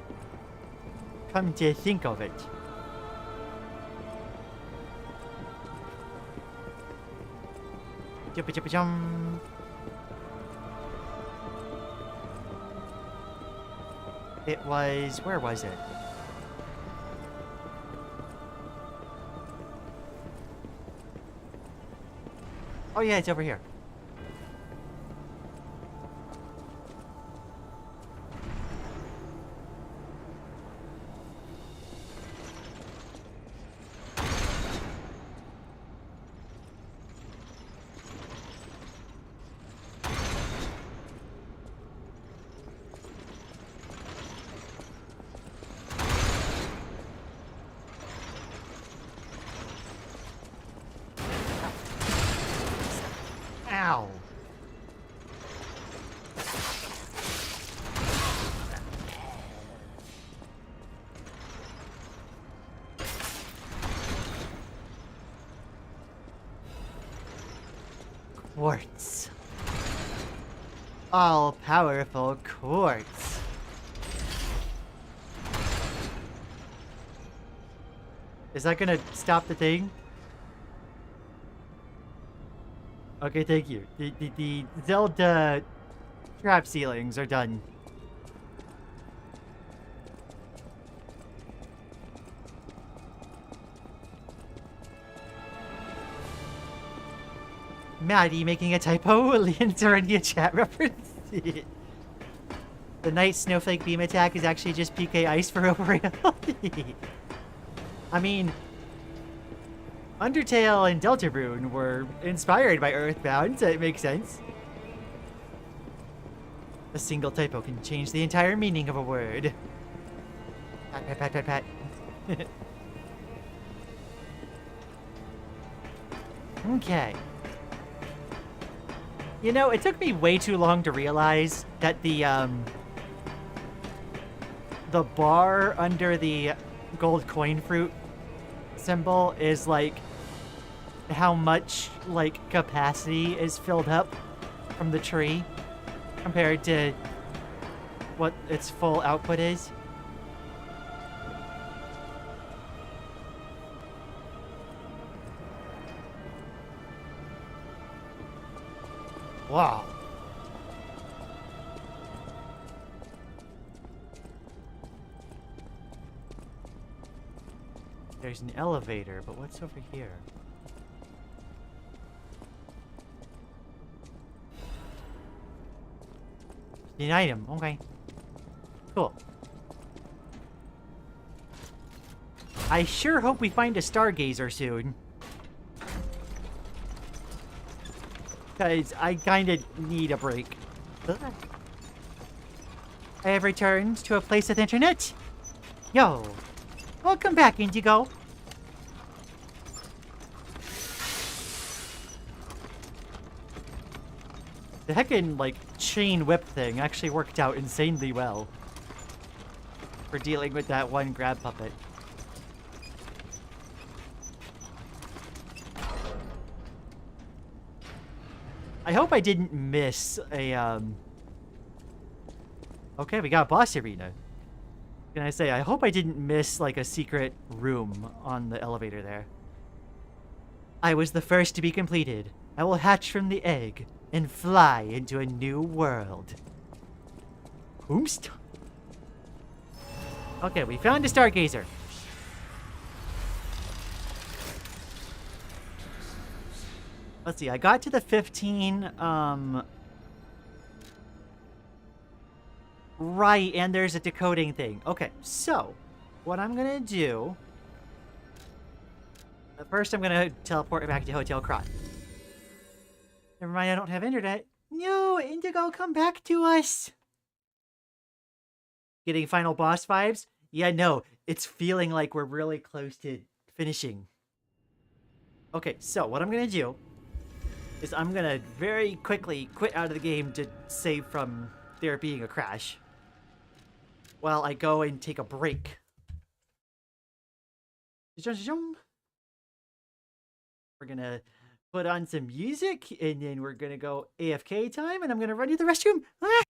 Come to think of it. Jump. It was... where was it? Oh yeah, it's over here. Ow. Quartz. All-powerful quartz. Is that gonna stop the thing? Okay, thank you. The Zelda trap ceilings are done. Maddie making a typo. Lian Sirenia chat reference. The night snowflake beam attack is actually just PK ice for overreal. I mean, Undertale and Deltarune were inspired by Earthbound, so it makes sense. A single typo can change the entire meaning of a word. Pat. Okay. You know, it took me way too long to realize that the bar under the gold coin fruit symbol is like how much like capacity is filled up from the tree compared to what its full output is. Wow. There's an elevator, but what's over here? An item, okay. Cool. I sure hope we find a stargazer soon. Because I kinda need a break. I have returned to a place with internet. Yo, welcome back, Indigo. The heckin', like, chain whip thing actually worked out insanely well for dealing with that one grab puppet. I hope I didn't miss a, Okay, we got a boss arena. Can I say, I hope I didn't miss, like, a secret room on the elevator there. I was the first to be completed. I will hatch from the egg and fly into a new world. Whomst? Okay, we found a stargazer. Let's see, I got to the 15, right, and there's a decoding thing. Okay, so, what I'm gonna do... First, I'm gonna teleport back to Hotel Kron. Never mind, I don't have internet. No, Indigo, come back to us! Getting final boss vibes? Yeah, no, it's feeling like we're really close to finishing. Okay, so what I'm gonna do is I'm gonna very quickly quit out of the game to save from there being a crash while I go and take a break. We're gonna put on some music, and then we're gonna go AFK time, and I'm gonna run to the restroom. Ah!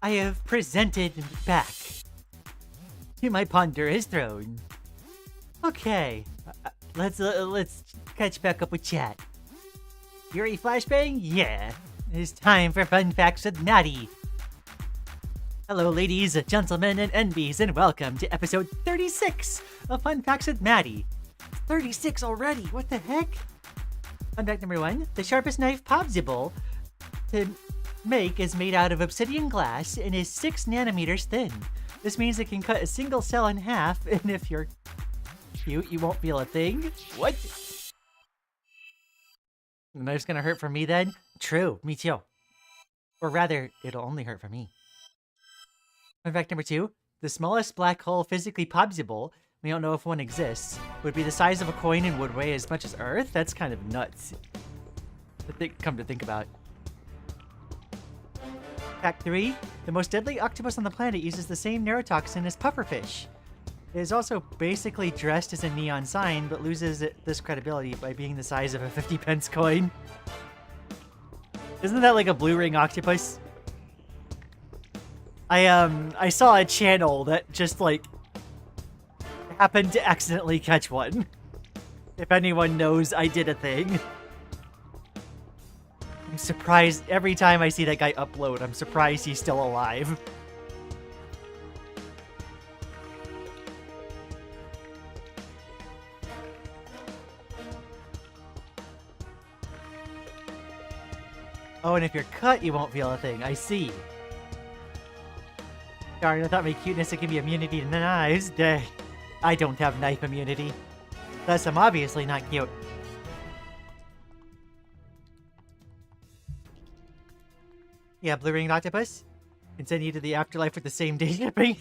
I have presented back to my ponderous throne. Okay, let's catch back up with chat. Yuri flashbang? Yeah, it's time for Fun Facts with Maddie. Hello ladies, gentlemen, and envies, and welcome to episode 36 of Fun Facts with Maddie. 36 already, what the heck? Fun fact number 1, the sharpest knife possible to make is made out of obsidian glass and is 6 nanometers thin. This means it can cut a single cell in half, and if you're cute, you won't feel a thing. What? The knife's gonna hurt for me then? True, me too. Or rather, it'll only hurt for me. Fun fact number 2, the smallest black hole physically possible, we don't know if one exists, would be the size of a coin and would weigh as much as Earth? That's kind of nuts. Come to think about. Fact 3, the most deadly octopus on the planet uses the same neurotoxin as pufferfish. It is also basically dressed as a neon sign, but loses this credibility by being the size of a 50-pence coin. Isn't that like a blue ring octopus? I saw a channel that just like happened to accidentally catch one. If anyone knows, I did a thing. I'm surprised every time I see that guy upload, I'm surprised he's still alive. Oh, and if you're cut, you won't feel a thing. I see. Darn, I thought my cuteness would give me immunity to knives. Dang. I don't have knife immunity. Thus, I'm obviously not cute. Yeah, blue ringed octopus. Can send you to the afterlife with the same day shipping.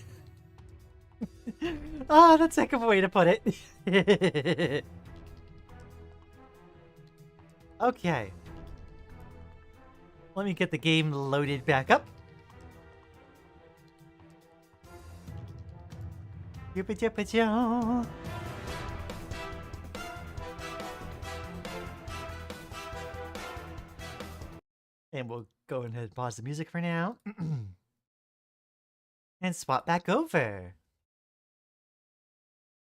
Ah, that's a heck of a way to put it. Okay. Let me get the game loaded back up. And we'll go ahead and pause the music for now. And swap back over.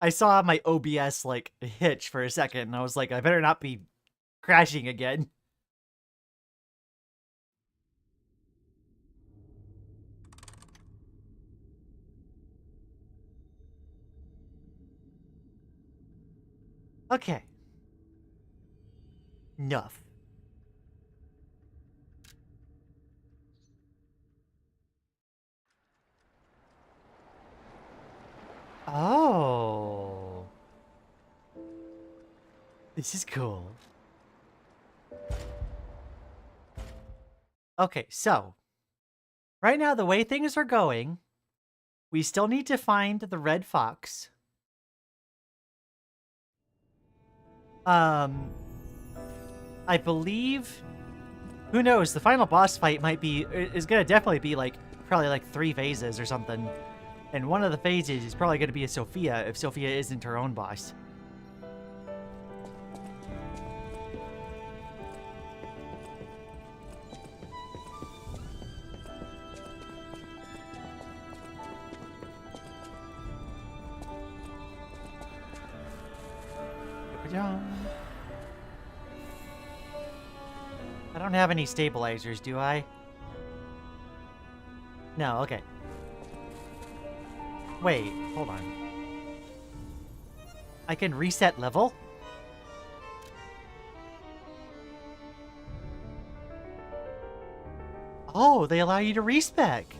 I saw my OBS like hitch for a second and I was like, I better not be crashing again. Okay. Enough. Oh. This is cool. Okay, so. Right now, the way things are going, we still need to find the red fox. I believe, who knows, the final boss fight is gonna definitely be like, probably like 3 phases or something. And one of the phases is probably gonna be a Sophia, if Sophia isn't her own boss. I don't have any stabilizers, do I? No, okay. Wait, hold on. I can reset level? Oh, they allow you to respec.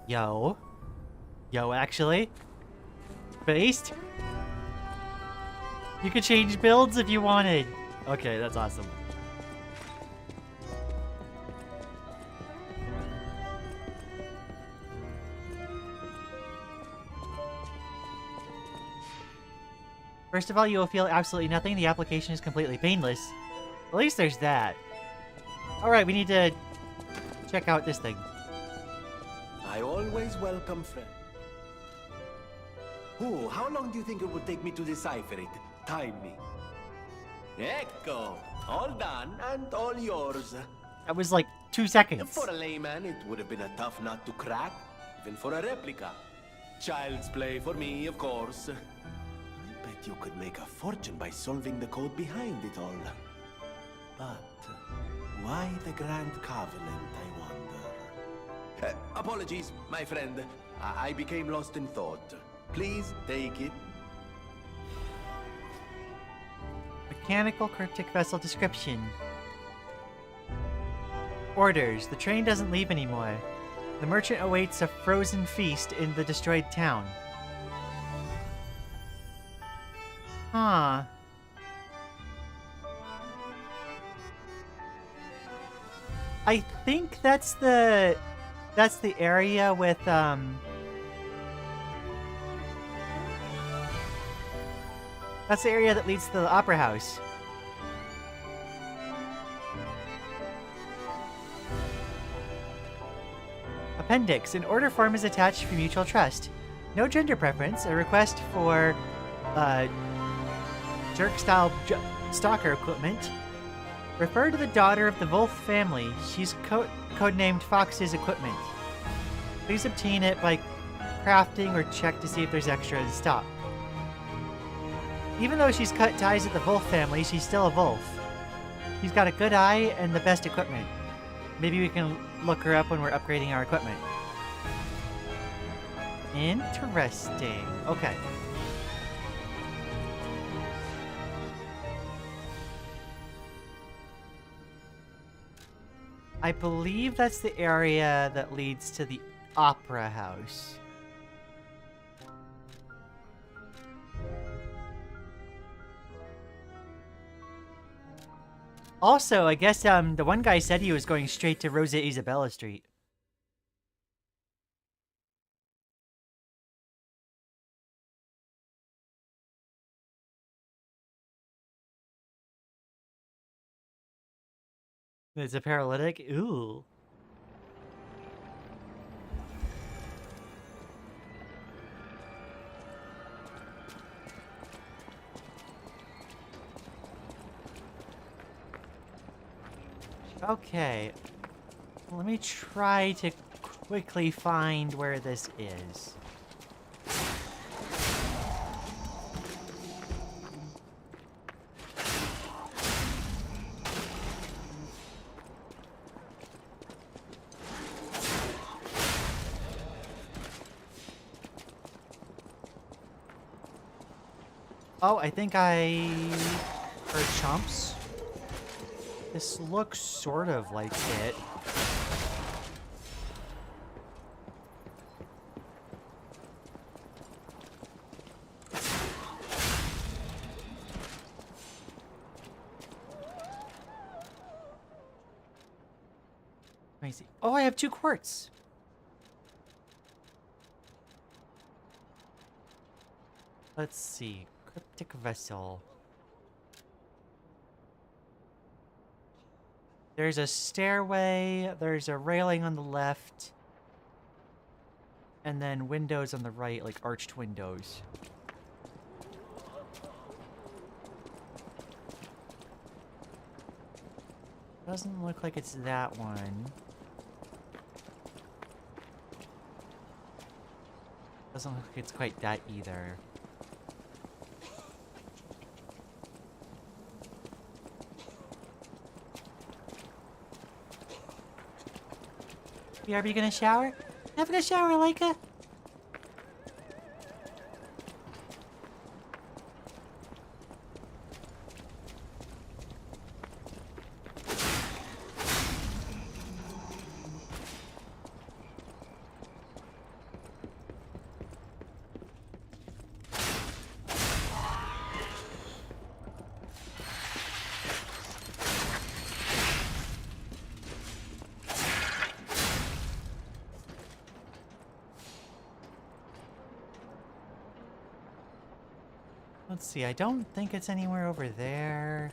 Yo, actually. Based? You could change builds if you wanted. Okay, that's awesome. First of all, you will feel absolutely nothing. The application is completely painless. At least there's that. Alright, we need to check out this thing.
I always welcome friends. Oh, how long do you think it would take me to decipher it? Time me. Ecco! All done and all yours.
That was like 2 seconds.
For a layman, it would have been a tough nut to crack, even for a replica. Child's play for me, of course. I bet you could make a fortune by solving the code behind it all. But why the Grand Covenant, I wonder? Apologies, my friend. I became lost in thought. Please take it.
Mechanical cryptic vessel description. Orders. The train doesn't leave anymore. The merchant awaits a frozen feast in the destroyed town. Huh. I think that's the area with that's the area that leads to the opera house. Appendix. An order form is attached for mutual trust. No gender preference. A request for jerk-style stalker equipment. Refer to the daughter of the Wolf family. She's codenamed Fox's equipment. Please obtain it by crafting or check to see if there's extra in stock. Even though she's cut ties with the Wolf family, she's still a Wolf. She's got a good eye and the best equipment. Maybe we can look her up when we're upgrading our equipment. Interesting. Okay. I believe that's the area that leads to the opera house. Also, I guess the one guy said he was going straight to Rosa Isabella Street. It's a paralytic? Ooh. Okay. Let me try to quickly find where this is. Oh, I think I heard chomps. This looks sort of like it. Let me see. Oh, I have 2 quartz. Let's see. Cryptic vessel. There's a stairway, there's a railing on the left, and then windows on the right, like arched windows. Doesn't look like it's that one. Doesn't look like it's quite that either. Are you gonna shower? Have a shower, Leica. Let's see, I don't think it's anywhere over there.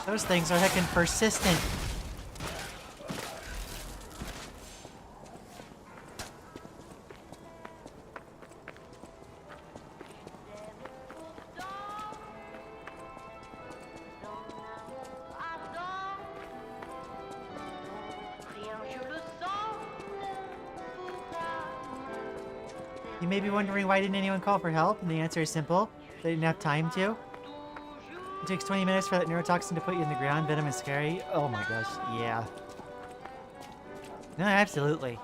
Those things are heckin' persistent. You may be wondering why didn't anyone call for help, and the answer is simple. They didn't have time to. It takes 20 minutes for that neurotoxin to put you in the ground. Venom is scary. Oh my gosh, yeah. No, absolutely.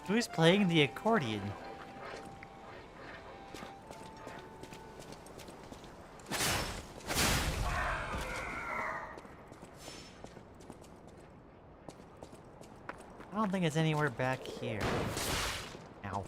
Who's playing the accordion? I don't think it's anywhere back here. Ow.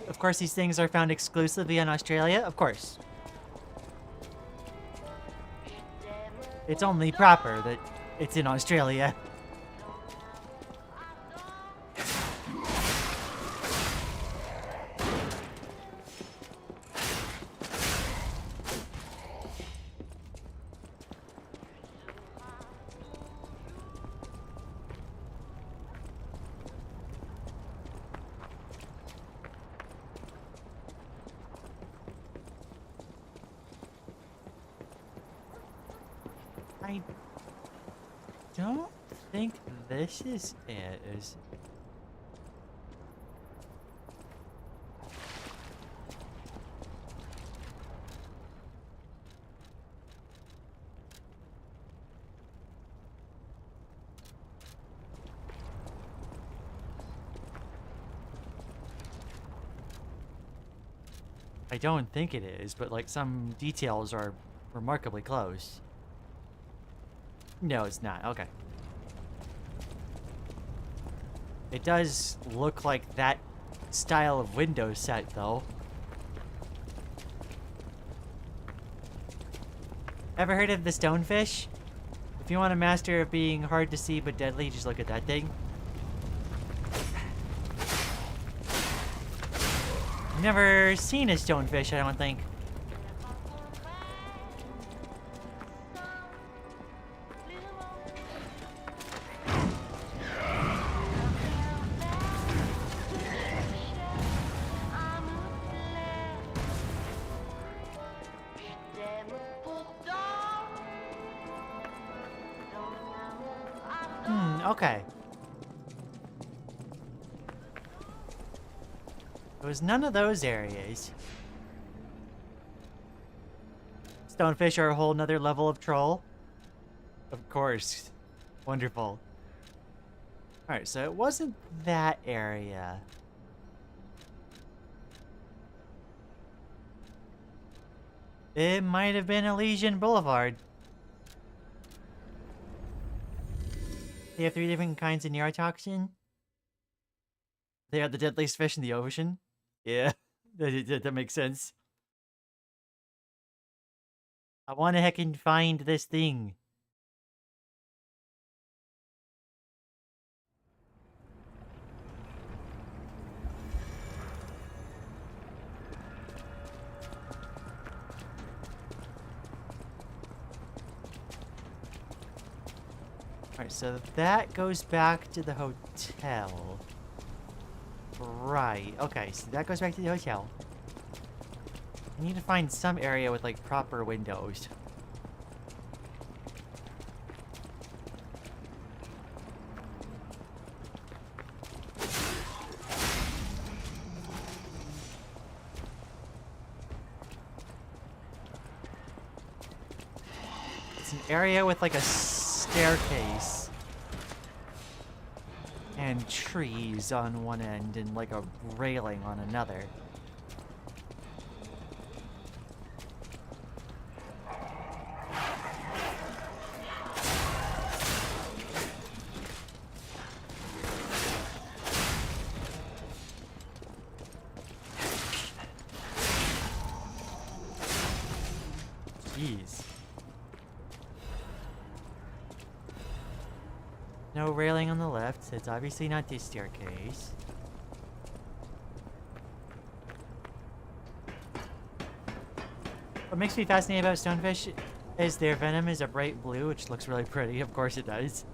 Of course, these things are found exclusively in Australia, of course. It's only proper that it's in Australia. I don't think this is it. I don't think it is, but like some details are remarkably close. No, it's not. Okay. It does look like that style of window set, though. Ever heard of the stonefish? If you want a master of being hard to see but deadly, just look at that thing. Never seen a stonefish, I don't think. Okay. There was none of those areas. Stonefish are a whole nother level of troll. Of course. Wonderful. Alright, so it wasn't that area. It might have been Elysian Boulevard. They have 3 different kinds of neurotoxin. They are the deadliest fish in the ocean. Yeah, that makes sense. I want to heckin' find this thing. Alright, so that goes back to the hotel. Right, okay, so that goes back to the hotel. I need to find some area with, like, proper windows. area with like a staircase and trees on one end and like a railing on another. Jeez. No railing on the left. It's obviously not this staircase. What makes me fascinated about stonefish is their venom is a bright blue, which looks really pretty. Of course it does.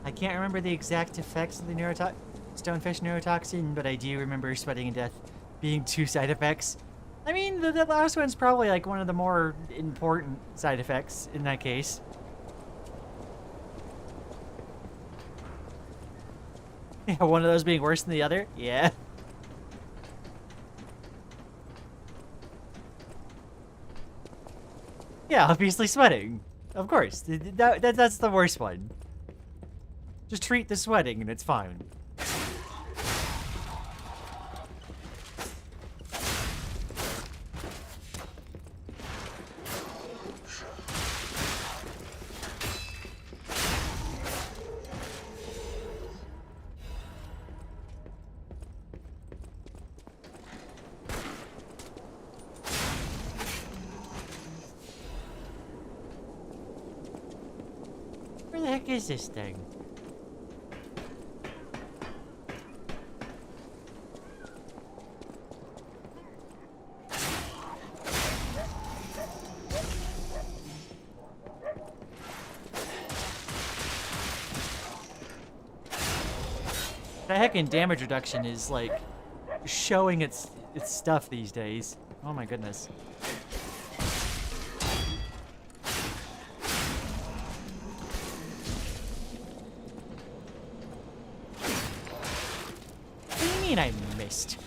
I can't remember the exact effects of the stonefish neurotoxin, but I do remember sweating to death being 2 side effects. I mean, the last one's probably like one of the more important side effects in that case. Yeah, one of those being worse than the other? Yeah. Yeah, obviously sweating. Of course. That's the worst one. Just treat the sweating and it's fine. Where the heck is this thing? The heckin' damage reduction is like showing its stuff these days. Oh my goodness. What do you mean I missed?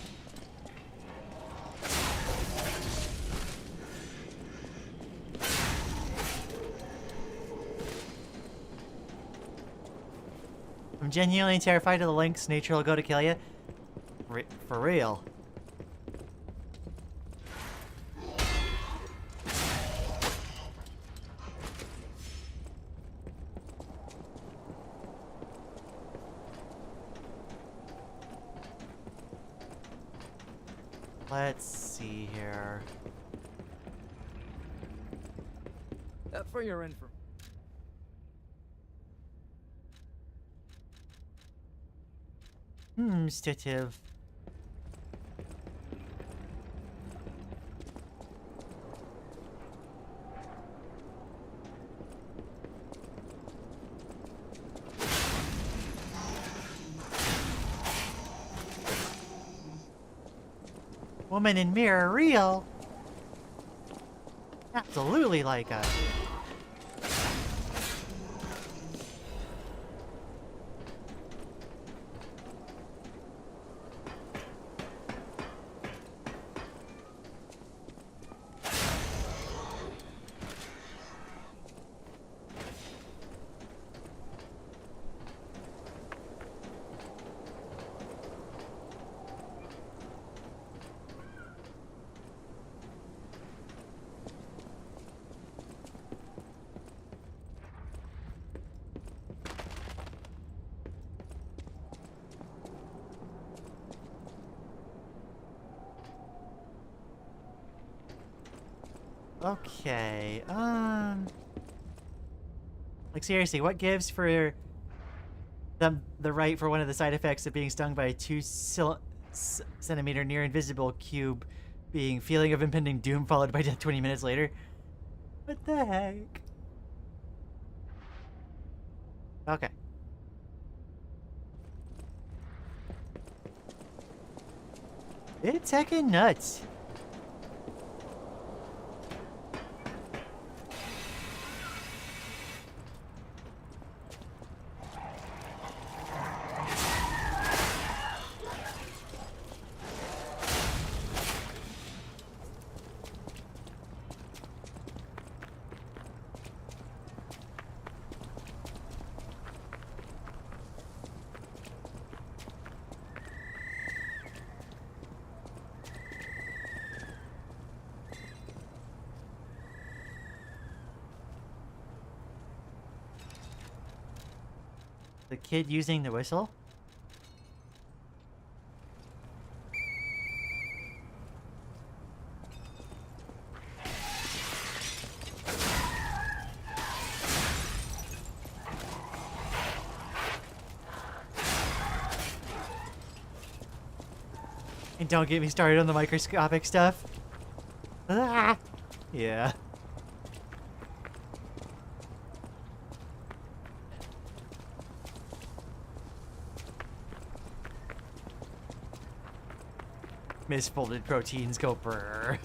I'm genuinely terrified of the lengths nature will go to kill you. For real. Let's see here.
For your info.
Stative. Woman in mirror, real. Absolutely like a. Okay, like seriously, what gives for the right for one of the side effects of being stung by a 2-centimeter near invisible cube being feeling of impending doom followed by death 20 minutes later? What the heck? Okay. It's heckin' nuts. The kid using the whistle? And don't get me started on the microscopic stuff. Ah! Yeah. Misfolded proteins go brrr.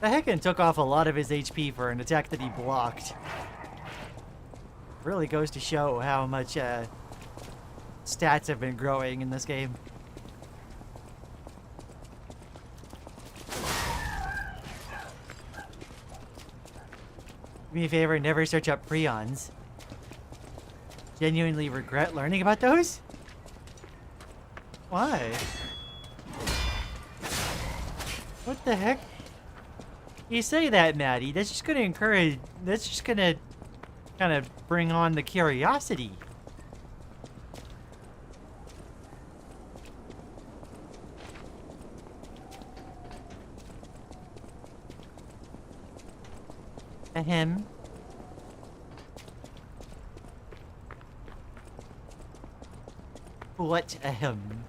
The heccin took off a lot of his HP for an attack that he blocked. Really goes to show how much stats have been growing in this game. Do me a favor, never search up prions. Genuinely regret learning about those? Why? What the heck? You say that, Maddie. That's just gonna encourage... That's just gonna kind of bring on the curiosity. Ahem. What ahem?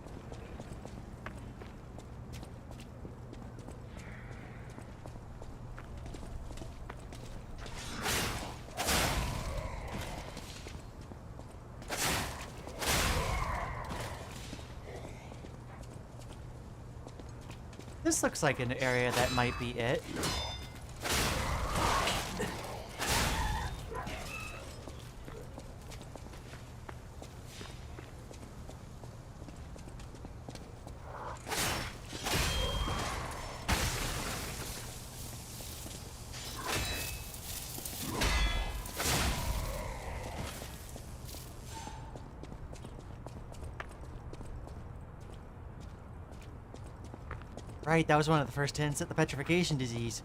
This looks like an area that might be it. Right, that was one of the first hints at the petrification disease.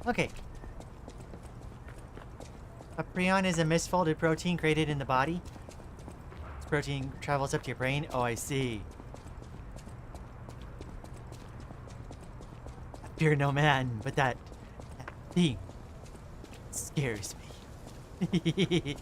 Okay. A prion is a misfolded protein created in the body. This protein travels up to your brain. Oh, I see. I fear no man, but that thing scares me.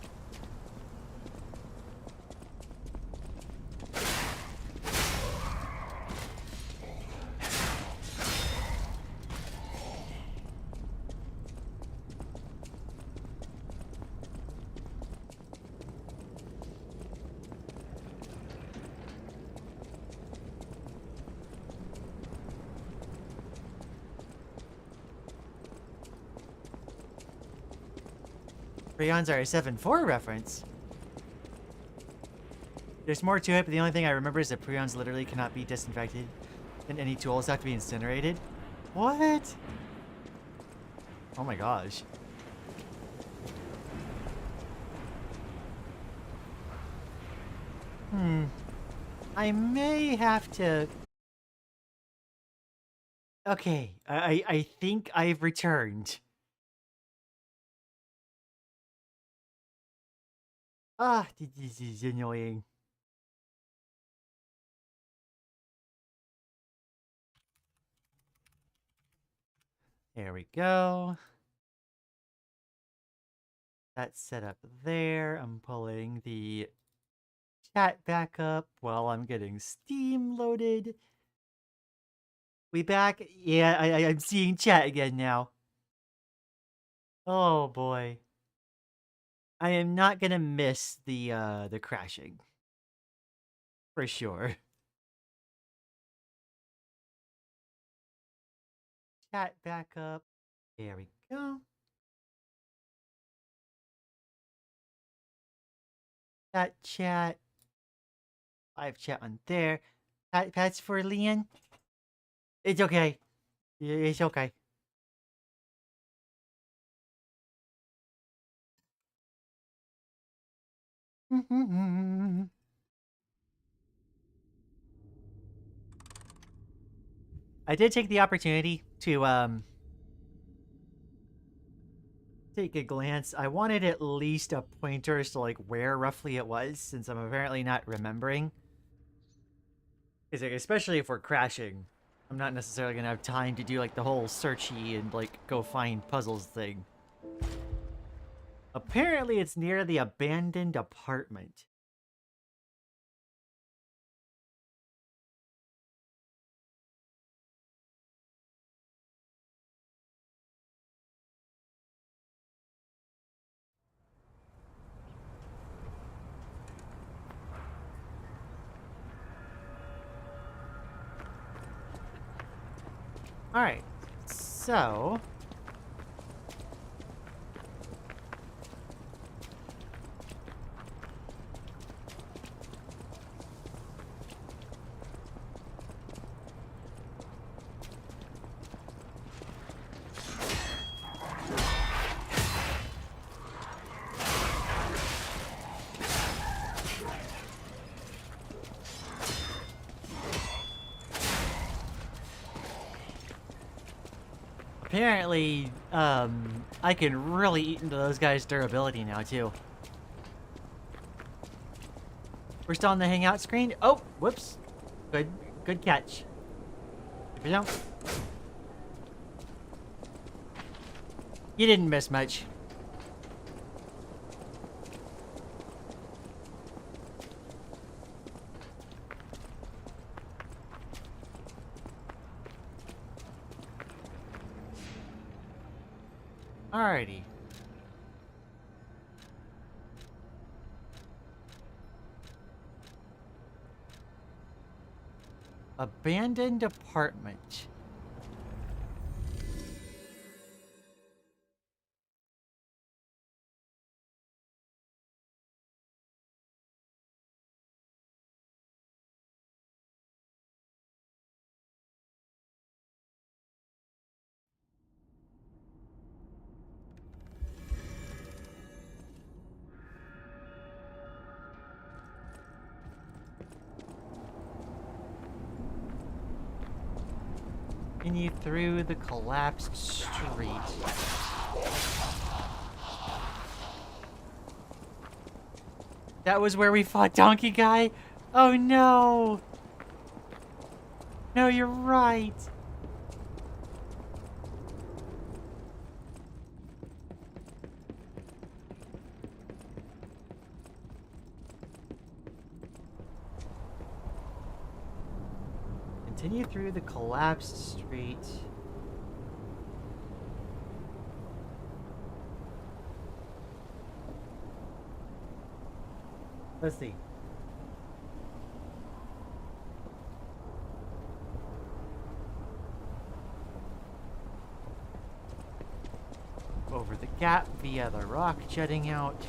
Prions are a 7-4 reference. There's more to it, but the only thing I remember is that prions literally cannot be disinfected, and any tools have to be incinerated. What? Oh my gosh. I may have to... Okay, I think I've returned. Ah, this is annoying. There we go. That's set up there. I'm pulling the chat back up while I'm getting Steam loaded. We back? Yeah, I'm seeing chat again now. Oh boy. I am not gonna miss the crashing. For sure. Chat back up. There we go. That chat. Live chat on there. Pat's for Lian. It's okay. It's okay. I did take the opportunity to take a glance. I wanted at least a pointer as to like where roughly it was, since I'm apparently not remembering. Because like, especially if we're crashing, I'm not necessarily gonna have time to do like the whole searchy and like go find puzzles thing. Apparently it's near the abandoned apartment. Alright, so... Apparently, I can really eat into those guys' durability now, too. We're still on the hangout screen? Oh, whoops. Good catch. You know, you didn't miss much. Alrighty. Abandoned apartment. Continue through the collapsed street. That was where we fought Donkey Guy? Oh no! No, you're right. Continue through the collapsed street. Let's see. Over the gap via the rock jutting out.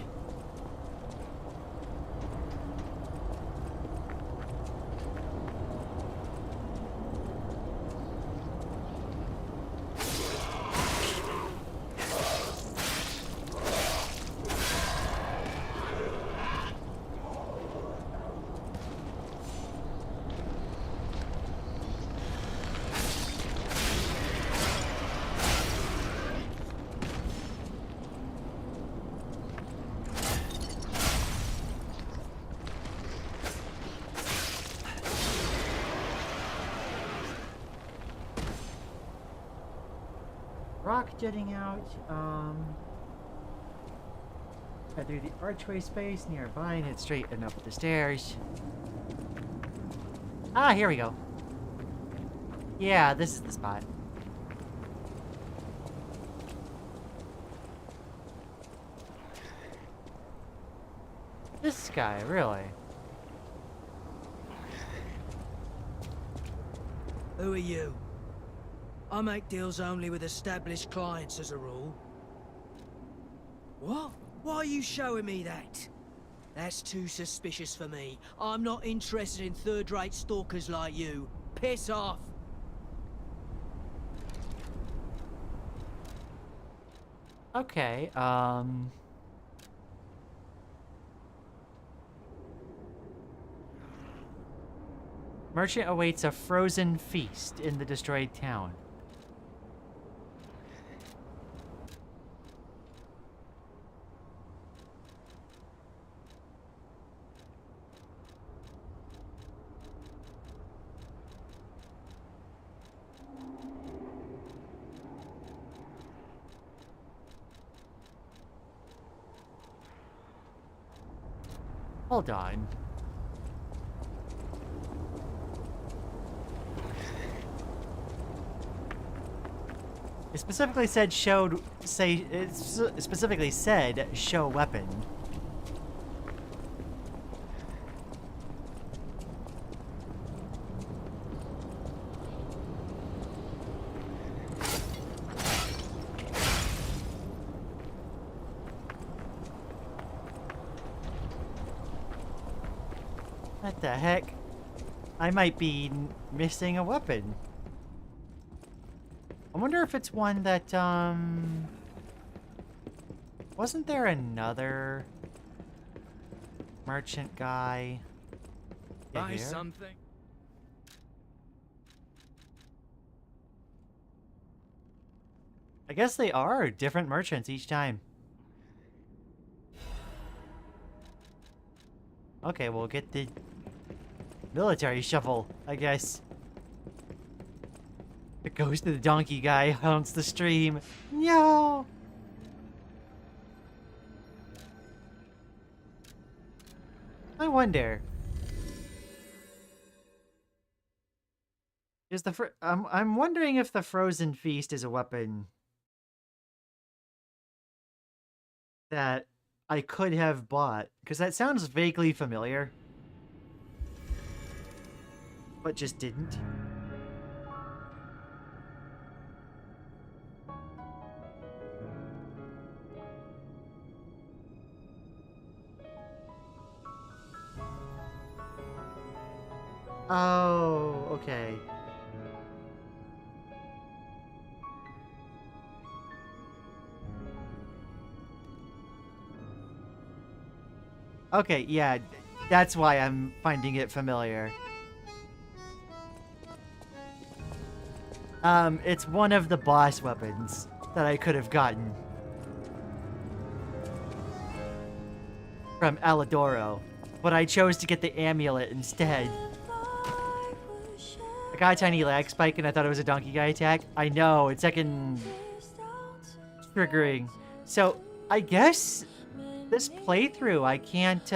Rock jetting out, head through the archway space nearby and head straight and up the stairs. Ah, here we go. Yeah, this is the spot. This guy, really?
Who are you? I make deals only with established clients as a rule. What? Why are you showing me that? That's too suspicious for me. I'm not interested in third-rate stalkers like you. Piss off!
Okay, Merchant awaits a frozen feast in the destroyed town. Hold on. It specifically said it specifically said show weapon. What the heck? I might be missing a weapon. I wonder if it's one that, wasn't there another merchant guy?
Buy something?
I guess they are different merchants each time. Okay, we'll get the military shuffle, I guess. It goes to the donkey guy, haunts the stream. No! I wonder. Is the I'm wondering if the frozen feast is a weapon that I could have bought, because that sounds vaguely familiar, but just didn't. Oh, okay. Okay, yeah, that's why I'm finding it familiar. It's one of the boss weapons that I could have gotten from Alidoro, but I chose to get the amulet instead. I got a tiny lag spike and I thought it was a donkey guy attack. I know, it's second triggering. So, I guess this playthrough, I can't,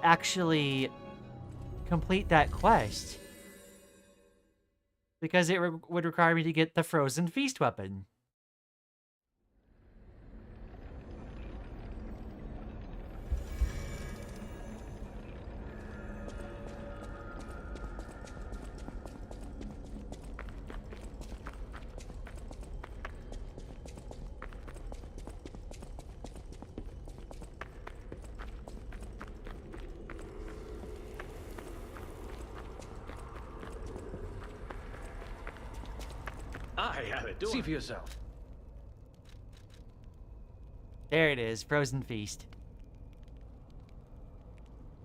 actually complete that quest. Because it would require me to get the frozen feast weapon.
See for yourself.
There it is, frozen feast.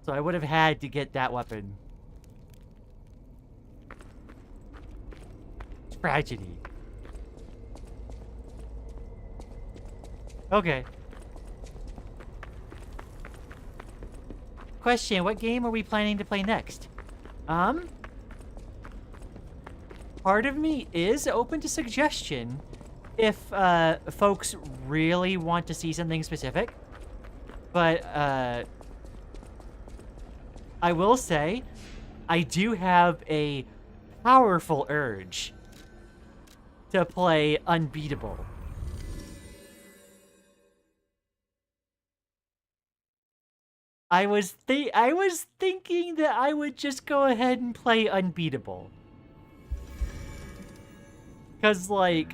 So I would have had to get that weapon. Tragedy. Okay. Question, what game are we planning to play next? Part of me is open to suggestion if folks really want to see something specific. But I will say, I do have a powerful urge to play Unbeatable. I was thinking that I would just go ahead and play Unbeatable. Cause like,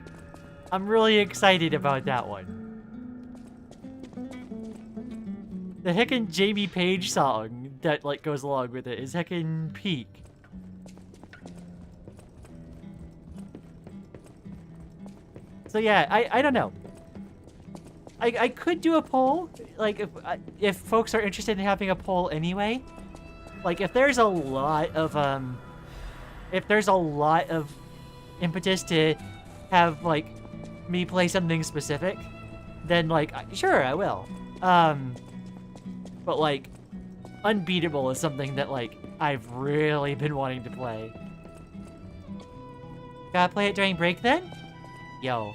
I'm really excited about that one. The heckin' Jamie Page song that like goes along with it is heckin' peak. So yeah, I don't know. I could do a poll, like if folks are interested in having a poll anyway. Like if there's a lot of impetus to have like me play something specific, then like sure I will. But like Unbeatable is something that like I've really been wanting to play. Gotta play it during break then? Yo.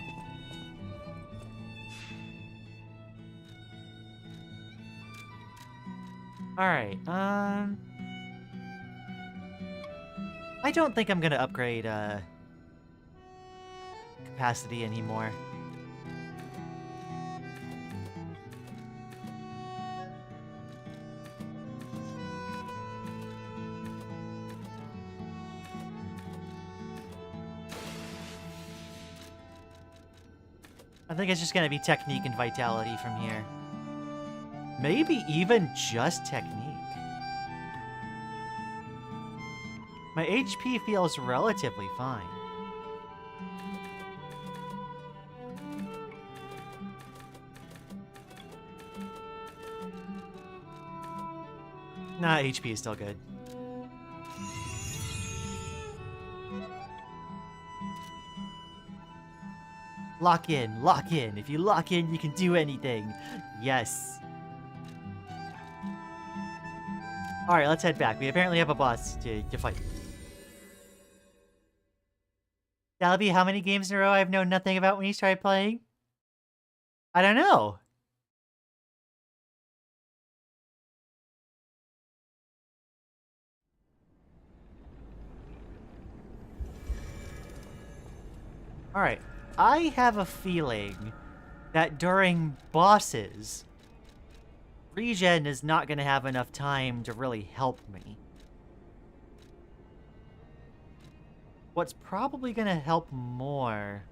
Alright, I don't think I'm gonna upgrade, capacity anymore. I think it's just gonna be technique and vitality from here. Maybe even just technique. My HP feels relatively fine. Nah, HP is still good. Lock in, lock in. If you lock in, you can do anything. Yes. Alright, let's head back. We apparently have a boss to fight. That'll be how many games in a row I've known nothing about when you started playing? I don't know. Alright. I have a feeling that during bosses, regen is not going to have enough time to really help me. What's probably going to help more...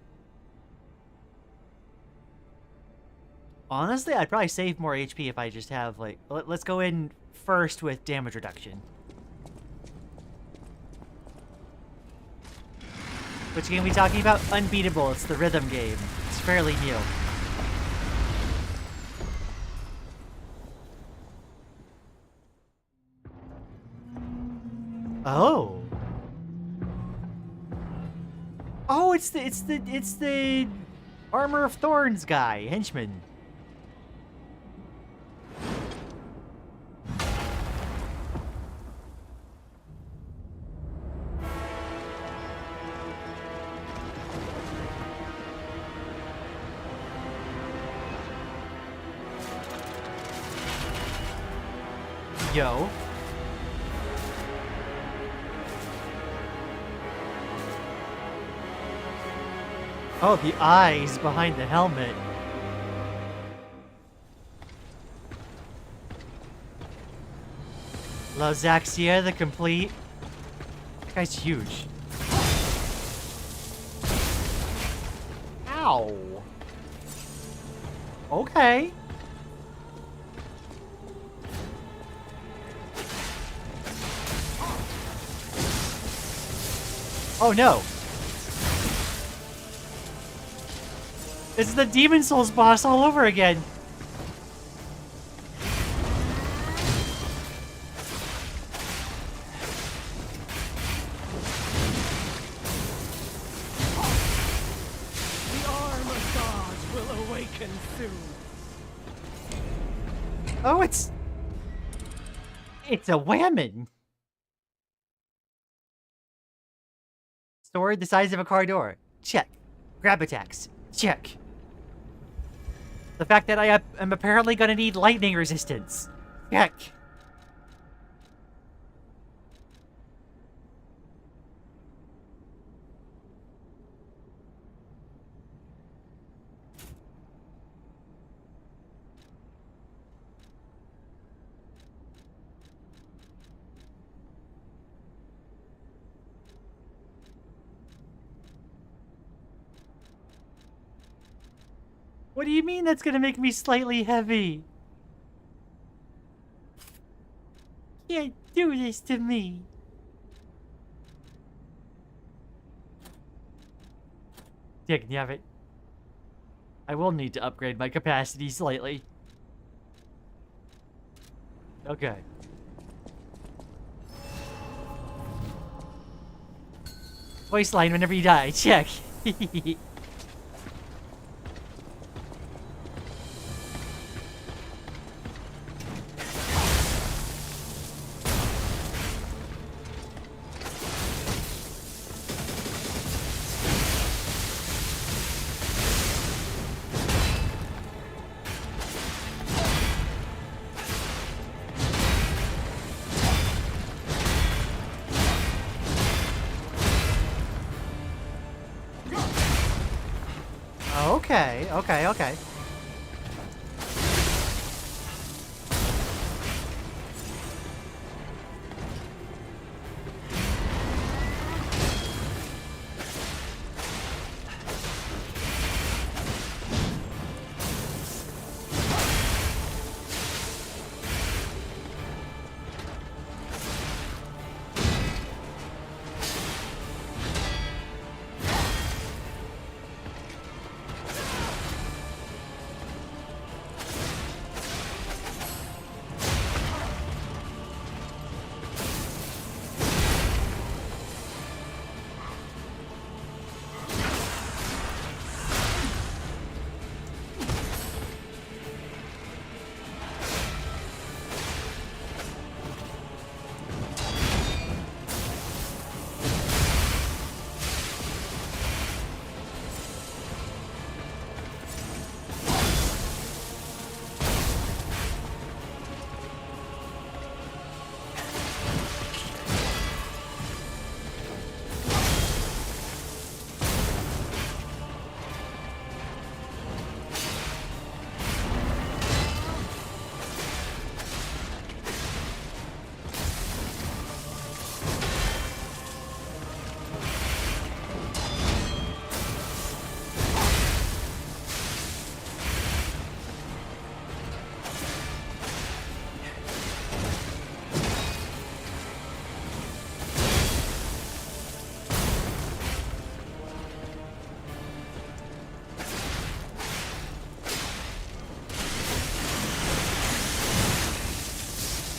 Honestly, I'd probably save more HP if I just have, like... Let's go in first with damage reduction. Which game are we talking about? Unbeatable. It's the rhythm game. It's fairly new. Oh. Oh, it's the Armor of Thorns guy, henchman. Yo. Oh, the eyes behind the helmet. Lazaxia the complete. That guy's huge. Ow. Okay. Oh no. It's the Demon Souls boss all over again.
The arm of God will awaken soon.
Oh, it's a whammon. Sword the size of a car door. Check. Grab attacks. Check. The fact that I am apparently gonna need lightning resistance. Check. What do you mean that's gonna make me slightly heavy? Can't do this to me. Damn it. I will need to upgrade my capacity slightly. Okay. Voice line whenever you die. Check. Okay.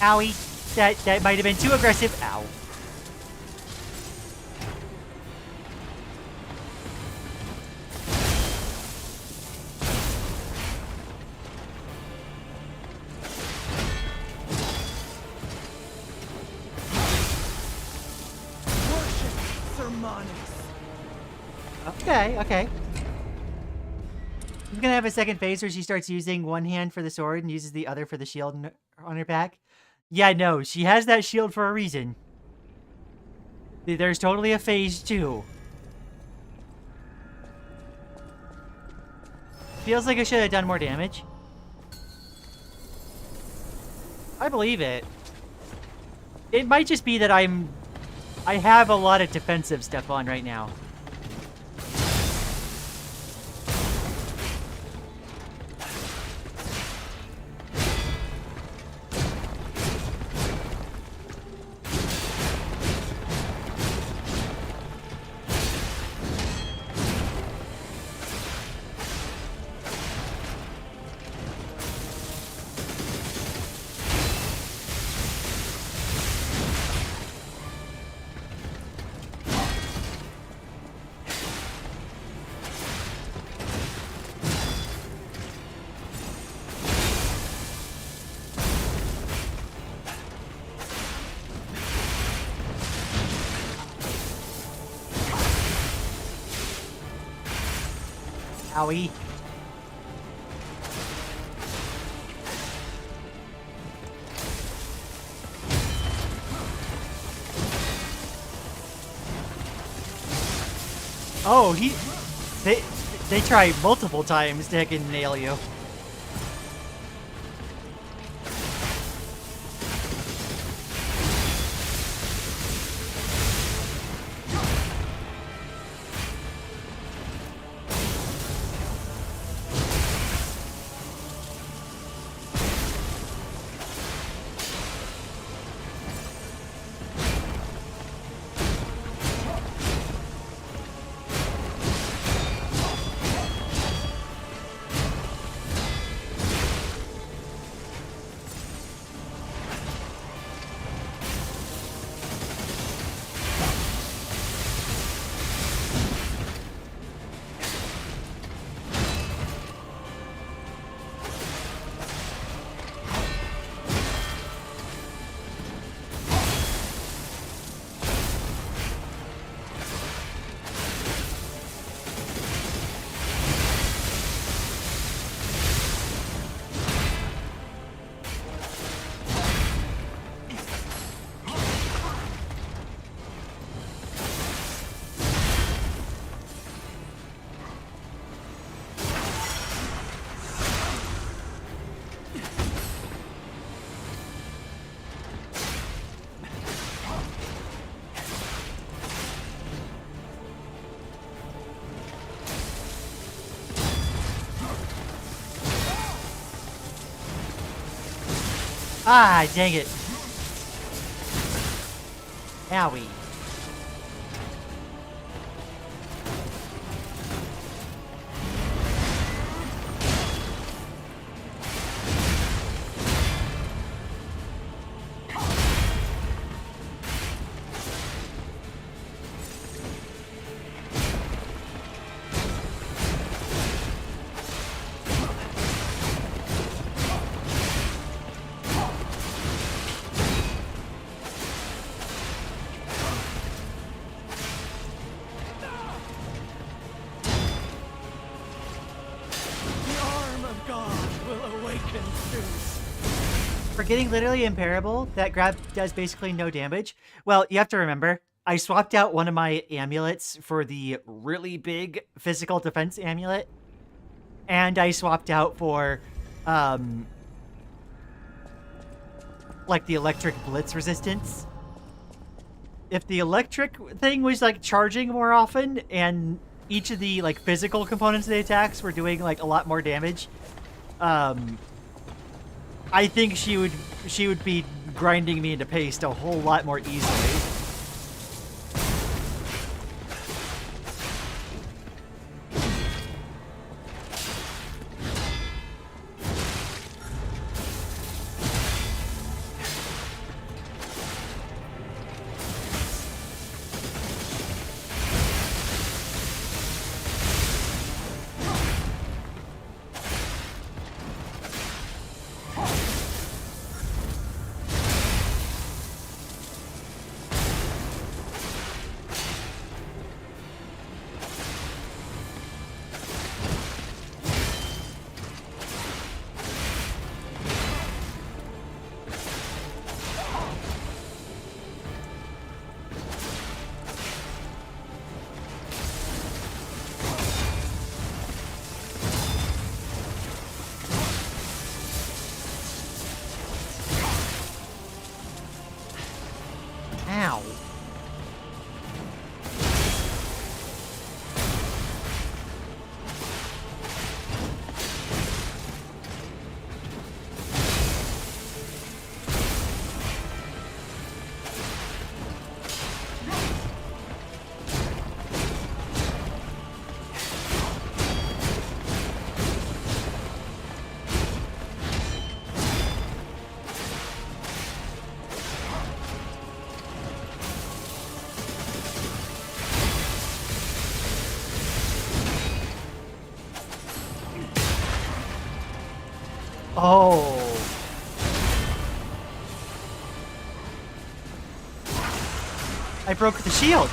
Owie. That might have been too aggressive. Ow. Okay. She's gonna have a second phase where she starts using one hand for the sword and uses the other for the shield on her back. Yeah, no, she has that shield for a reason. There's totally a phase 2. Feels like I should have done more damage. I believe it. It might just be that I have a lot of defensive stuff on right now. Owie. Oh, they try multiple times to heckin' nail you. Ah, dang it. Owie. For getting literally imparable, that grab does basically no damage. Well, you have to remember, I swapped out one of my amulets for the really big physical defense amulet. And I swapped out for, like the electric blitz resistance. If the electric thing was like charging more often and each of the like physical components of the attacks were doing like a lot more damage, I think she would be grinding me into paste a whole lot more easily. Ow. Oh. I broke the shield.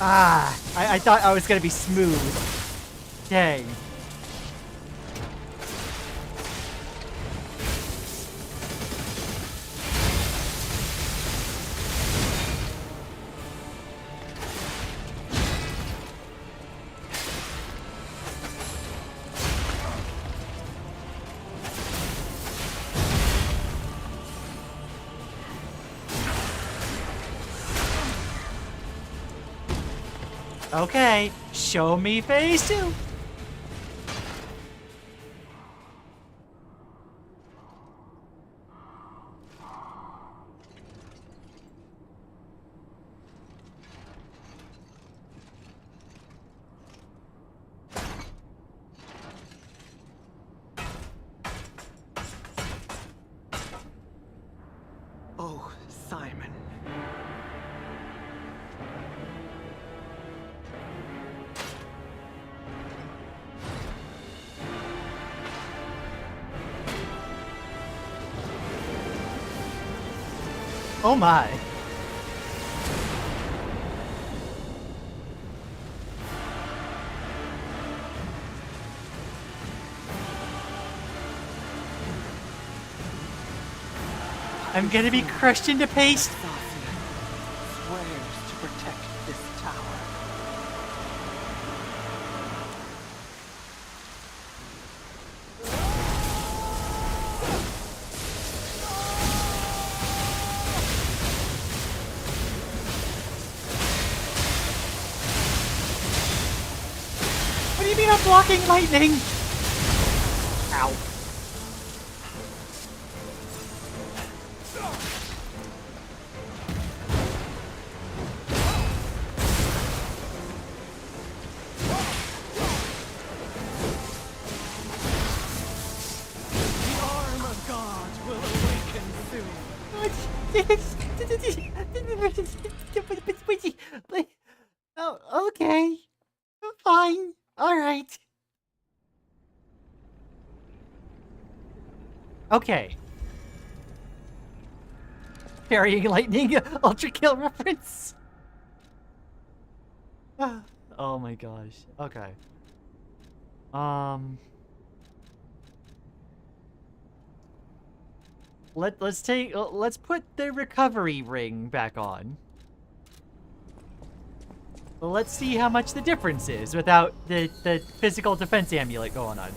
Ah, I thought I was gonna be smooth. Dang. Okay, show me phase 2.
Oh, Simon.
Oh my. I'm gonna be crushed into paste.
Swears to protect this tower.
What do you mean I'm blocking lightning? Ow.
The arm of God will awaken soon.
Oh, okay. Fine. Alright. Okay. Parrying lightning, ultra kill reference. Oh my gosh. Okay. Let's put the recovery ring back on. Let's see how much the difference is without the physical defense amulet going on.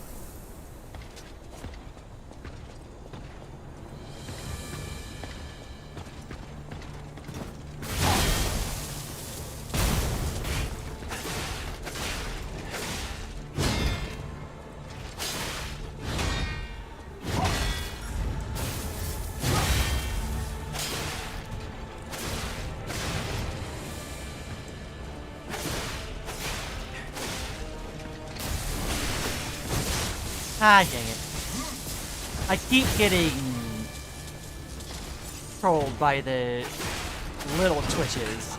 Ah, dang it. I keep getting trolled by the little twitches.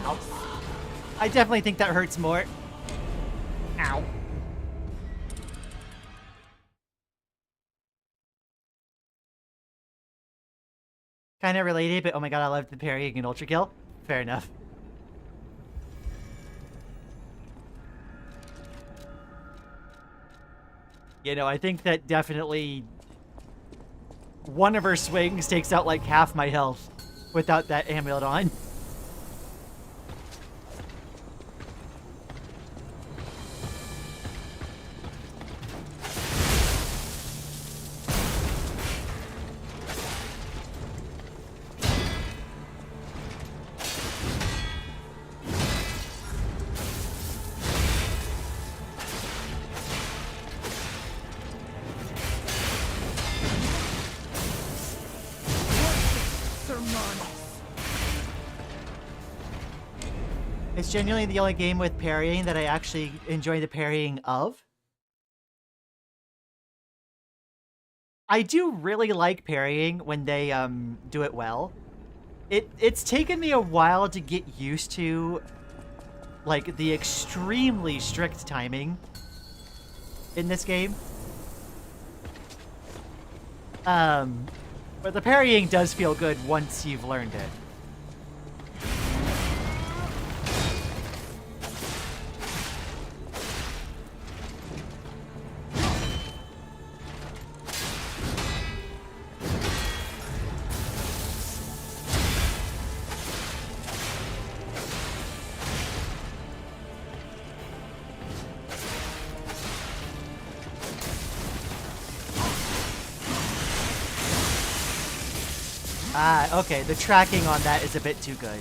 Ow. I definitely think that hurts more. Ow. Kind of related, but oh my god, I love the parrying and ultra kill. Fair enough. You know, I think that definitely one of her swings takes out like half my health without that amulet on. It's genuinely the only game with parrying that I actually enjoy the parrying of. I do really like parrying when they do it well. It's taken me a while to get used to like the extremely strict timing in this game. But the parrying does feel good once you've learned it. Ah, okay. The tracking on that is a bit too good.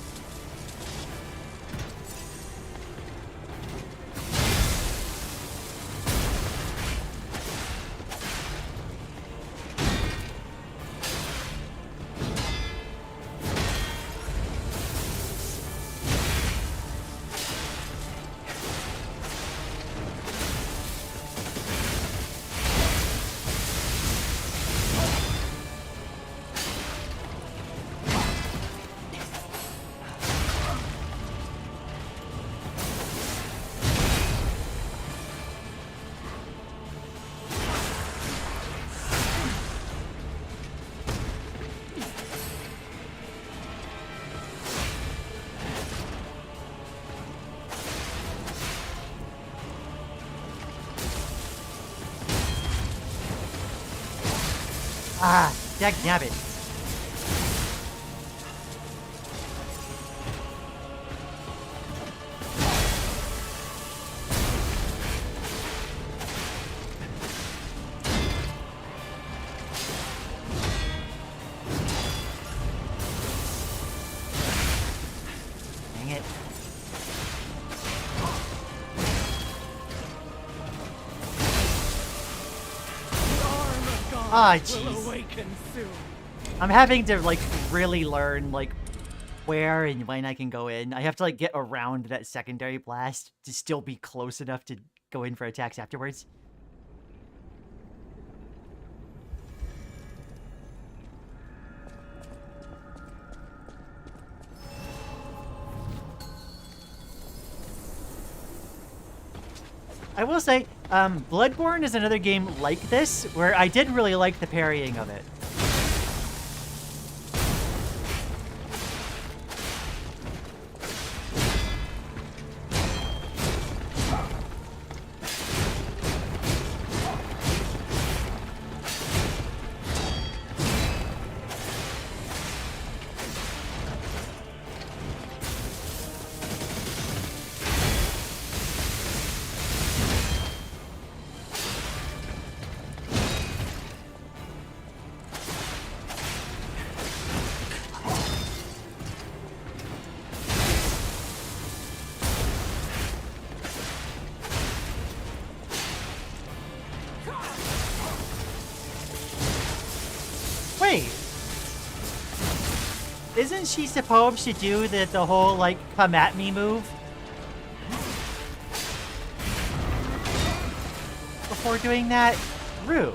Ah, dagnabbit. Dang it. Ah, jeez. I'm having to, like, really learn, like, where and when I can go in. I have to, like, get around that secondary blast to still be close enough to go in for attacks afterwards. I will say, Bloodborne is another game like this, where I did really like the parrying of it. Wait. Isn't she supposed to do the whole, like, come at me move? Before doing that? Rude.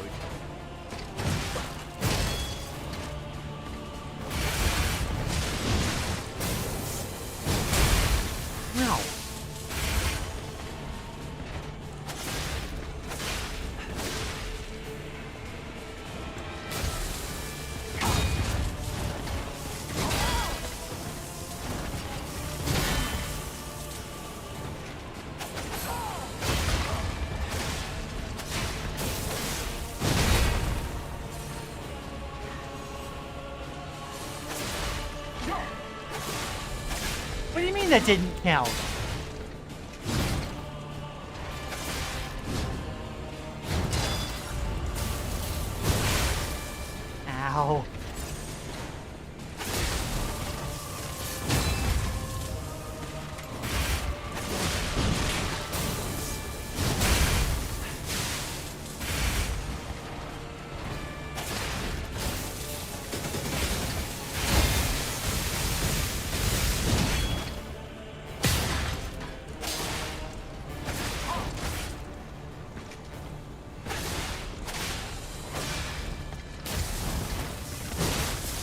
No. What do you mean that didn't count? Ow.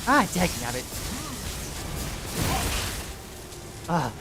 Ah, dagnabbit. Ah.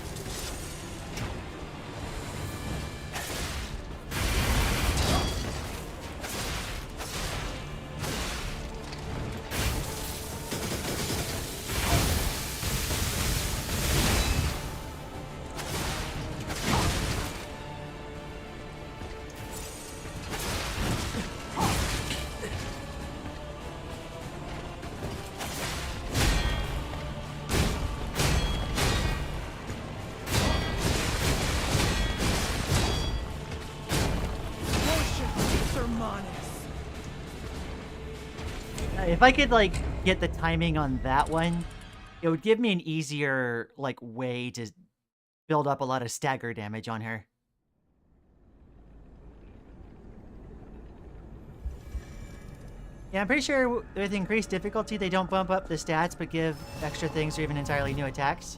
If I could, like, get the timing on that one, it would give me an easier, like, way to build up a lot of stagger damage on her. Yeah, I'm pretty sure with increased difficulty, they don't bump up the stats, but give extra things or even entirely new attacks.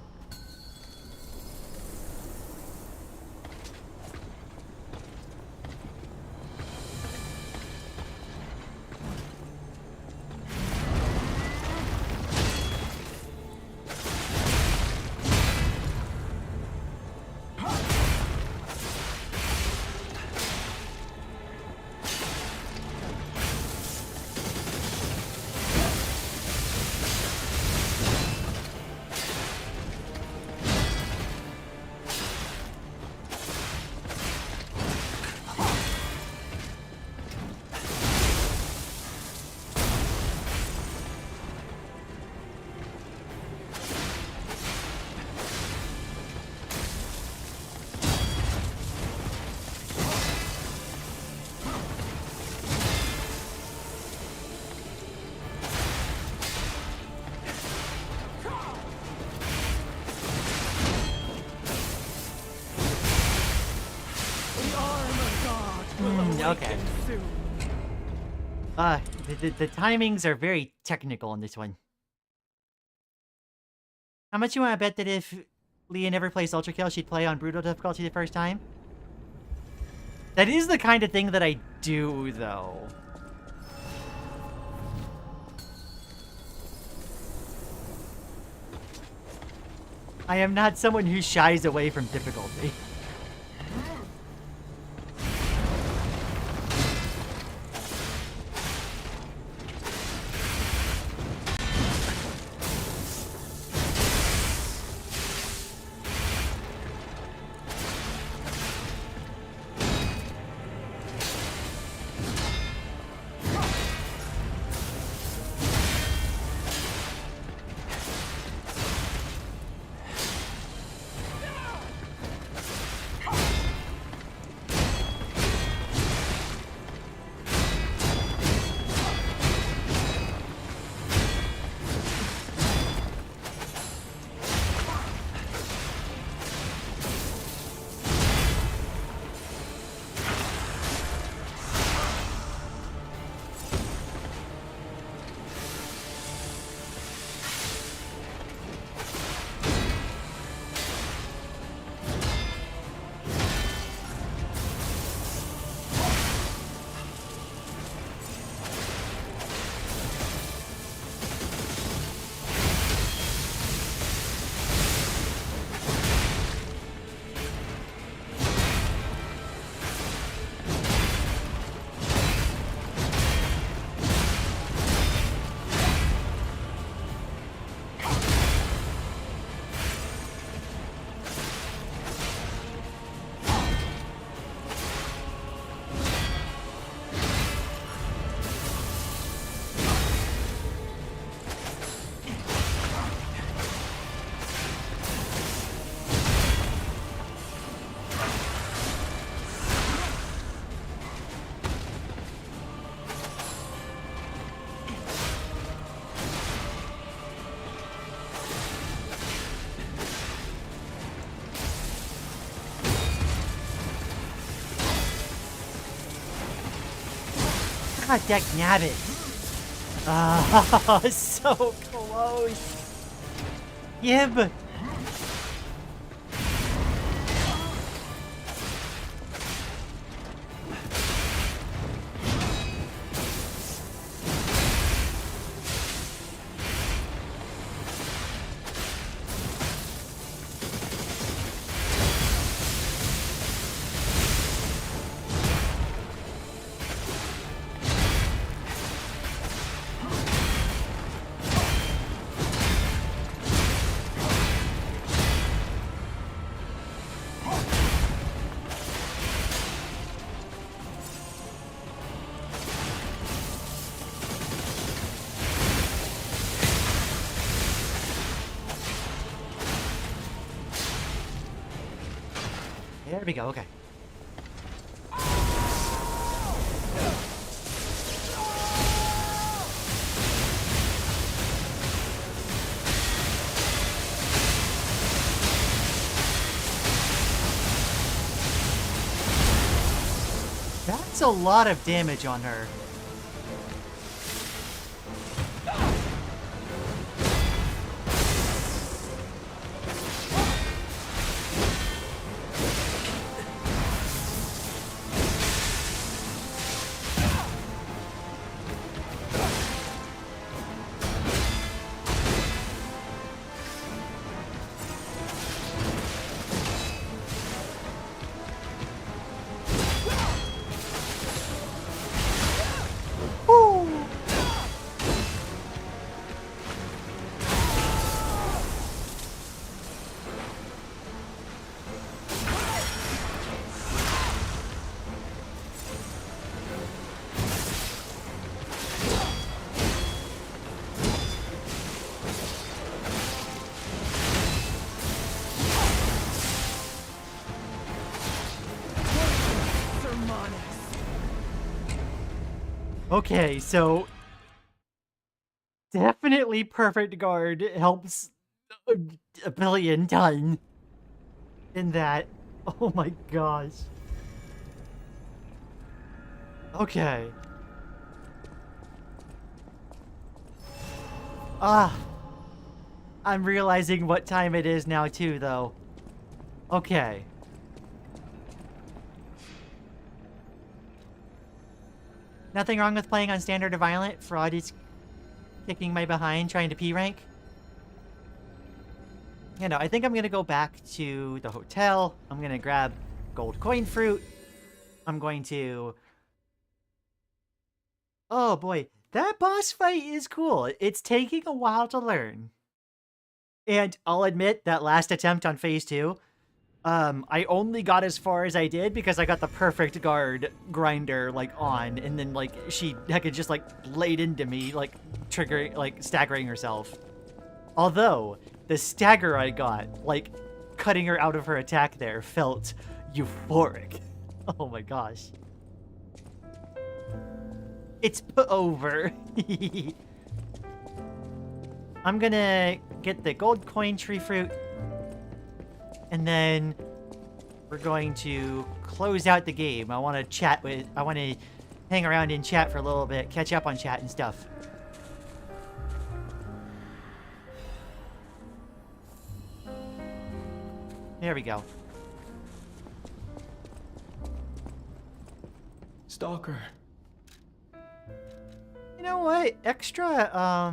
Okay. The timings are very technical on this one. How much you want to bet that if Lian ever plays Ultra Kill, she'd play on Brutal difficulty the first time? That is the kind of thing that I do, though. I am not someone who shies away from difficulty. God, Deck Nabbit. Oh, so close. Yib. There we go, okay. That's a lot of damage on her. Okay, so definitely perfect guard helps a billion ton in that. Oh my gosh. Okay. I'm realizing what time it is now too, though. Okay. Nothing wrong with playing on standard or violent. Fraud is kicking my behind trying to P rank. You know, I think I'm gonna go back to the hotel. I'm gonna grab gold coin fruit. I'm going to... Oh boy, that boss fight is cool. It's taking a while to learn. And I'll admit that last attempt on phase 2, I only got as far as I did because I got the perfect guard grinder, like, on, and then, like, she heckin' just, like, laid into me, like, triggering, like, staggering herself. Although, the stagger I got, like, cutting her out of her attack there felt euphoric. Oh my gosh. It's put over. I'm gonna get the gold coin tree fruit. And then we're going to close out the game. I want to hang around in chat for a little bit, catch up on chat and stuff. There we go.
Stalker.
You know what? Extra,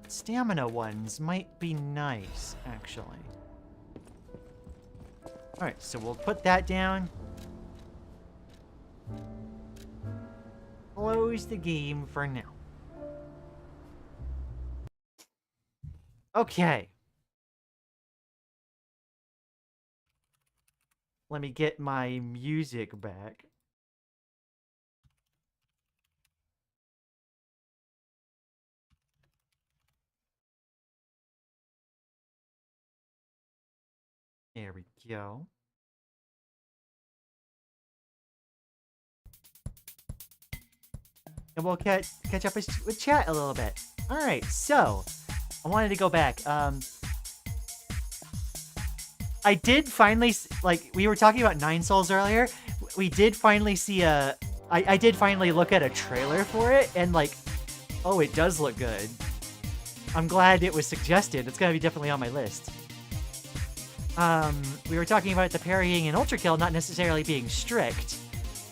stamina ones might be nice, actually. Alright, so we'll put that down. Close the game for now. Okay. Let me get my music back. There we go. And we'll catch up with chat a little bit. Alright, so I wanted to go back. I did finally, like, we were talking about Nine Souls earlier. We did finally see I did finally look at a trailer for it, and, like, oh, it does look good. I'm glad it was suggested. It's gonna be definitely on my list. We were talking about the parrying and ultra kill not necessarily being strict.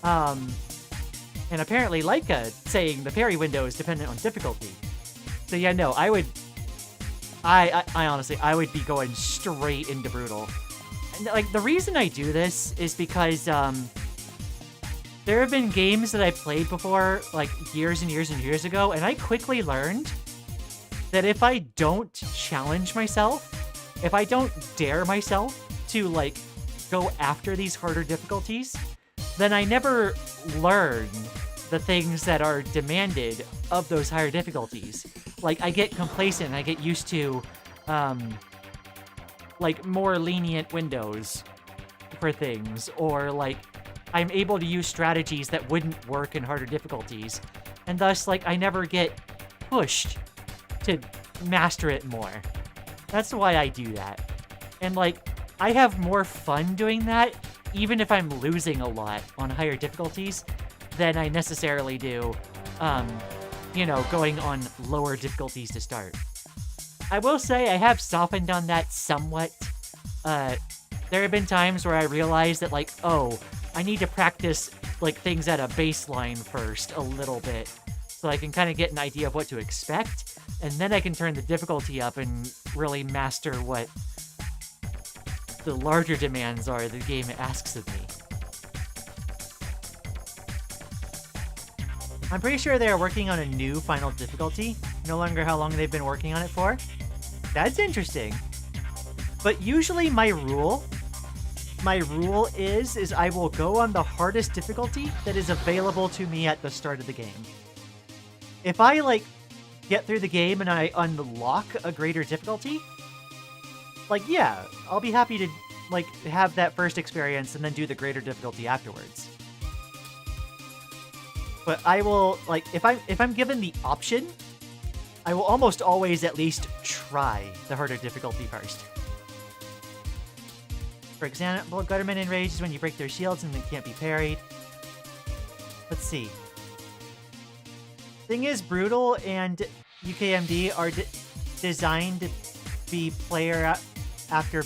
And apparently Leica saying the parry window is dependent on difficulty. So yeah, no, I honestly, I would be going straight into brutal. And, like, the reason I do this is because, there have been games that I played before, like, years and years and years ago, and I quickly learned that if I don't challenge myself, if I don't dare myself to, like, go after these harder difficulties, then I never learn the things that are demanded of those higher difficulties. Like, I get complacent, I get used to, like, more lenient windows for things, or, like, I'm able to use strategies that wouldn't work in harder difficulties, and thus, like, I never get pushed to master it more. That's why I do that. And, like, I have more fun doing that even if I'm losing a lot on higher difficulties than I necessarily do, you know, going on lower difficulties to start. I will say I have softened on that somewhat. There have been times where I realized that, like, oh, I need to practice, like, things at a baseline first a little bit so I can kind of get an idea of what to expect, and then I can turn the difficulty up and really master what the larger demands are the game asks of me. I'm pretty sure they are working on a new final difficulty. No longer how long they've been working on it for. That's interesting. But usually my rule is I will go on the hardest difficulty that is available to me at the start of the game. If I, like, get through the game and I unlock a greater difficulty, like, yeah, I'll be happy to, like, have that first experience and then do the greater difficulty afterwards. But I will, like, if I'm given the option, I will almost always at least try the harder difficulty first. For example, Gutterman enrages when you break their shields and they can't be parried. Let's see. Thing is, Brutal and UKMD are designed to be played after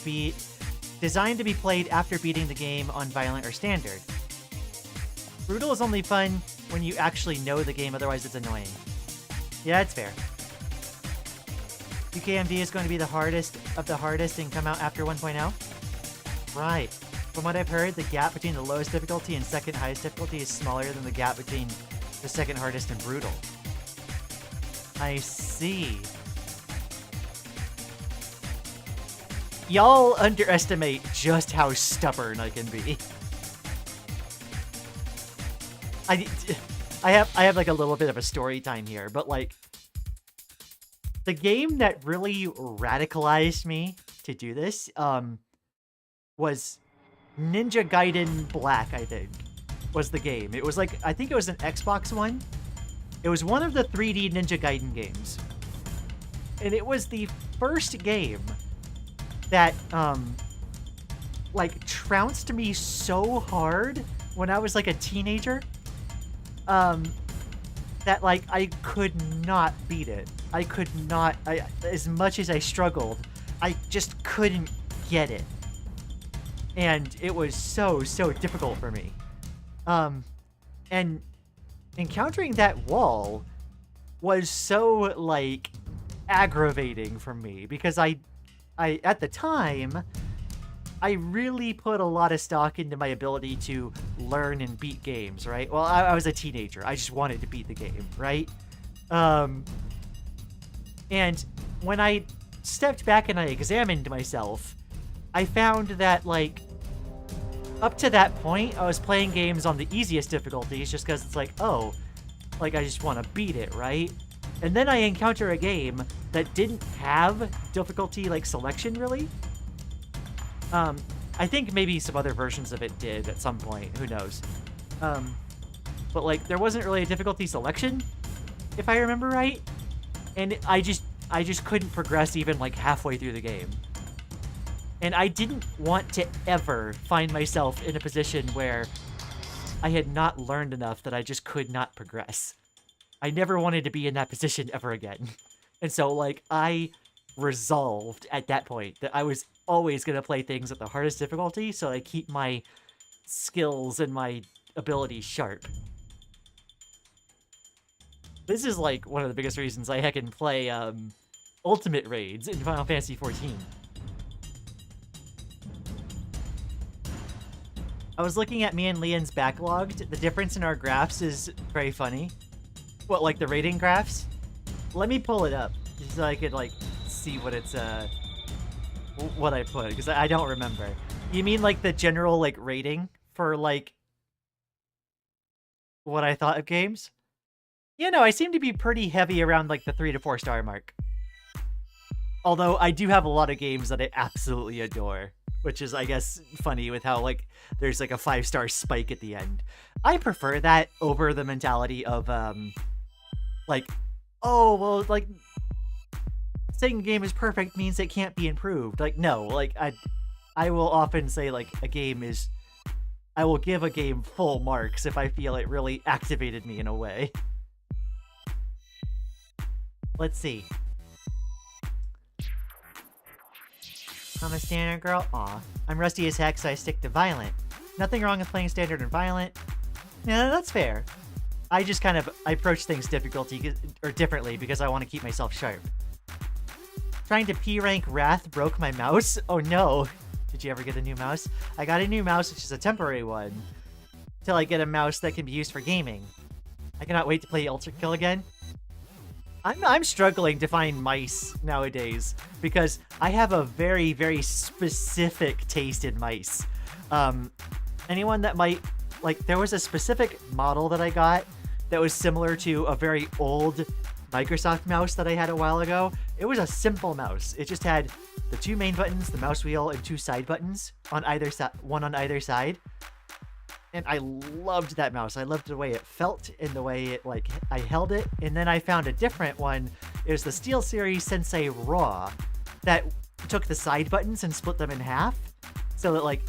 beating the game on Violent or Standard. Brutal is only fun when you actually know the game, otherwise it's annoying. Yeah, it's fair. UKMD is going to be the hardest of the hardest and come out after 1.0? Right. From what I've heard, the gap between the lowest difficulty and second highest difficulty is smaller than the gap between the second hardest and Brutal. I see. Y'all underestimate just how stubborn I can be. I have like a little bit of a story time here, but like the game that really radicalized me to do this was Ninja Gaiden Black, I think, was the game. It was like, I think it was an Xbox one. It was one of the 3D Ninja Gaiden games. And it was the first game that, like, trounced me so hard when I was, like, a teenager, that, like, I could not beat it. I could not, as much as I struggled, I just couldn't get it. And it was so difficult for me. And encountering that wall was so, like, aggravating for me because I at the time, I really put a lot of stock into my ability to learn and beat games, right? Well, I was a teenager. I just wanted to beat the game, right? And when I stepped back and I examined myself, I found that, like, up to that point, I was playing games on the easiest difficulties just because it's like, oh, like, I just want to beat it, right? And then I encounter a game that didn't have difficulty, like, selection, really. I think maybe some other versions of it did at some point. Who knows? But, like, there wasn't really a difficulty selection, if I remember right. And I just couldn't progress even, like, halfway through the game. And I didn't want to ever find myself in a position where I had not learned enough that I just could not progress. I never wanted to be in that position ever again. And so, like, I resolved at that point that I was always going to play things at the hardest difficulty so I keep my skills and my abilities sharp. This is, like, one of the biggest reasons I heckin' play Ultimate Raids in Final Fantasy XIV. I was looking at me and Lian's backlogged. The difference in our graphs is very funny. What, like the rating graphs? Let me pull it up just so I could, like, see what it's, what I put, because I don't remember. You mean, like, the general, like, rating for, like, what I thought of games? You know, I seem to be pretty heavy around, like, the 3 to 4 star mark. Although, I do have a lot of games that I absolutely adore. Which is, I guess, funny with how, like, there's, like, a 5-star spike at the end. I prefer that over the mentality of, like, oh, well, like, saying a game is perfect means it can't be improved. Like, no, like, I will often say, like, a game is I will give a game full marks if I feel it really activated me in a way. Let's see. I'm a standard girl. Aw. I'm rusty as heck, so I stick to violent. Nothing wrong with playing standard and violent. Yeah, that's fair. I just kind of approach things differently because I want to keep myself sharp. Trying to P-rank Wrath broke my mouse. Oh no. Did you ever get a new mouse? I got a new mouse, which is a temporary one, till I get a mouse that can be used for gaming. I cannot wait to play Ultra Kill again. I'm struggling to find mice nowadays because I have a very, very specific taste in mice. Anyone that might, like, there was a specific model that I got that was similar to a very old Microsoft mouse that I had a while ago. It was a simple mouse. It just had the 2 main buttons, the mouse wheel, and 2 side buttons on either side, one on either side. And I loved that mouse. I loved the way it felt and the way it, like, I held it. And then I found a different one. It was the SteelSeries Sensei Raw that took the side buttons and split them in half. So that, like,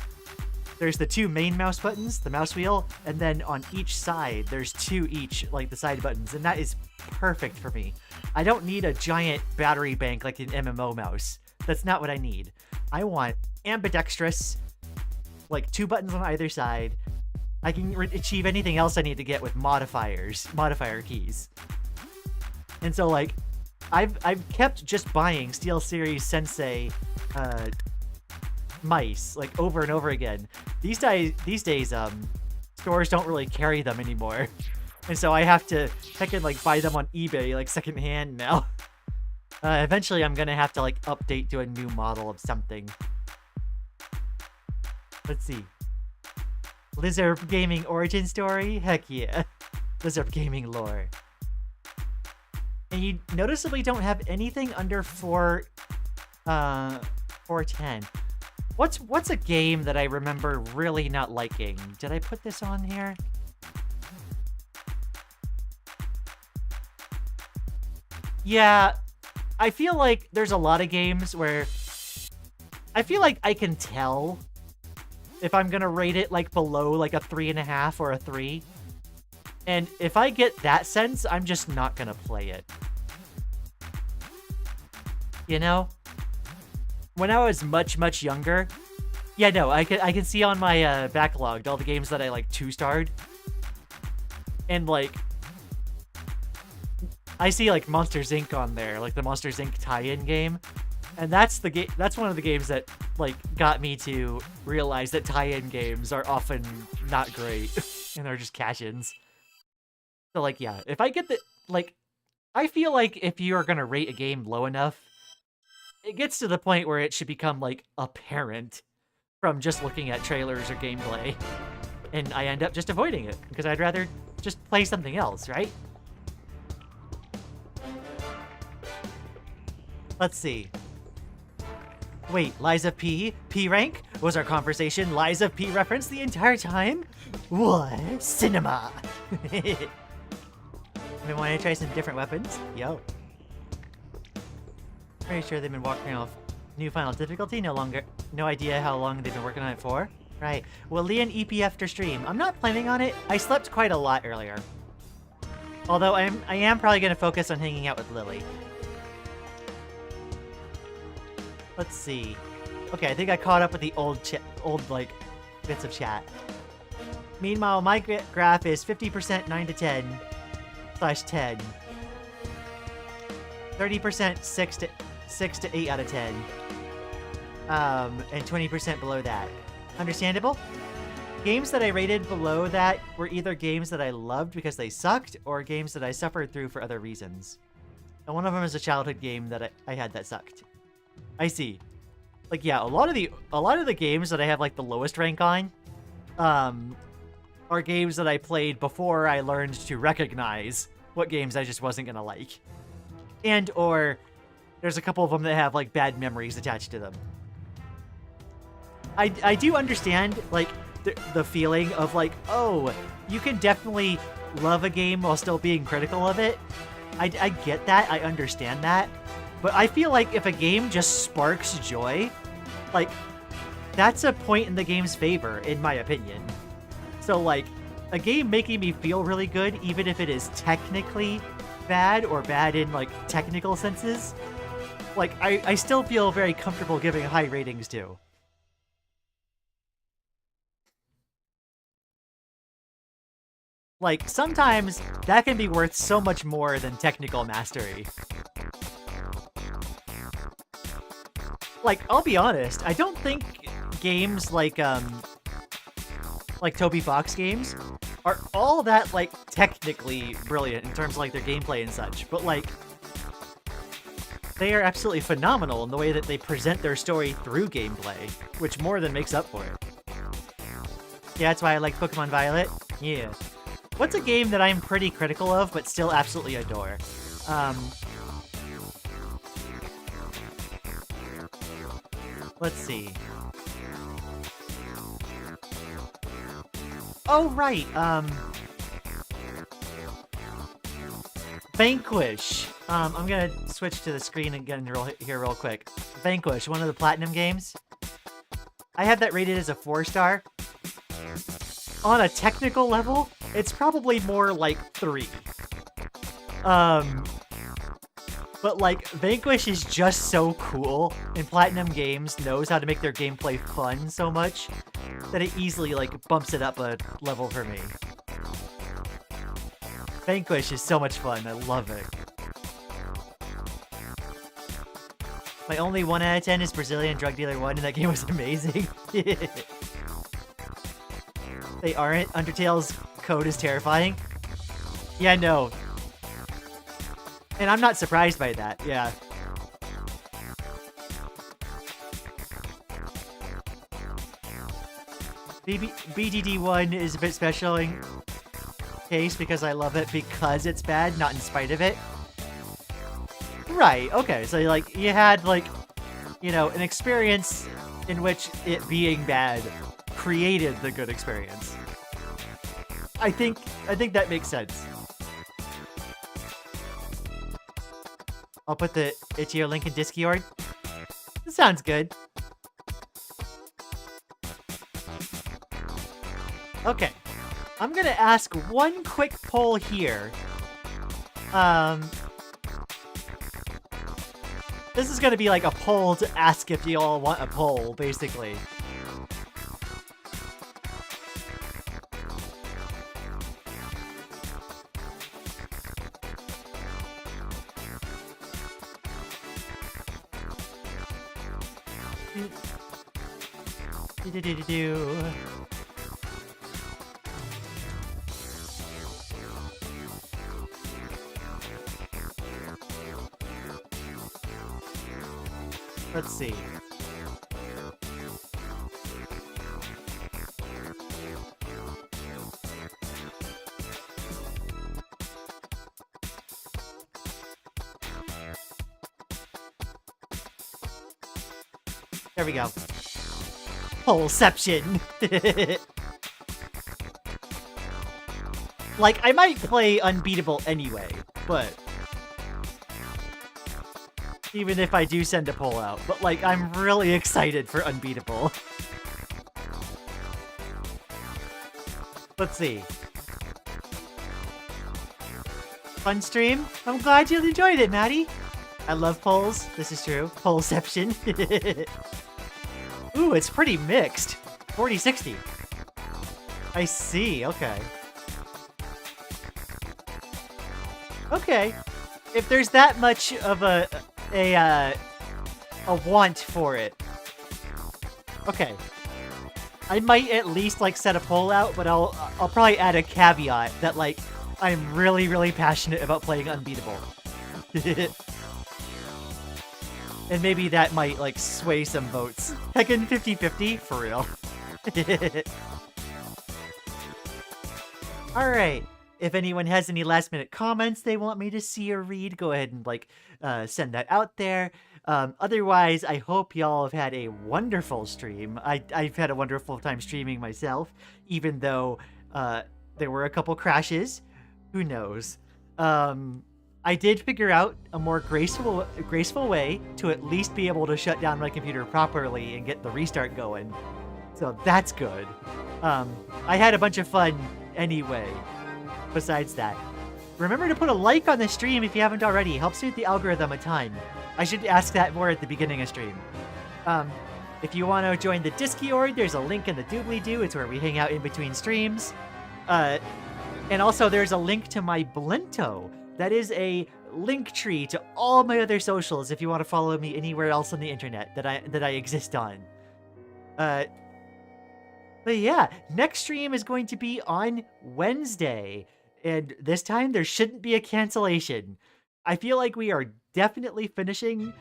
there's the 2 main mouse buttons, the mouse wheel, and then on each side, there's 2 each, like the side buttons. And that is perfect for me. I don't need a giant battery bank like an MMO mouse. That's not what I need. I want ambidextrous, like 2 buttons on either side. I can achieve anything else I need to get with modifier keys. And so, like, I've kept just buying SteelSeries Sensei mice, like, over and over again. These days, stores don't really carry them anymore. And so I have to like buy them on eBay, like, secondhand now. Eventually I'm gonna have to, like, update to a new model of something. Let's see. Lizard Gaming origin story? Heck yeah. Lizard Gaming lore. And you noticeably don't have anything under 410. What's a game that I remember really not liking? Did I put this on here? Yeah, I feel like there's a lot of games where I feel like I can tell if I'm gonna rate it, like, below, like, a 3.5 or a 3. And if I get that sense, I'm just not gonna play it. You know? When I was much, much younger, yeah, no, I can see on my backlog all the games that I, like, 2-starred. And, like, I see, like, Monsters Inc. on there, like the Monsters Inc. tie-in game. And that's one of the games that, like, got me to realize that tie-in games are often not great. And they're just cash-ins. So, like, yeah, if I get the, like, I feel like if you are gonna rate a game low enough, it gets to the point where it should become, like, apparent from just looking at trailers or gameplay. And I end up just avoiding it, because I'd rather just play something else, right? Let's see. Wait, Liza P? P-rank? Was our conversation Liza P reference the entire time? What? Cinema! We want to try some different weapons? Yo. Pretty sure they've been walking around with new final difficulty. No idea how long they've been working on it for. Right. Will Lian EP after stream? I'm not planning on it. I slept quite a lot earlier. Although I am probably going to focus on hanging out with Lily. Let's see. Okay, I think I caught up with the old like, bits of chat. Meanwhile, my graph is 50% 9 to 10 / 10. 30% 6 to 8 out of 10. And 20% below that. Understandable? Games that I rated below that were either games that I loved because they sucked, or games that I suffered through for other reasons. And one of them is a childhood game that I had that sucked. I see. Like, yeah, a lot of the games that I have, like, the lowest rank on, are games that I played before I learned to recognize what games I just wasn't gonna like. And, or, there's a couple of them that have, like, bad memories attached to them. I do understand, like, the feeling of, like, oh, you can definitely love a game while still being critical of it. I get that, I understand that. But I feel like if a game just sparks joy, like, that's a point in the game's favor, in my opinion. So, like, a game making me feel really good, even if it is technically bad or bad in, like, technical senses, like, I still feel very comfortable giving high ratings to. Like, sometimes that can be worth so much more than technical mastery. Like, I'll be honest, I don't think games like Toby Fox games are all that, like, technically brilliant in terms of, like, their gameplay and such, but, like, they are absolutely phenomenal in the way that they present their story through gameplay, which more than makes up for it. Yeah, that's why I like Pokemon Violet. Yeah. What's a game that I'm pretty critical of, but still absolutely adore? Let's see. Oh, right, Vanquish. I'm gonna switch to the screen again here real quick. Vanquish, one of the Platinum games. I have that rated as a 4-star. On a technical level, it's probably more like 3. But, like, Vanquish is just so cool, and Platinum Games knows how to make their gameplay fun so much that it easily, like, bumps it up a level for me. Vanquish is so much fun, I love it. My only 1 out of 10 is Brazilian Drug Dealer 1, and that game was amazing. They aren't? Undertale's code is terrifying? Yeah, no. And I'm not surprised by that, yeah. BDD1 is a bit special in case because I love it because it's bad, not in spite of it. Right, okay, so like you had like, you know, an experience in which it being bad created the good experience. I think that makes sense. I'll put the itch.io link in Discord. That sounds good. Okay. I'm gonna ask one quick poll here. This is gonna be like a poll to ask if you all want a poll, basically. Let's see. There we go. Poleception. Like, I might play Unbeatable anyway, but even if I do send a poll out, but like, I'm really excited for Unbeatable. Let's see. Fun stream? I'm glad you enjoyed it, Maddie. I love polls. This is true. Poleception. Ooh, it's pretty mixed. 40-60. I see, okay. Okay. If there's that much of a want for it. Okay. I might at least like set a poll out, but I'll probably add a caveat that like I'm really, really passionate about playing Unbeatable. And maybe that might like sway some votes. Heccin 50-50 for real. Alright. If anyone has any last minute comments they want me to see or read, go ahead and like send that out there. Otherwise, I hope y'all have had a wonderful stream. I've had a wonderful time streaming myself, even though there were a couple crashes. Who knows? I did figure out a more graceful way to at least be able to shut down my computer properly and get the restart going. So that's good. I had a bunch of fun anyway, besides that. Remember to put a like on the stream if you haven't already. It helps with the algorithm a ton. I should ask that more at the beginning of stream. If you want to join the Discord, there's a link in the doobly-doo. It's where we hang out in between streams. And also there's a link to my Blinto. That is a link tree to all my other socials if you want to follow me anywhere else on the internet that I exist on. But yeah, next stream is going to be on Wednesday. And this time there shouldn't be a cancellation. I feel like we are definitely finishing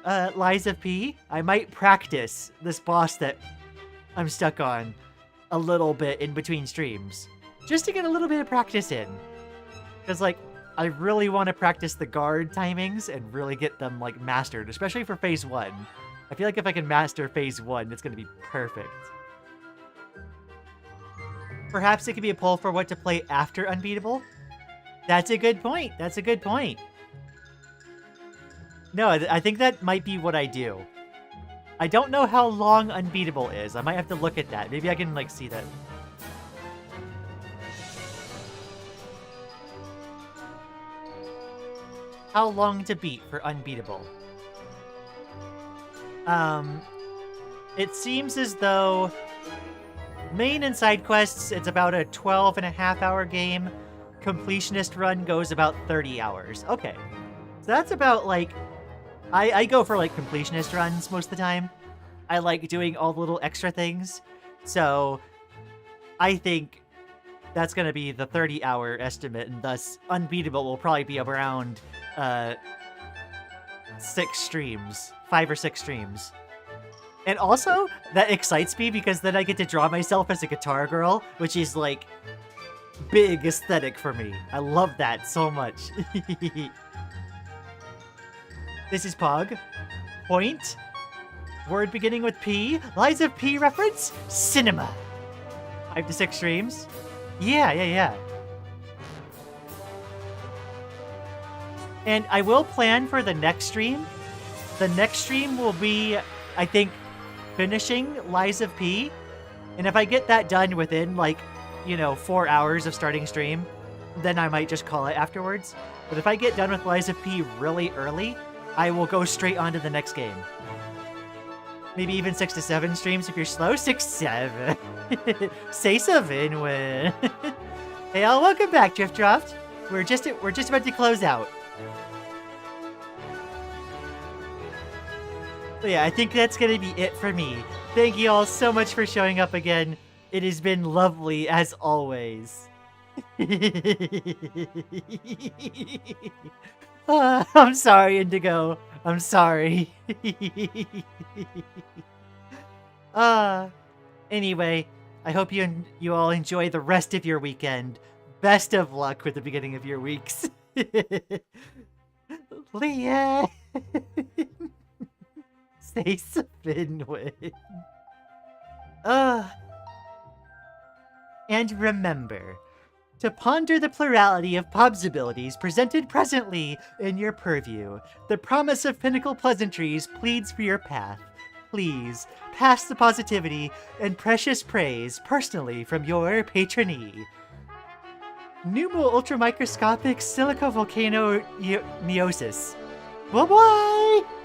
Lies of P. I might practice this boss that I'm stuck on a little bit in between streams. Just to get a little bit of practice in. Because, like, I really want to practice the guard timings and really get them, like, mastered. Especially for Phase 1. I feel like if I can master Phase 1, it's going to be perfect. Perhaps it could be a poll for what to play after Unbeatable? That's a good point. That's a good point. No, I think that might be what I do. I don't know how long Unbeatable is. I might have to look at that. Maybe I can, like, see that. How long to beat for Unbeatable? It seems as though main and side quests, it's about a 12.5-hour game. Completionist run goes about 30 hours. Okay. So that's about, like... I go for, like, completionist runs most of the time. I like doing all the little extra things. So I think that's going to be the 30-hour estimate, and thus Unbeatable will probably be around 6 streams. 5 or 6 streams. And also, that excites me because then I get to draw myself as a guitar girl, which is, like, big aesthetic for me. I love that so much. This is Pog. Point. Word beginning with P. Lies of P reference? Cinema. 5 to 6 streams? Yeah. And I will plan for the next stream. The next stream will be, I think, finishing Lies of P. And if I get that done within, like, 4 hours of starting stream, then I might just call it afterwards. But if I get done with Lies of P really early, I will go straight on to the next game. Maybe even 6 to 7 streams if you're slow. 6, 7. Say 7 when. Hey, all, welcome back, Driftdraft. We're just about to close out. But yeah, I think that's gonna be it for me. Thank you all so much for showing up again. It has been lovely as always. I'm sorry, Indigo. I'm sorry. Anyway, I hope you all enjoy the rest of your weekend. Best of luck with the beginning of your weeks. Lian! Say something with. And remember to ponder the plurality of possibilities presented presently in your purview. The promise of pinnacle pleasantries pleads for your path. Please, pass the positivity and precious praise personally from your patronee. Pneumo ultramicroscopic silica volcano neosis. Bye-bye!